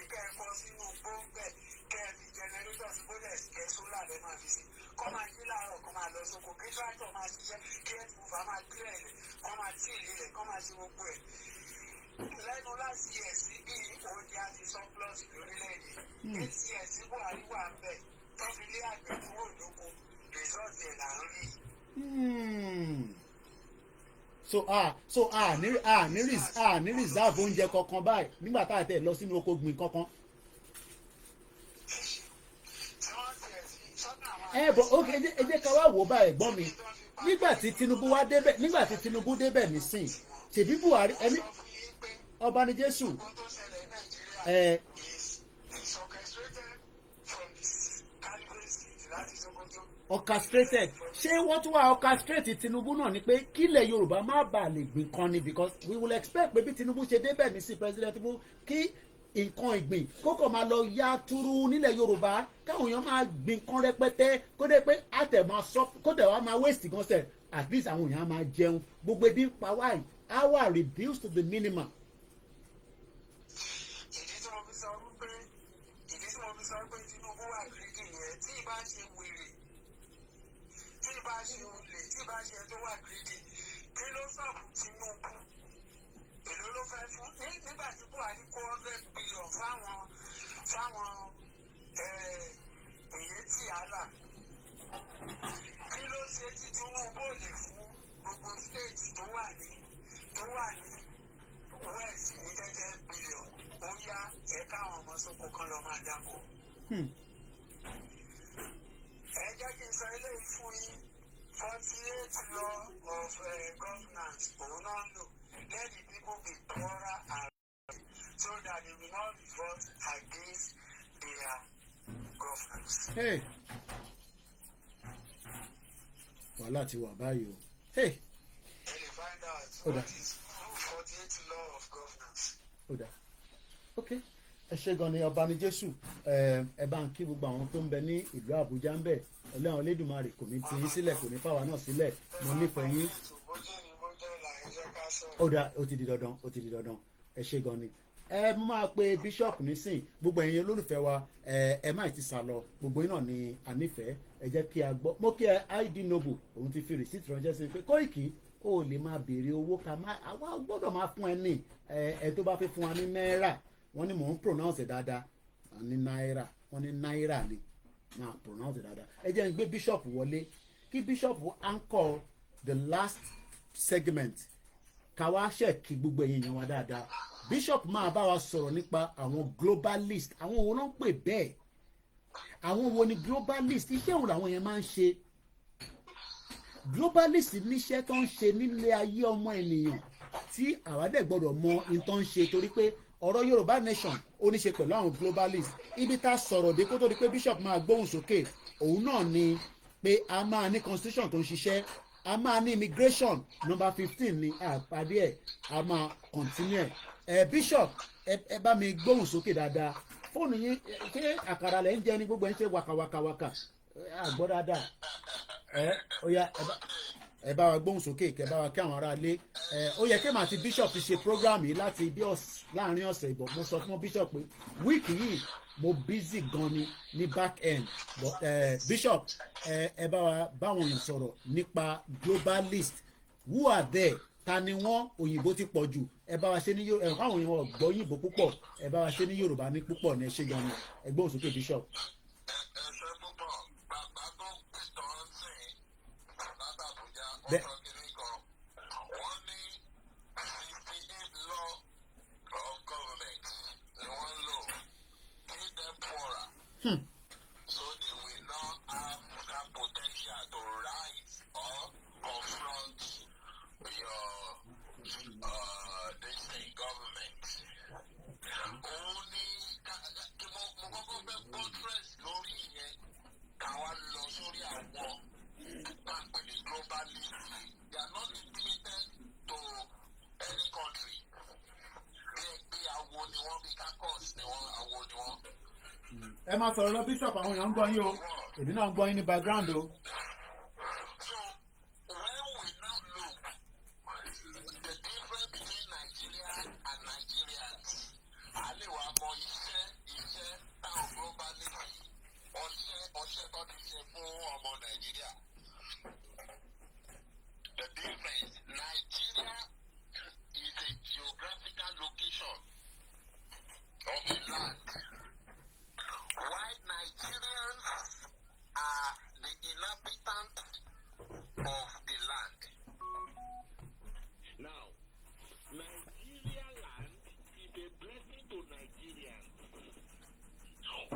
Ìkẹ́ ẹ̀kọ́ sínú gbóngbẹ̀ kẹ́ẹ̀fì jẹnẹrétọ̀ sí bólẹ̀ kẹ́ sólà lẹ́ máa fi sí. Kọ́ máa jí láàárọ̀ kọ́ máa lọ sóko kí tíráktọ̀ máa ṣiṣẹ́ kí ẹ̀fúnfà máa gbé ẹ̀lẹ̀ kọ́ máa tí ìlú rẹ̀ kọ́ máa ṣe gbogbo ẹ̀. Lẹ́nu láti ẹ̀sí bí oúnjẹ àti surplus lórílẹ̀-èdè. ACS Buhari wà ń bẹ̀ tó fi lé àgbẹ̀ kúrò lóko rìsọ́ọ̀tì ẹ̀ là ń rí. ní reserve oúnjẹ kankan báyìí nígbà tá a tẹ̀ lọ sínú oko gbìn kankan. Ok ẹ jẹ́ ká wá wò báyìí gbọ́n mi nígbà tí Tinubu débẹ̀ nísìn ṣèbí Buhari ẹni ọba ní Jésù orchestrated ṣé wọ́n tún wá orchestrate Tinubu náà ni pé kílẹ̀ Yorùbá má bàa lè gbìn kan ni because we will expect pé bí Tinubu ṣe débẹ̀ ní sí President Tinubu kí nǹkan ìgbìn kókò máa lọ ya túrú nílẹ̀ Yorùbá káwọn èèyàn máa gbìn kan rẹpẹtẹ kó dé pé àtẹ̀ máa sọ kó dẹ̀ wá máa waste gan sẹ̀ at least àwọn èèyàn máa jẹun gbogbo ebi ń pa wáyé our reduced to the minimum. ìdí tí mo fi sọ pé Tinubu wà gírígì yẹn tí ì bá ṣe wèrè tí ì bá ṣe olè tí ì bá ṣe tó wà gírígì kí ló sọ̀bù Tinubu èló ló fẹ́ fún nígbà tí Buhari kó 100 billion fáwọn èyí tí a là kí ló ṣe tí Tinubu ò lè fún gbogbo state tó wà ní west ní 30 billion ó yá ẹ̀ka àwọn ọmọ sóko kan lọ máa dáko. ẹ jẹ́ kí n sọ eléyìí fún yín 48 law of governance òun náà ń lò let the people be poorer and so that they will not revolt against their governance. wàhálà ti wà báyìí o. Hey. And you find out what is 48 law of governance. Ok ẹ ṣe gan ni ọba ní Jésù ẹ bá ń kí gbogbo àwọn tó ń bẹ ní ìlú Àbújá ń bẹ Ọlọ́run Olódùmarè kò ní tì yín sílẹ̀ kò ní fáwa náà sílẹ̀ mo nífẹ̀ẹ́ yín. Ó ti di dandan ẹ ṣe gan ni mo máa pe bishop nísìn gbogbo ẹ̀yin olólùfẹ́ wa ẹ má ti sá lọ gbogbo yín náà ni a nífẹ̀ẹ́ ẹ jẹ́ kí a gbọ́ mo kí ẹ ID Noble òun ti fi rìsíìtì ránṣẹ́ sí pé Koiki ó lè máa béèrè owó ká má àwa gbọ́dọ̀ máa fún ẹ ní ẹ tó bá fẹ́ fún wa ní náírà wọ́n ní mò ń pronounce dáadáa ní náírà wọ́n ní náírà ni máa pronounce dáadáa ẹ jẹ́ n gbé bishop wọlé kí bishop anchor the last segment káwá ṣe kí gbogbo ẹ̀yin yẹn wá dáadáa bishop máa bá wa sọ̀rọ̀ nípa àwọn globalist àwọn wo ló ń pè bẹ́ẹ̀ àwọn wo ni globalist iṣẹ́ wo làwọn yẹn máa ń ṣe globalist níṣẹ́ tó ń ṣe nílé ayé ọmọ ènìyàn tí àwa dẹ̀ gbọ́dọ̀ mọ in tó ń ṣe torí pé ọ̀rọ̀ Yorùbá nation ó ní ṣe pẹ̀lú àwọn globalist ibi tá a sọ̀rọ̀ dé kó tó di pé bishop máa gbóhùn sókè òun náà ni pé a máa ní constitution tó ń ṣiṣẹ́ a máa ní immigration number 15 ní àpàdé ẹ̀ a máa continue bishop ẹ bá mi gbóhùn sókè dáadáa fóònù yín ṣé àkàrà lẹ́ ń jẹ ní gbogbo ẹ̀ ń ṣe wàkàwàkàwàkà àgbọ̀ dáadáa ó yá ẹ bá wa gbóhùn sókè kẹ bá wa kí àwọn ará ilé ó yẹ kí màá ti bishop ti ṣe program yìí láti bí láàrin ọ̀sẹ̀ ìbọ̀ mo sọ fún bishop pé wíìkì yìí mo busy gan ni ní back end but bishop ẹ bá wa báwọn èèyàn sọ̀rọ̀ nípa globalist who are there ta ni wọ́n òyìnbó ti pọ̀ jù ẹ bá wa ṣe ní àwọn èèyàn ọ̀gbọ́ òyìnbó púpọ̀ ẹ bá wa ṣe ní yorùbá ní púpọ̀ ní ẹ ṣe gan ni ẹ gbóhùn sókè bishop. Bẹ́ẹ̀. So they will not have that potential to rise or confront your this thing, government. Only conference lórí yẹn káwa lọ sórí àwọn pàpẹ ní globally. They are not limited to any country. Bí awo ni wọ́n bí kakọ́s ni wọ́n awo ni wọ́n. Ẹ máa sọ̀rọ̀ lọ bishop àwọn èèyàn ń gbọ́ yín o èmi náà ń gbọ́ yín ní background o. The difference, Nigeria is a geographical location of a land. While Nigerians are the inhabitants of the land. Now, Nigeria land is a blessing to Nigerians.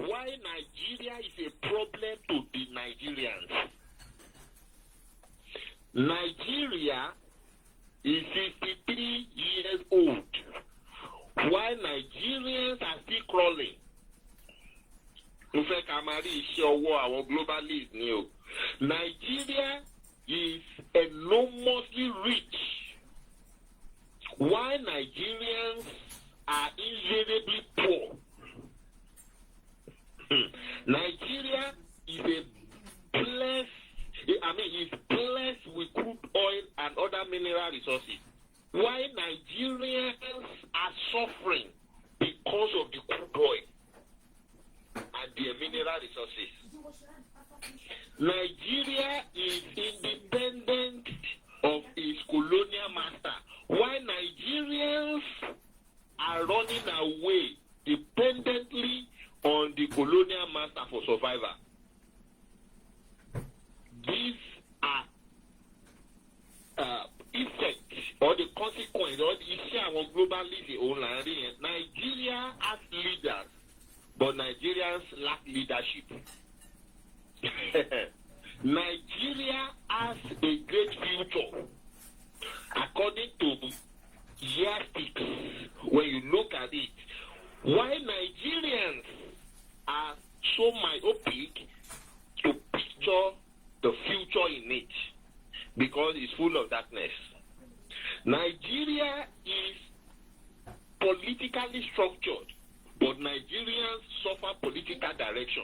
Why Nigeria is a problem to the Nigerians? Nigeria is 53 years old, while Nigerians are still crawling. Mo fẹ́ ká máa rí iṣẹ́ ọwọ́ àwọn globalists ni o. Nigeria is enormously rich, while Nigerians are invariably poor. Nigeria is blessed with crude oil and other mineral resources, while Nigerians are suffering because of the crude oil and their mineral resources. Nigeria is independent of its colonial master, while Nigerians are running away dependently on the colonial master for survival. These are effects or the consequence or the issue of globalism. Nigeria has leaders, but Nigerians lack leadership. Nigeria has a great future, according to yardsticks. When you look at it, why Nigerians are so myopic to picture the future in it, because it's full of darkness. Nigeria is politically structured, but Nigerians suffer political direction.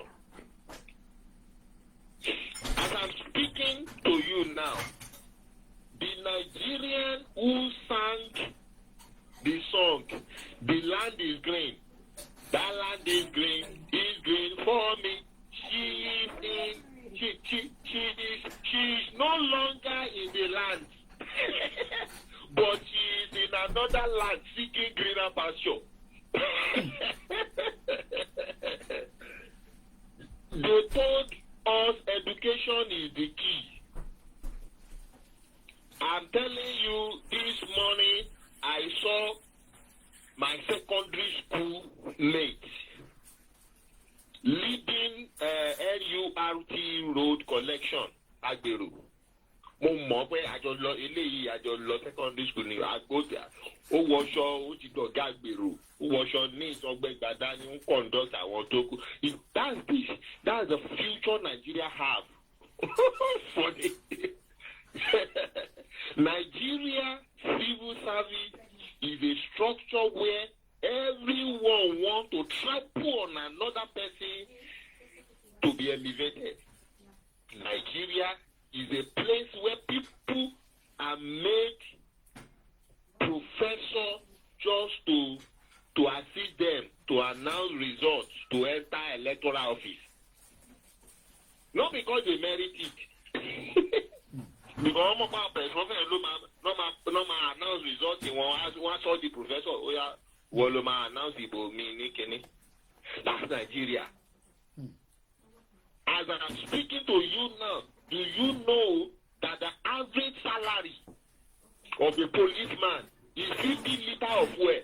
As I'm speaking to you now, the Nigerian who sang the song, "The land is green, that land is green for me. She is no longer in the land, but she is in another land seeking greener pasture." They told us education is the key. I'm telling you, this morning I saw my secondary school mate leading NURT road collection Agberu. Mo mọ̀ pé àjọ lọ eléyìí àjọ lọ secondary school ní Agbójà. Ó wọṣọ ó ti dọ̀gá Agberu. Ó wọṣọ ní ìsọgbẹ́gbàdá ní ń conduct àwọn tó kù. That's the future Nigeria have for the Nigeria civil service is a structure where everyone wants to trample on another person to be elevated. Nigeria is a place where people are made professor just to assist them to announce results to enter electoral office. Not because they merit it. Because I'm about person no announce results in one saw the professor announce the that's Nigeria. As I'm speaking to you now, do you know that the average salary of a policeman is 50 liters of fuel?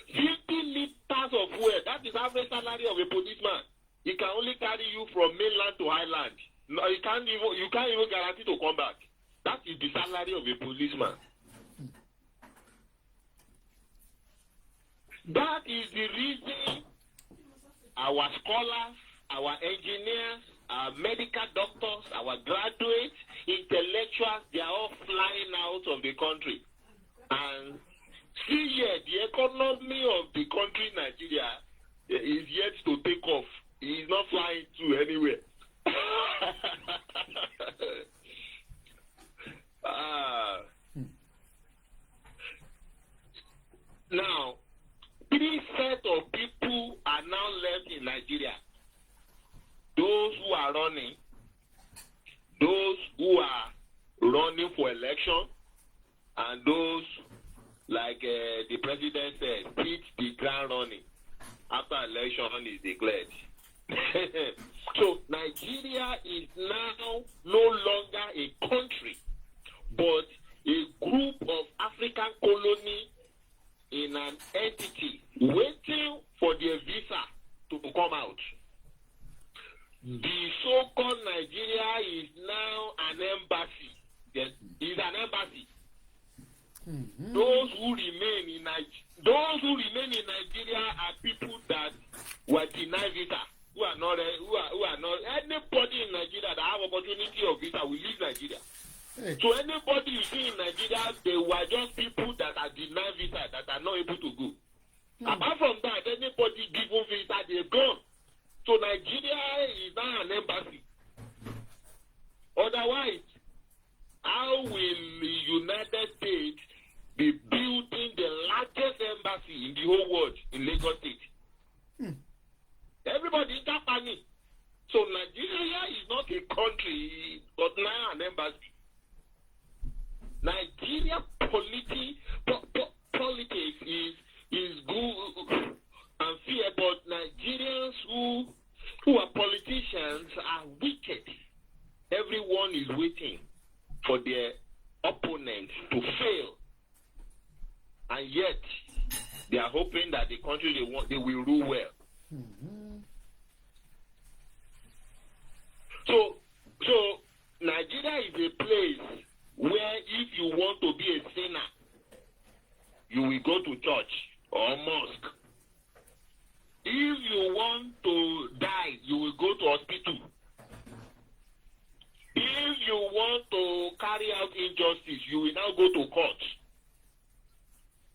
50 liters of fuel. That is average salary of a policeman. He can only carry you from mainland to highland. No, you can't even guarantee to come back. That is the salary of a policeman. That is the reason our scholars, our engineers, our medical doctors, our graduates, intellectuals, they are all flying out of the country. And see here, the economy of the country, Nigeria, is yet to take off. He is not flying to anywhere. Now, 3 sets of people are now left in Nigeria. Those who are running, those who are running for election, and those, like the president said, hit the ground running after election is declared. So Nigeria is now no longer a country, but a group of African colonies in an entity waiting for their visa to come out. The so-called Nigeria is now an embassy. Yes, is an embassy. Mm-hmm. Those who remain in Nigeria are people that were denied visa. Who are not anybody in Nigeria that have opportunity of visa will leave Nigeria. Hey. So anybody you see in Nigeria, they were just people that are denied visa, that are not able to go. Apart from that, anybody given visa, they're gone. So Nigeria is now an embassy. Otherwise, how will the United States be building the largest embassy in the whole world in Lagos State? Everybody is that funny. So Nigeria is not a country, but now an embassy. Nigeria politics is good and fair, but Nigerians who are politicians are wicked. Everyone is waiting for their opponent to fail, and yet they are hoping that the country they will rule well. Mm-hmm. So Nigeria is a place where if you want to be a sinner, you will go to church or mosque. If you want to die, you will go to hospital. If you want to carry out injustice, you will now go to court.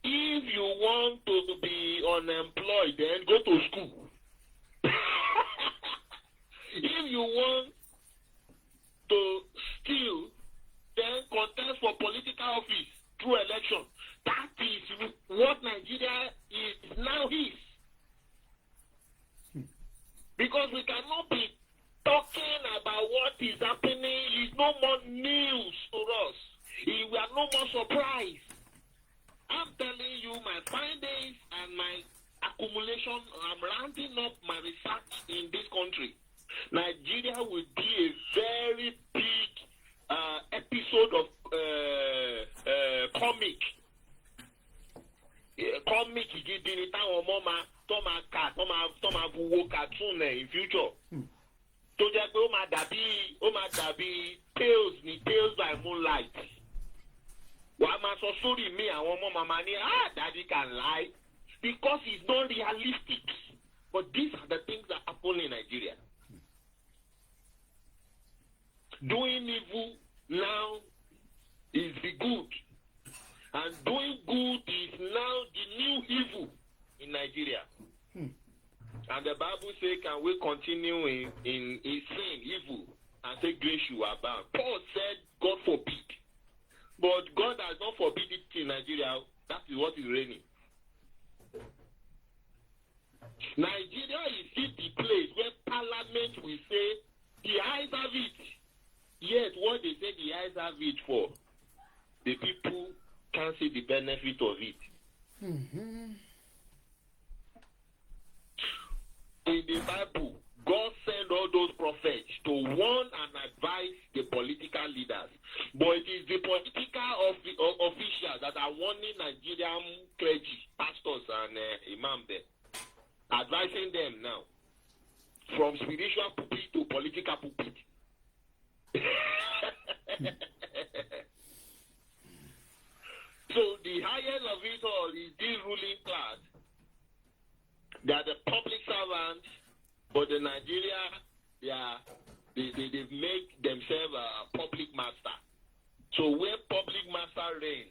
If you want to be unemployed, then go to school. If you want to steal, then contest for political office through election. That is what Nigeria is now is. Because we cannot be talking about what is happening. It's no more news to us. We are no more surprised. I'm telling you my findings and my accumulation. I'm rounding up my research in this country. Nigeria will be a very big episode of comic. Comic gidi táwọn ọmọ máa tó máa wo cartoon in future. Tó jẹ́ pé ó máa dàbí Tales by Moonlight. Wàá máa sọ sórí mi àwọn ọmọ màmá ní daddy can lie because it's not realistic. But these are the things that happen in Nigeria. Doing evil now is the good. And doing good is now the new evil in Nigeria. And the Bible says, can we continue in sin, evil, and say grace you abound? Paul said, God forbid. But God has not forbid it in Nigeria. That is what is reigning. Nigeria is still the place where Parliament will say, the eyes have it. Yet what they say the eyes have it for, the people can't see the benefit of it. In the Bible, God sent all those prophets to warn and advise the political leaders. But it is the political officials that are warning Nigerian clergy, pastors, and imams there, advising them now, from spiritual pulpit to political pulpit. So the highest of it all is this ruling class. They are the public servants, but the Nigeria, they've made themselves a public master. So where public master reign,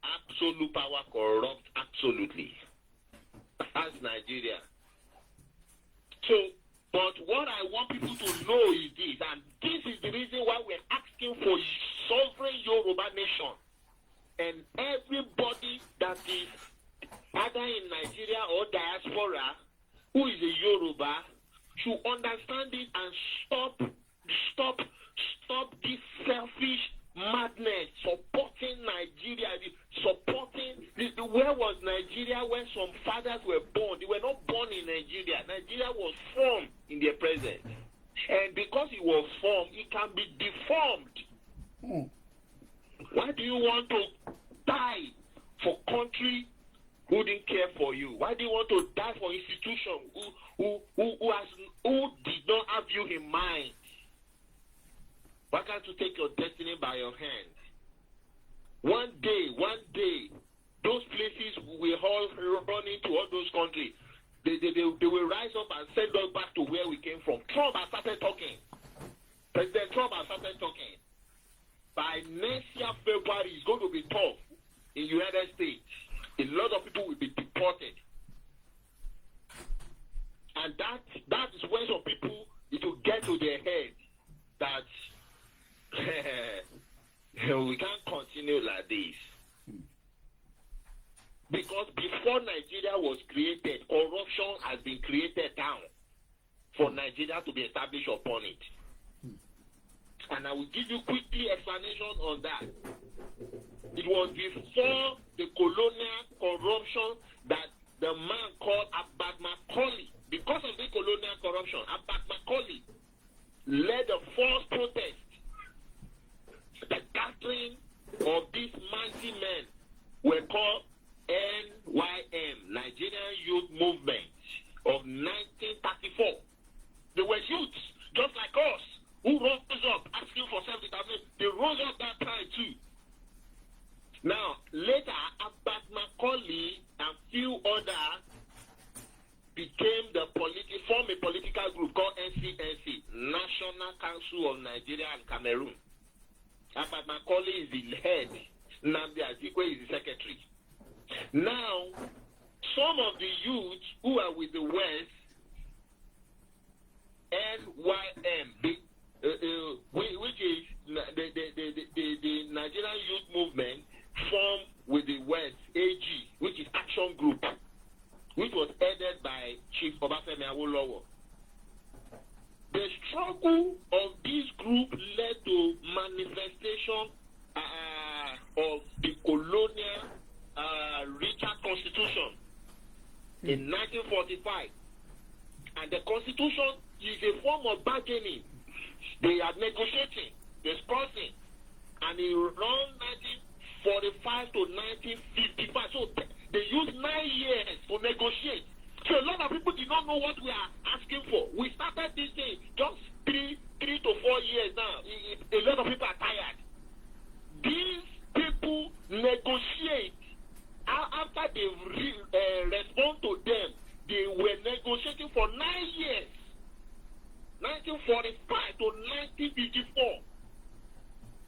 absolute power corrupts absolutely. That's Nigeria. So, but what I want people to know is this, and this is the reason why we're asking for sovereign Yoruba nation. And everybody that is either in Nigeria or diaspora who is a Yoruba should understand it and stop this selfish madness, supporting Nigeria, where was Nigeria when some fathers were born? They were not born in Nigeria. Nigeria was formed in their presence. And because it was formed, it can be deformed. Why do you want to die for country who didn't care for you? Why do you want to die for institution who did not have you in mind? Why can't you take your destiny by your hand? One day, those places will all run into all those countries. They will rise up and send us back to where we came from. Trump has started talking. President Trump has started talking. By next year, February, it's going to be tough in the United States. A lot of people will be deported. And that is when some people, it will get to their head that we can't continue like this. Because before Nigeria was created, corruption has been created down for Nigeria to be established upon it. And I will give you quickly explanation on that. It was before the colonial corruption that the man called Abat Macaulay, because of the colonial corruption, Abat Macaulay led a false protest. The gathering of these mighty men were called NYM, Nigerian Youth Movement of 1934. They were youths, just like us, who rose up asking for self-determination. They rose up that time too. Now, later, Abat Macaulay and few others formed a political group called NCNC, National Council of Nigeria and Cameroon. Abat Macaulay is the head. Nnamdi Azikiwe is the secretary. Now, some of the youths who are with the West, NYM, which is the Nigerian Youth Movement, formed with the West, AG, which is Action Group, which was headed by Chief Obafemi Awolowo. The struggle of this group led to manifestation of the colonial Richard Constitution in 1945. And the Constitution is a form of bargaining. They are negotiating, discussing, and it ran 1945 to 1955. So they used 9 years to negotiate. So a lot of people did not know what we are asking for. We started this thing just 3 to 4 years now. A lot of people are tired. These people negotiate. After they respond to them, they were negotiating for 9 years. 1945 to 1954.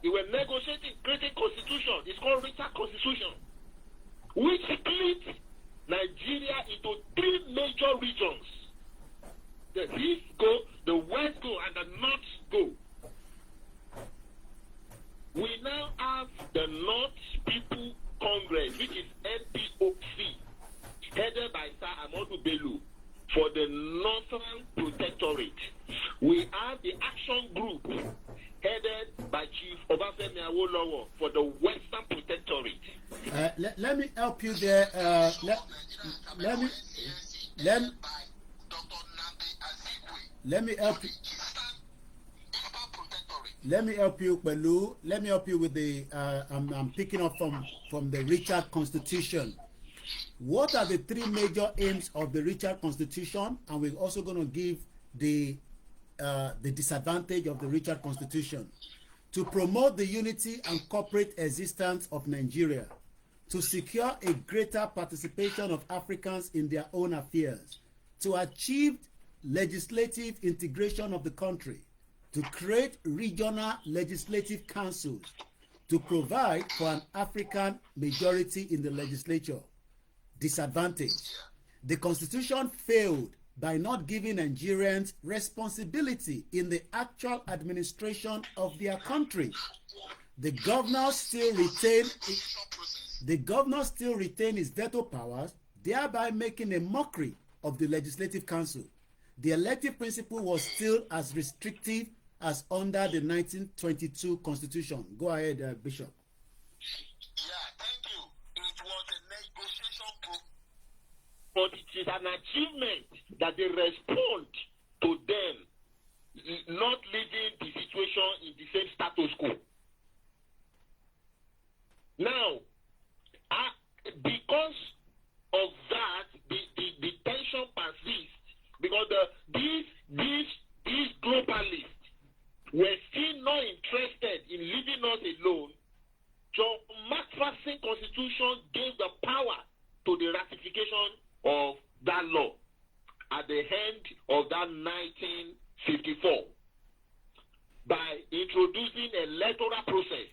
They were negotiating, creating constitution. It's called Richard Constitution, which split Nigeria into 3 major regions. The East go, the West go, and the North go. We now have the North People Congress, which is NPOC, headed by Sir Amadou Bello for the Northern Protectorate. We have the Action Group, headed by Chief Obafemi Awolowo for the Western Protectorate. Let me help you there. Let me help you. Let me help you, Belu. Let me help you with the. I'm picking up from the Richard Constitution. What are the 3 major aims of the Richard Constitution? And we're also going to give the disadvantage of the Richard Constitution: to promote the unity and corporate existence of Nigeria, to secure a greater participation of Africans in their own affairs, to achieve legislative integration of the country, to create regional legislative councils, to provide for an African majority in the legislature. Disadvantage: the Constitution failed by not giving Nigerians responsibility in the actual administration of their country. The governor still retain his veto powers, thereby making a mockery of the Legislative Council. The elective principle was still as restrictive as under the 1922 Constitution. Go ahead, Bishop. But it is an achievement that they respond to them not leaving the situation in the same status quo. Now, because of that, the tension persists, because these globalists were still not interested in leaving us alone. John Macpherson Constitution gave the power to the ratification of that law at the end of that 1954 by introducing an electoral process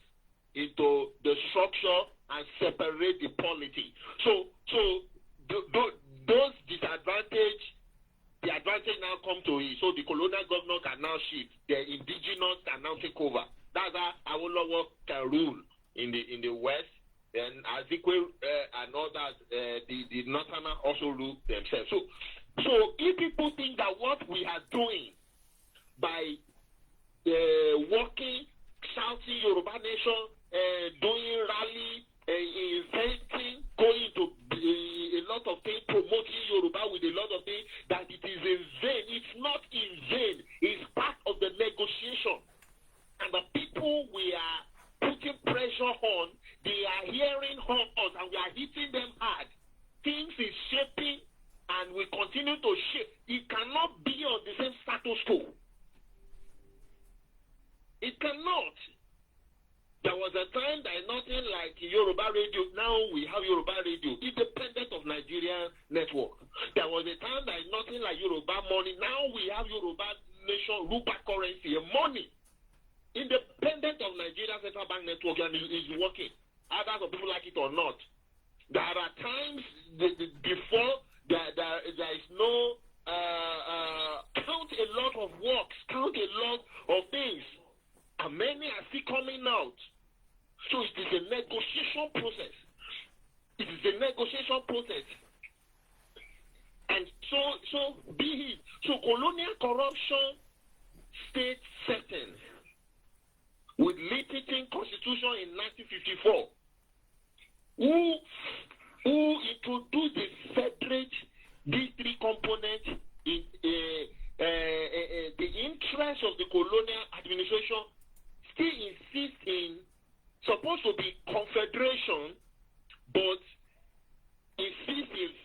into the structure and separate the polity. So those disadvantage, the advantage now come to it. So the colonial governor can now shift. The indigenous can now take over. That's how Awolowo can rule in the West. And Azikwe and others, the Northerners also rule themselves. So if people think that what we are doing by working, shouting Yoruba Nation, doing rally, inventing, going to a lot of things, promoting Yoruba with a lot of things, that it is in vain. It's not in vain. It's part of the negotiation. And the people we are putting pressure on, they are hearing us, and we are hitting them hard. Things is shaping, and we continue to shape. It cannot be on the same status quo. It cannot. There was a time that nothing like Yoruba radio. Now we have Yoruba radio, independent of Nigerian network. There was a time that nothing like Yoruba money. Now we have Yoruba Nation Rupa currency, money, independent of Nigeria Central Bank network, and is working. Either people like it or not. There are times before there is no count a lot of works, count a lot of things, and many are still coming out. So it is a negotiation process. It is a negotiation process. And so be it. So colonial corruption stayed certain with Lyttleton Constitution in 1954. Who introduced the federate D3 component in the interest of the colonial administration still insists in supposed to be confederation, but insists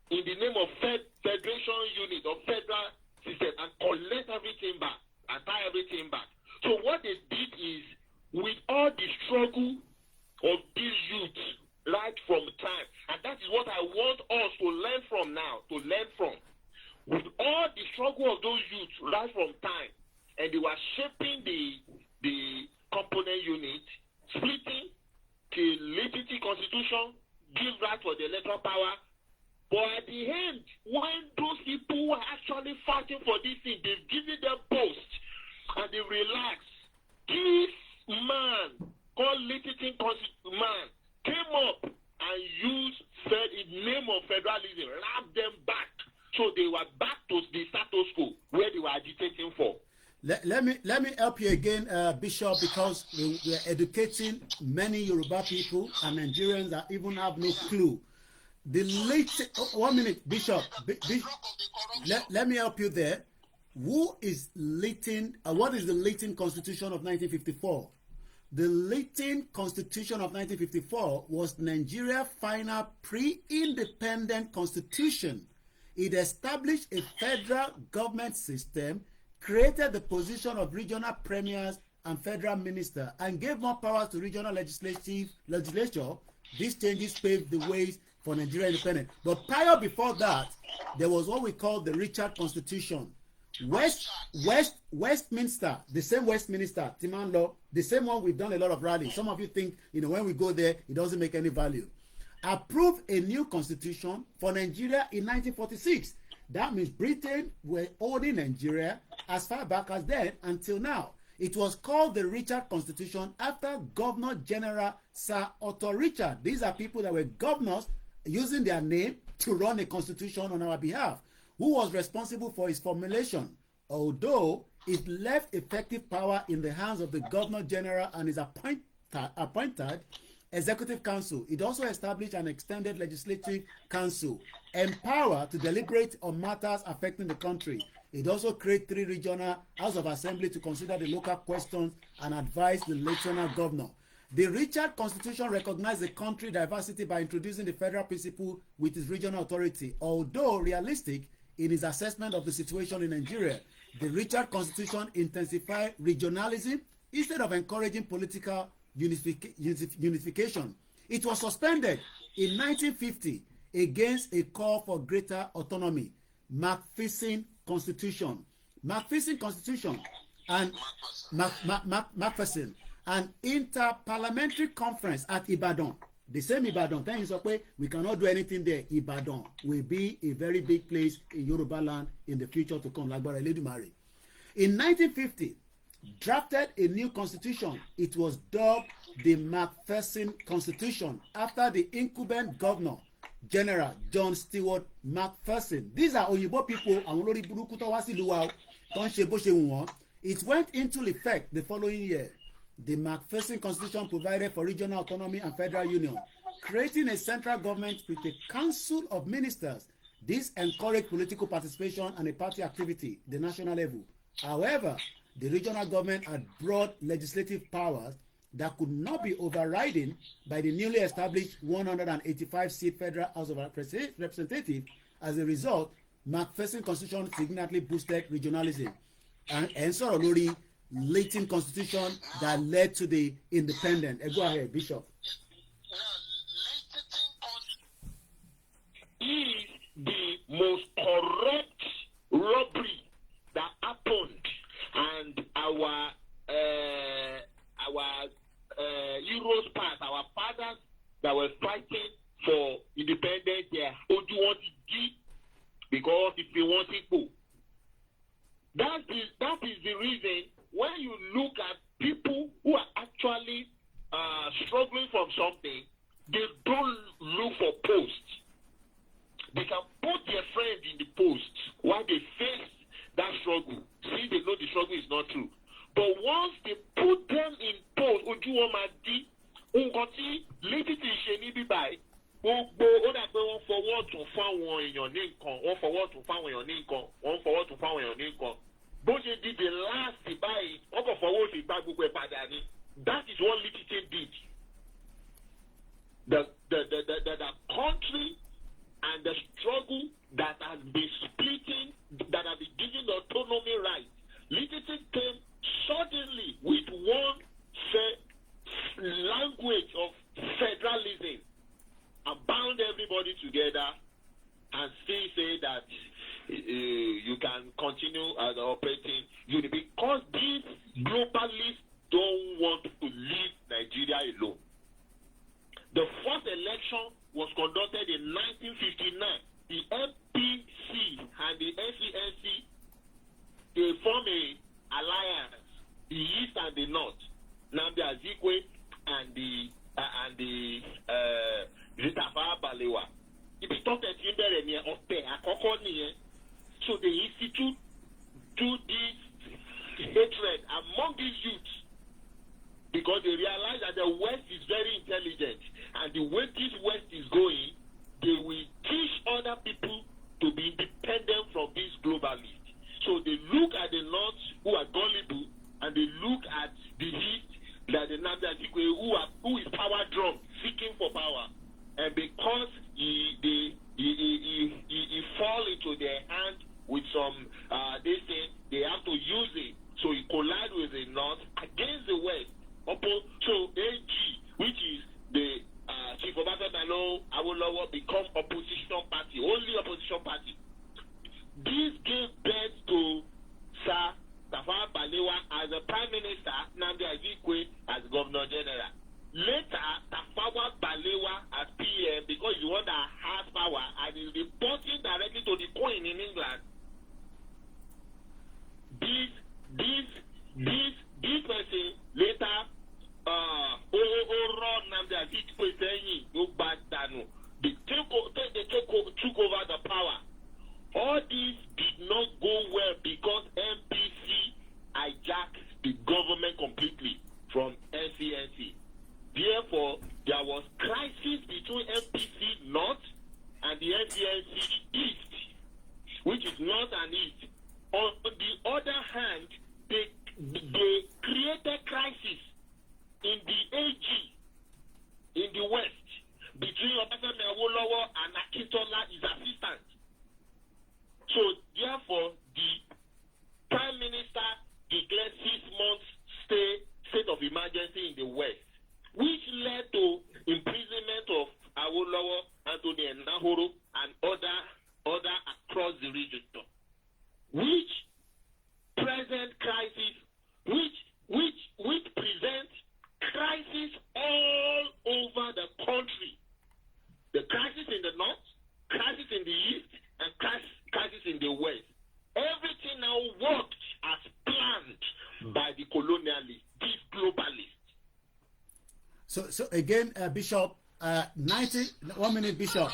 in the name of federation unit or federal system and collect everything back and tie everything back. So what they did is, with all the struggle of these youths right from time, and that is what I want us to learn from now, with all the struggle of those youths right from time, and they were shaping the component unit, splitting the Lyttleton Constitution, give right for the electoral power. But at the end, when those people who are actually fighting for this thing, they've given them post and they relax. This man called Lyttleton Constitution man came up and used in name of federalism, wrapped them back. So they were back to the status quo where they were agitating for. Let me help you again, Bishop, because we are educating many Yoruba people and Nigerians that even have no clue. The late 1 minute, Bishop. Let me help you there. Who is Lyttleton? What is the Lyttleton Constitution of 1954? The Lyttleton Constitution of 1954 was Nigeria's final pre-independent constitution. It established a federal government system, created the position of regional premiers and federal minister, and gave more powers to regional legislature. These changes paved the ways for Nigeria independence. But prior before that, there was what we call the Richard Constitution. Westminster, the same Westminster, Timan Law, the same one we've done a lot of rallies. Some of you think, when we go there, it doesn't make any value. Approved a new constitution for Nigeria in 1946. That means Britain were owning Nigeria as far back as then until now. It was called the Richard Constitution after Governor General Sir Otto Richard. These are people that were governors using their name to run a constitution on our behalf. Who was responsible for its formulation, although it left effective power in the hands of the Governor General and his appointed Executive Council. It also established an extended Legislative Council, empowered to deliberate on matters affecting the country. It also created 3 regional House of Assembly to consider the local questions and advise the lieutenant governor. The Richard Constitution recognized the country diversity by introducing the federal principle with its regional authority. Although realistic in its assessment of the situation in Nigeria, the Richard Constitution intensified regionalism instead of encouraging political unification. It was suspended in 1950 against a call for greater autonomy. Macpherson Constitution and Macpherson, an inter-parliamentary conference at Ibadan. The same Ibadan, then you say we cannot do anything there. Ibadan will be a very big place in Yoruba land in the future to come. Lagbara Eledumare. In 1950, drafted a new constitution. It was dubbed the Macpherson Constitution after the incumbent governor General John Stewart Macpherson. These are Oyibo people. It went into effect the following year. The Macpherson Constitution provided for regional autonomy and federal union, creating a central government with a council of ministers. This encouraged political participation and a party activity at the national level. However, the regional government had broad legislative powers that could not be overridden by the newly established 185-seat Federal House of Representatives. As a result, Macpherson Constitution significantly boosted regionalism. And so, Lori, Lyttleton Constitution that led to the independent. Go ahead, Bishop. Is the most corrupt robbery that happened, and our heroes past, our fathers that were fighting for independence, they hold you want to give because if you want it go. That is the reason when you look at people who are actually struggling from something, they don't look for posts. They can put their friends in the post while they face that struggle. See, they know the struggle is not true. But once they put them in post, Ojuwomadi, Unkoti, Lyttleton ṣe ní bíbáyìí, gbogbo ó dà pé wọ́n fọwọ́ tún fáwọn èèyàn ní nǹkan, wọ́n fọwọ́ tún fáwọn èèyàn ní nǹkan, wọ́n fọwọ́ tún fáwọn èèyàn ní nǹkan. Bó ṣe di the last báyìí, wọ́n kàn fọwọ́ sí gbá gbogbo ẹ̀ padà ni. That is what Lyttleton did. The country and the struggle that has been splitting, that has been giving the autonomy right, Lyttleton came suddenly with one language of federalism and bound everybody together and still say that you can continue as operating unit, because these globalists don't want to leave Nigeria alone. The first election was conducted in 1959. The MPC and the NCNC, they form a alliance, the East and the North, Nnamdi Azikiwe and the Tafawa Balewa. It started in there, so they institute to this hatred among these youths, because they realize that the West is very intelligent, and the way this West is going, they will teach other people to be independent from these globalists. So they look at the North, who are gullible, and they look at the East, like the Nnamdi Azikiwe, who is power drunk, seeking for power, and because he fall into their hand with some, they say they have to use it, so he collide with the North against the West. So AG, which is the Chief Obasanjo Awolowo, become opposition party, only opposition party. This gave birth to Sir Tafawa Balewa as the Prime Minister, Nnamdi Azikiwe as Governor General. Later, Tafawa Balewa as PM, because he's the one that has power and is reporting directly to the Queen in England. This person later Nnamdi Azikiwe saying no bad dano. They took over the power. All this did not go well because MPC hijacked the government completely from NCNC. Therefore, there was crisis between MPC North and the NCNC East, which is North and East. On the other hand, they created crisis in the AG, in the West, between Obasanjo Awolowo and Akintola, his assistant. So, therefore, the Prime Minister declared 6 months state of emergency in the West, which led to imprisonment of Awolowo, Anthony Nahoro, and other across the region. Which present crisis, which presents crisis all over the country. The crisis in the North, crisis in the East, and crisis in the West. Everything now worked as planned by the colonialists, these globalists. So again, Bishop, 1 minute, Bishop.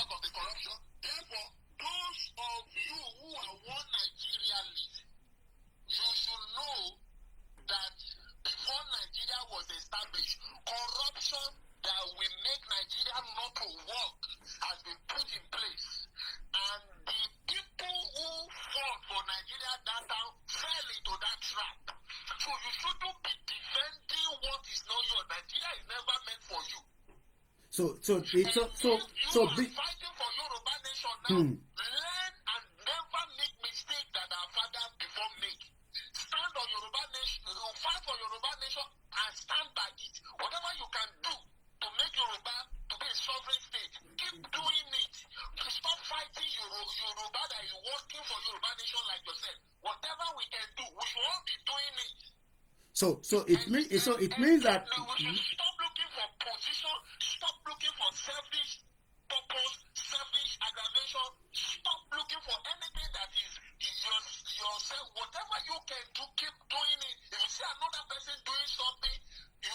Corruption that will make Nigeria not to work has been put in place, and the people who fought for Nigeria that time fell into that trap. So you shouldn't be defending what is not yours. Nigeria is never meant for you. So Fighting for Yoruba nation now. Learn and never make mistake that our fathers before make. Stand on Yoruba nation, fight for Yoruba nation and stand by it. Whatever you can do to make Yoruba to be a sovereign state, keep doing it. Stop fighting Yoruba that is working for Yoruba nation like yourself. Whatever we can do, we should all be doing it. So it means that we should stop looking for position, stop looking for selfish purpose, selfish aggravation, stop looking for anything that is yourself. Whatever you can do, keep doing it. If you see another person doing something, you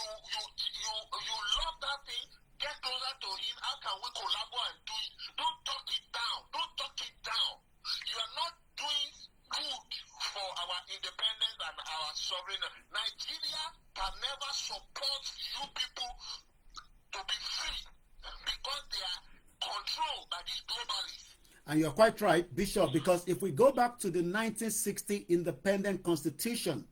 love that thing, get closer to him. How can we collaborate and do it? Don't talk it down. Don't talk it down. You are not doing good for our independence and our sovereignty. Nigeria can never support you people to be free because they are controlled by these globalists. And you're quite right, Bishop, because if we go back to the 1960 Independent Constitution,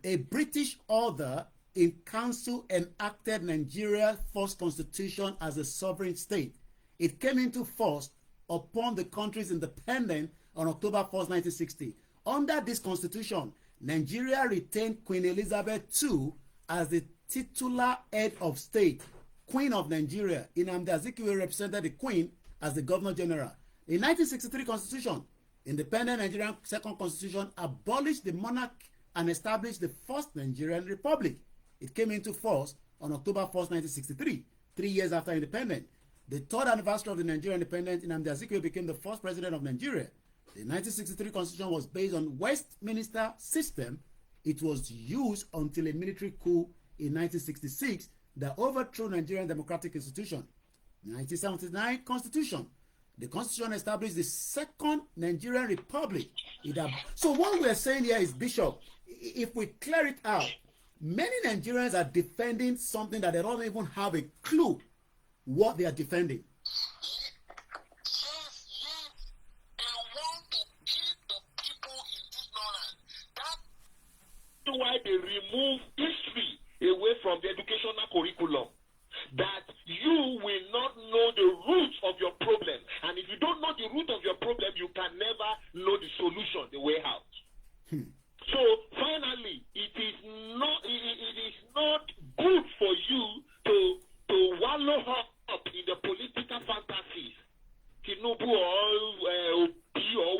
a British author in council enacted Nigeria's first constitution as a sovereign state. It came into force upon the country's independence on October 1st, 1960. Under this constitution, Nigeria retained Queen Elizabeth II as the titular head of state, Queen of Nigeria. Nnamdi Azikiwe represented the Queen as the Governor General. In 1963 Constitution, Independent Nigerian Second Constitution abolished the monarch and established the first Nigerian Republic. It came into force on October 1st, 1963, 3 years after independence. The third anniversary of the Nigerian independence, Nnamdi Azikiwe became the first president of Nigeria. The 1963 constitution was based on Westminster system. It was used until a military coup in 1966 that overthrew Nigerian democratic institution. The 1979 constitution. The constitution established the second Nigerian republic. So what we are saying here is, Bishop, if we clear it out, many Nigerians are defending something that they don't even have a clue what they are defending. That's why they remove history away from the educational curriculum. That you will not know the roots of your problem. And if you don't know the root of your problem, you can never know the solution, the way out. So finally, it is not good for you to wallow up in the political fantasies. Tinubu or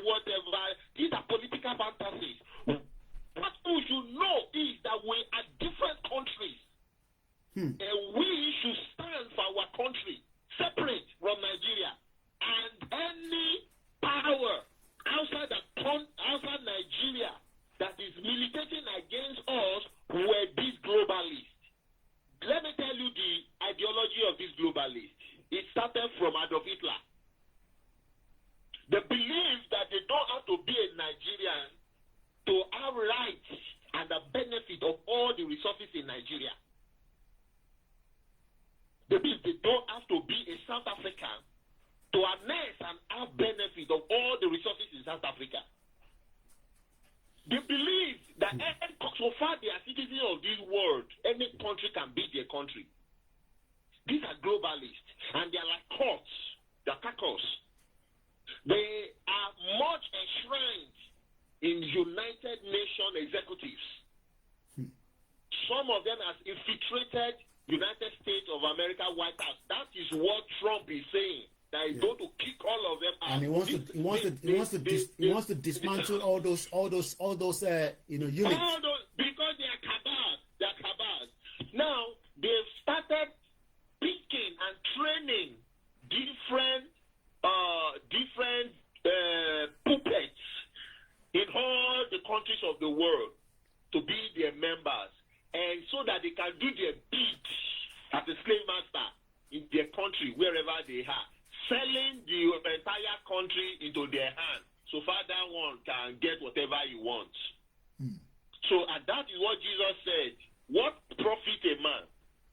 whatever. These are political fantasies. What you should know is that we are different countries. And we should stand for our country, separate from Nigeria. And any power outside Nigeria that is militating against us were these globalists. Let me tell you the ideology of these globalists. It started from Adolf Hitler. They believe that they don't have to be a Nigerian to have rights and the benefit of all the resources in Nigeria. They believe they don't have to be a South African to harness and have benefit of all the resources in South Africa. They believe that so far they are citizens of this world, any country can be their country. These are globalists, and they are like courts, they are caucus. They are much enshrined in United Nations executives. Some of them have infiltrated United States of America White House. That is what Trump is saying. That he's going to kick all of them out. And he wants to dismantle all those units. All those, because they are cabals. They are cabals. Now they've started picking and training different puppets in all the countries of the world to be their members, and so that they can do their bid as a slave master in their country, wherever they are, selling the entire country into their hands, so far that one can get whatever he wants. So, and that is what Jesus said. What profit a man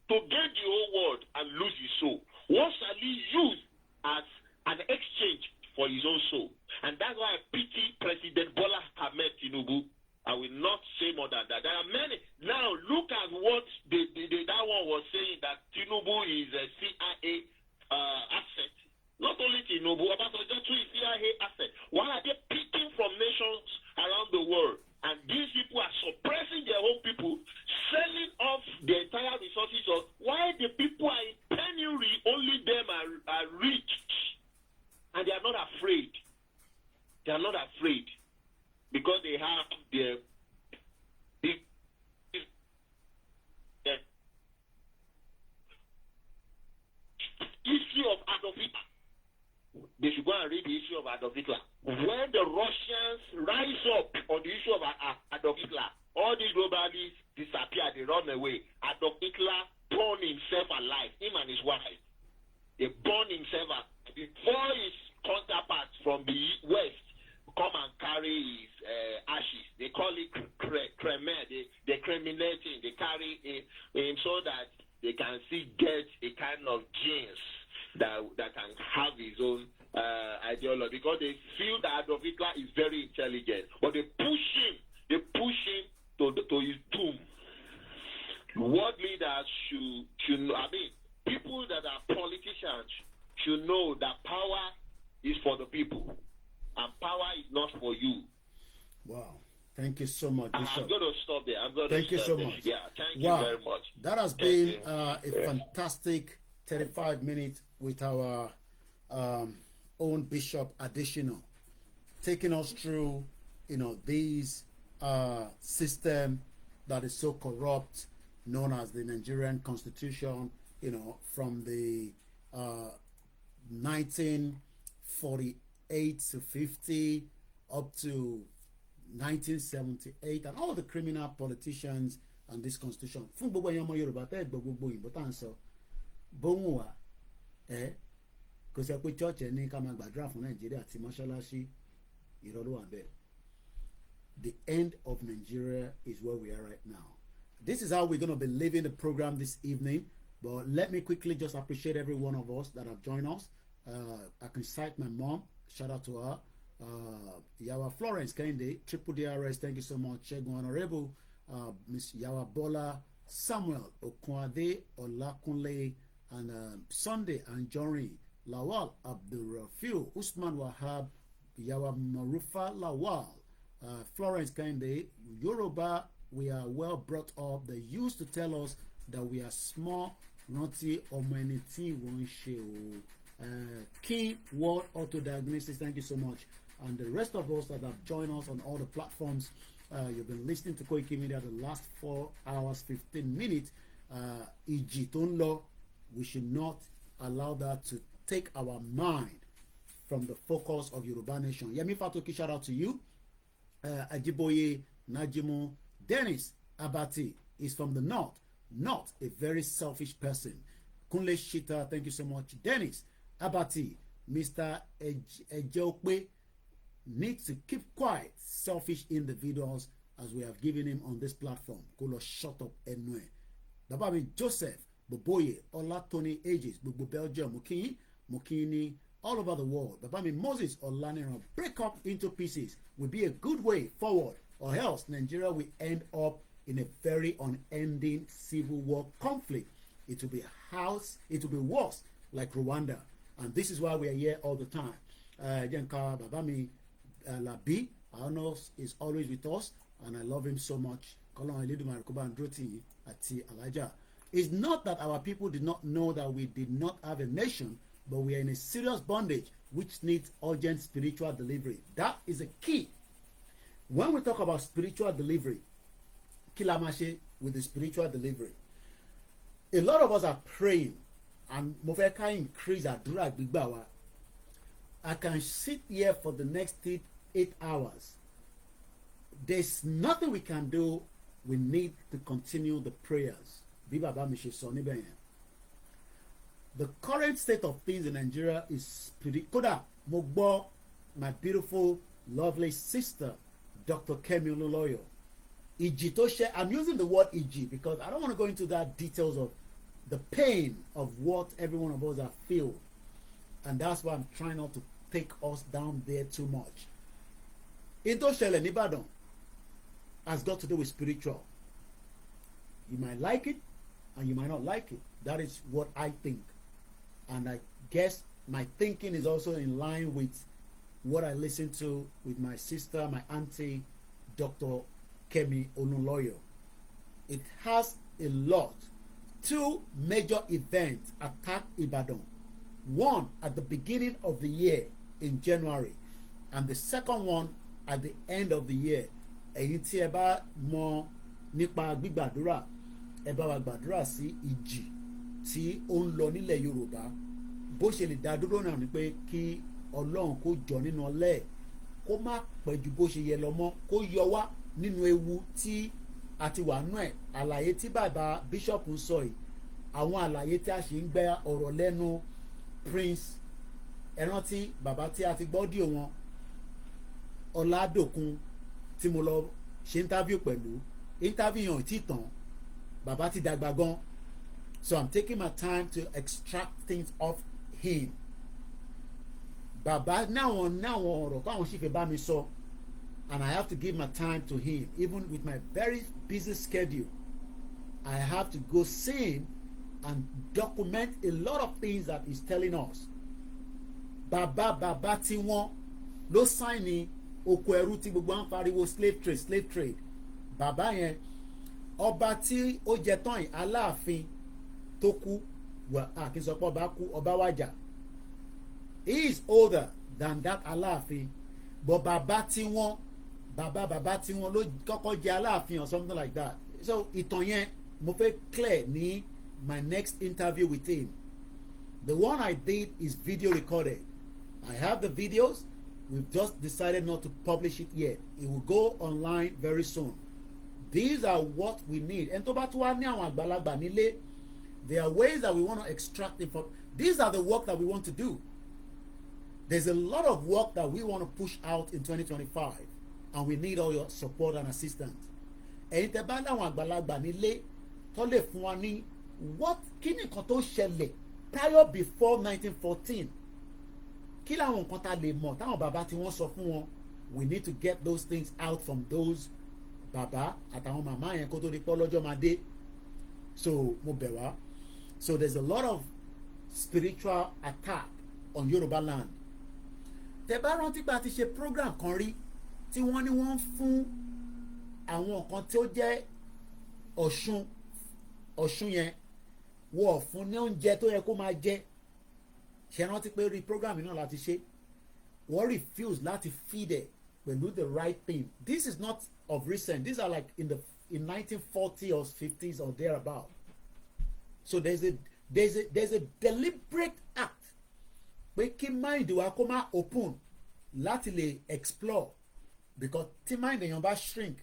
to gain the whole world and lose his soul? What shall he use as an exchange for his own soul? And that's why I pity President Bola Ahmed Tinubu. I will not say more than that. There are many. Now, look at what that one was saying, that Tinubu is a CIA asset. Not only Tinubu, but also CIA asset. Why are they picking from nations around the world? And these people are suppressing their own people, selling off the entire resources of why the people are in penury, only them are rich. And they are not afraid. They are not afraid. Because they have the history of Adolf Hitler. They should go and read the history of Adolf Hitler. When the Russians rise up on the issue of Adolf Hitler, all these globalists disappear, they run away. Adolf Hitler burned himself alive, him and his wife. They burned himself alive. Before his counterparts from the West come and carry his ashes. They call it cremate. They criminate him. They carry him so that they can still get a kind of genes that can have his own ideology, because they feel that Adolf Hitler is very intelligent, but they push him to his doom. World leaders should know. I mean, people that are politicians should know that power is for the people. And power is not for you. Wow. Thank you so much, Bishop. I'm going to stop there. Thank you so much. Yeah, thank you very much. That has been a fantastic 35 minutes with our own Bishop Additional. taking us through, these system that is so corrupt, known as the Nigerian Constitution, from the 1948 to 50 up to 1978, and all the criminal politicians and this constitution. Fún gbogbo ẹ̀yin ọmọ Yorùbá tẹ́ gbọ́ gbogbo òyìnbó tá à ń sọ bóun wà kò sọ pé church ẹ ní ká máa gbàdúrà fún Nàìjíríà àti mọ́ṣáláṣí irọ́ ló wà bẹ́ẹ̀. The end of Nigeria is where we are right now. This is how we're going to be leaving the program this evening. But let me quickly just appreciate every one of us that have joined us. I can cite my mom. Shout out to her. Yawa Florence Kende, Triple DRS, thank you so much. Shegun Honorable, Miss Yawa Bola, Samuel Okunade, OLAKUNLE, and Sunday Anjori, Lawal Abdul Rafiu, Usman Wahab, Yawa Marufa Lawal, Florence Kende, Yoruba. We are well brought up. They used to tell us that we are small, naughty, or many things. Key World Auto Diagnosis, thank you so much. And the rest of us that have joined us on all the platforms, you've been listening to Koikimedia the last 4 hours, 15 minutes. Ijitonlo, we should not allow that to take our mind from the focus of Yoruba Nation. Yemi Fatoki, shout out to you. Ajiboye Najimu, Dennis Abati is from the north, not a very selfish person. Kunle Shita, thank you so much. Dennis Abati, Mr. Ejeokwe, needs to keep quiet, selfish individuals as we have given him on this platform. Kolo shut up anyway. Baba mi Joseph, Boboye, Olatoni Ages, Bubu Belgium, Mukini, all over the world. Baba mi Moses Olanero, break up into pieces will be a good way forward, or else Nigeria will end up in a very unending civil war conflict. It will be worse like Rwanda. And this is why we are here all the time. Jenka Babami Labi, our nurse, is always with us, and I love him so much. It's not that our people did not know that we did not have a nation, but we are in a serious bondage which needs urgent spiritual delivery. That is a key. When we talk about spiritual delivery, Kilamashe with the spiritual delivery, a lot of us are praying, and Mofeka increase Adura Gbigbawa. I can sit here for the next 8 hours. There's nothing we can do. We need to continue the prayers. The current state of things in Nigeria is pretty good. Mogbo, my beautiful, lovely sister, Dr. Kemi Ololoyo. Ijitoshe, I'm using the word Iji because I don't want to go into that details of the pain of what every one of us have felt. And that's why I'm trying not to take us down there too much. Intoshele Nibadan has got to do with spiritual. You might like it and you might not like it. That is what I think. And I guess my thinking is also in line with what I listen to with my sister, my auntie, Dr. Kemi Ololoyo. It has a lot. 2 major events attack Ibadan. One at the beginning of the year in January, and the second one at the end of the year. Èyí tí ẹ bá mọ̀ nípa gbígbàdúrà, ẹ bá wa gbàdúrà sí ìjì tí ó ń lọ nílẹ̀ Yorùbá. Bó ṣe lè dá dúró náà ni pé kí Ọlọ́run kó jọ nínú ọlẹ́, kó má pẹ́ ju bó ṣe yẹ lọ mọ́, kó yọ wá nínú ewu tí a ti wà nú ẹ̀. Àlàyé tí bàbá Bishop ń sọ yìí, àwọn àlàyé tí a ṣe ń gbẹ́ ọ̀rọ̀ lẹ́nu Prince, ẹ rántí bàbá tí a ti gbọ́ díò wọn, Ọládòkun, tí mo lọ ṣe interview pẹ̀lú, interview yàn tí tàn, bàbá ti dàgbà gan. So I'm taking my time to extract things off him. Bàbá náwọn ọ̀rọ̀ táwọn sì fẹ́ bá mi sọ, and I have to give my time to him, even with my very busy schedule. I have to go see him and document a lot of things that he's telling us. Bàbá tí wọ́n ló sign ní oko ẹrú tí gbogbo ń pariwo slave trade. Bàbá yẹn, ọba tí ó jẹ tán yìí, Aláàfin tó kú, kí n sọ pé ọba kú, ọba wàjà. He is older than that Aláàfin. but bàbá tí wọ́n ló kọ́kọ́ jẹ́ Aláàfin or something like that. So ìtàn yẹn mo fẹ́ clear ní my next interview with him. The one I did is video recorded. I have the videos. We've just decided not to publish it yet. It will go online very soon. These are what we need. And tó bá tún wá ní àwọn àgbàlagbà nílé, there are ways that we want to extract it from. These are the work that we want to do. There's a lot of work that we want to push out in 2025, and we need all your support and assistance. Ẹ̀yin tẹ́ bá láwọn àgbàlagbà nílé tó lè fún wa ní what kí ni nǹkan tó ṣẹlẹ̀ prior before 1914. Kí làwọn nǹkan tá lè mọ̀ táwọn bàbá tí wọ́n sọ fún wọn. We need to get those things out from those bàbá àtàwọn màmá yẹn kó tó di pọ́ lọ́jọ́ máa dé. So mo bẹ̀ wá. So there's a lot of spiritual attack on Yoruba land. Tẹ́ bá rántí pé a ti ṣe program kan rí tí wọ́n ní wọ́n fún àwọn nǹkan tí ó jẹ́ Ọ̀ṣun yẹn wọ́n fún ní oúnjẹ tó yẹ kó máa jẹ. Ṣé rántí pé rí program náà láti ṣe? Wọ́n refuse láti feed ẹ̀ pẹ̀lú the right thing. This is not of recent. These are like in 1940s or 50s or thereabout. So there's a deliberate act pé kí mind wa kó má open láti lè explore, because tí mind èèyàn bá shrink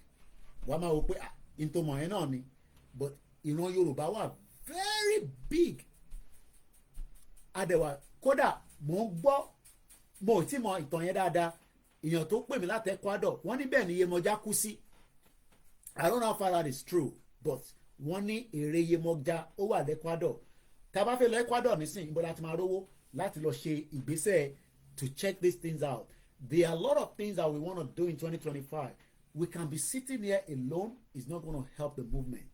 wàá máa wò pé ìtòmọ̀ yẹn náà ni, but ìran Yorùbá wà very big. Adẹ̀wà kódà mò ń gbọ́ mo ò tí mọ ìtàn yẹn dáadáa, èèyàn tó pè mí láti Ecuador wọ́n ní bẹ́ẹ̀ ni Yemọja kú sí. I don't know how far that is true, but wọ́n ní èrè Yemọja ó wà l'Ecuador. Tá a bá fẹ́ lọ Ecuador nísìnyí bó láti máa rówó láti lọ ṣe ìgbésẹ̀ to check these things out. There are a lot of things that we want to do in 2025. We can be sitting here alone. It's not going to help the movement.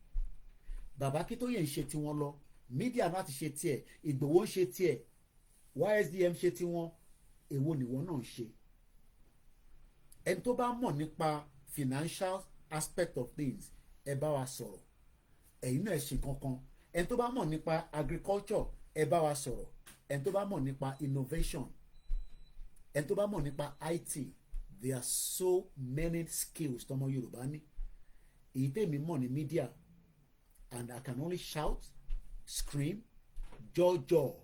Bàbá Akíntóyè ń ṣe tiwọn lọ, media láti ṣe tiẹ̀, Ìgbòho ń ṣe tiẹ̀, YSDM ṣe tiwọn, èwo nìwọ náà ń ṣe. Ẹni tó bá mọ̀ nípa financial aspect of things ẹ bá wa sọ̀rọ̀, ẹ̀yin náà ẹ ṣe kankan. Ẹni tó bá mọ̀ nípa agriculture ẹ bá wa sọ̀rọ̀, ẹni tó bá mọ̀ nípa innovation, ẹni tó bá mọ̀ nípa IT. There are so many skills tọmọ Yorùbá ní. Èyí tèmi mọ̀ ní media, and I can only shout, scream, jọjọ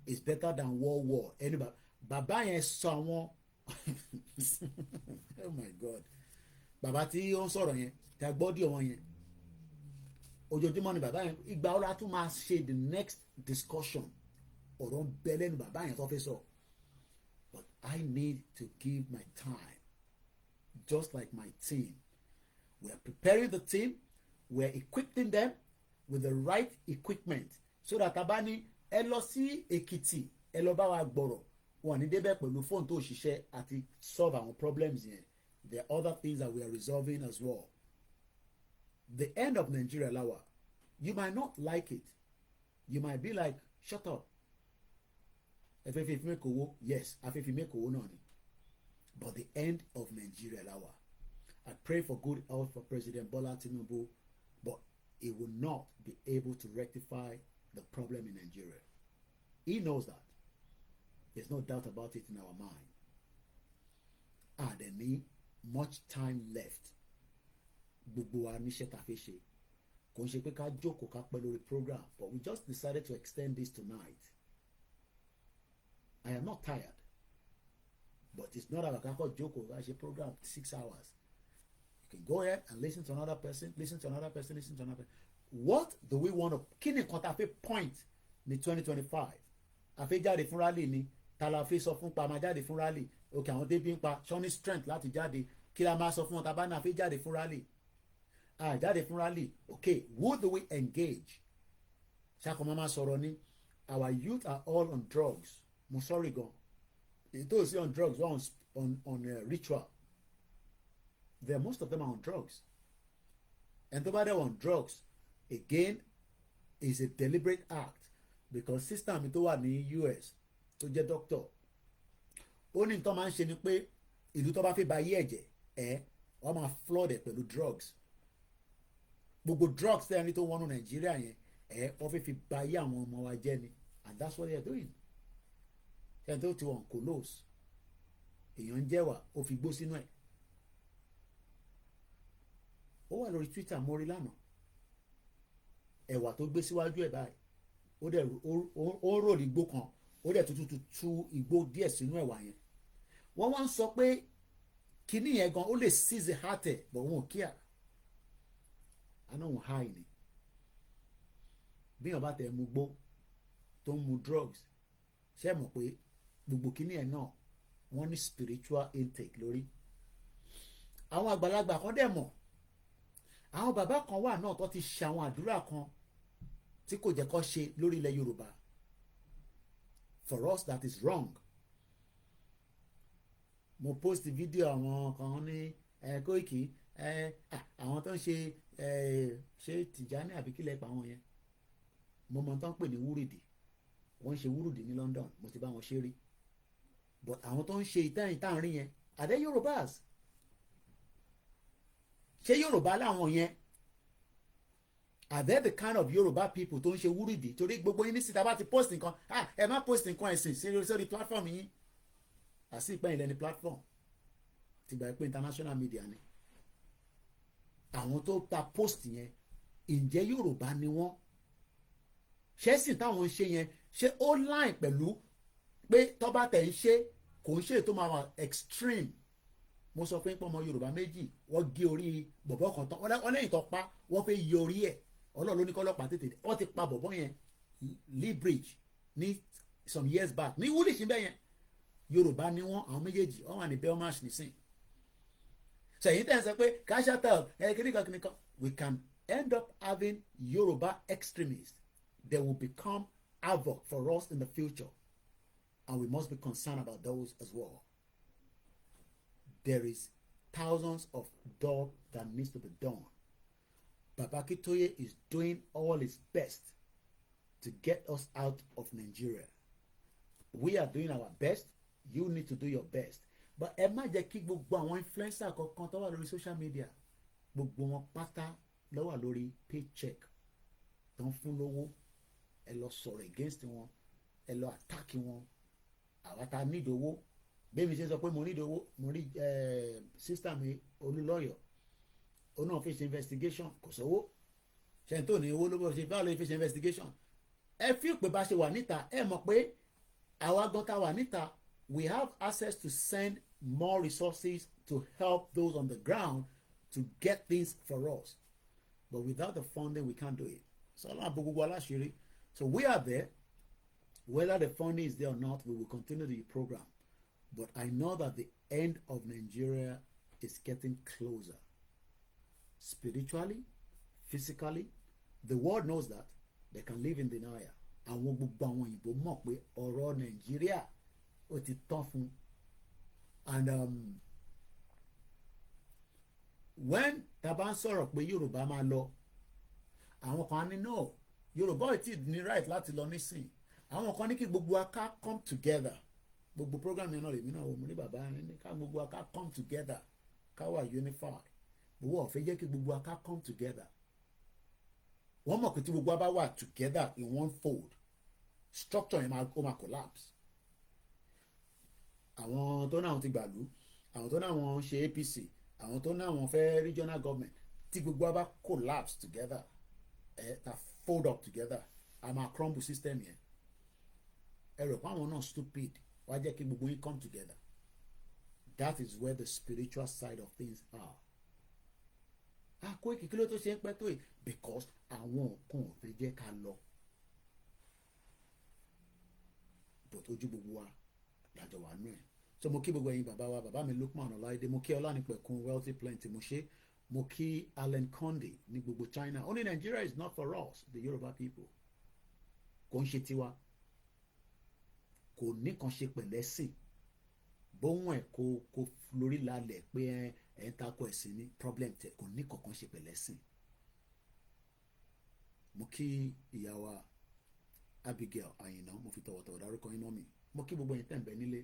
is better than war. Anybody bàbá yẹn sọ àwọn oh my God, bàbá tí ó ń sọ̀rọ̀ yẹn tí a gbọ́ díẹ̀ wọn yẹn ojoojúmọ́ ni bàbá yẹn ìgbà ọ̀la tún máa ṣe the next discussion. Ọ̀rọ̀ ń bẹ lẹ́nu bàbá yẹn tó fẹ́ sọ. But I need to give my time, just like my team. We are preparing the team, we are equipping them with the right equipment so that abani ẹ lọ sí Èkìtì ẹ lọ bá wa gbọ́rọ̀ wọn ní débẹ̀ pẹ̀lú fóònù tó ṣiṣẹ́ àti solve our problems yẹn. There are other things that we are resolving as well. The end of Nigeria lawa, you might not like it. You might be like, shut up. Afẹ́fẹ́ fi make owó, yes, afẹ́fẹ́ make owó náà ni. But the end of Nigeria lawa. I pray for good health for President Bola Tinubu, but he will not be able to rectify the problem in Nigeria. He knows that. There's no doubt about it in our mind. And there need much time left. Gbogbo wa níṣẹ́ tá fẹ́ ṣe. Kò ń ṣe pé ká jókòó ká pẹ́ lórí program, but we just decided to extend this tonight. I am not tired, but it's not about ká kọ́ jókòó ká ṣe program 6 hours. You can go ahead and listen to another person, listen to another person, listen to another person. What do we want to kí ni nǹkan tá fẹ́ point ní 2025? A fẹ́ jáde fún rally ni, ta la fẹ́ sọ fún pa máa jáde fún rally. Okay, àwọn débi ń pa ṣọ́ ní strength láti jáde, kí la máa sọ fún wọn tá bá náà fẹ́ jáde fún rally. Jáde fún rally. Okay, who do we engage? Ṣàkó máa sọ̀rọ̀ ni, our youth are all on drugs. Mo sorry gan. Those on drugs, on ritual. Most of them are on drugs. And the body on drugs, again, is a deliberate act, because system tó wà ní US tó jẹ́ doctor. Ó ní tó máa ń ṣe ni pé ìlú tó bá fẹ́ ba yé ẹ̀jẹ̀ wọ́n máa flood ẹ̀ pẹ̀lú drugs. Gbogbo drugs tẹ́ ẹni tó wọnú Nàìjíríà yẹn wọ́n fẹ́ fi ba yé àwọn ọmọ wa jẹ́ ni, and that's what they are doing. Ẹni tó ti wọ̀n kò lóòs èèyàn ń jẹ́wà ó fi gbó sínú ẹ̀. Ó wà lórí Twitter mo rí lánàá ẹ̀wà tó gbé síwájú ẹ̀ báyìí ó dẹ̀ ó ń rò ní igbó kan ó dẹ̀ tuntun tú igbó díẹ̀ sínú ẹ̀wà yẹn. Wọ́n wá ń sọ pé kíní yẹn gan ó lè seize heart ẹ̀ but wọn ò kíá àná òun high ni bí wọn bá tẹ̀ mu gbó tó ń mu drugs ṣe mọ̀ pé gbogbo kíní ẹ̀ náà wọ́n ní spiritual intake lórí. Àwọn àgbàlagbà kan dẹ̀ mọ̀ àwọn bàbá kan wà náà tó ti ṣe àwọn àdúrà kan tí kò jẹ́ kó ṣe lórí ilẹ̀ Yorùbá. For us that is wrong. Mo post video àwọn kan ní Koiki àwọn tó ń ṣe Tìjání àbí kílẹ̀ pa àwọn yẹn mo mọ̀ tó ń pè ní wúrìdì wọ́n ń ṣe wúrìdì ní London mo ti bá wọn ṣe rí but àwọn tó ń ṣe ìtẹ́yìn tá à ń rí yẹn are they Yorubas? Ṣé Yorùbá láwọn yẹn? Are they the kind of Yoruba people tó ń ṣe wúrìdì torí gbogbo yín ní síta bá ti post nǹkan ẹ má post nǹkan ẹ̀sìn sórí platform yín àti ìpẹ́yìn lẹ́ni platform ti gbà pé international media ni àwọn tó ta post yẹn ǹjẹ́ Yorùbá ni wọ́n? Ṣé sì táwọn ń ṣe yẹn ṣé ó line pẹ̀lú pé tọ́ba tẹ̀ ń ṣe kò ń ṣe tó máa wà extreme? Mo sọ pé ọmọ Yorùbá méjì wọ́n gé orí bọ̀bọ̀ kan tán wọ́n lẹ́yìn tó pa wọ́n fẹ́ yọ orí ẹ̀ Ọlọ́run ló ní kọ́lọ́pàá tètè wọ́n ti pa bọ̀bọ̀ yẹn Lee Bridge ní some years back ní Woolwich níbẹ̀ yẹn Yorùbá ni wọ́n àwọn méjèèjì wọ́n wà ní Belmarsh nísìn. Ṣèyí tẹ̀ ń sọ pé káṣátà kìnìkan we can end up having Yoruba extremists that will become havoc for us in the future and we must be concerned about those as well. There is thousands of job that needs to be done. Baba Akintoye is doing all his best to get us out of Nigeria. We are doing our best. You need to do your best. But ẹ má jẹ́ kí gbogbo àwọn influencer kankan tó wà lórí social media gbogbo wọn pátá ló wà lórí paycheck tó ń fún lówó ẹ lọ sọ̀rọ̀ against wọn ẹ lọ attack wọn àwa ta need owó bẹ́ẹ̀ mi ṣe sọ pé mo need owó mo rí sister mi Olúlọ́yọ̀ ó náà fi ṣe investigation kò sówó ṣe tó ní owó ló bọ̀ ṣe báwo ló fi ṣe investigation ẹ fi pé bá ṣe wà níta ẹ mọ̀ pé àwa gan ta wà níta we have access to send more resources to help those on the ground to get things for us but without the funding we can't do it so so we are there whether the funding is there or not we will continue the program but I know that the end of Nigeria is getting closer spiritually physically the world knows that they can live in denial àwọn gbogbo àwọn òyìnbó mọ̀ pé ọ̀rọ̀ Nàìjíríà ó ti tán fún and when taba ń sọ̀rọ̀ pé Yorùbá máa lọ àwọn kan ní no Yorùbá ò tí ì ní right láti lọ nísìn àwọn kan ní kí gbogbo aká come together gbogbo program yẹn náà lèmi náà wò mo ní bàbá yẹn ní ká gbogbo aká come together ká wà unified gbogbo ọ̀fẹ́ jẹ́ kí gbogbo aká come together wọ́n mọ̀ pé tí gbogbo abá wà together in one fold structure yẹn ó máa collapse àwọn tó náà ti gbàlú àwọn tó náà wọn ṣe APC àwọn tó náà wọn fẹ́ regional government tí gbogbo abá collapse together ta fold up together a máa crumble system yẹn ẹ rò pé àwọn náà stupid wá jẹ́ kí gbogbo yín come together that is where the spiritual side of things are. Koiki kí ló tó ṣe ń pẹ́ tó yìí because àwọn kan ò fẹ́ jẹ́ ká lọ but ojú gbogbo wa lájọ wà nù ẹ̀ so mo kí gbogbo ẹ̀yin bàbá wa bàbá mi Lukman Ọláìdé mo kí Ọlánìpẹ̀kun Wealthy Plenty mo ṣe mo kí Allen Conde ní gbogbo China only Nigeria is not for us the Yoruba people kò ń ṣe tiwa kò ní kan ṣe pẹ̀lẹ́sìn bóun ẹ̀ kò lórí lálẹ́ pé ẹ̀ ń takò ẹ̀sìn ní problem tẹ̀ kò ní kankan ṣe pẹ̀lẹ́sìn mo kí ìyá wa Abigail Àyìnà mo fi tọ̀wọ̀tọ̀wọ̀ dárúkọ yín mọ́ mi mo kí gbogbo yín tẹ̀m̀bẹ̀ nílé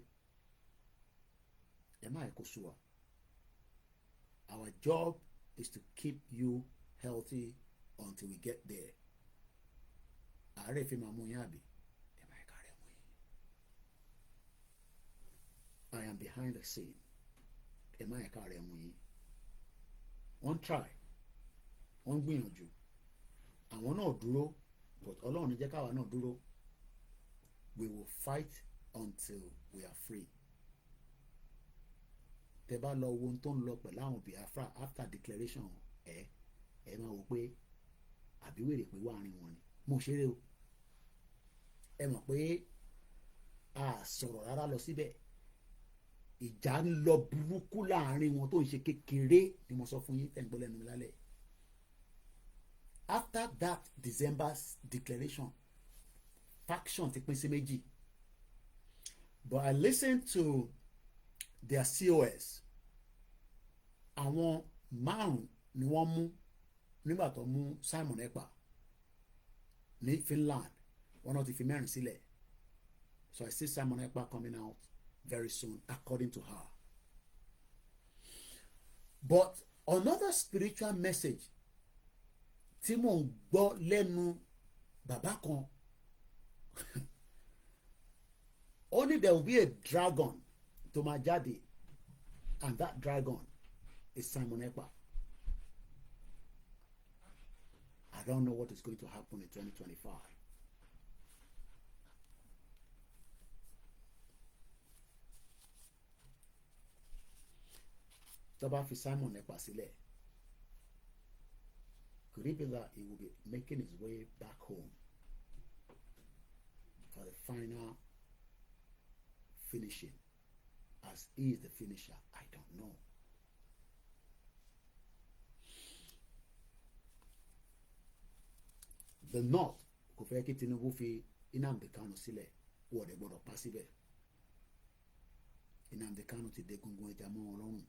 ẹ má ẹ̀ kó sú wa our job is to keep you healthy until we get there àárẹ̀ fi máa mú yín àbí ẹ má ẹ̀ ká rẹ̀ mú yín I am behind. behind the scene ẹ má ẹ̀ka rẹ̀ mú yín wọ́n try wọ́n gbìyànjú àwọn náà dúró but ọlọ́run ní jẹ́ káwa náà dúró we will fight until we are free tẹ bá lọ wo ohun tó ń lọ pẹ̀lú àwọn Biafra after declaration ẹ máa wò pé àbí wèrè pé wà rìn wọn ni mo ṣeré o ẹ mọ̀ pé a sọ̀rọ̀ rárá lọ síbẹ̀ ìjà ń lọ burúkú láàrin wọn tó ń ṣe kékeré ni mo sọ fún yín tẹ̀ ń gbọ́ lẹ́nu mi lálẹ́ after that December's declaration faction ti pín sí méjì but I listened to their COS àwọn márùn ni wọ́n mú nígbà tó mú Simon Ekpa ní Finland wọn náà ti fi mẹ́rin sílẹ̀ so I see Simon Ekpa coming out very soon according to her but another spiritual message tí mò ń gbọ́ lẹ́nu bàbá kan only there will be a dragon tó máa jáde and that dragon is Simon Ekpa. I don't know what is going to happen in 2025. Tó bá fi Simon Ekpa sílẹ̀, could it be that he will be making his way back home for the final finishing as he is the finisher? I don't know. The North kò fẹ́ kí Tinubu fi Nnamdi Kanu sílẹ̀ wọ́n dẹ̀ gbọ́dọ̀ pa síbẹ̀. Nnamdi Kanu ti dé gungun ẹja mọ́ wọn lọ́rùn.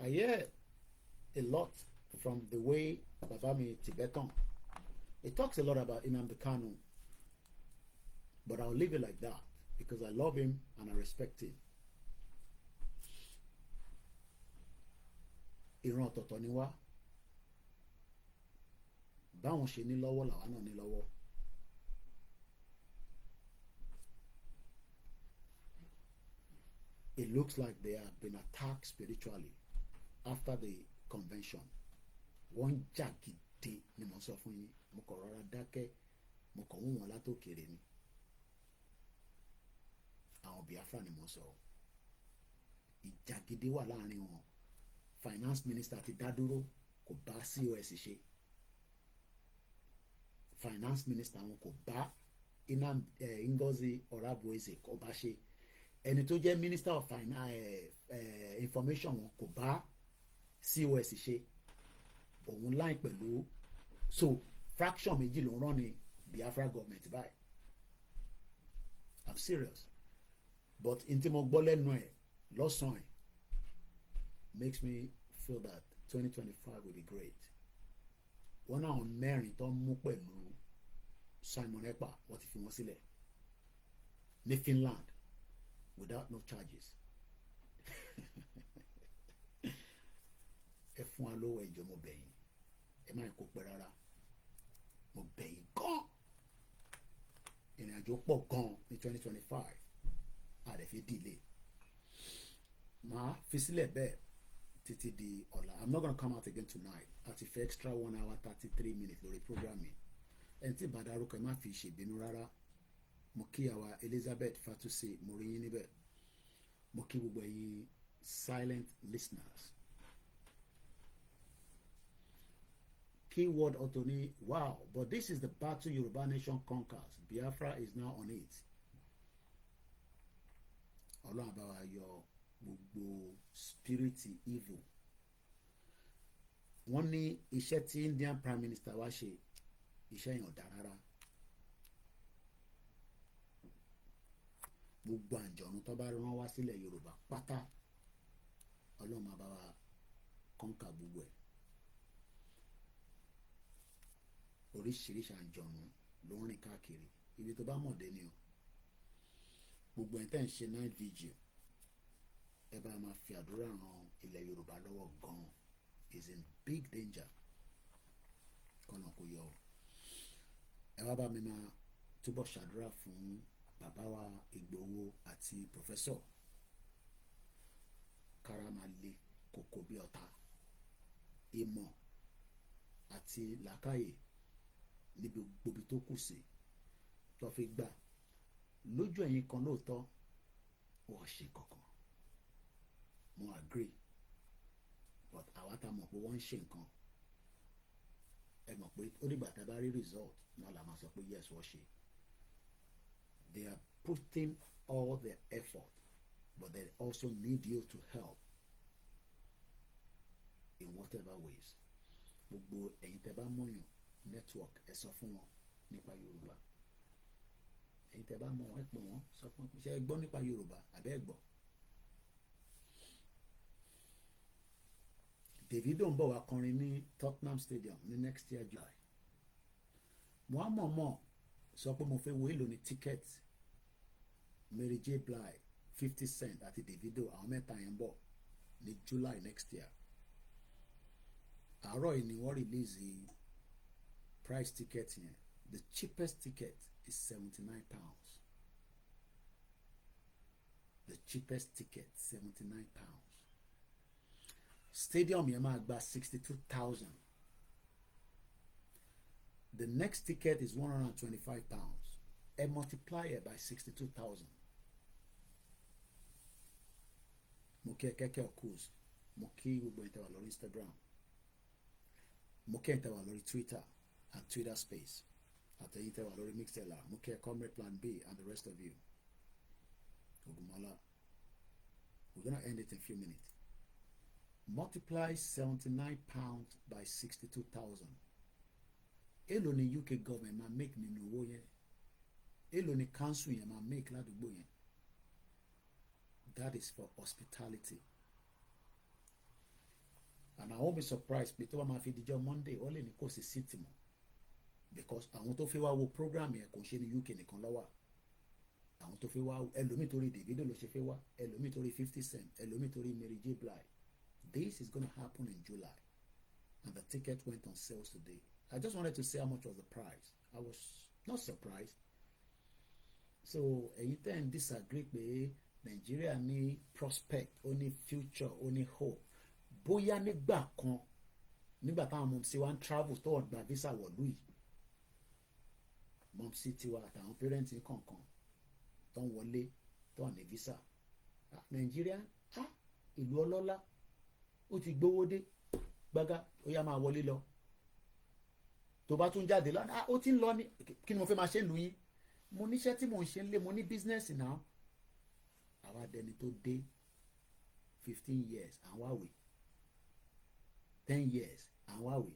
I hear a lot from the way Babami Tibetan. It talks a lot about Nnamdi Kanu, but I'll leave it like that because I love him and I respect him. Ìran ọ̀tọ̀ọ̀tọ̀ ni wá. Báwọn ṣe ní lọ́wọ́ làwa náà ní lọ́wọ́. It looks like they have been attacked spiritually after the convention. Wọ́n jà gidi ni mo sọ fún yín. Mo kọ̀ rọra dákẹ́, mo kọ̀ wọ́n látòkèrè ni. Àwọn Biafra ni mo sọ. Ìjà gidi wà láàrin wọn. Finance minister ti dá dúró kò bá COS ṣe. Finance minister wọn kò bá Ngozi Orabueze kò bá ṣe. Ẹni tó jẹ́ minister of information wọn kò bá COS ṣe. Òun láì pẹ̀lú so fraction méjì ló ń rán ní Biafra government báyìí. I'm serious. But n tí mo gbọ́ lẹ́nu ẹ̀ lọ́sàn-án makes me feel that 2025 will be great. Wọ́n náà mẹ́rin tó ń mú pẹ̀lú Simon Ekpa wọ́n ti fi wọ́n sílẹ̀ ní Finland without no charges. Ẹ fún wa lówó ẹjọ́ mo bẹ̀ yín ẹ má kó pẹ́ rárá mo bẹ̀ yín gan ìrìn àjò pọ̀ gan ní 2025 àdẹ̀fẹ́ dìlé màá fi sílẹ̀ bẹ́ẹ̀ títí di ọ̀la. I'm not gonna come out again tonight àti fẹ́ extra 1 hour 33 minutes lórí programming ẹni tí bá dárúkọ ẹ má fi ṣèbínú rárá. Mo kí àwa Elizabeth Fatusi mo rí yín níbẹ̀. Mo kí gbogbo ẹ̀yin silent listeners. Keyword autonomy, wow, but this is the battle Yoruba nation conquers. Biafra is now on it. Ọlọ́run bá wa yọ gbogbo spirit evil. Wọ́n ní iṣẹ́ tí Indian Prime Minister wá ṣe iṣẹ́ yẹn ò dáa rárá. Gbogbo àjọ̀nù tó bá rán wá sílẹ̀ Yorùbá pátá Ọlọ́run máa bá wa kọ́ńkà gbogbo ẹ̀. Oríṣiríṣi àjọ̀nù ló ń rìn káàkiri ibi tó bá mọ̀ dé ni o. Gbogbo ẹ̀ tẹ́ ń ṣe night vigil ẹ bá máa fi àdúrà ran ilẹ̀ Yorùbá lọ́wọ́ gan-an is in big danger kọ́nà kò yọ o. Ẹ wá bá mi máa túbọ̀ ṣàdúrà fún bàbá wa Ìgbòho àti professor karamale kòkó bí ọ̀tá ìmọ̀ àti làákàyè níbi gbòbí tó kù sí tó fi gbà lójú ẹ̀yìn kan lóòótọ́ wọ́n ṣe kankan mo agree but àwa tá mọ̀ pé wọ́n ń ṣe nǹkan ẹ mọ̀ pé ó dìgbà tá a bá rí result náà la máa sọ pé yes wọ́n ṣe. They are putting all their effort, but they also need you to help in whatever ways. Gbogbo ẹ̀yin tẹ́ bá mọ̀yàn network ẹ sọ fún wọn nípa Yorùbá. Ẹ̀yin tẹ́ bá mọ̀ wọ́n ẹ pè wọ́n sọ fún wọn ṣé ẹ gbọ́ nípa Yorùbá àbẹ́ ẹ gbọ́. Davido ń bọ̀ wá kọrin ní Tottenham Stadium ní next year July. Mọ̀ sọ pé mo fẹ́ wo èlò ní ticket Mary J Blige 50 Cent àti Davido àwọn mẹ́ta yẹn bọ̀ ní July next year. Àárọ̀ yìí ni wọ́n release the price ticket yẹn. The cheapest ticket is £79. The cheapest ticket £79. Stadium yẹn máa gba 62,000. The next ticket is £125. And multiply it by 62,000. Mo kí kẹ́kẹ́ ọ̀kúz, mo kí gbogbo ẹ̀yin tẹ́ wà lórí Instagram, mo kí ẹ̀yin tẹ́ wà lórí Twitter and Twitter Space, àtẹ̀yin tẹ́ wà lórí Mixlr, mo kí Comrade Plan B and the rest of you. Ogunmọ́lá, we're gonna end it in a few minutes. Multiply £79 by 62,000. Èló ni UK government máa make nínú owó yẹn? Èló ni council yẹn máa make ládùúgbò yẹn? That is for hospitality. And I won't be surprised pé tó bá máa fi dijọ́ Monday ó lè ní kò sí seat mọ́, because àwọn tó fẹ́ wá wo program yẹn kò ṣe ní UK nìkan ló wà. Àwọn tó fẹ́ wá ẹlòmíì torí Davido ló ṣe fẹ́ wá, ẹlòmíì torí 50 Cent, ẹlòmíì torí Mary J Blige. This is going to happen in July, and the ticket went on sales today. I just wanted to say how much was the price. I was not surprised. So ẹ̀yin tẹ́ ń disagree pé Nigeria ní prospect, ó ní future, ó ní hope. Bóyá nígbà kan nígbà táwọn mọ̀mísí wa ń travel tó ń gba visa wọ̀lú yìí, mọ̀mísí tiwa àtàwọn parents kọ̀ọ̀kan tó ń wọlé tó ń ní visa. Nigeria ìlú ọlọ́lá ó ti gbówó dé gbága ó yá máa wọlé lọ. Tó bá tún jáde lọ́nà ó ti ń lọ ní kí ni mo fẹ́ máa ṣe lù yín, mo níṣẹ́ tí mò ń ṣe ń lé, mo ní business náà. Àwa dẹni tó dé 15 years àwọn àwè 10 years àwọn àwè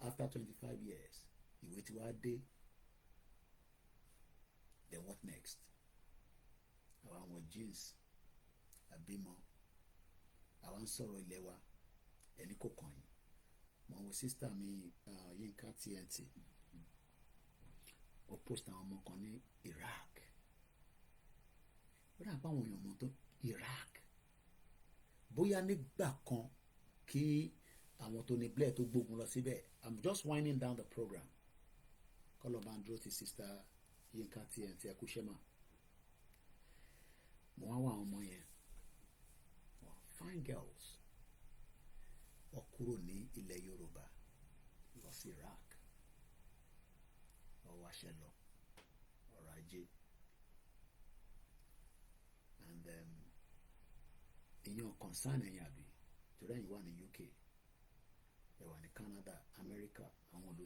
after 25 years ìwé tí wàá dé, then what next? Àwọn jeans àbímọ àwọn ń sọ̀rọ̀ ilé wa ẹni kò kàn yín. Mo wo sister mi Yinka TNT ó post àwọn ọmọ kan ní Iraq. Ó dà pé àwọn èèyàn mọ̀ tó Iraq bóyá nígbà kan kí àwọn tó ní Blair tó gbógun lọ síbẹ̀. I'm just winding down the program. Kọ́lọ̀ bá ń dúró ti sister Yinka TNT ẹ kú ṣẹ́mà. Mo wá wá àwọn ọmọ yẹn fine girls wọ́n kúrò ní ilẹ̀ Yorùbá lọ sí Iraq wọ́n wáṣẹ́ lọ ọrọ̀ ajé and ìyẹn concern ẹ̀yìn àbí torí ẹ̀yìn wà ní UK ẹ̀ wà ní Canada, America, àwọn ìlú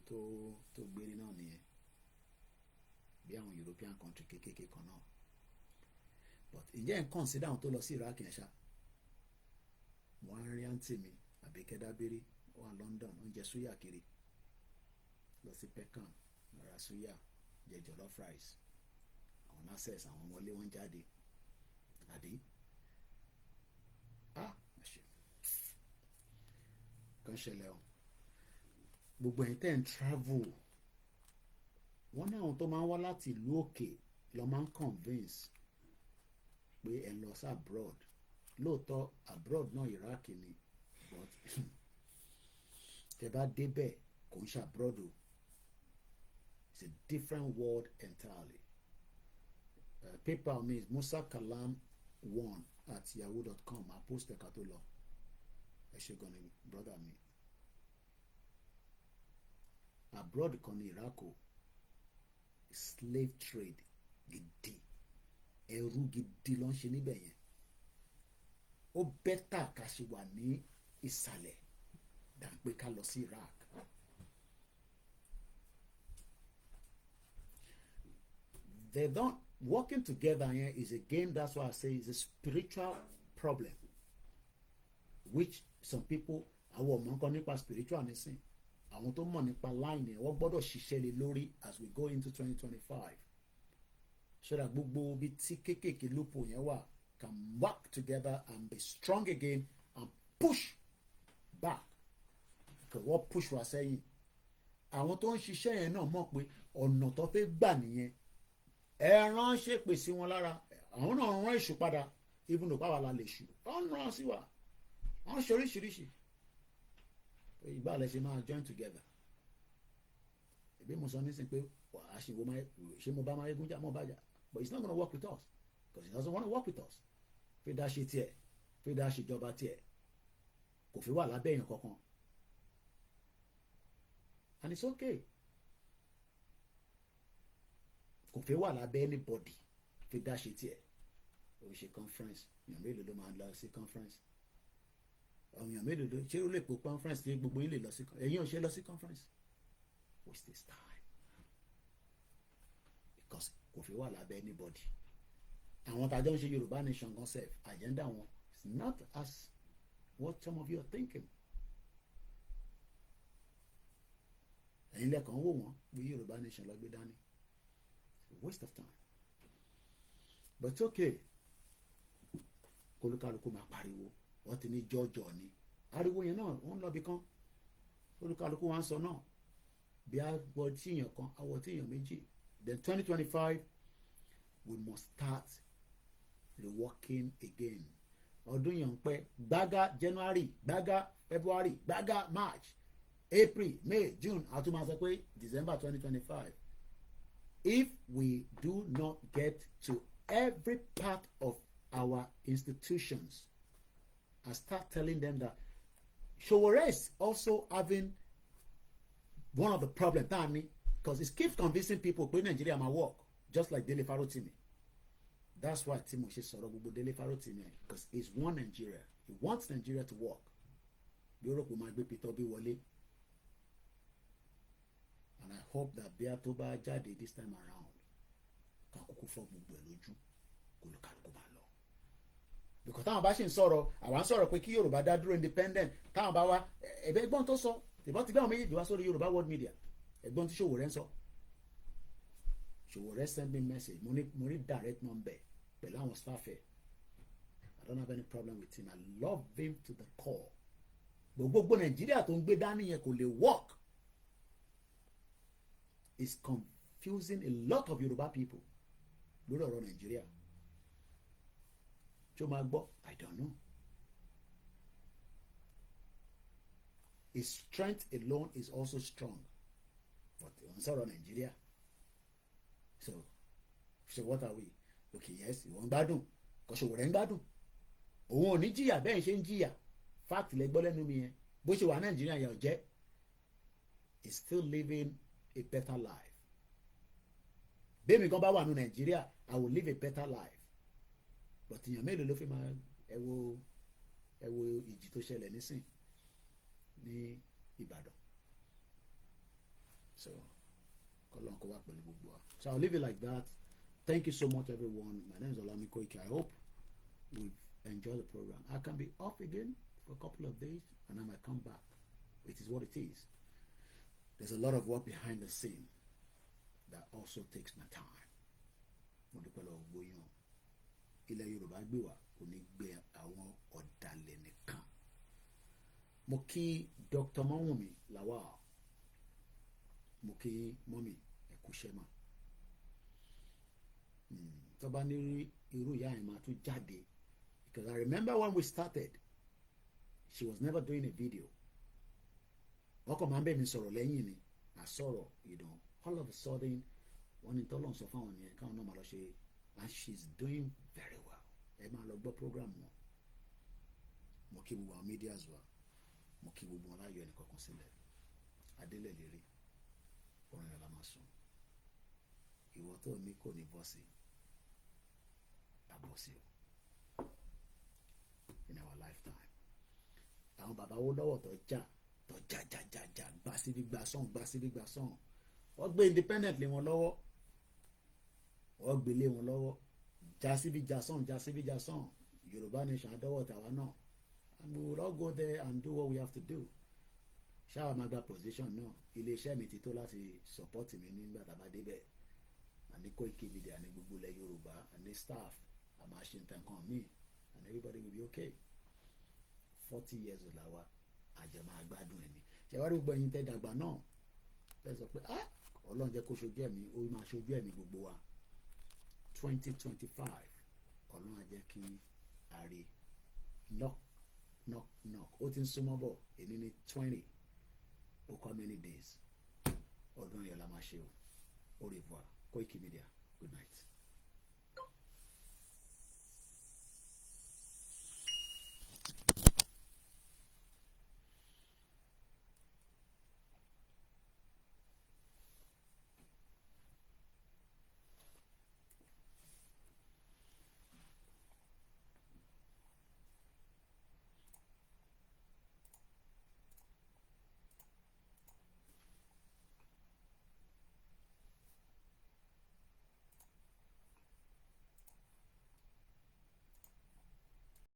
tó gbérí náà nìyẹn bí àwọn European country kékeré kan náà, but ǹjẹ́ ẹ̀ ń consider àwọn tó lọ sí Iraq yẹn ṣá? Wọ́n á rí àǹtí mi Àbíkẹ́ Dábírí wà London oúnjẹ súyà kiri lọ sí Peckham ra súyà jẹ jollof rice, àwọn nurses àwọn wọlé wọn jáde àbí kan ṣẹlẹ̀ o. Gbogbo ẹ̀yin tẹ́ ń travel wọ́n ní àwọn tó máa ń wá láti ìlú òkè lọ máa ń convince pé ẹ lọ sí abroad. Lóòótọ́ abroad náà Iraq ni, but tẹ́ bá débẹ̀ kò ń ṣe abroad o, it's a different world entirely. PayPal mi is musakalam1@yahoo.com. I post ẹ̀ka tó lọ. Ẹ ṣe gan ni brother mi. Abroad kan ní Iraq o, slave trade gidi, ẹrú gidi ló ń ṣe níbẹ̀ yẹn. Ó bẹ́tà ká ṣe wà ní ìsàlẹ̀ dà pé ká lọ sí Iraq. They don't working together here is a game. That's why I say it's a spiritual problem, which some people àwọn ọmọ nǹkan nípa spiritual nísìn, àwọn tó mọ̀ nípa line yẹn wọ́n gbọ́dọ̀ ṣiṣẹ́ lé lórí as we go into 2025. So that gbogbo ibi tí kéékèèké lópo yẹn wà can work together and be strong again and push back. Because wọ́n push wa sẹ́yìn. Àwọn tó ń ṣiṣẹ́ yẹn náà mọ̀ pé ọ̀nà tó fẹ́ gbà nìyẹn. Ẹ ránṣẹ́ pè sí wọn lára. Àwọn náà rán èṣù padà even though báwa la lè ṣù. Wọ́n rán sí wa. Wọ́n ṣe oríṣiríṣi. Ìgbà lẹ ṣe máa join together. Ẹbí mo sọ nísìnyí pé àṣìwò ṣé mo bá máa eégún jà mọ́ bá jà. But it's not going to work with us because he doesn't want to work with us. Fi dá ṣe tiẹ̀, fi dá ṣe ìjọba tiẹ̀. Kò fi wà lábẹ́ èèyàn kankan. And it's okay. Kò fi wà lábẹ́ anybody. Fi dá ṣe tiẹ̀. O ṣe conference. Èèyàn mélòó ló máa lọ sí conference? Èèyàn mélòó ló ṣé ó lè po conference tí gbogbo yín lè lọ sí conference? Ẹ̀yin ò ṣe lọ sí conference. Waste this time. Because kò fi wà lábẹ́ anybody. Àwọn tàjọ́ ń ṣe Yorùbá nation gan sef agenda wọn is not as what some of you are thinking. Ẹ̀yin lẹ́kàn wò wọ́n bí Yorùbá nation lọ gbé dání. Waste of time. But it's okay. Kólúkálukú máa pariwo wọ́n ti ní jọ́jọ́ ni. Ariwo yẹn náà wọ́n lọ bí kan. Kólúkálukú wá ń sọ náà bí awọ tí èèyàn kan awọ tí èèyàn méjì. Then 2025 we must start reworking again. Ọdún yẹn ń pẹ́ gbága January gbága February gbága March April May June àti máa sọ pé December 2025. If we do not get to every part of our institutions and start telling them that Sowore is also having one of the problems because it keeps convincing people pé Nigeria ma work just like Dele Farotimi. That's why Timo ṣe sọ̀rọ̀ gbogbo Dele Farotimi because he's one Nigeria. He wants Nigeria to work. Europe máa gbé Peter Obi wọlé. And I hope that bí a tó bá jáde this time around ká kúkú fọ́ gbogbo ẹ̀ lójú kó ló kálukú máa lọ. Because táwọn bá ṣe ń sọ̀rọ̀ àwọn sọ̀rọ̀ pé kí Yorùbá dá dúró independent táwọn bá wá ẹ̀bẹ̀ ẹgbọ́n tó sọ ìbọn ti gbé àwọn méjèèjì wá sórí Yorùbá World Media ẹgbọ́n tí Sowore ń sọ. Sowore send me message mo ní direct number pẹ̀lú àwọn staff ẹ̀. I don't have any problem with him. I love him to the core. Gbogbo Nàìjíríà tó ń gbé dání yẹn kò lè work. It's confusing a lot of Yoruba people lórí ọ̀rọ̀ Nàìjíríà. Tí o máa gbọ́, I don't know. His strength alone is also strong. But on sọ̀rọ̀ Nàìjíríà. So what are we? Okay, yes, ìwọ ń gbádùn. Kò Sowore ń gbádùn. Òun ò ní jìyà bẹ́ẹ̀ ṣe ń jìyà. Fact lẹ gbọ́ lẹ́nu mi yẹn. Bó ṣe wà Nàìjíríà yẹn ò jẹ́. He's still living a better life. Bẹ́ẹ̀mi kan bá wà ní Nàìjíríà, I will live a better life. But èèyàn mélòó ló fi máa ẹ wo ìjì tó ṣẹlẹ̀ nísìn ní Ìbàdàn. So kọ́lọ́n kó wá pẹ̀lú gbogbo wa. So I'll leave it like that. Thank you so much everyone. My name is OLAYOMI KOIKI. I hope we've enjoyed the program. I can be off again for a couple of days and I might come back. It is what it is. There's a lot of work behind the scene that also takes my time. Mo dúpẹ́ lọ́wọ́ gbogbo yín. Ilẹ̀ Yorùbá gbé wa kò ní gbé àwọn ọ̀dàlẹ̀ nìkan. Mo kí Dr. Mọ́wùnmí Lawal. Mo kí mọ́mì ẹ̀kúṣẹ́mà. Tó bá ní irú ìyá yẹn máa tún jáde. Because I remember when we started, she was never doing a video. Wọ́n kàn máa ń bẹ̀ mí sọ̀rọ̀ lẹ́yìn ni. Àsọ̀rọ̀, all of a sudden, wọ́n ní tọ́lọ̀ ń sọ fáwọn yẹn káwọn náà máa lọ ṣe and she's doing very well. Ẹ máa lọ gbọ́ program wọn. Mo kí gbogbo àwọn medias wa. Mo kí gbogbo wọn láyọ̀ ẹnìkankan sílẹ̀. Adélẹ̀ lérí. Orin rẹ̀ la máa sùn. Ìwọ tó ní kò ní bọ́ sí. Àbọ̀ sí o. In our lifetime. Àwọn bàbá wo lọ́wọ́ tó jà gbà síbi gbà sàn wọ́n gbé independent lé wọn lọ́wọ́ wọ́n gbé lé wọn lọ́wọ́ já síbi jà sàn Yorùbá nation adọ́wọ́ tàwa náà and we will all go there and do what we have to do. Ṣáà máa gba position náà iléeṣẹ́ mi ti tó láti support mi nígbà tá a bá débẹ̀ àní Koikimedia ní gbogbo ilẹ̀ Yorùbá àní staff àmà ṣe nǹkan kan míì and everybody will be okay. 40 years old làwa àjẹmọ́ àgbàdùn ẹni ṣe wá rí gbogbo ẹ̀yin tẹ́ dàgbà náà tẹ́ sọ pé Ọlọ́run jẹ́ kó ṣojú ẹ̀mí ó máa ṣojú ẹ̀mí gbogbo wa 2025 Ọlọ́run á jẹ́ kí a rí knock ó ti ń súnmọ́ bọ̀ èmi ní 20 ó kọ́ many days ọdún yẹn la máa ṣe o au revoir Koikimedia good night.